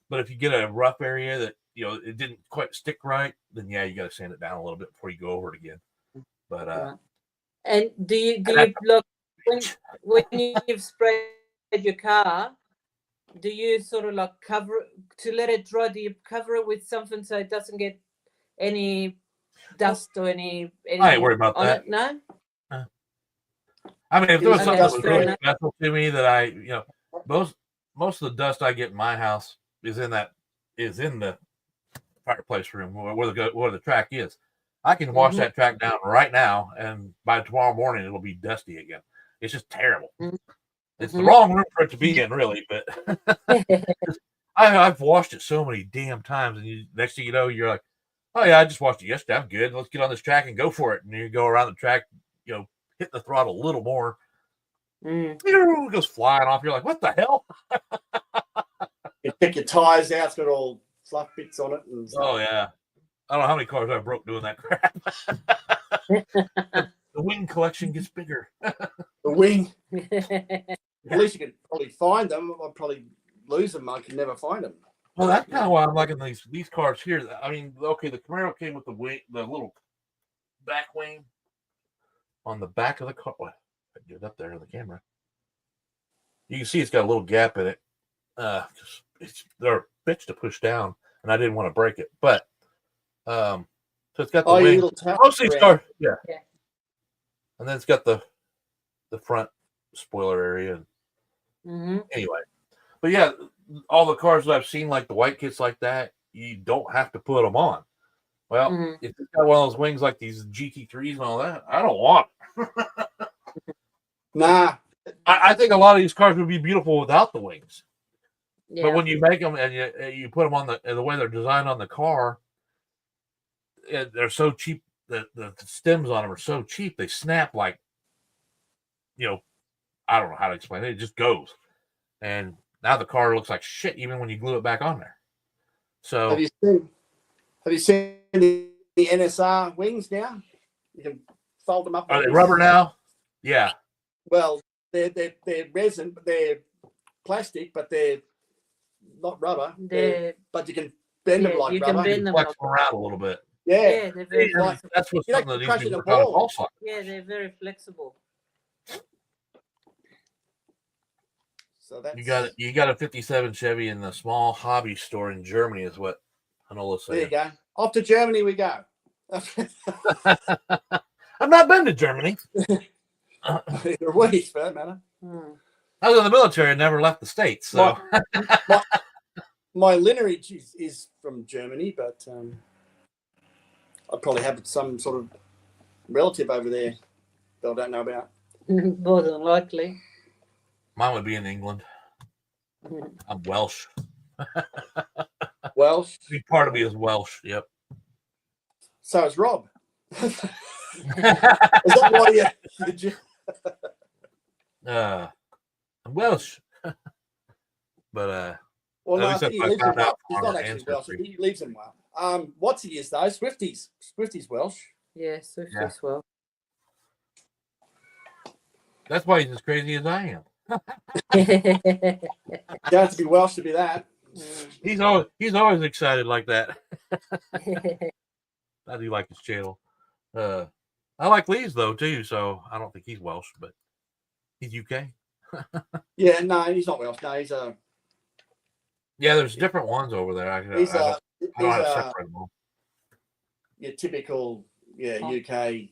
But if you get a rough area that it didn't quite stick right, then you got to sand it down a little bit before you go over it again. But and do you look when you've sprayed your car? Do you sort of like cover to let it dry? Do you cover it with something so it doesn't get any dust or any? I ain't worried about that. No. I mean, if there was something that was really special to me that most of the dust I get in my house is in the fireplace room where the track is. I can wash that track down right now, and by tomorrow morning it'll be dusty again. It's just terrible. It's the wrong room for it to be in, really. But I've washed it so many damn times, and next thing you know, you're like, "Oh yeah, I just washed it yesterday. I'm good. Let's get on this track and go for it." And you go around the track, hit the throttle a little more. It goes flying off. You're like, "What the hell?" You pick your tires out, it's got all fluff bits on it. And stuff. Oh yeah, I don't know how many cars I broke doing that crap. The wing collection gets bigger. The wing. At least you can probably find them. I'll probably lose them. I can never find them. Well, that's kind of why I'm liking these cars here. I mean, okay, the Camaro came with the little back wing on the back of the car. What? I get it up there on the camera. You can see it's got a little gap in it. They're a bitch to push down, and I didn't want to break it. But so it's got the wing. Most of these cars, yeah. And then it's got the front spoiler area. Anyway, but yeah, all the cars that I've seen, like the white kits like that, you don't have to put them on. Well, if it's got one of those wings like these GT3s and all that, I don't want it. Nah. I think a lot of these cars would be beautiful without the wings. Yeah. But when you make them and you put them on the way they're designed on the car, they're so cheap. The stems on them are so cheap. They snap like, I don't know how to explain it. It just goes. And now the car looks like shit even when you glue it back on there. So have you seen the NSR wings now? You can fold them up. Are they rubber now? Yeah. Well, they're resin, but they're plastic, but they're not rubber. But you can bend them like you rubber. Can bend them flex them around a little bit. Yeah, they're very flexible. That's what's something that needs to be worked on also. Yeah, they're very flexible. So that's you got a 57 Chevy in the small hobby store in Germany, is what Hanola's saying. There you go. Off to Germany we go. I've not been to Germany. Either way, for that matter. I was in the military and never left the States. So my lineage is from Germany, but I probably have some sort of relative over there that I don't know about. More than likely. Mine would be in England. I'm Welsh. Welsh? Part of me is Welsh, yep. So is Rob. Is that why I'm Welsh. But well, no, he lives in Wales. He's not actually Welsh. He lives in Wales. What's he is though? Swifties Welsh. Yeah, Swifties Welsh. That's why he's as crazy as I am. You have to be Welsh to be that. He's always excited like that. I do like his channel. I like Lee's though too, so I don't think he's Welsh, but he's UK. Yeah, no, he's not Welsh. No, he's a. Yeah, there's different ones over there. I don't know how to separate them. Your typical, UK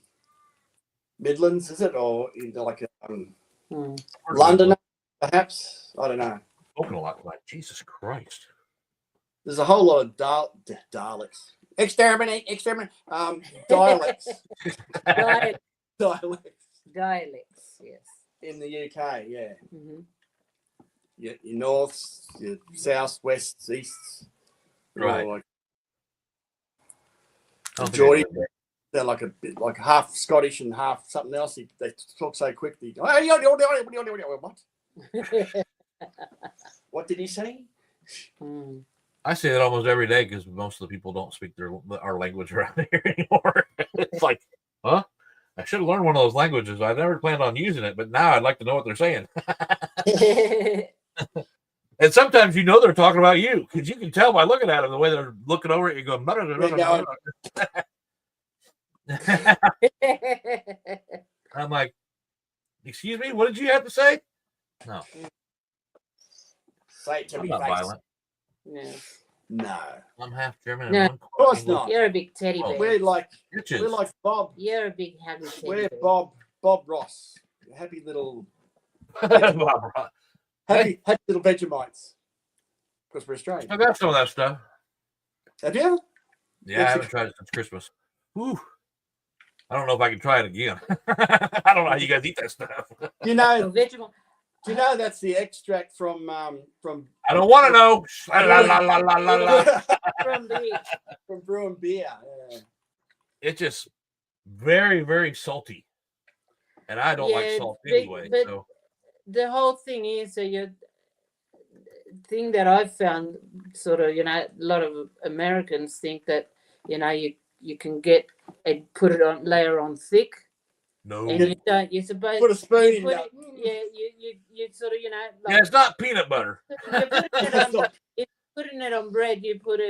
Midlands, is it, or like London, perhaps? I don't know. Spoken a lot like Jesus Christ. There's a whole lot of Daleks. Exterminate. Dialects. Dialects, yes. In the UK, yeah. Your norths, your south, west, east. Right. Like Geordie, they're like a bit like half Scottish and half something else. They talk so quickly. What? What did he say? I say that almost every day because most of the people don't speak our language around here anymore. It's like, huh? I should have learned one of those languages. I never planned on using it, but now I'd like to know what they're saying. And sometimes they're talking about you because you can tell by looking at them the way they're looking over it. You go, I'm like, excuse me, what did you have to say? No. Say it to me, not violent. No. I'm half German. No, of course not. You're a big teddy bear. We're like Bob. You're a big huggy teddy bear. We're Bob Ross. Happy little Bob happy little Vegemites. Because we're Australian. I got some of that stuff. Have you? Yeah, I haven't tried it since Christmas. Whew. I don't know if I can try it again. I don't know how you guys eat that stuff. You know, Vegetable. do you know that's the extract from I don't want to know. From the from brewing beer? Yeah. It's just very, very salty, and I don't like Yeah, salt but- anyway. but- So the whole thing is you thing that I've found sort of, a lot of Americans think that, you can get and put it on layer on thick, no, and you don't. You're supposed Put a spoon you in put that. it, yeah, you sort of, yeah, it's not peanut butter. you're putting it on, if you're putting it on bread. You put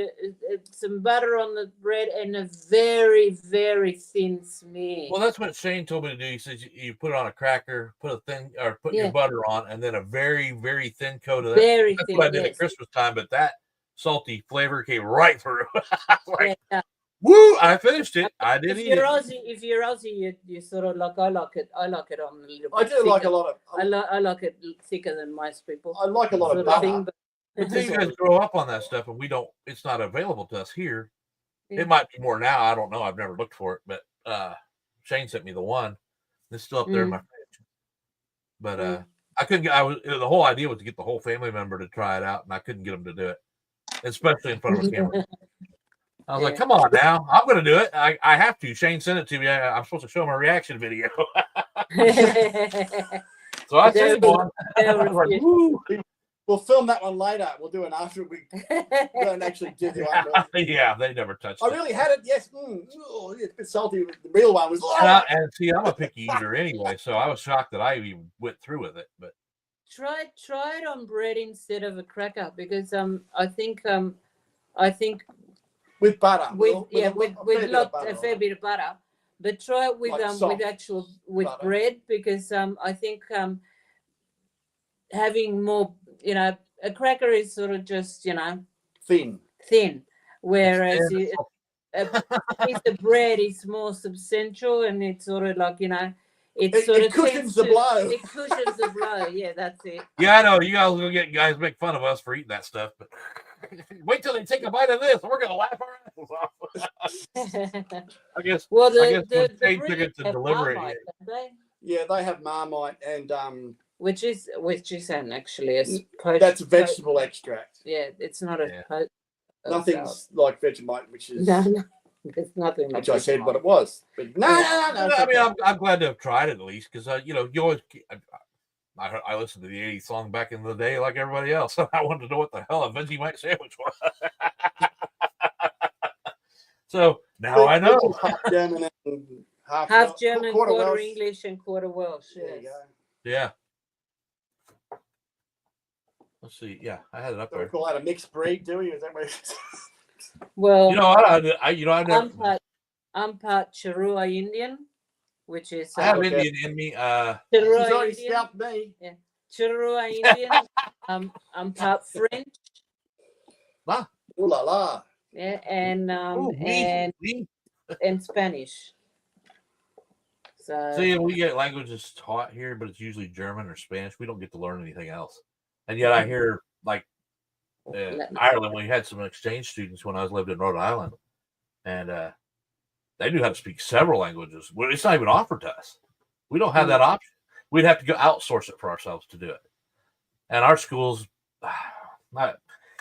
some butter on the bread and a very, very thin smear. Well, that's what Shane told me to do. He says you put it on a cracker, put your Yeah. butter on, and then a very, very thin coat of that. Very That's thin. what I did Yes. at Christmas time, but that salty flavor came right through. I was like, Yeah. woo! I finished it. I did If eat you're it. Aussie, you sort of like. I like it on a little. I bit do like a thicker. lot of. I like it thicker than most people. I like a lot of sort of butter. thing, but Until you guys grow up on that stuff, and we don't. It's not available to us here. Yeah. It might be more now. I don't know. I've never looked for it, but Shane sent me the one. It's still up there in my fridge. But I couldn't get. The whole idea was to get the whole family member to try it out, and I couldn't get them to do it, especially in front of a camera. I was like, "Come on now, I'm going to do it. I have to." Shane sent it to me. I'm supposed to show him a reaction video, so I sent him one. I was like, "Woo!" We'll film that one later. We'll do an after. We don't actually do the one. Yeah, they never touched I it. really had it. Yes, it's a bit salty. The real one was. And see, I'm a picky eater anyway, so I was shocked that I even went through with it. But try it on bread instead of a cracker, because I think with butter. with a a fair bit of butter, but try it with Like with butter. bread, because I think having more, a cracker is sort of just thin. whereas It's a piece of bread is more substantial, and it's sort of like It cushions the blow. It cushions the blow. Yeah, that's it. yeah, I know you guys will get guys make fun of us for eating that stuff, but wait till they take a bite of this. We're gonna laugh our asses off. I guess. Well, I guess when the Shane took it to have deliver it, Marmite, don't they? Yeah, they have Marmite and Which is actually a that's vegetable extract. Yeah, it's not Yeah. Nothing's like Vegemite, which is No, there's nothing. which I said what it was. But no. I mean, I'm glad to have tried it at least, because you always. I listened to the '80s song back in the day, like everybody else. I wanted to know what the hell a Vegemite sandwich was. So now I know. Half German and half German, quarter Welsh. English, and quarter Welsh. There you Yes. go. Yeah. Let's see. Yeah, I had it up Do we there. call that a mixed breed, do we? Is that what Well, You know what? I never. I'm part Charrua Indian, which is I have Okay. Indian in me. She's Charrua already Indian. scalped me. Charrua Indian. I'm part French. Ooh la la. Yeah, and Oh, and Spanish. So See, we get languages taught here, but it's usually German or Spanish. We don't get to learn anything else. And yet I hear, like, Ireland, we had some exchange students when I was lived in Rhode Island, and they knew how to speak several languages. Well, it's not even offered to us. We don't have that option. We'd have to go outsource it for ourselves to do it. And our schools,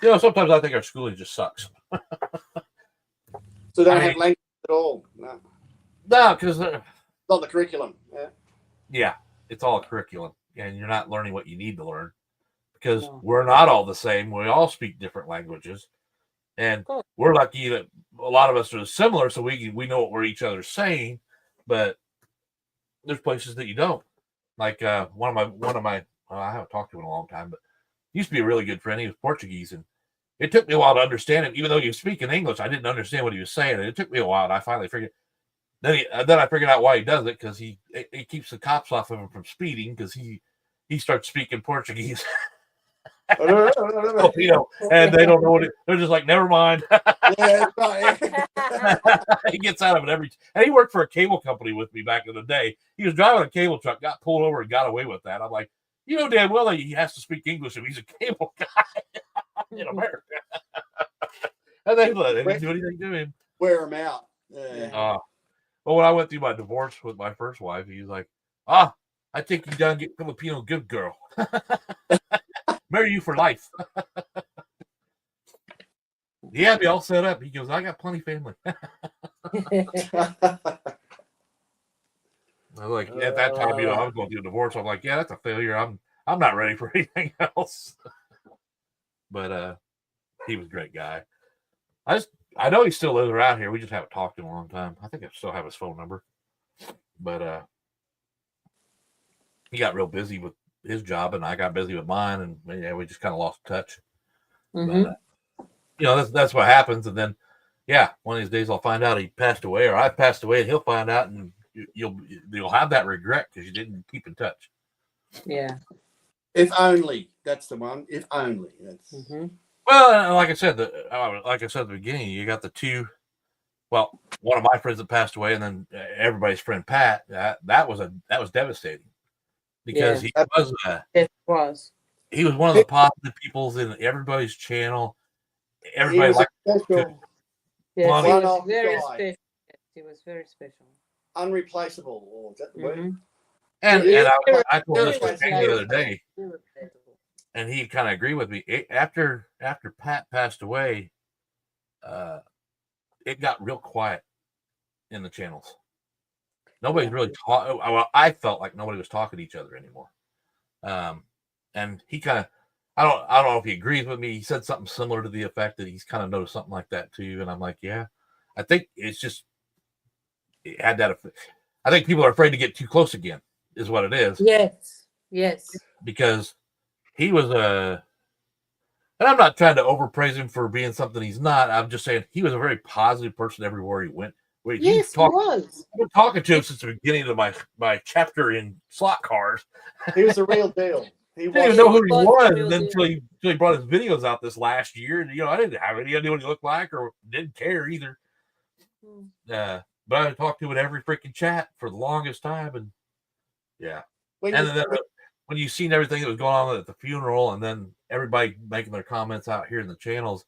sometimes I think our schooling just sucks. So they don't have language at all. No. No, because Not the curriculum. Yeah. yeah, it's all a curriculum, and you're not learning what you need to learn, because No. we're not all the same. We all speak different languages, and Cool. we're lucky that a lot of us are similar, so we know what we're each other's saying. But there's places that you don't. Like one of my I haven't talked to him in a long time, but he used to be a really good friend. He was Portuguese, and it took me a while to understand him. Even though he was speaking English, I didn't understand what he was saying, and it took me a while. And I finally figured. Then I figured out why he does it, because he keeps the cops off of him from speeding, because he starts speaking Portuguese. And they don't know what they're just like, never mind. Yeah, that's right. He gets out of it and he worked for a cable company with me back in the day. He was driving a cable truck, got pulled over, and got away with that. I'm like, damn well that he has to speak English if he's a cable guy in America. And they didn't do anything to him. Wear them out. Yeah. Well, when I went through my divorce with my first wife, he was like, "Ah, I think you done get Filipino good girl. Marry you for life." He had me all set up. He goes, "I got plenty of family." I was like, at that time, I was going through a divorce. I'm like, yeah, that's a failure. I'm not ready for anything else. But he was a great guy. I know he still lives around here. We just haven't talked in a long time. I think I still have his phone number. But he got real busy with his job, and I got busy with mine, and yeah, we just kind of lost touch. Mm-hmm. But that's what happens. And then, yeah, one of these days I'll find out he passed away, or I've passed away, and he'll find out, and you'll have that regret because you didn't keep in touch. Yeah. If only. That's the one. If only. That's... Mm-hmm. Well, like I said at the beginning, you got the two. Well, one of my friends that passed away, and then everybody's friend Pat. That was devastating because Yeah. he was. He was one of the positive peoples in everybody's channel. Everybody liked him. Yes, he One was of very guy. special. Yes, he was very special. Unreplaceable. Or is that the word? And Yeah. I told this to Very Shane the other day, Irreplaceable. and he kind of agreed with me. After Pat passed away, it got real quiet in the channels. Nobody's really talking. Well, I felt like nobody was talking to each other anymore. And he kind of, I don't know if he agrees with me. He said something similar to the effect that he's kind of noticed something like that too. And I'm like, yeah, I think it's just it had that effect. I think people are afraid to get too close again, is what it is. Yes. Because he was and I'm not trying to overpraise him for being something he's not. I'm just saying he was a very positive person everywhere he went. Yes, he was. I've been talking to him since the beginning of my chapter in slot cars. He was the real deal. I didn't even know who he was, and then until he brought his videos out this last year, and I didn't have any idea what he looked like or didn't care either. But I talked to him in every freaking chat for the longest time, and yeah. Then when you seen everything that was going on at the funeral, and then everybody making their comments out here in the channels,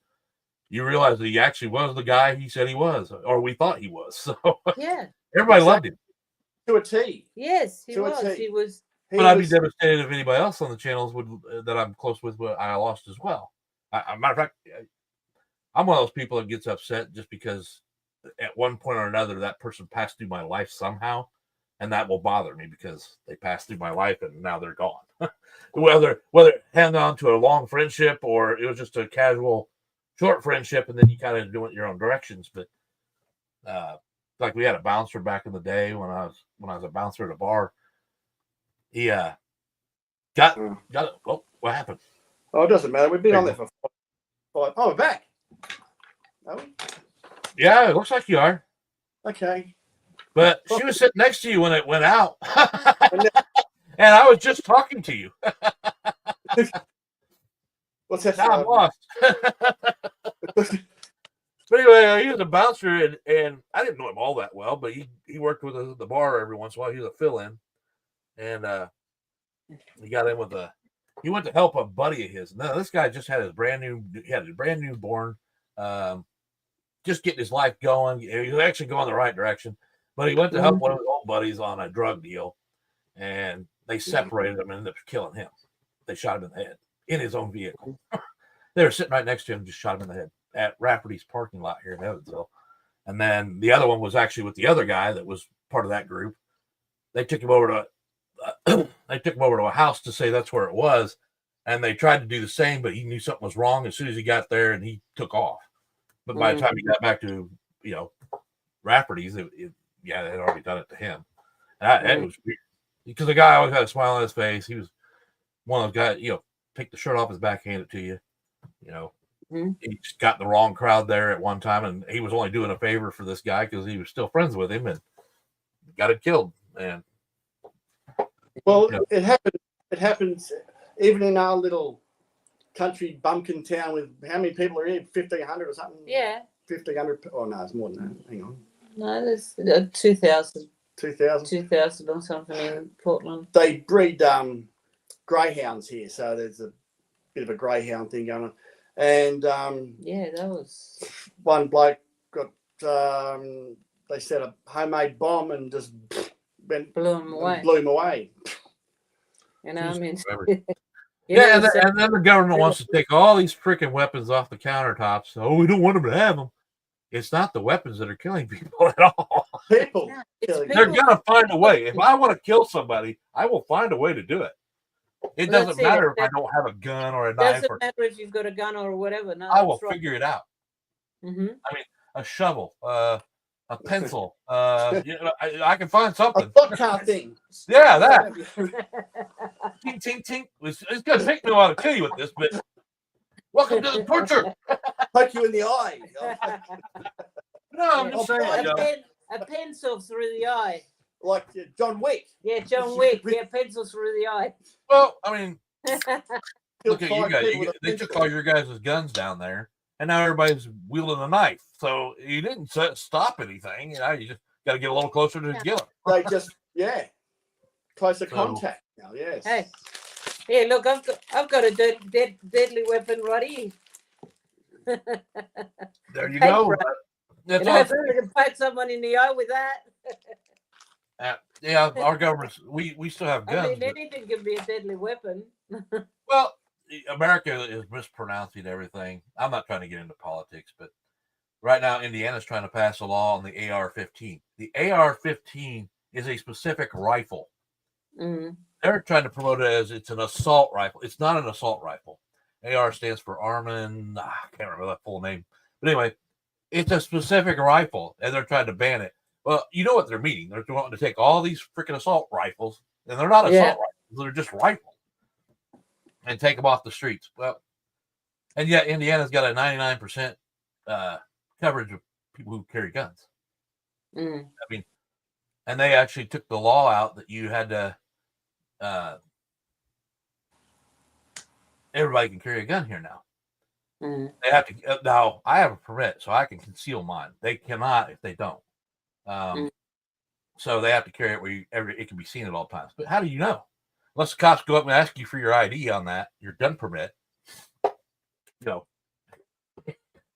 you realize that he actually was the guy he said he was, or we thought he was. So yeah, everybody loved him to a T. Yes, he To a was. T. He was. But I'd be devastated if anybody else on the channels that I'm close with, I lost as well. Matter of fact, I'm one of those people that gets upset just because at one point or another that person passed through my life somehow, and that will bother me because they passed through my life and now they're gone. whether it hang on to a long friendship or it was just a casual short friendship, and then you kind of do it your own directions. But like we had a bouncer back in the day when I was a bouncer at a bar. He got it. Oh, what happened? Oh, it doesn't matter. We've been on there for 5. Oh, we're back. Are we? Yeah, it looks like you are. Okay. But she was sitting next to you when it went out. And I was just talking to you. What's that? Now I'm lost. But anyway, he was a bouncer, and I didn't know him all that well, but he worked with us at the bar every once in a while. He was a fill-in. And he got in with he went to help a buddy of his. Now, this guy just had his brand new born, just getting his life going. He was actually going the right direction, but he went to help one of his old buddies on a drug deal, and they separated him and ended up killing him. They shot him in the head in his own vehicle. They were sitting right next to him, just shot him in the head at Rafferty's parking lot here in Evansville. And then the other one was actually with the other guy that was part of that group. They took him over to a house to say that's where it was, and they tried to do the same, but he knew something was wrong as soon as he got there, and he took off. But by the time he got back to Rafferty's, they had already done it to him. And it was weird because the guy always had a smile on his face. He was one of those guys, take the shirt off his back, hand it to you. He just got the wrong crowd there at one time, and he was only doing a favor for this guy because he was still friends with him, and got it killed. And well, it happened. It happens even in our little country bumpkin town with how many people are here? 1,500 or something? Yeah. 1,500. Oh no, it's more than that. Hang on. No, there's 2,000. 2,000. 2,000 or something in Portland. They breed greyhounds here, so there's a bit of a greyhound thing going on. And yeah, that was one bloke got they set a homemade bomb and just went Blew them away. blew him away. You know, I mean, Yeah, and then the government wants to take all these freaking weapons off the countertops. Oh, we don't want them to have them. It's not the weapons that are killing people at all. People, Yeah, it's killing They're people. gonna find a way. If I want to kill somebody, I will find a way to do it. It Well, doesn't that's it. matter if I don't have a gun or a knife, Doesn't or matter if you've got a gun or whatever. No, I will that's right. figure it out. Mm-hmm. A shovel, a pencil. You know, I can find a something. thought car thing. Yeah, that. Tink, tink, tink. It's gonna take me a while to kill you with this, but welcome to the torture. Poke you in the eye. No, I'm just saying. You know, a pencil through the eye. Like John Wick. Yeah, John Wick. Yeah, pencil through the eye. well, I mean, Killed look at you 5 guys. people with a They took pencil. all your guys' guns down there, and now everybody's wielding a knife. So you didn't stop anything. You know, you just got to get a little closer to kill them. They just closer So- contact now. Yes. Hey, yeah. Look, I've got a deadly weapon right here. There you Hey, go. bro. That's You all. know, if I can poke someone in the eye with that, Yeah, our government's. We still have I guns. mean, but- anything can be a deadly weapon. Well, America is mispronouncing everything. I'm not trying to get into politics, but right now Indiana's trying to pass a law on the AR-15. The AR-15 is a specific rifle. Mm. They're trying to promote it as it's an assault rifle. It's not an assault rifle. AR stands for Armin. I can't remember that full name. But anyway, it's a specific rifle, and they're trying to ban it. Well, you know what they're meaning. They're wanting to take all these freaking assault rifles, and they're not assault Yeah. rifles. They're just rifles, and take them off the streets. Well, and yet Indiana's got a 99% coverage of people who carry guns. Mm. I mean, and they actually took the law out that you had to everybody can carry a gun here now. Mm. They have to now. I have a permit, so I can conceal mine. They cannot if they don't. So they have to carry it where it can be seen at all times. But how do you know? Unless the cops go up and ask you for your ID on that, your gun permit. You know,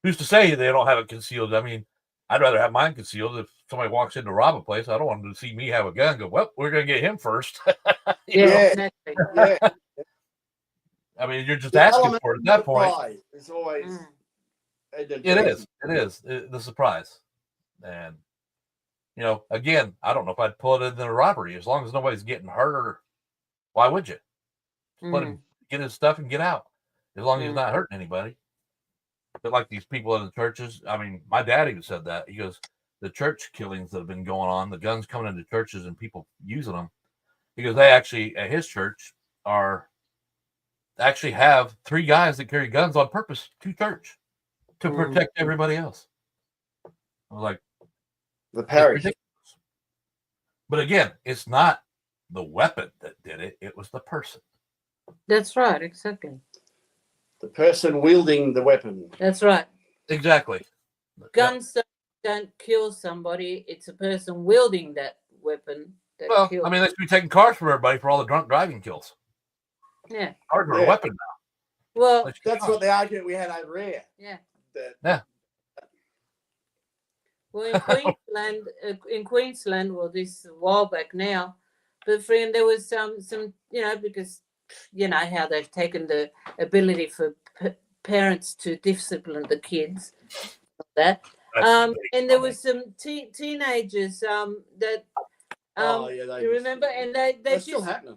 who's to say they don't have it concealed? I mean, I'd rather have mine concealed. If somebody walks in to rob a place, I don't want them to see me have a gun and go, well, we're going to get him first. You know? Yeah. Exactly. Yeah. I mean, you're just The asking element for it at of that point. surprise is always Mm. It is the surprise. And, you know, again, I don't know if I'd pull it in a robbery. As long as nobody's getting hurt, or why would you? Just let him get his stuff and get out. As long as he's not hurting anybody. But like these people in the churches, I mean, my dad even said that. He goes, the church killings that have been going on, the guns coming into churches and people using them. He goes, they actually, at his church, actually have 3 guys that carry guns on purpose to church to protect everybody else. I was like, the it's parish. ridiculous. But again, it's not the weapon that did it, it was the person. That's right. Exactly. The person wielding the weapon. That's right. Exactly. Guns don't kill somebody. It's a person wielding that weapon that Well, kills. I mean, they should be taking cars from everybody for all the drunk driving kills. Yeah. Cars are a Yeah. weapon now. Well, Let's get That's cars. what the argument we had over here. yeah. That Well, in Queensland, well, this is a while back now, but friend, there was some, you know, because you know how they've taken the ability for parents to discipline the kids, that, That's and there was some teenagers that, yeah, you remember, and they That's just, still happening.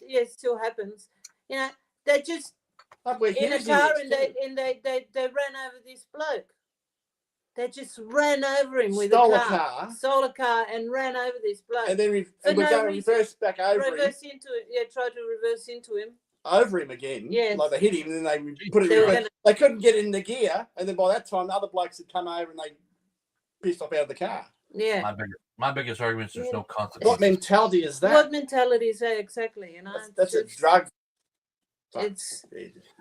yeah, it still happens. You know, they just Like we're in a using car, this and they ran over this bloke. They just ran over him with Stole a a car, car. stole a car, and ran over this bloke. and then For we're no going to reason. reverse back over Reverse into it, yeah. Tried to reverse into him. again. Yes. Like they hit him, and then they put it They in were reverse. gonna- They couldn't get in the gear, and then by that time, the other blokes had come over and they pissed off out of the car. Yeah. my biggest argument is there's no What consequences. mentality is that? What mentality is that exactly? You know, That's a it's drug. It's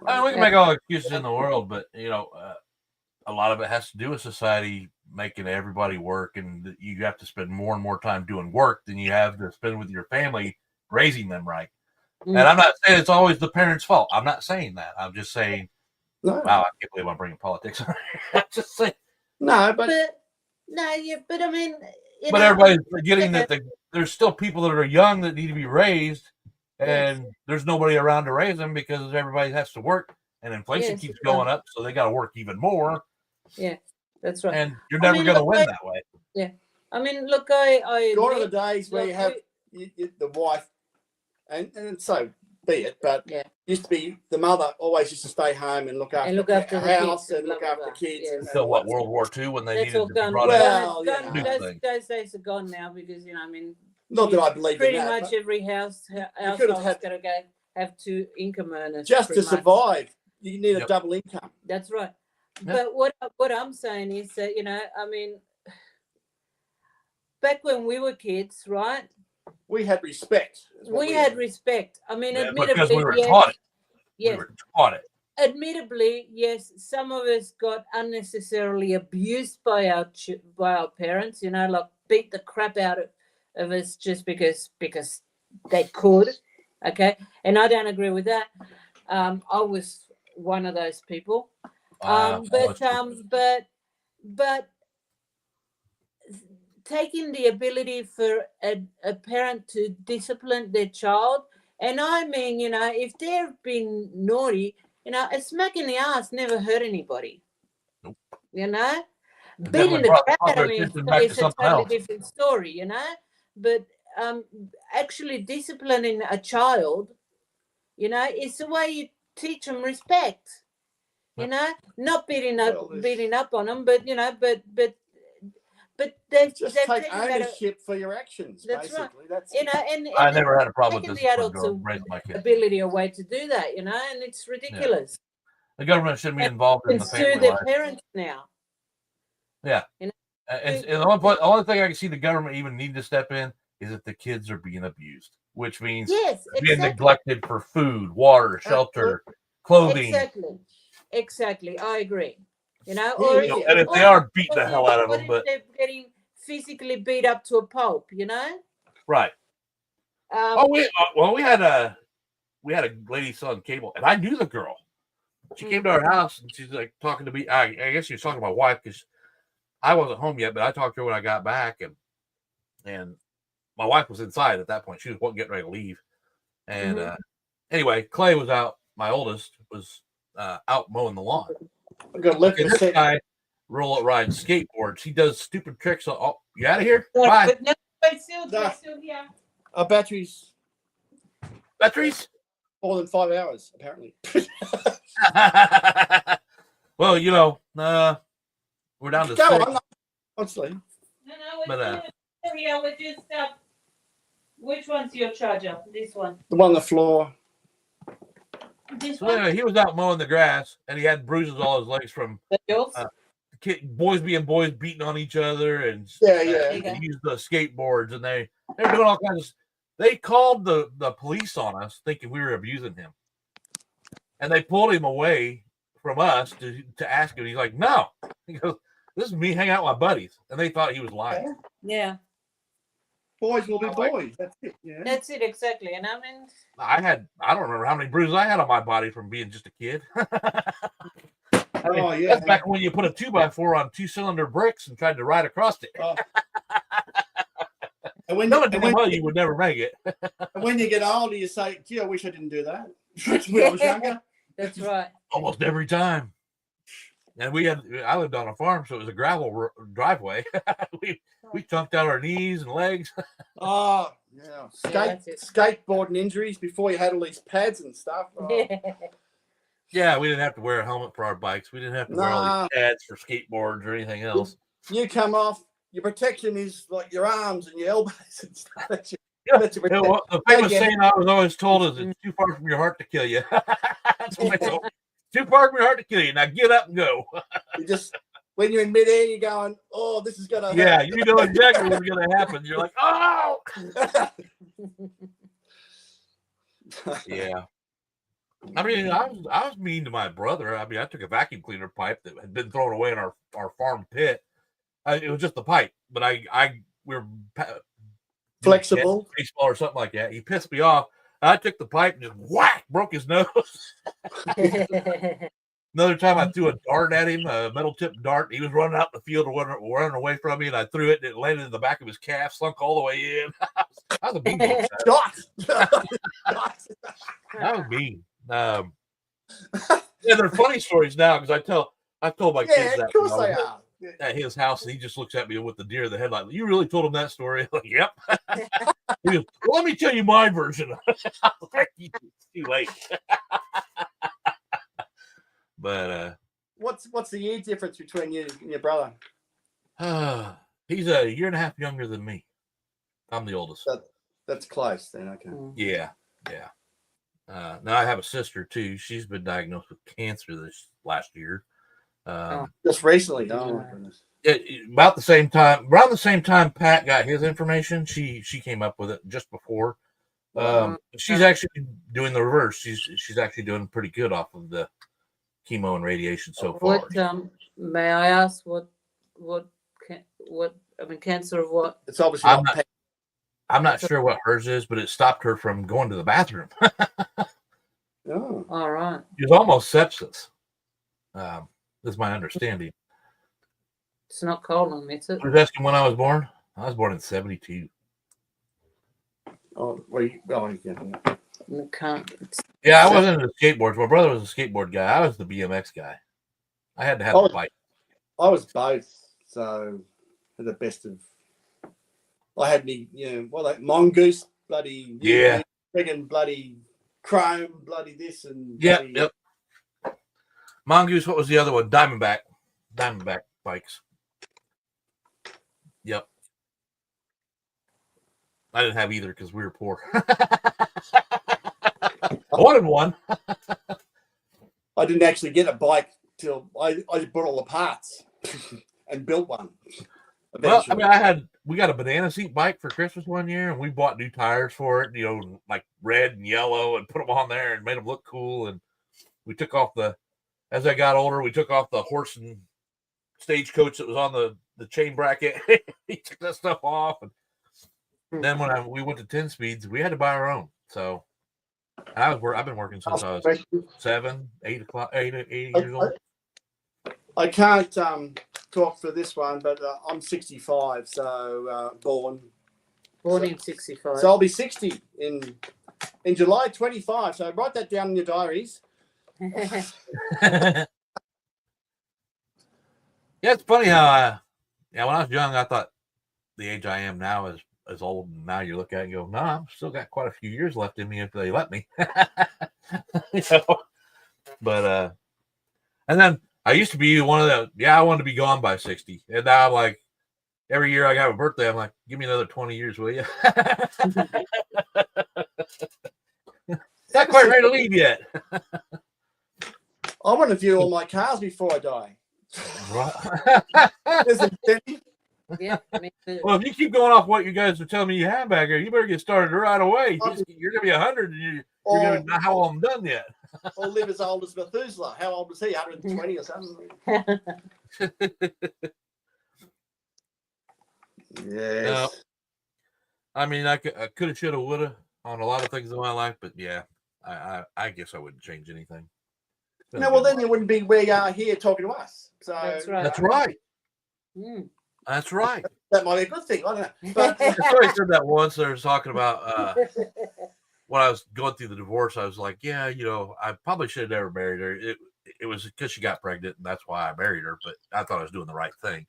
I mean, we can make all the excuses in the world, but you know, a lot of it has to do with society making everybody work, and you have to spend more and more time doing work than you have to spend with your family raising them right. And I'm not saying it's always the parents' fault. I'm not saying that. I'm just saying, No, wow, I can't believe I'm bringing politics. I'm just saying, no, but No, yeah, but I mean, But everybody's forgetting that there's still people that are young that need to be raised, and there's nobody around to raise them because everybody has to work, and inflation keeps going up, so they got to work even more. Yeah, that's right. And you're never going to win that way. Yeah, I mean, look, I gone are the days where you have the wife, and so be it. But used to be the mother always used to stay home and look after the house and look after the kids. Until what, World War II, when they needed to be brought well, those days are gone now because I mean, not that I believe pretty in that, much every house's got to have 2 income earners just to survive. You need a double income. That's right. But what I'm saying is that I mean, back when we were kids, right? We had respect. We had respect. I mean, admittedly, because we were taught it. Yes. We were taught it. Admittedly, yes, some of us got unnecessarily abused by our parents, like beat the crap out of us just because they could. Okay. And I don't agree with that. I was one of those people. But taking the ability for a parent to discipline their child, and I mean, if they're being naughty, a smack in the ass never hurt anybody. Nope. Beating the crap out of me is a totally different story, But actually disciplining a child, it's the way you teach them respect. Not beating up on them, but they've take ownership for your actions. That's basically. right. That's and I never had a problem with the adults' ability away to do that, and it's ridiculous. The government shouldn't be involved in the family sue their life. parents now. Yeah. And the only thing I can see the government even need to step in is if the kids are being abused, which means being neglected for food, water, shelter, clothing. Exactly. I agree. And if they are beating the hell out of them, but they're getting physically beat up to a pulp, Right. We had a lady selling cable, and I knew the girl. She came to our house and she's like talking to me. I guess she was talking to my wife because I wasn't home yet, but I talked to her when I got back, and my wife was inside at that point. She was getting ready to leave, and anyway, Clay was out. My oldest was out mowing the lawn. I'm gonna look at this guy rides skateboards. He does stupid tricks. Oh, you out of here? Bye. Our batteries more than 5 hours, apparently. Well, we're down to 6. On, honestly. No, we're just which one's your charger? This one. The one on the floor. So anyway, he was out mowing the grass, and he had bruises all his legs from boys being boys beating on each other, and he used the skateboards, and they're doing all kinds of. They called the police on us, thinking we were abusing him, and they pulled him away from us to ask him. He's like, "No," he goes, "This is me hanging out with my buddies," and they thought he was lying. Yeah. Boys will be boys. That's it. Yeah. That's it exactly. And I mean, I don't remember how many bruises I had on my body from being just a kid. That's back when you put a 2x4 on 2-cylinder bricks and tried to ride across it. And when you would never make it. And when you get older, you say, "Gee, I wish I didn't do that when I was younger." That's right. Almost every time. And I lived on a farm, so it was a gravel driveway. we chunked out our knees and legs. Oh, yeah. Skateboarding injuries before you had all these pads and stuff. Oh. Yeah, we didn't have to wear a helmet for our bikes. We didn't have to wear all these pads for skateboards or anything else. You come off, your protection is like your arms and your elbows and stuff. The famous saying I was always told is, "It's too far from your heart to kill you." That's what they told me. Too far from your heart to kill you. Now get up and go. You just, when you're in midair, you're going, "Oh, this is gonna." Yeah, happen. You know exactly what's gonna happen. You're like, "Oh." Yeah. I mean, I was mean to my brother. I mean, I took a vacuum cleaner pipe that had been thrown away in our farm pit. It was just the pipe, but we were flexible baseball or something like that. He pissed me off. I took the pipe and just broke his nose. Another time I threw a dart at him, a metal tipped dart. He was running out in the field or running away from me, and I threw it, and it landed in the back of his calf, slunk all the way in. That was a mean one. Shot. That was mean. Yeah, they're funny stories now because I've told my kids that. Of course when I they was are. at his house, and he just looks at me with the deer in the headlight. You really told him that story? I'm like, yep. He goes, well, let me tell you my version. I was like, it's too late. But What's the year difference between you and your brother? he's a year and a half younger than me. I'm the oldest. That's close then. Okay. Yeah. Now I have a sister too. She's been diagnosed with cancer this last year. Just recently. Oh my goodness. Around the same time Pat got his information, she came up with it just before. She's actually doing the reverse. She's actually doing pretty good off of the chemo and radiation so far. May I ask what I mean, cancer of what? It's obviously I'm not sure what hers is, but it stopped her from going to the bathroom. Oh. All right. It was almost sepsis. Is my understanding. It's not colon, is it? I was asking when I was born. I was born in 1972. Oh, well, yeah. You can't. Yeah, I wasn't into skateboards. My brother was a skateboard guy. I was the BMX guy. I had to have a bike. I was both, so the best of. I had me, like mongoose, bloody friggin' bloody chrome, bloody this and yep. Mongoose. What was the other one? Diamondback bikes. Yep. I didn't have either because we were poor. I wanted one. I didn't actually get a bike till I bought all the parts and built one. Eventually. Well, I mean, we got a banana seat bike for Christmas one year, and we bought new tires for it, like red and yellow, and put them on there and made them look cool. And we took off as I got older, we took off the horse and stagecoach that was on the chain bracket. We took that stuff off, and then when we went to 10 speeds, we had to buy our own. So I've been working since I was 8 years old. I can't talk for this one, but I'm 65, so born in 65. So I'll be 60 in July 25. So write that down in your diaries. Yeah, it's funny how when I was young, I thought the age I am now is old, and now you look at it and go, no, I've still got quite a few years left in me if they let me. But and then I used to be one of the I wanted to be gone by 60, and now I'm like, every year I have a birthday, I'm like, give me another 20 years, will you? Not quite ready to leave yet. I want to view all my cars before I die. Yeah, me too. Well, if you keep going off what you guys are telling me you have back here, you better get started right away. You're going to be 100, and you're going to be how I'm done yet. Or live as old as Methuselah. How old was he? 120 or something? Yes. I mean, I could have, should have, would have on a lot of things in my life, but yeah, I guess I wouldn't change anything. No, well, then you wouldn't be where you are here talking to us. So That's right. That's right. Mm. That's right. That might be a good thing. I don't know. But Somebody said that once. They were talking about when I was going through the divorce. I was like, yeah, I probably should have never married her. It was because she got pregnant, and that's why I married her. But I thought I was doing the right thing.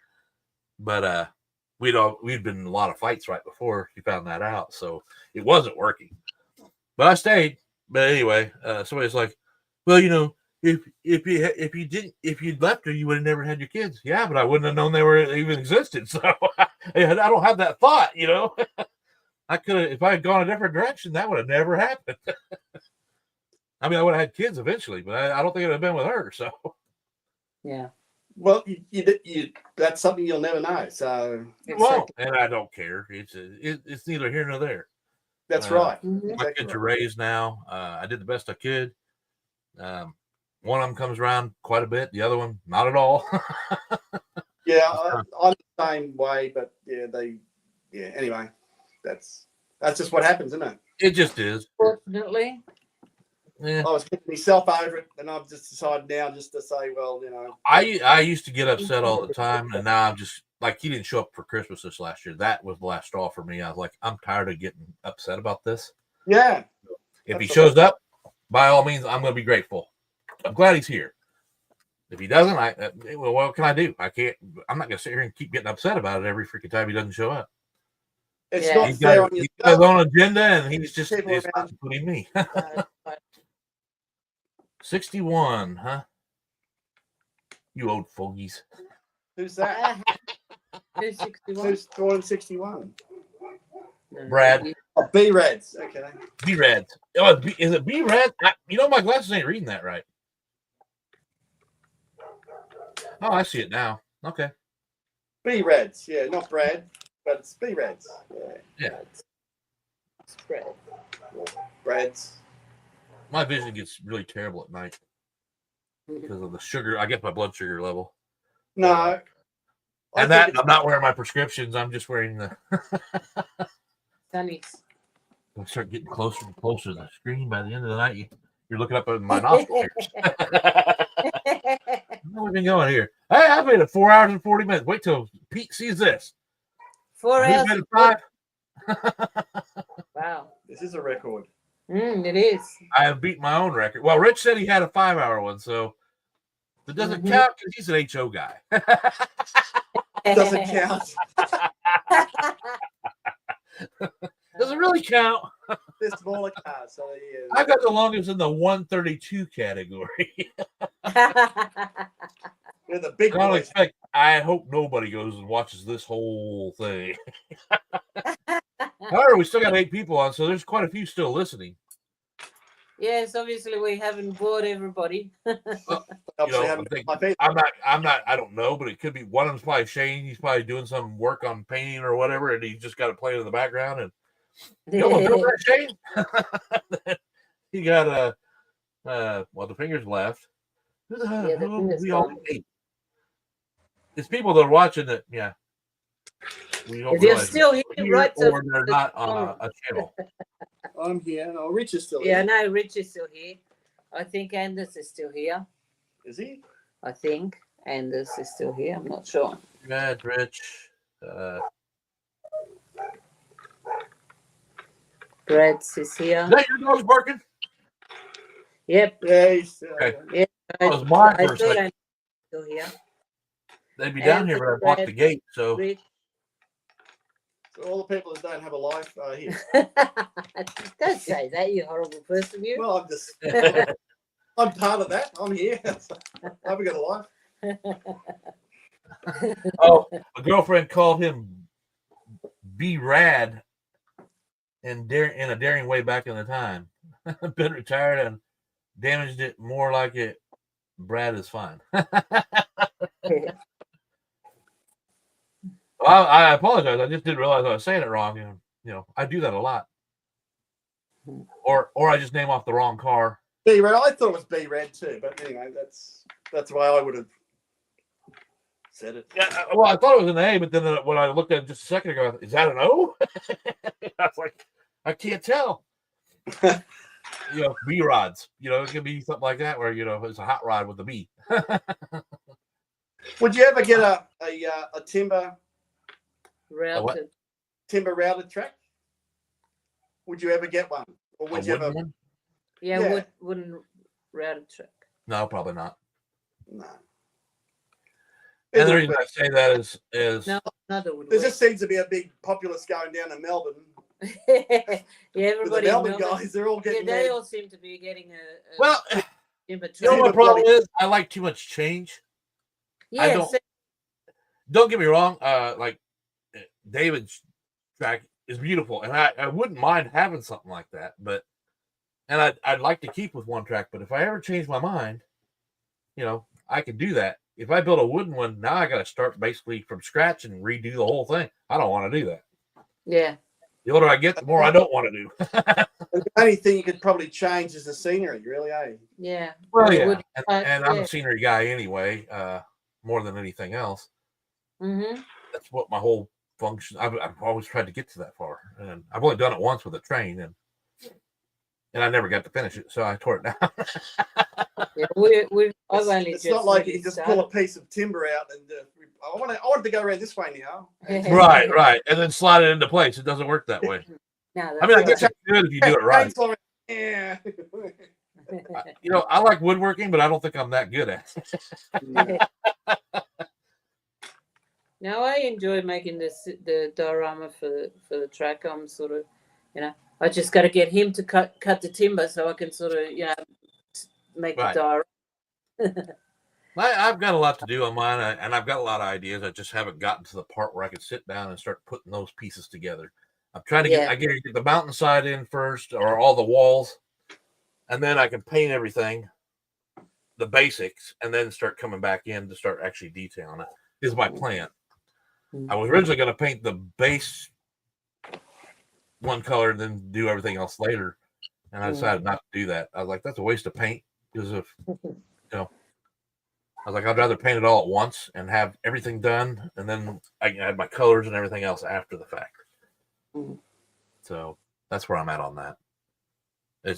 But we'd been in a lot of fights right before she found that out, so it wasn't working. But I stayed. But anyway, somebody's like, well, if you'd left her, you would have never had your kids. Yeah, but I wouldn't have known they even existed. So I don't have that thought, I could have, if I had gone a different direction, that would have never happened. I mean, I would have had kids eventually, but I don't think it would have been with her. So yeah. Well, you that's something you'll never know. So and I don't care. It's neither here nor there. That's right. My kids are raised now. I did the best I could. One of them comes around quite a bit. The other one, not at all. Yeah, I'm the same way, but anyway, that's just what happens, isn't it? It just is. Fortunately. Yeah. I was kicking myself over it, and I've just decided now just to say, well, you know. I used to get upset all the time, and now I'm just like, he didn't show up for Christmas this last year. That was the last straw for me. I was like, I'm tired of getting upset about this. Yeah. If he shows up, by all means, I'm going to be grateful. I'm glad he's here. If he doesn't, well, what can I do? I'm not going to sit here and keep getting upset about it every freaking time he doesn't show up. It's not He's fair got on his own agenda, and he's just people it's not including me. 61, huh? You old fogies. Who's that? Who's 61? Who's born in 61? Brad. Oh, B-Reds. Okay. B-Reds. Oh, is it B-Red? You know, my glasses ain't reading that right. Oh, I see it now. Okay. B-Reds. Yeah, not Brad, but it's B-Reds. Yeah. Spread. Brads. My vision gets really terrible at night because of the sugar. I guess my blood sugar level. No. And that I'm not wearing my prescriptions. I'm just wearing the. Sunnies. I start getting closer and closer to the screen. By the end of the night, you're looking up at my nostril hairs. Where we been going here? Hey, I've made it 4 hours and 40 minutes. Wait till Pete sees this. 4 hours. Made it 5. Wow. This is a record. It is. I have beat my own record. Well, Rich said he had a 5-hour one, so it doesn't count because he's an HO guy. Doesn't count. Doesn't really count. They're smaller cars, so yeah. I got the longest in the 132 category. We're the big boys. I hope nobody goes and watches this whole thing. However, we still got 8 people on, so there's quite a few still listening. Yes, obviously we haven't bored everybody. I don't know, but it could be one of them's probably Shane. He's probably doing some work on painting or whatever, and he's just got it playing in the background. And you want to build that, Shane? He got the fingers left. Who the hell? We all hate. It's people that are watching that. Yeah. If you're still here, right? Or they're not on a channel. I'm here. Oh, Rich is still here. here. Yeah, no, Rich is still here. I think Anders is still here. Is he? I think Anders is still here. I'm not sure. Yeah, Rich. Brad's is here. Is that your dog's barking? Yep. Yeah, he's still Okay. here. Yeah, That was mine I for a thought second. I'm still here. They'd be down here, but I blocked the gate. So Rich. So all the people that don't have a life are here. Don't say that, you horrible person, you. Well, I'm part of that. I'm here. I haven't got a life. oh, a girlfriend called him B-Rad in a daring way back in the time. Been retired and damaged it more like it. Brad is fine. Well, I apologize. I just didn't realize I was saying it wrong. You know, I do that a lot. Or I just name off the wrong car. B-Red. I thought it was B-Red too, but anyway, that's the way I would have said it. Yeah, well, I thought it was an A, but then when I looked at it just a second ago, is that an O? I was like, I can't tell. B-rods. It could be something like that where it's a hot rod with a B. Would you ever get a timber routed track? Would you ever get one, or would you ever? One? Yeah. Wouldn't routed track. No, probably not. No. And the reason I say that is no, there just seems to be a big populace going down to Melbourne. Yeah, everybody. The Melbourne guys, they're all getting. Yeah, they all seem to be getting a well. timber track. You know what the problem is? I like too much change. Yeah. Don't get me wrong. Like David's track is beautiful, and I wouldn't mind having something like that. And I'd like to keep with one track. But if I ever change my mind, I can do that. If I build a wooden one, now I got to start basically from scratch and redo the whole thing. I don't want to do that. Yeah. The older I get, the more I don't want to do. The only thing you could probably change is the scenery, really, eh? Yeah. Well, yeah. And I'm a scenery guy anyway, more than anything else. Mm-hmm. That's what my whole function. I've always tried to get to that far, and I've only done it once with a train, and and I never got to finish it, so I tore it down. Yeah, I've only It's just not like really you just started. pull a piece of timber out and I want to go around this way now. Right, and then slide it into place. It doesn't work that way. No, I mean, I that's guess it's good if you do it right. Yeah. You know, I like woodworking, but I don't think I'm that good at it. No, I enjoy making the diorama for the track. I'm sort of, I just got to get him to cut the timber so I can sort of, make Right. the diorama. I've got a lot to do on mine, and I've got a lot of ideas. I just haven't gotten to the part where I can sit down and start putting those pieces together. I'm trying to get the mountainside in first, or all the walls, and then I can paint everything, the basics, and then start coming back in to start actually detailing it. Is my plan. I was originally going to paint the base one color and then do everything else later, and I decided not to do that. I was like, that's a waste of paint because of, I was like, I'd rather paint it all at once and have everything done, and then I can add my colors and everything else after the fact. So that's where I'm at on that.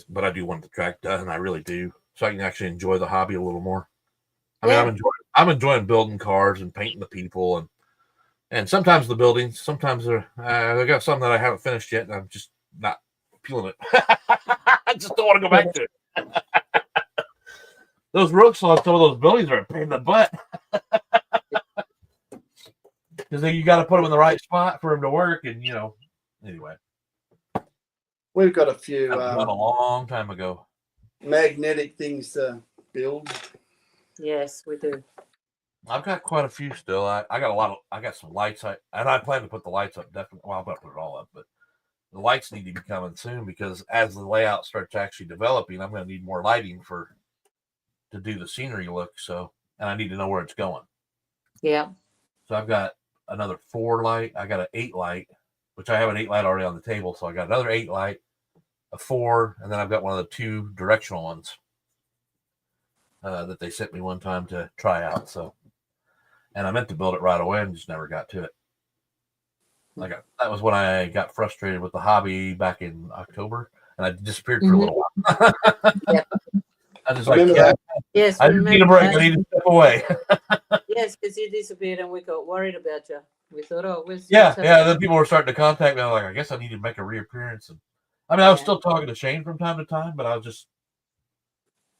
But I do want the track done, I really do, so I can actually enjoy the hobby a little more. I mean, I'm enjoying building cars and painting the people, and sometimes the buildings. Sometimes I got some that I haven't finished yet, and I'm just not feeling it. I just don't want to go back to it. Those roofs on some of those buildings are a pain in the butt. Because you got to put them in the right spot for them to work, and anyway. We've got a few That was done a long time ago. Magnetic things to build. Yes, we do. I've got quite a few still. I got I got some lights. And I plan to put the lights up definitely. Well, I'm going to put it all up, but the lights need to be coming soon because as the layout starts actually developing, I'm going to need more lighting to do the scenery look. So, and I need to know where it's going. Yeah. So I've got another 4 light. I got an 8 light, which I have an 8 light already on the table. So I got another 8 light, a 4, and then I've got one of the 2 directional ones that they sent me one time to try out. So, and I meant to build it right away and just never got to it. That was when I got frustrated with the hobby back in October, and I disappeared for a little while. I was like, yes, I need a break. I need to step away. Yes, because you disappeared and we got worried about you. We thought, yeah. Then people were starting to contact me. I'm like, I guess I need to make a reappearance. And I mean, I was still talking to Shane from time to time, but I was just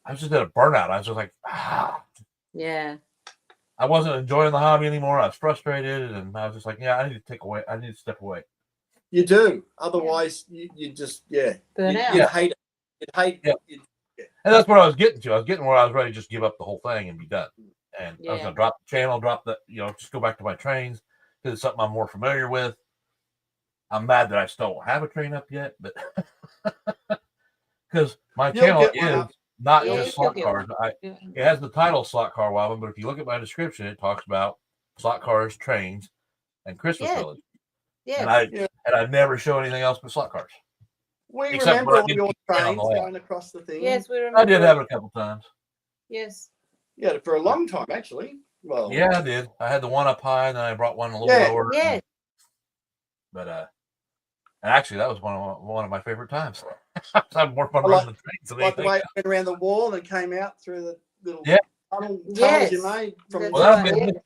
at a burnout. I was just like, yeah. I wasn't enjoying the hobby anymore. I was frustrated, and I was just like, I need to step away. You do. Otherwise, you just, burn out. You hate it. You'd hate it. And that's what I was getting to. I was getting where I was ready to just give up the whole thing and be done. And I was going to drop the channel, just go back to my trains because it's something I'm more familiar with. I'm mad that I still don't have a train up yet, but because my channel is not just slot cars. It has the title Slot Car Wildling, but if you look at my description, it talks about slot cars, trains, and Christmas Village. Yeah. And I never show anything else but slot cars. We remember all your trains going across the thing. Yes, we remember. I did have it a couple times. Yes. Yeah, for a long time, actually. Well, yeah, I did. I had the one up high, and then I brought one a little lower. Yeah. But and actually, that was one of my favorite times. I had more fun running the trains than anything. The way it went around the wall and came out through the little tunnels you made.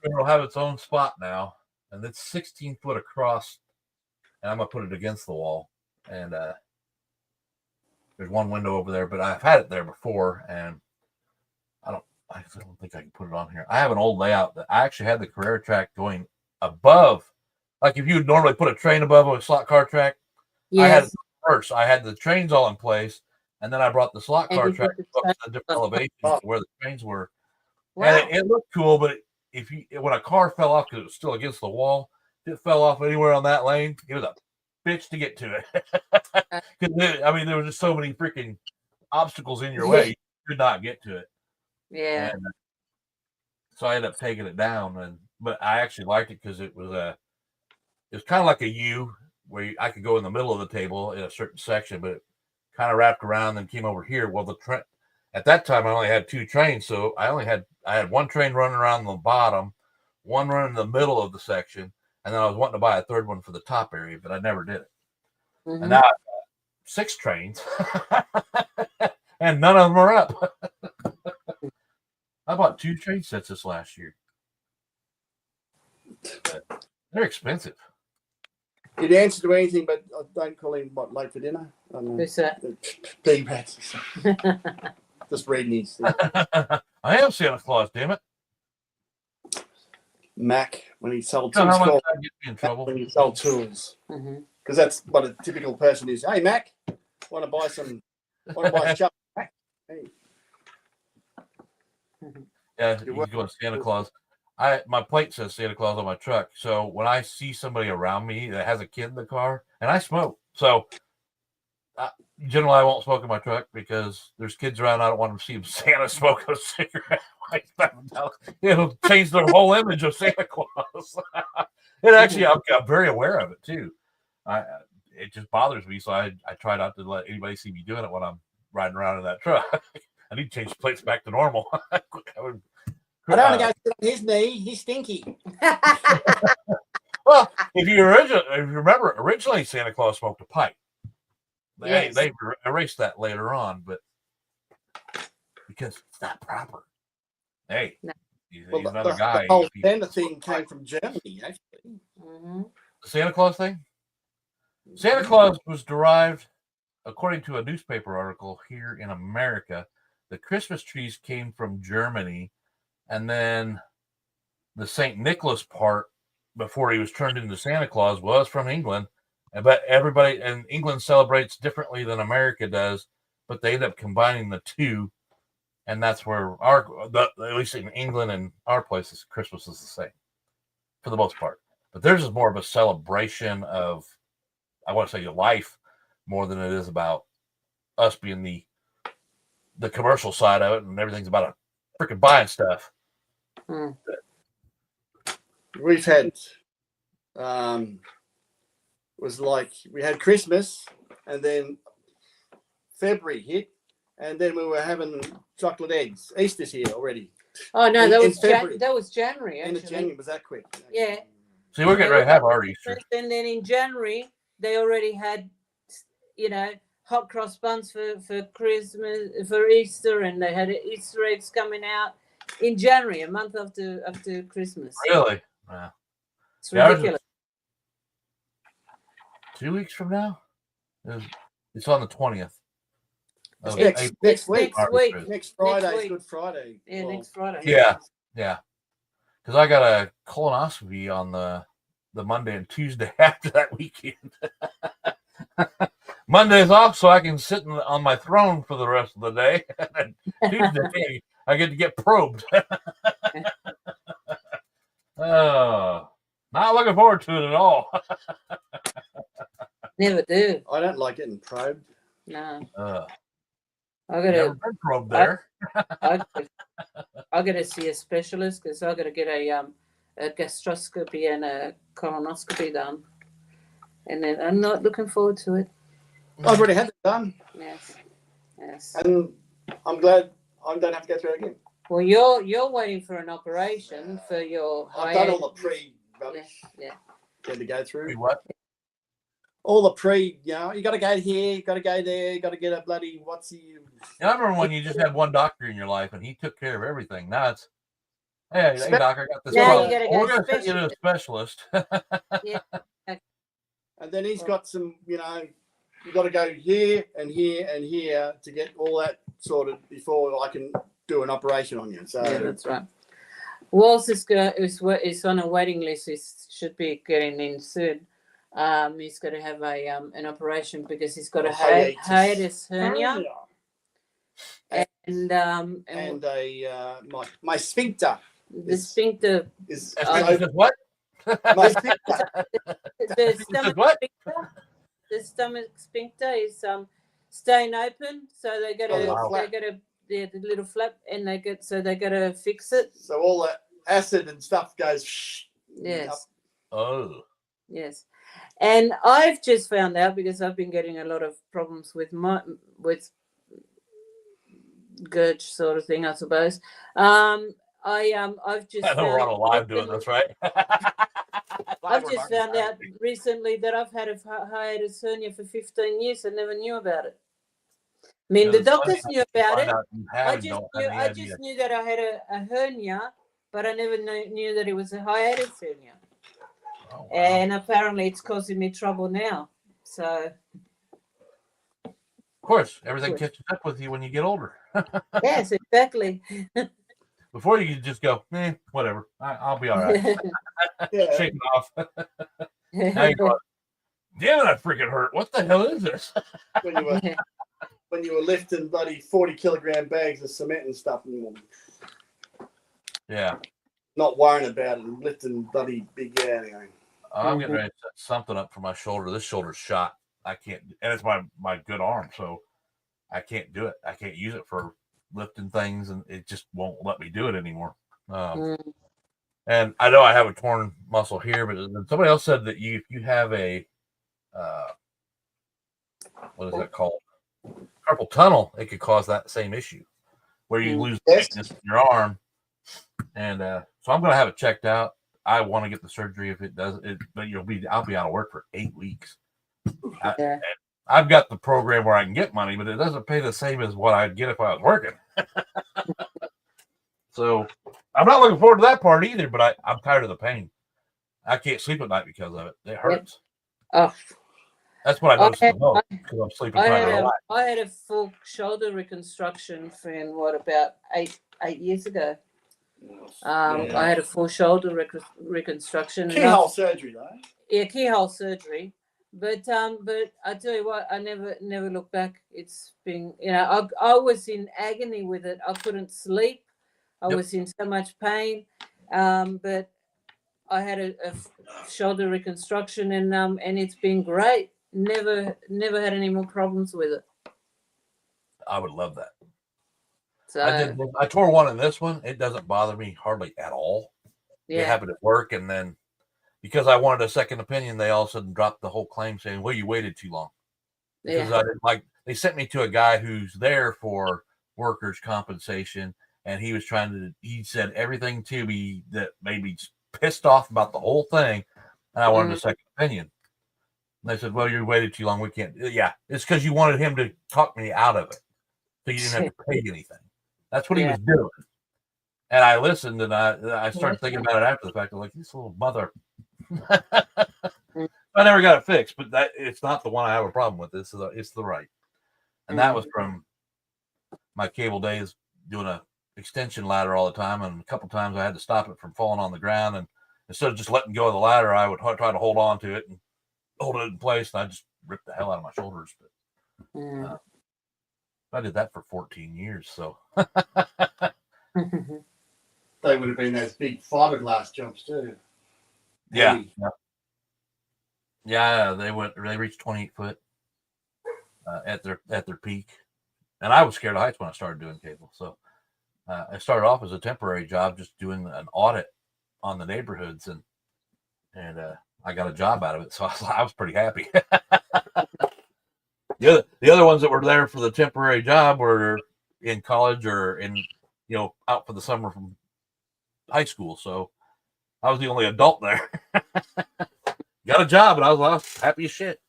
It'll have its own spot now, and it's 16 foot across, and I'm gonna put it against the wall. And there's one window over there, but I've had it there before, and I don't think I can put it on here. I have an old layout that I actually had the Carrera track going above. Like if you would normally put a train above a slot car track, I had it first. I had the trains all in place, and then I brought the slot car track up to the different elevations where the trains were. Wow. And it looked cool, but when a car fell off because it was still against the wall, if it fell off anywhere on that lane, it was a bitch to get to it. Because there were just so many freaking obstacles in your way, you could not get to it. Yeah. And so I ended up taking it down, but I actually liked it because it was kind of like a U where I could go in the middle of the table in a certain section, but it kind of wrapped around and came over here. Well, at that time I only had 2 trains, so I had one train running around the bottom, one running in the middle of the section, and then I was wanting to buy a third one for the top area, but I never did it. And now 6 trains, and none of them are up. I bought 2 train sets this last year. But they're expensive. He'd answer to anything, but I don't call him late for dinner. Who's that? P-Rats. Just reading his thing. I am Santa Claus, damn it. Mac, when he sold You know tools. how much that gets me in trouble? When he sold tools. Mhm. Because that's what a typical person is. Hey, Mac, want to buy stuff? Mac? Hey. Yeah, you go to Santa Claus. My plate says Santa Claus on my truck. So when I see somebody around me that has a kid in the car, and I smoke, so generally I won't smoke in my truck because there's kids around. I don't want to see them Santa smoke a cigarette. It'll change their whole image of Santa Claus. It actually, I'm very aware of it too. It just bothers me, so I try not to let anybody see me doing it when I'm riding around in that truck. I need to change the plates back to normal. I don't want to go sit on his knee. He's stinky. Well, if you remember, originally Santa Claus smoked a pipe. They erased that later on, but because it's not proper. Hey, No. he's Well, another guy. The whole Santa thing came from Germany, actually. Mhm. The Santa Claus thing? Santa Claus was derived, according to a newspaper article here in America. The Christmas trees came from Germany, and then the St. Nicholas part, before he was turned into Santa Claus, was from England. But everybody in England celebrates differently than America does, but they end up combining the two, and that's where at least in England and our places, Christmas is the same for the most part. But theirs is more of a celebration of, I want to say, your life more than it is about us being the commercial side of it, and everything's about a freaking buying stuff. Mm. We've had was like we had Christmas, and then February hit, and then we were having chocolate eggs. Easter's here already. Oh no, In that was February. that was January. End Actually. of January was that quick? Yeah. See, we're getting ready to have our Easter. And then in January they already had, hot cross buns for Christmas, for Easter, and they had Easter eggs coming out in January, a month after Christmas. Really? Wow. It's ridiculous. 2 weeks from now? It's on the 20th. Next week. Next week. Next Friday, week. Good Friday. Yeah, next Friday. Yeah. Because I got a colonoscopy on the Monday and Tuesday after that weekend. Monday's off, so I can sit on my throne for the rest of the day. Tuesday, I get to get probed. Oh, not looking forward to it at all. Never do. I don't like getting probed. No. I Never gotta been probed there. I gotta see a specialist because I gotta get a gastroscopy and a colonoscopy done. And then I'm not looking forward to it. I've already had it done. Yes. And I'm glad I don't have to go through it again. Well, you're waiting for an operation for your I've done all the pre-rubbish. Yeah. Had to go through. What? All the you got to go here, you got to go there, you got to get a bloody I remember when you just had one doctor in your life and he took care of everything. Now it's, hey doc, I got this Now problem. you gotta go We're going to take you to a specialist. Yeah. And then he's got some, you got to go here and here and here to get all that sorted before I can do an operation on you. So Yeah, that's right. Walls is on a waiting list. He should be getting in soon. He's got to have an operation because he's got a hiatus hernia. And my sphincter. The sphincter Is What? my sphincter. the stomach What? sphincter. The stomach sphincter is staying open, so they got to the little flap, and they got to fix it. So all that acid and stuff goes. Yes. Oh. Yes. And I've just found out because I've been getting a lot of problems with Gurch sort of thing, I suppose. I've just I know we're on a live doing this, right? I've just found out recently that I've had a hiatus hernia for 15 years. I never knew about it. I mean, the doctors knew about it. I just knew that I had a hernia, but I never knew that it was a hiatus hernia. Oh, wow. And apparently it's causing me trouble now. So, of course, everything catches up with you when you get older. Yes, exactly. Before you just go, whatever. I'll be all right. Shake it off. Now you're going, damn, that freaking hurt. What the hell is this? when you were lifting bloody 40-kilogram bags of cement and stuff, and not worrying about it and lifting bloody big anyway. I'm getting ready to set something up for my shoulder. This shoulder's shot. I can't, and it's my good arm, so I can't do it. I can't use it for lifting things, and it just won't let me do it anymore. And I know I have a torn muscle here, but somebody else said that if you have a what is that called? Carpal tunnel, it could cause that same issue where you lose thickness in your arm. And so I'm going to have it checked out. I want to get the surgery if it does it, but I'll be out of work for 8 weeks. I've got the program where I can get money, but it doesn't pay the same as what I'd get if I was working. So I'm not looking forward to that part either, but I'm tired of the pain. I can't sleep at night because of it. It hurts. Oh, that's what I noticed the most because I'm sleeping trying to relax. I had a full shoulder reconstruction about eight years ago. I had a full shoulder reconstruction. Keyhole surgery, though. Yeah, keyhole surgery. But I tell you what, I never look back. It's been, I was in agony with it. I couldn't sleep. I was in so much pain. But I had a shoulder reconstruction, and it's been great. Never had any more problems with it. I would love that. So I tore one in this one. It doesn't bother me hardly at all. It happened at work, and then because I wanted a second opinion, they all of a sudden dropped the whole claim saying, well, you waited too long. Because I didn't they sent me to a guy who's there for workers' compensation, and he said everything to me that made me pissed off about the whole thing, and I wanted a second opinion. And they said, well, you waited too long. We can't. Yeah, it's because you wanted him to talk me out of it, so you didn't have to pay anything. That's what he was doing. And I listened, and I started thinking about it after the fact. I'm like, this little mother. I never got it fixed, but it's not the one I have a problem with. It's the right. And that was from my cable days doing a extension ladder all the time. And a couple of times I had to stop it from falling on the ground. And instead of just letting go of the ladder, I would try to hold on to it and hold it in place. And I just ripped the hell out of my shoulders. But I did that for 14 years. So they would have been those big fiberglass jumps too. Yeah, they reached 28 foot at their peak, and I was scared of heights when I started doing cable. So I started off as a temporary job, just doing an audit on the neighborhoods, and I got a job out of it. So I was pretty happy. The other ones that were there for the temporary job were in college or out for the summer from high school. So I was the only adult there. Got a job, and I was happy as shit.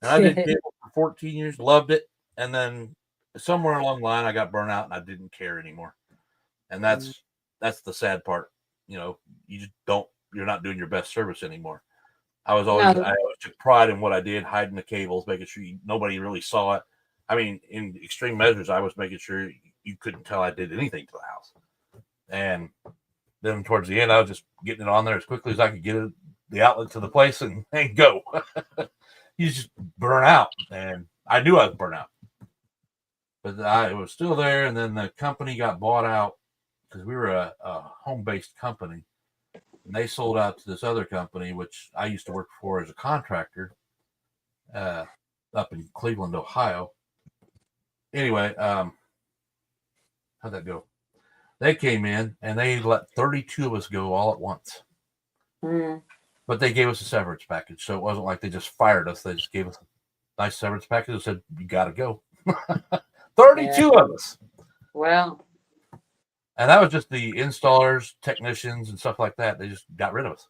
And I did cable for 14 years, loved it. And then somewhere along the line, I got burnt out, and I didn't care anymore. And that's the sad part. You just you're not doing your best service anymore. I always took pride in what I did, hiding the cables, making sure nobody really saw it. I mean, in extreme measures, I was making sure you couldn't tell I did anything to the house. And then towards the end, I was just getting it on there as quickly as I could get the outlet to the place and go. You just burn out. And I knew I was burnt out. But I was still there. And then the company got bought out because we were a home-based company. And they sold out to this other company, which I used to work for as a contractor up in Cleveland, Ohio. Anyway, how'd that go? They came in and they let 32 of us go all at once. But they gave us a severance package. So it wasn't like they just fired us. They just gave us a nice severance package and said, you got to go. 32 of us. Wow. And that was just the installers, technicians, and stuff like that. They just got rid of us.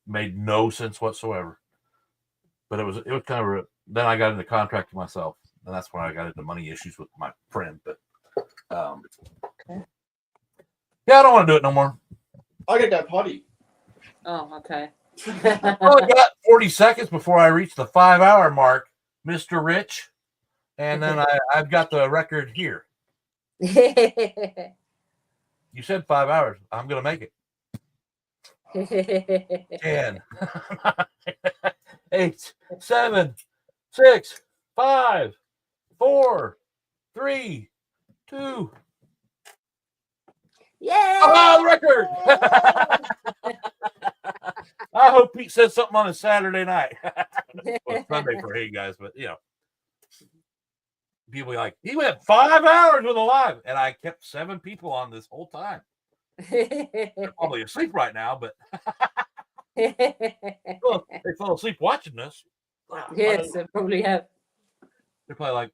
made no sense whatsoever. But it was kind of then I got into contracting myself, and that's when I got into money issues with my friend. But yeah, I don't want to do it no more. I gotta go potty. Oh, okay. I got 40 seconds before I reach the 5-hour mark, Mr. Rich, and then I've got the record here. You said 5 hours. I'm gonna make it. 10, 8, 7, 6, 5, 4, 3, 2. Yeah. Oh, record! I hope Pete says something on a Saturday night. Well, Sunday for you guys, but people are like, he went 5 hours with a live, and I kept 7 people on this whole time. They're probably asleep right now, but well, they fell asleep watching this. Yes, they probably have. They're probably like,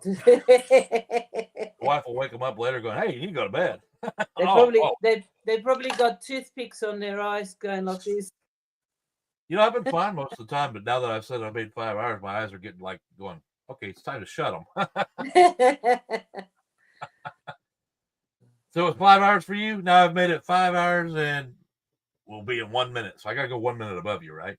the wife will wake them up later going, hey, you need to go to bed. They probably got toothpicks on their eyes going like this. I've been fine most of the time, but now that I've said I made 5 hours, my eyes are getting like going, okay, it's time to shut them. So it's 5 hours for you. Now I've made it 5 hours and we'll be in 1 minute. So I got to go 1 minute above you, right?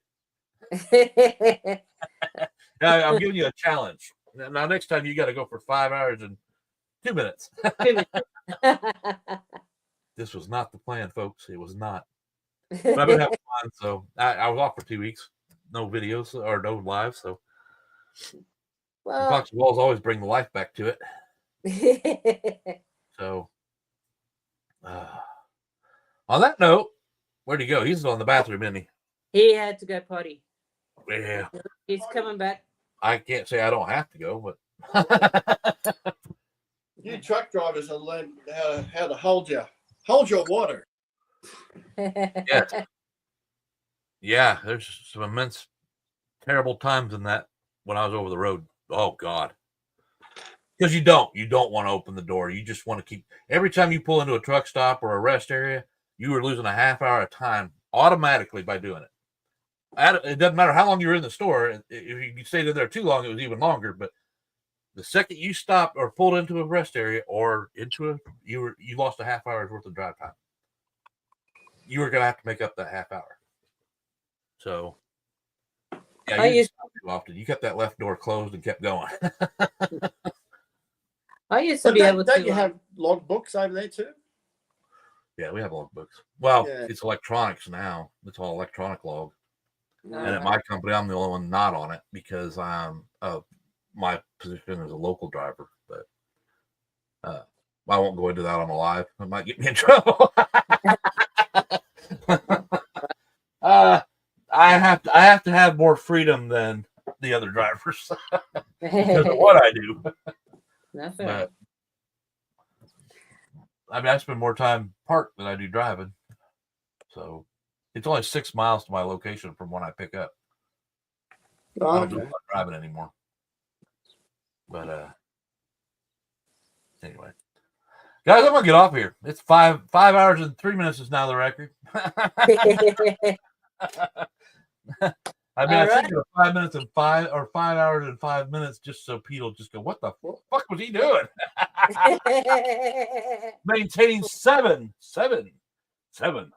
Now I'm giving you a challenge. Now next time you got to go for 5 hours and 2 minutes. This was not the plan, folks. It was not. But I've been having fun. So I was off for 2 weeks. No videos or no live. So Fox Walls always bring the life back to it. So on that note, where'd he go? He's on the bathroom, isn't he? He had to go potty. Yeah. He's coming back. I can't say I don't have to go, but You truck drivers have learned how to hold your water. Yeah, there's some immense, terrible times in that when I was over the road. Oh God, because you don't want to open the door. You just want to keep. Every time you pull into a truck stop or a rest area, you were losing a half hour of time automatically by doing it. It doesn't matter how long you were in the store. If you stayed in there too long, it was even longer. But the second you stopped or pulled into a rest area or you lost a half hour's worth of drive time. You were going to have to make up that half hour. So, yeah, you didn't stop too often. You kept that left door closed and kept going. I used to be able to. Don't you have log books over there too? Yeah, we have log books. Well, It's electronics now. It's all electronic log. And at my company, I'm the only one not on it because I'm my position as a local driver. But I won't go into that on a live. It might get me in trouble. I have to have more freedom than the other drivers because of what I do. But, I mean, I spend more time parked than I do driving. So it's only 6 miles to my location from when I pick up. I don't do a lot of driving anymore. But anyway, guys, I'm gonna get off here. It's 5 hours and 3 minutes is now the record. I mean, I think it was 5 minutes and 5 hours and 5 minutes just so Pete will just go, what the fuck was he doing? Maintaining seven. That'll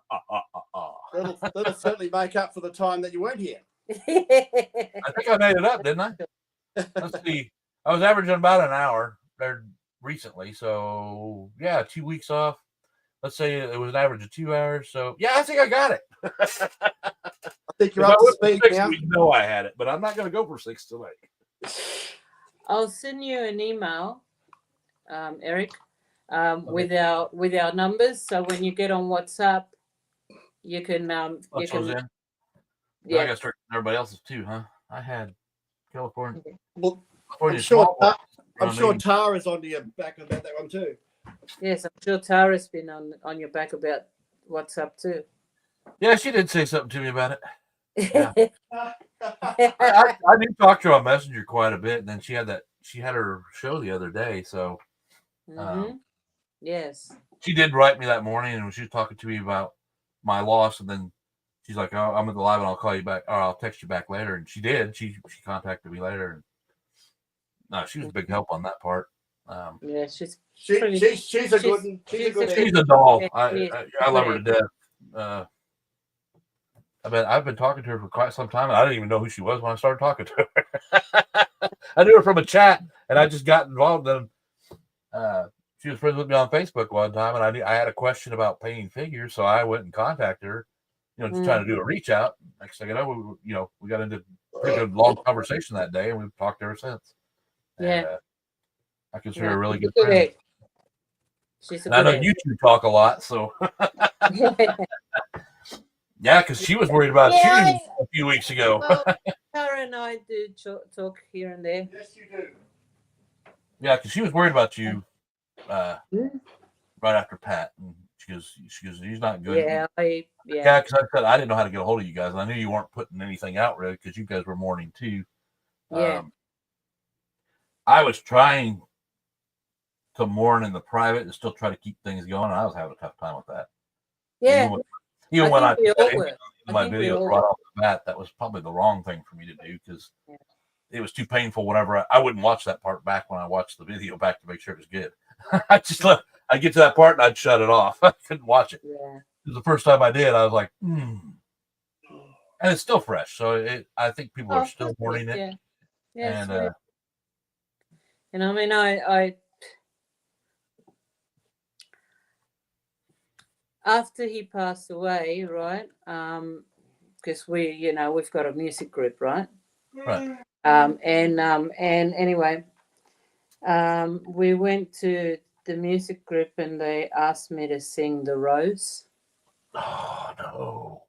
certainly make up for the time that you weren't here. I think I made it up, didn't I? Let's see. I was averaging about an hour there recently. So, yeah, 2 weeks off. Let's say it was an average of 2 hours. So, yeah, I think I got it. I think you're up to speed now. We know I had it, but I'm not going to go for 6 tonight. I'll send you an email, Eric, with our numbers. So when you get on WhatsApp, you can I got to start everybody else's too, huh? I had California. Well, California I'm sure Tara's on your back about that one too. Yes, I'm sure Tara's been on your back about WhatsApp too. Yeah, she did say something to me about it. Yeah. I did talk to her on Messenger quite a bit, and then she had her show the other day. So, yes, she did write me that morning, and she was talking to me about my loss, and then she's like, "Oh, I'm at the live, and I'll call you back, or I'll text you back later." And she did. She contacted me later, and no, she was a big help on that part. Yeah, she's She's pretty. a good she's good a- She's a doll. Yeah, I love her to death. I've been talking to her for quite some time, and I didn't even know who she was when I started talking to her. I knew her from a chat, and I just got involved. And she was friends with me on Facebook one time, and I had a question about painting figures, so I went and contacted her. Just trying to do a reach out. Next thing you know, we got into a pretty good long conversation that day, and we've talked ever since. Yeah. And, I consider her a really good friend. egg. She's a And I good know egg. you two talk a lot, so yeah, because she was worried about you a few weeks ago. Well, Tara and I do talk here and there. Yes, you do. Yeah, because she was worried about you Hmm? right after Pat, and she goes, he's not good. Yeah, Yeah, because I said I didn't know how to get a hold of you guys, and I knew you weren't putting anything out really because you guys were mourning too. Yeah. I was trying to mourn in the private and still try to keep things going, and I was having a tough time with that. Yeah. Even when I think we all put were. my videos right off the bat, that was probably the wrong thing for me to do because it was too painful. Whenever I wouldn't watch that part back when I watched the video back to make sure it was good. I'd get to that part and I'd shut it off. I couldn't watch it. Yeah. It was the first time I did. I was like, and it's still fresh. So I think people are still mourning it. Yeah. Yes. And and I mean, I after he passed away, right? Because we've got a music group, right? Right. And anyway, we went to the music group and they asked me to sing The Rose. Oh no.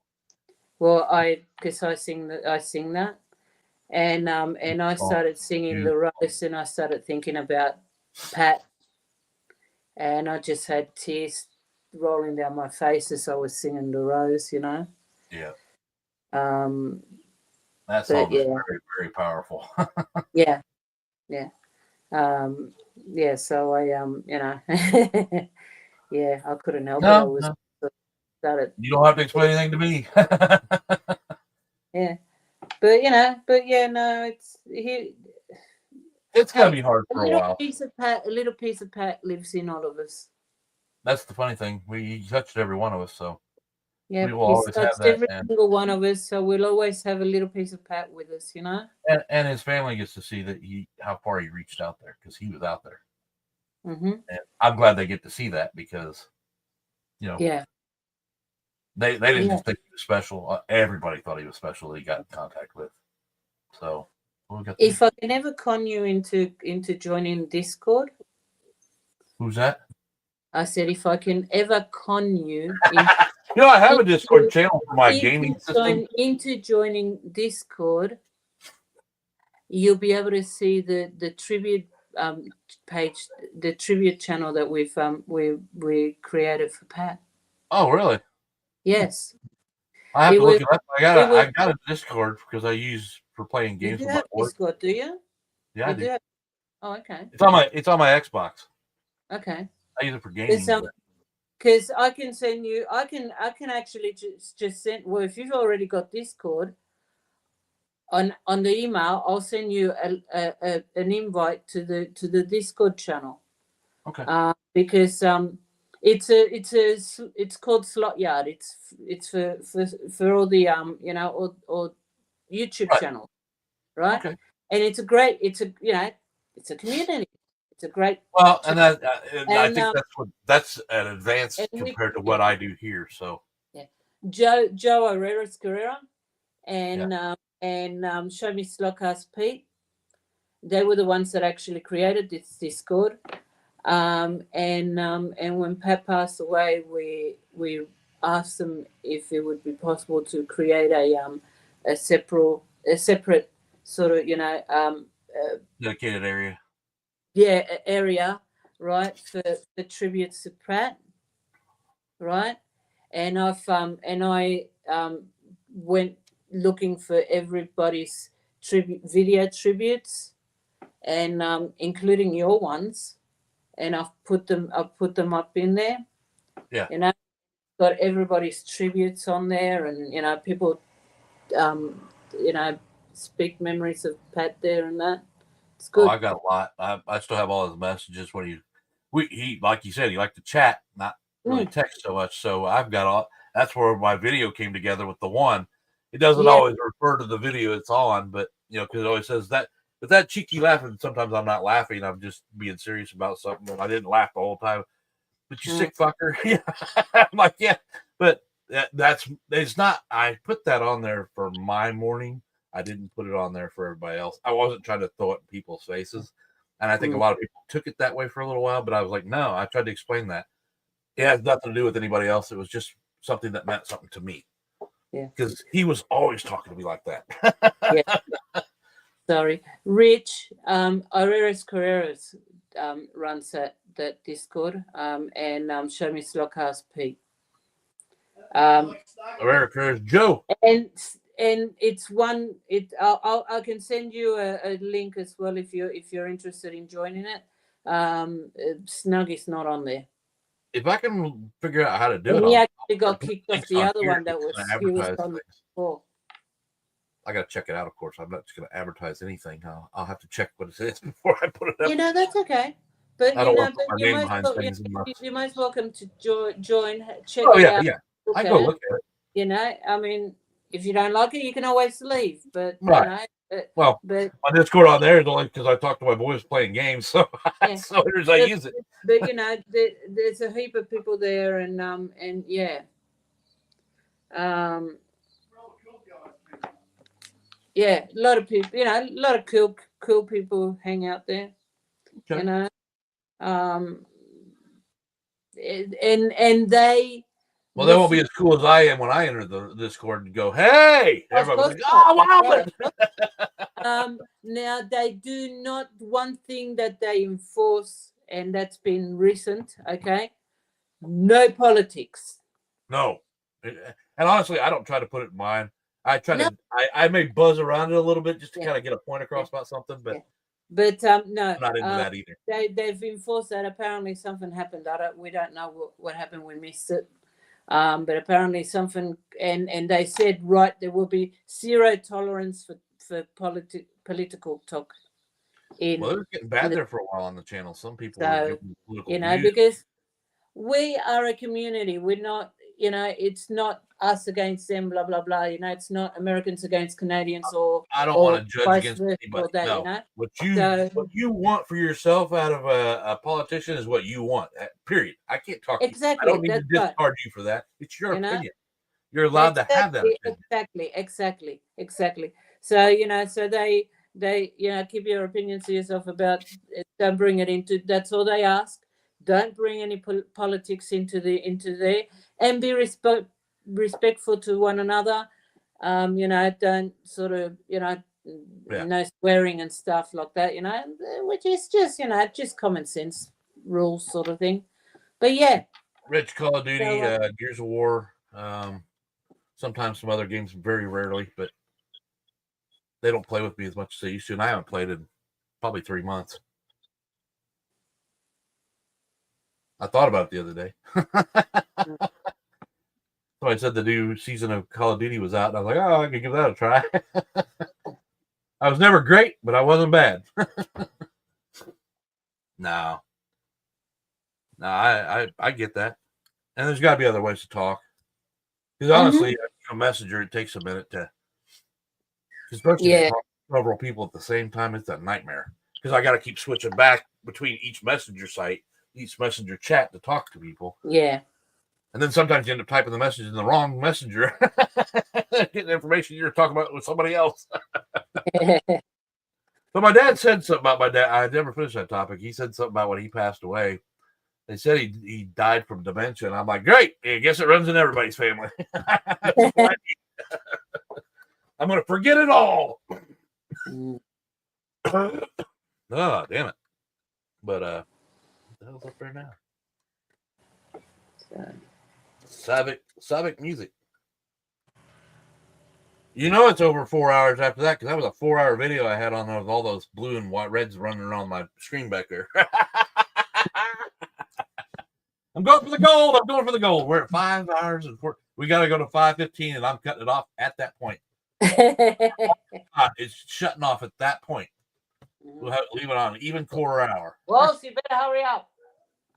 Well, because I sing that, and I started singing The Rose, and I started thinking about Pat, and I just had tears rolling down my face as I was singing The Rose, Yeah. That song is very, very powerful. Yeah. So I yeah, I couldn't help it. I was started. You don't have to explain anything to me. Yeah. But it's he. It's gonna be hard for a while. A little piece of Pat lives in all of us. That's the funny thing. He touched every one of us, so yeah, we will always have that. Every single one of us, so we'll always have a little piece of Pat with us, And his family gets to see that how far he reached out there because he was out there. Mm-hmm. And I'm glad they get to see that because, Yeah. They didn't just think he was special. Everybody thought he was special that he got in contact with. So if I can ever con you into joining Discord. Who's that? I said if I can ever con you. I have a Discord channel for my gaming system. Into joining Discord, you'll be able to see the tribute page, the tribute channel that we created for Pat. Oh, really? Yes. I have to look it up. I got a Discord because I use for playing games. You do have Discord, do you? Yeah, I do. Oh, okay. It's on my Xbox. Okay. I use it for gaming. Because I can send you. I can actually just send. Well, if you've already got Discord, on the email, I'll send you an invite to the Discord channel. Okay. Because it's called Slot Yard. It's for all the or YouTube channel, right? Okay. And it's a community. It's a great. Well, and I think that's an advance compared to what I do here. So yeah, Joe Herrera's Guerrero, and Show Me Slotcast Pete. They were the ones that actually created this Discord. And when Pat passed away, we asked them if it would be possible to create a separate sort of dedicated area. Yeah, area, right, for the tributes to Pratt, right? And I went looking for everybody's video tributes, and including your ones, and I've put them up in there. Yeah. got everybody's tributes on there, and people, speak memories of Pat there and that. It's Oh, good. I got a lot. I still have all his messages when he like you said, he liked to chat, not really text so much. So I've got all. That's where my video came together with the one. It doesn't always refer to the video it's on, but because it always says that. But that cheeky laughing, sometimes I'm not laughing. I'm just being serious about something, and I didn't laugh the whole time. But you sick fucker. Yeah. I'm like, yeah. But it's not. I put that on there for my morning. I didn't put it on there for everybody else. I wasn't trying to throw it in people's faces. And I think a lot of people took it that way for a little while, but I was like, no, I tried to explain that. It has nothing to do with anybody else. It was just something that meant something to me. Yeah. Because he was always talking to me like that. Yeah. Sorry. Rich, Areres Carreras runs that Discord, and show me Slockhouse Pete. Areres Carreras, Joe. And it's one. I can send you a link as well if you're interested in joining it. Snuggy's not on there. If I can figure out how to do it, he actually got kicked off the other one that he was on before. I got to check it out, of course. I'm not just going to advertise anything. I'll have to check what it is before I put it up. That's okay. But I don't want to put my name behind things. You're most welcome to join. Check it out. Yeah. I go look at it. I mean, if you don't like it, you can always leave. But right. Well, my Discord on there is only because I talk to my boys playing games, so so I use it. But there's a heap of people there, and yeah. Yeah, a lot of people, a lot of cool people hang out there. Okay. And they. Well, they won't be as cool as I am when I enter the Discord and go, "Hey!" Everybody's like, "Oh, wow!" Now they do not. One thing that they enforce, and that's been recent. Okay, no politics. No, and honestly, I don't try to put it in mine. I try to. I may buzz around it a little bit just to kind of get a point across about something, but no, I'm not into that either. They've enforced that. Apparently, something happened. We don't know what happened. We missed it. But apparently something, and they said, right, there will be zero tolerance for political talk. Well, it was getting bad there for a while on the channel. Some people were political views. Because we are a community. We're not, it's not us against them, blah, blah, blah. It's not Americans against Canadians or I don't want to judge against anybody. That, What you want for yourself out of a politician is what you want. Period. I can't talk to you. I don't need to discard you for that. It's your opinion. You're allowed to have that opinion. Exactly. So, so they keep your opinions to yourself about it. Don't bring it into, that's all they ask. Don't bring any politics into there, and be respectful to one another. Don't sort of, no swearing and stuff like that, which is just, just common sense rules sort of thing. But yeah. Rich, Call of Duty, Gears of War, sometimes some other games, very rarely, but they don't play with me as much as they used to, and I haven't played in probably 3 months. I thought about it the other day. So I said the new season of Call of Duty was out, and I was like, oh, I could give that a try. I was never great, but I wasn't bad. No, I get that. And there's got to be other ways to talk. Because honestly, a messenger, it takes a minute to, especially if you talk to several people at the same time, it's a nightmare. Because I got to keep switching back between each messenger site, each messenger chat to talk to people. Yeah. And then sometimes you end up typing the message in the wrong messenger, getting information you're talking about with somebody else. But my dad said something about my dad. I never finished that topic. He said something about when he passed away. They said he died from dementia. And I'm like, great. I guess it runs in everybody's family. I'm going to forget it all. Oh, damn it. But what the hell's up there now? Savic music. It's over 4 hours after that because that was a 4-hour video I had on there with all those blue and white reds running around my screen back there. I'm going for the gold. I'm going for the gold. We're at 5 hours and 4. We got to go to 5:15, and I'm cutting it off at that point. It's shutting off at that point. We'll have to leave it on even quarter hour. Walls, you better hurry up.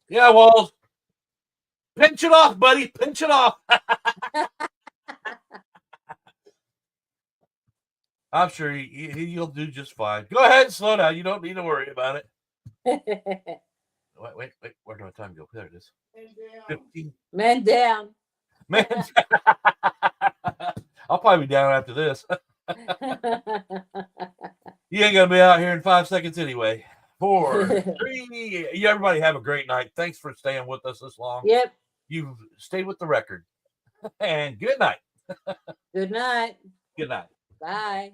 Yeah, Walls. Pinch it off, buddy. Pinch it off. I'm sure you'll do just fine. Go ahead and slow down. You don't need to worry about it. Wait. Where did my time go? There it is. 15. Man down. Man. I'll probably be down after this. You ain't going to be out here in 5 seconds anyway. 4, 3. You everybody have a great night. Thanks for staying with us this long. Yep. You've stayed with the record. And good night. Good night. Good night. Bye.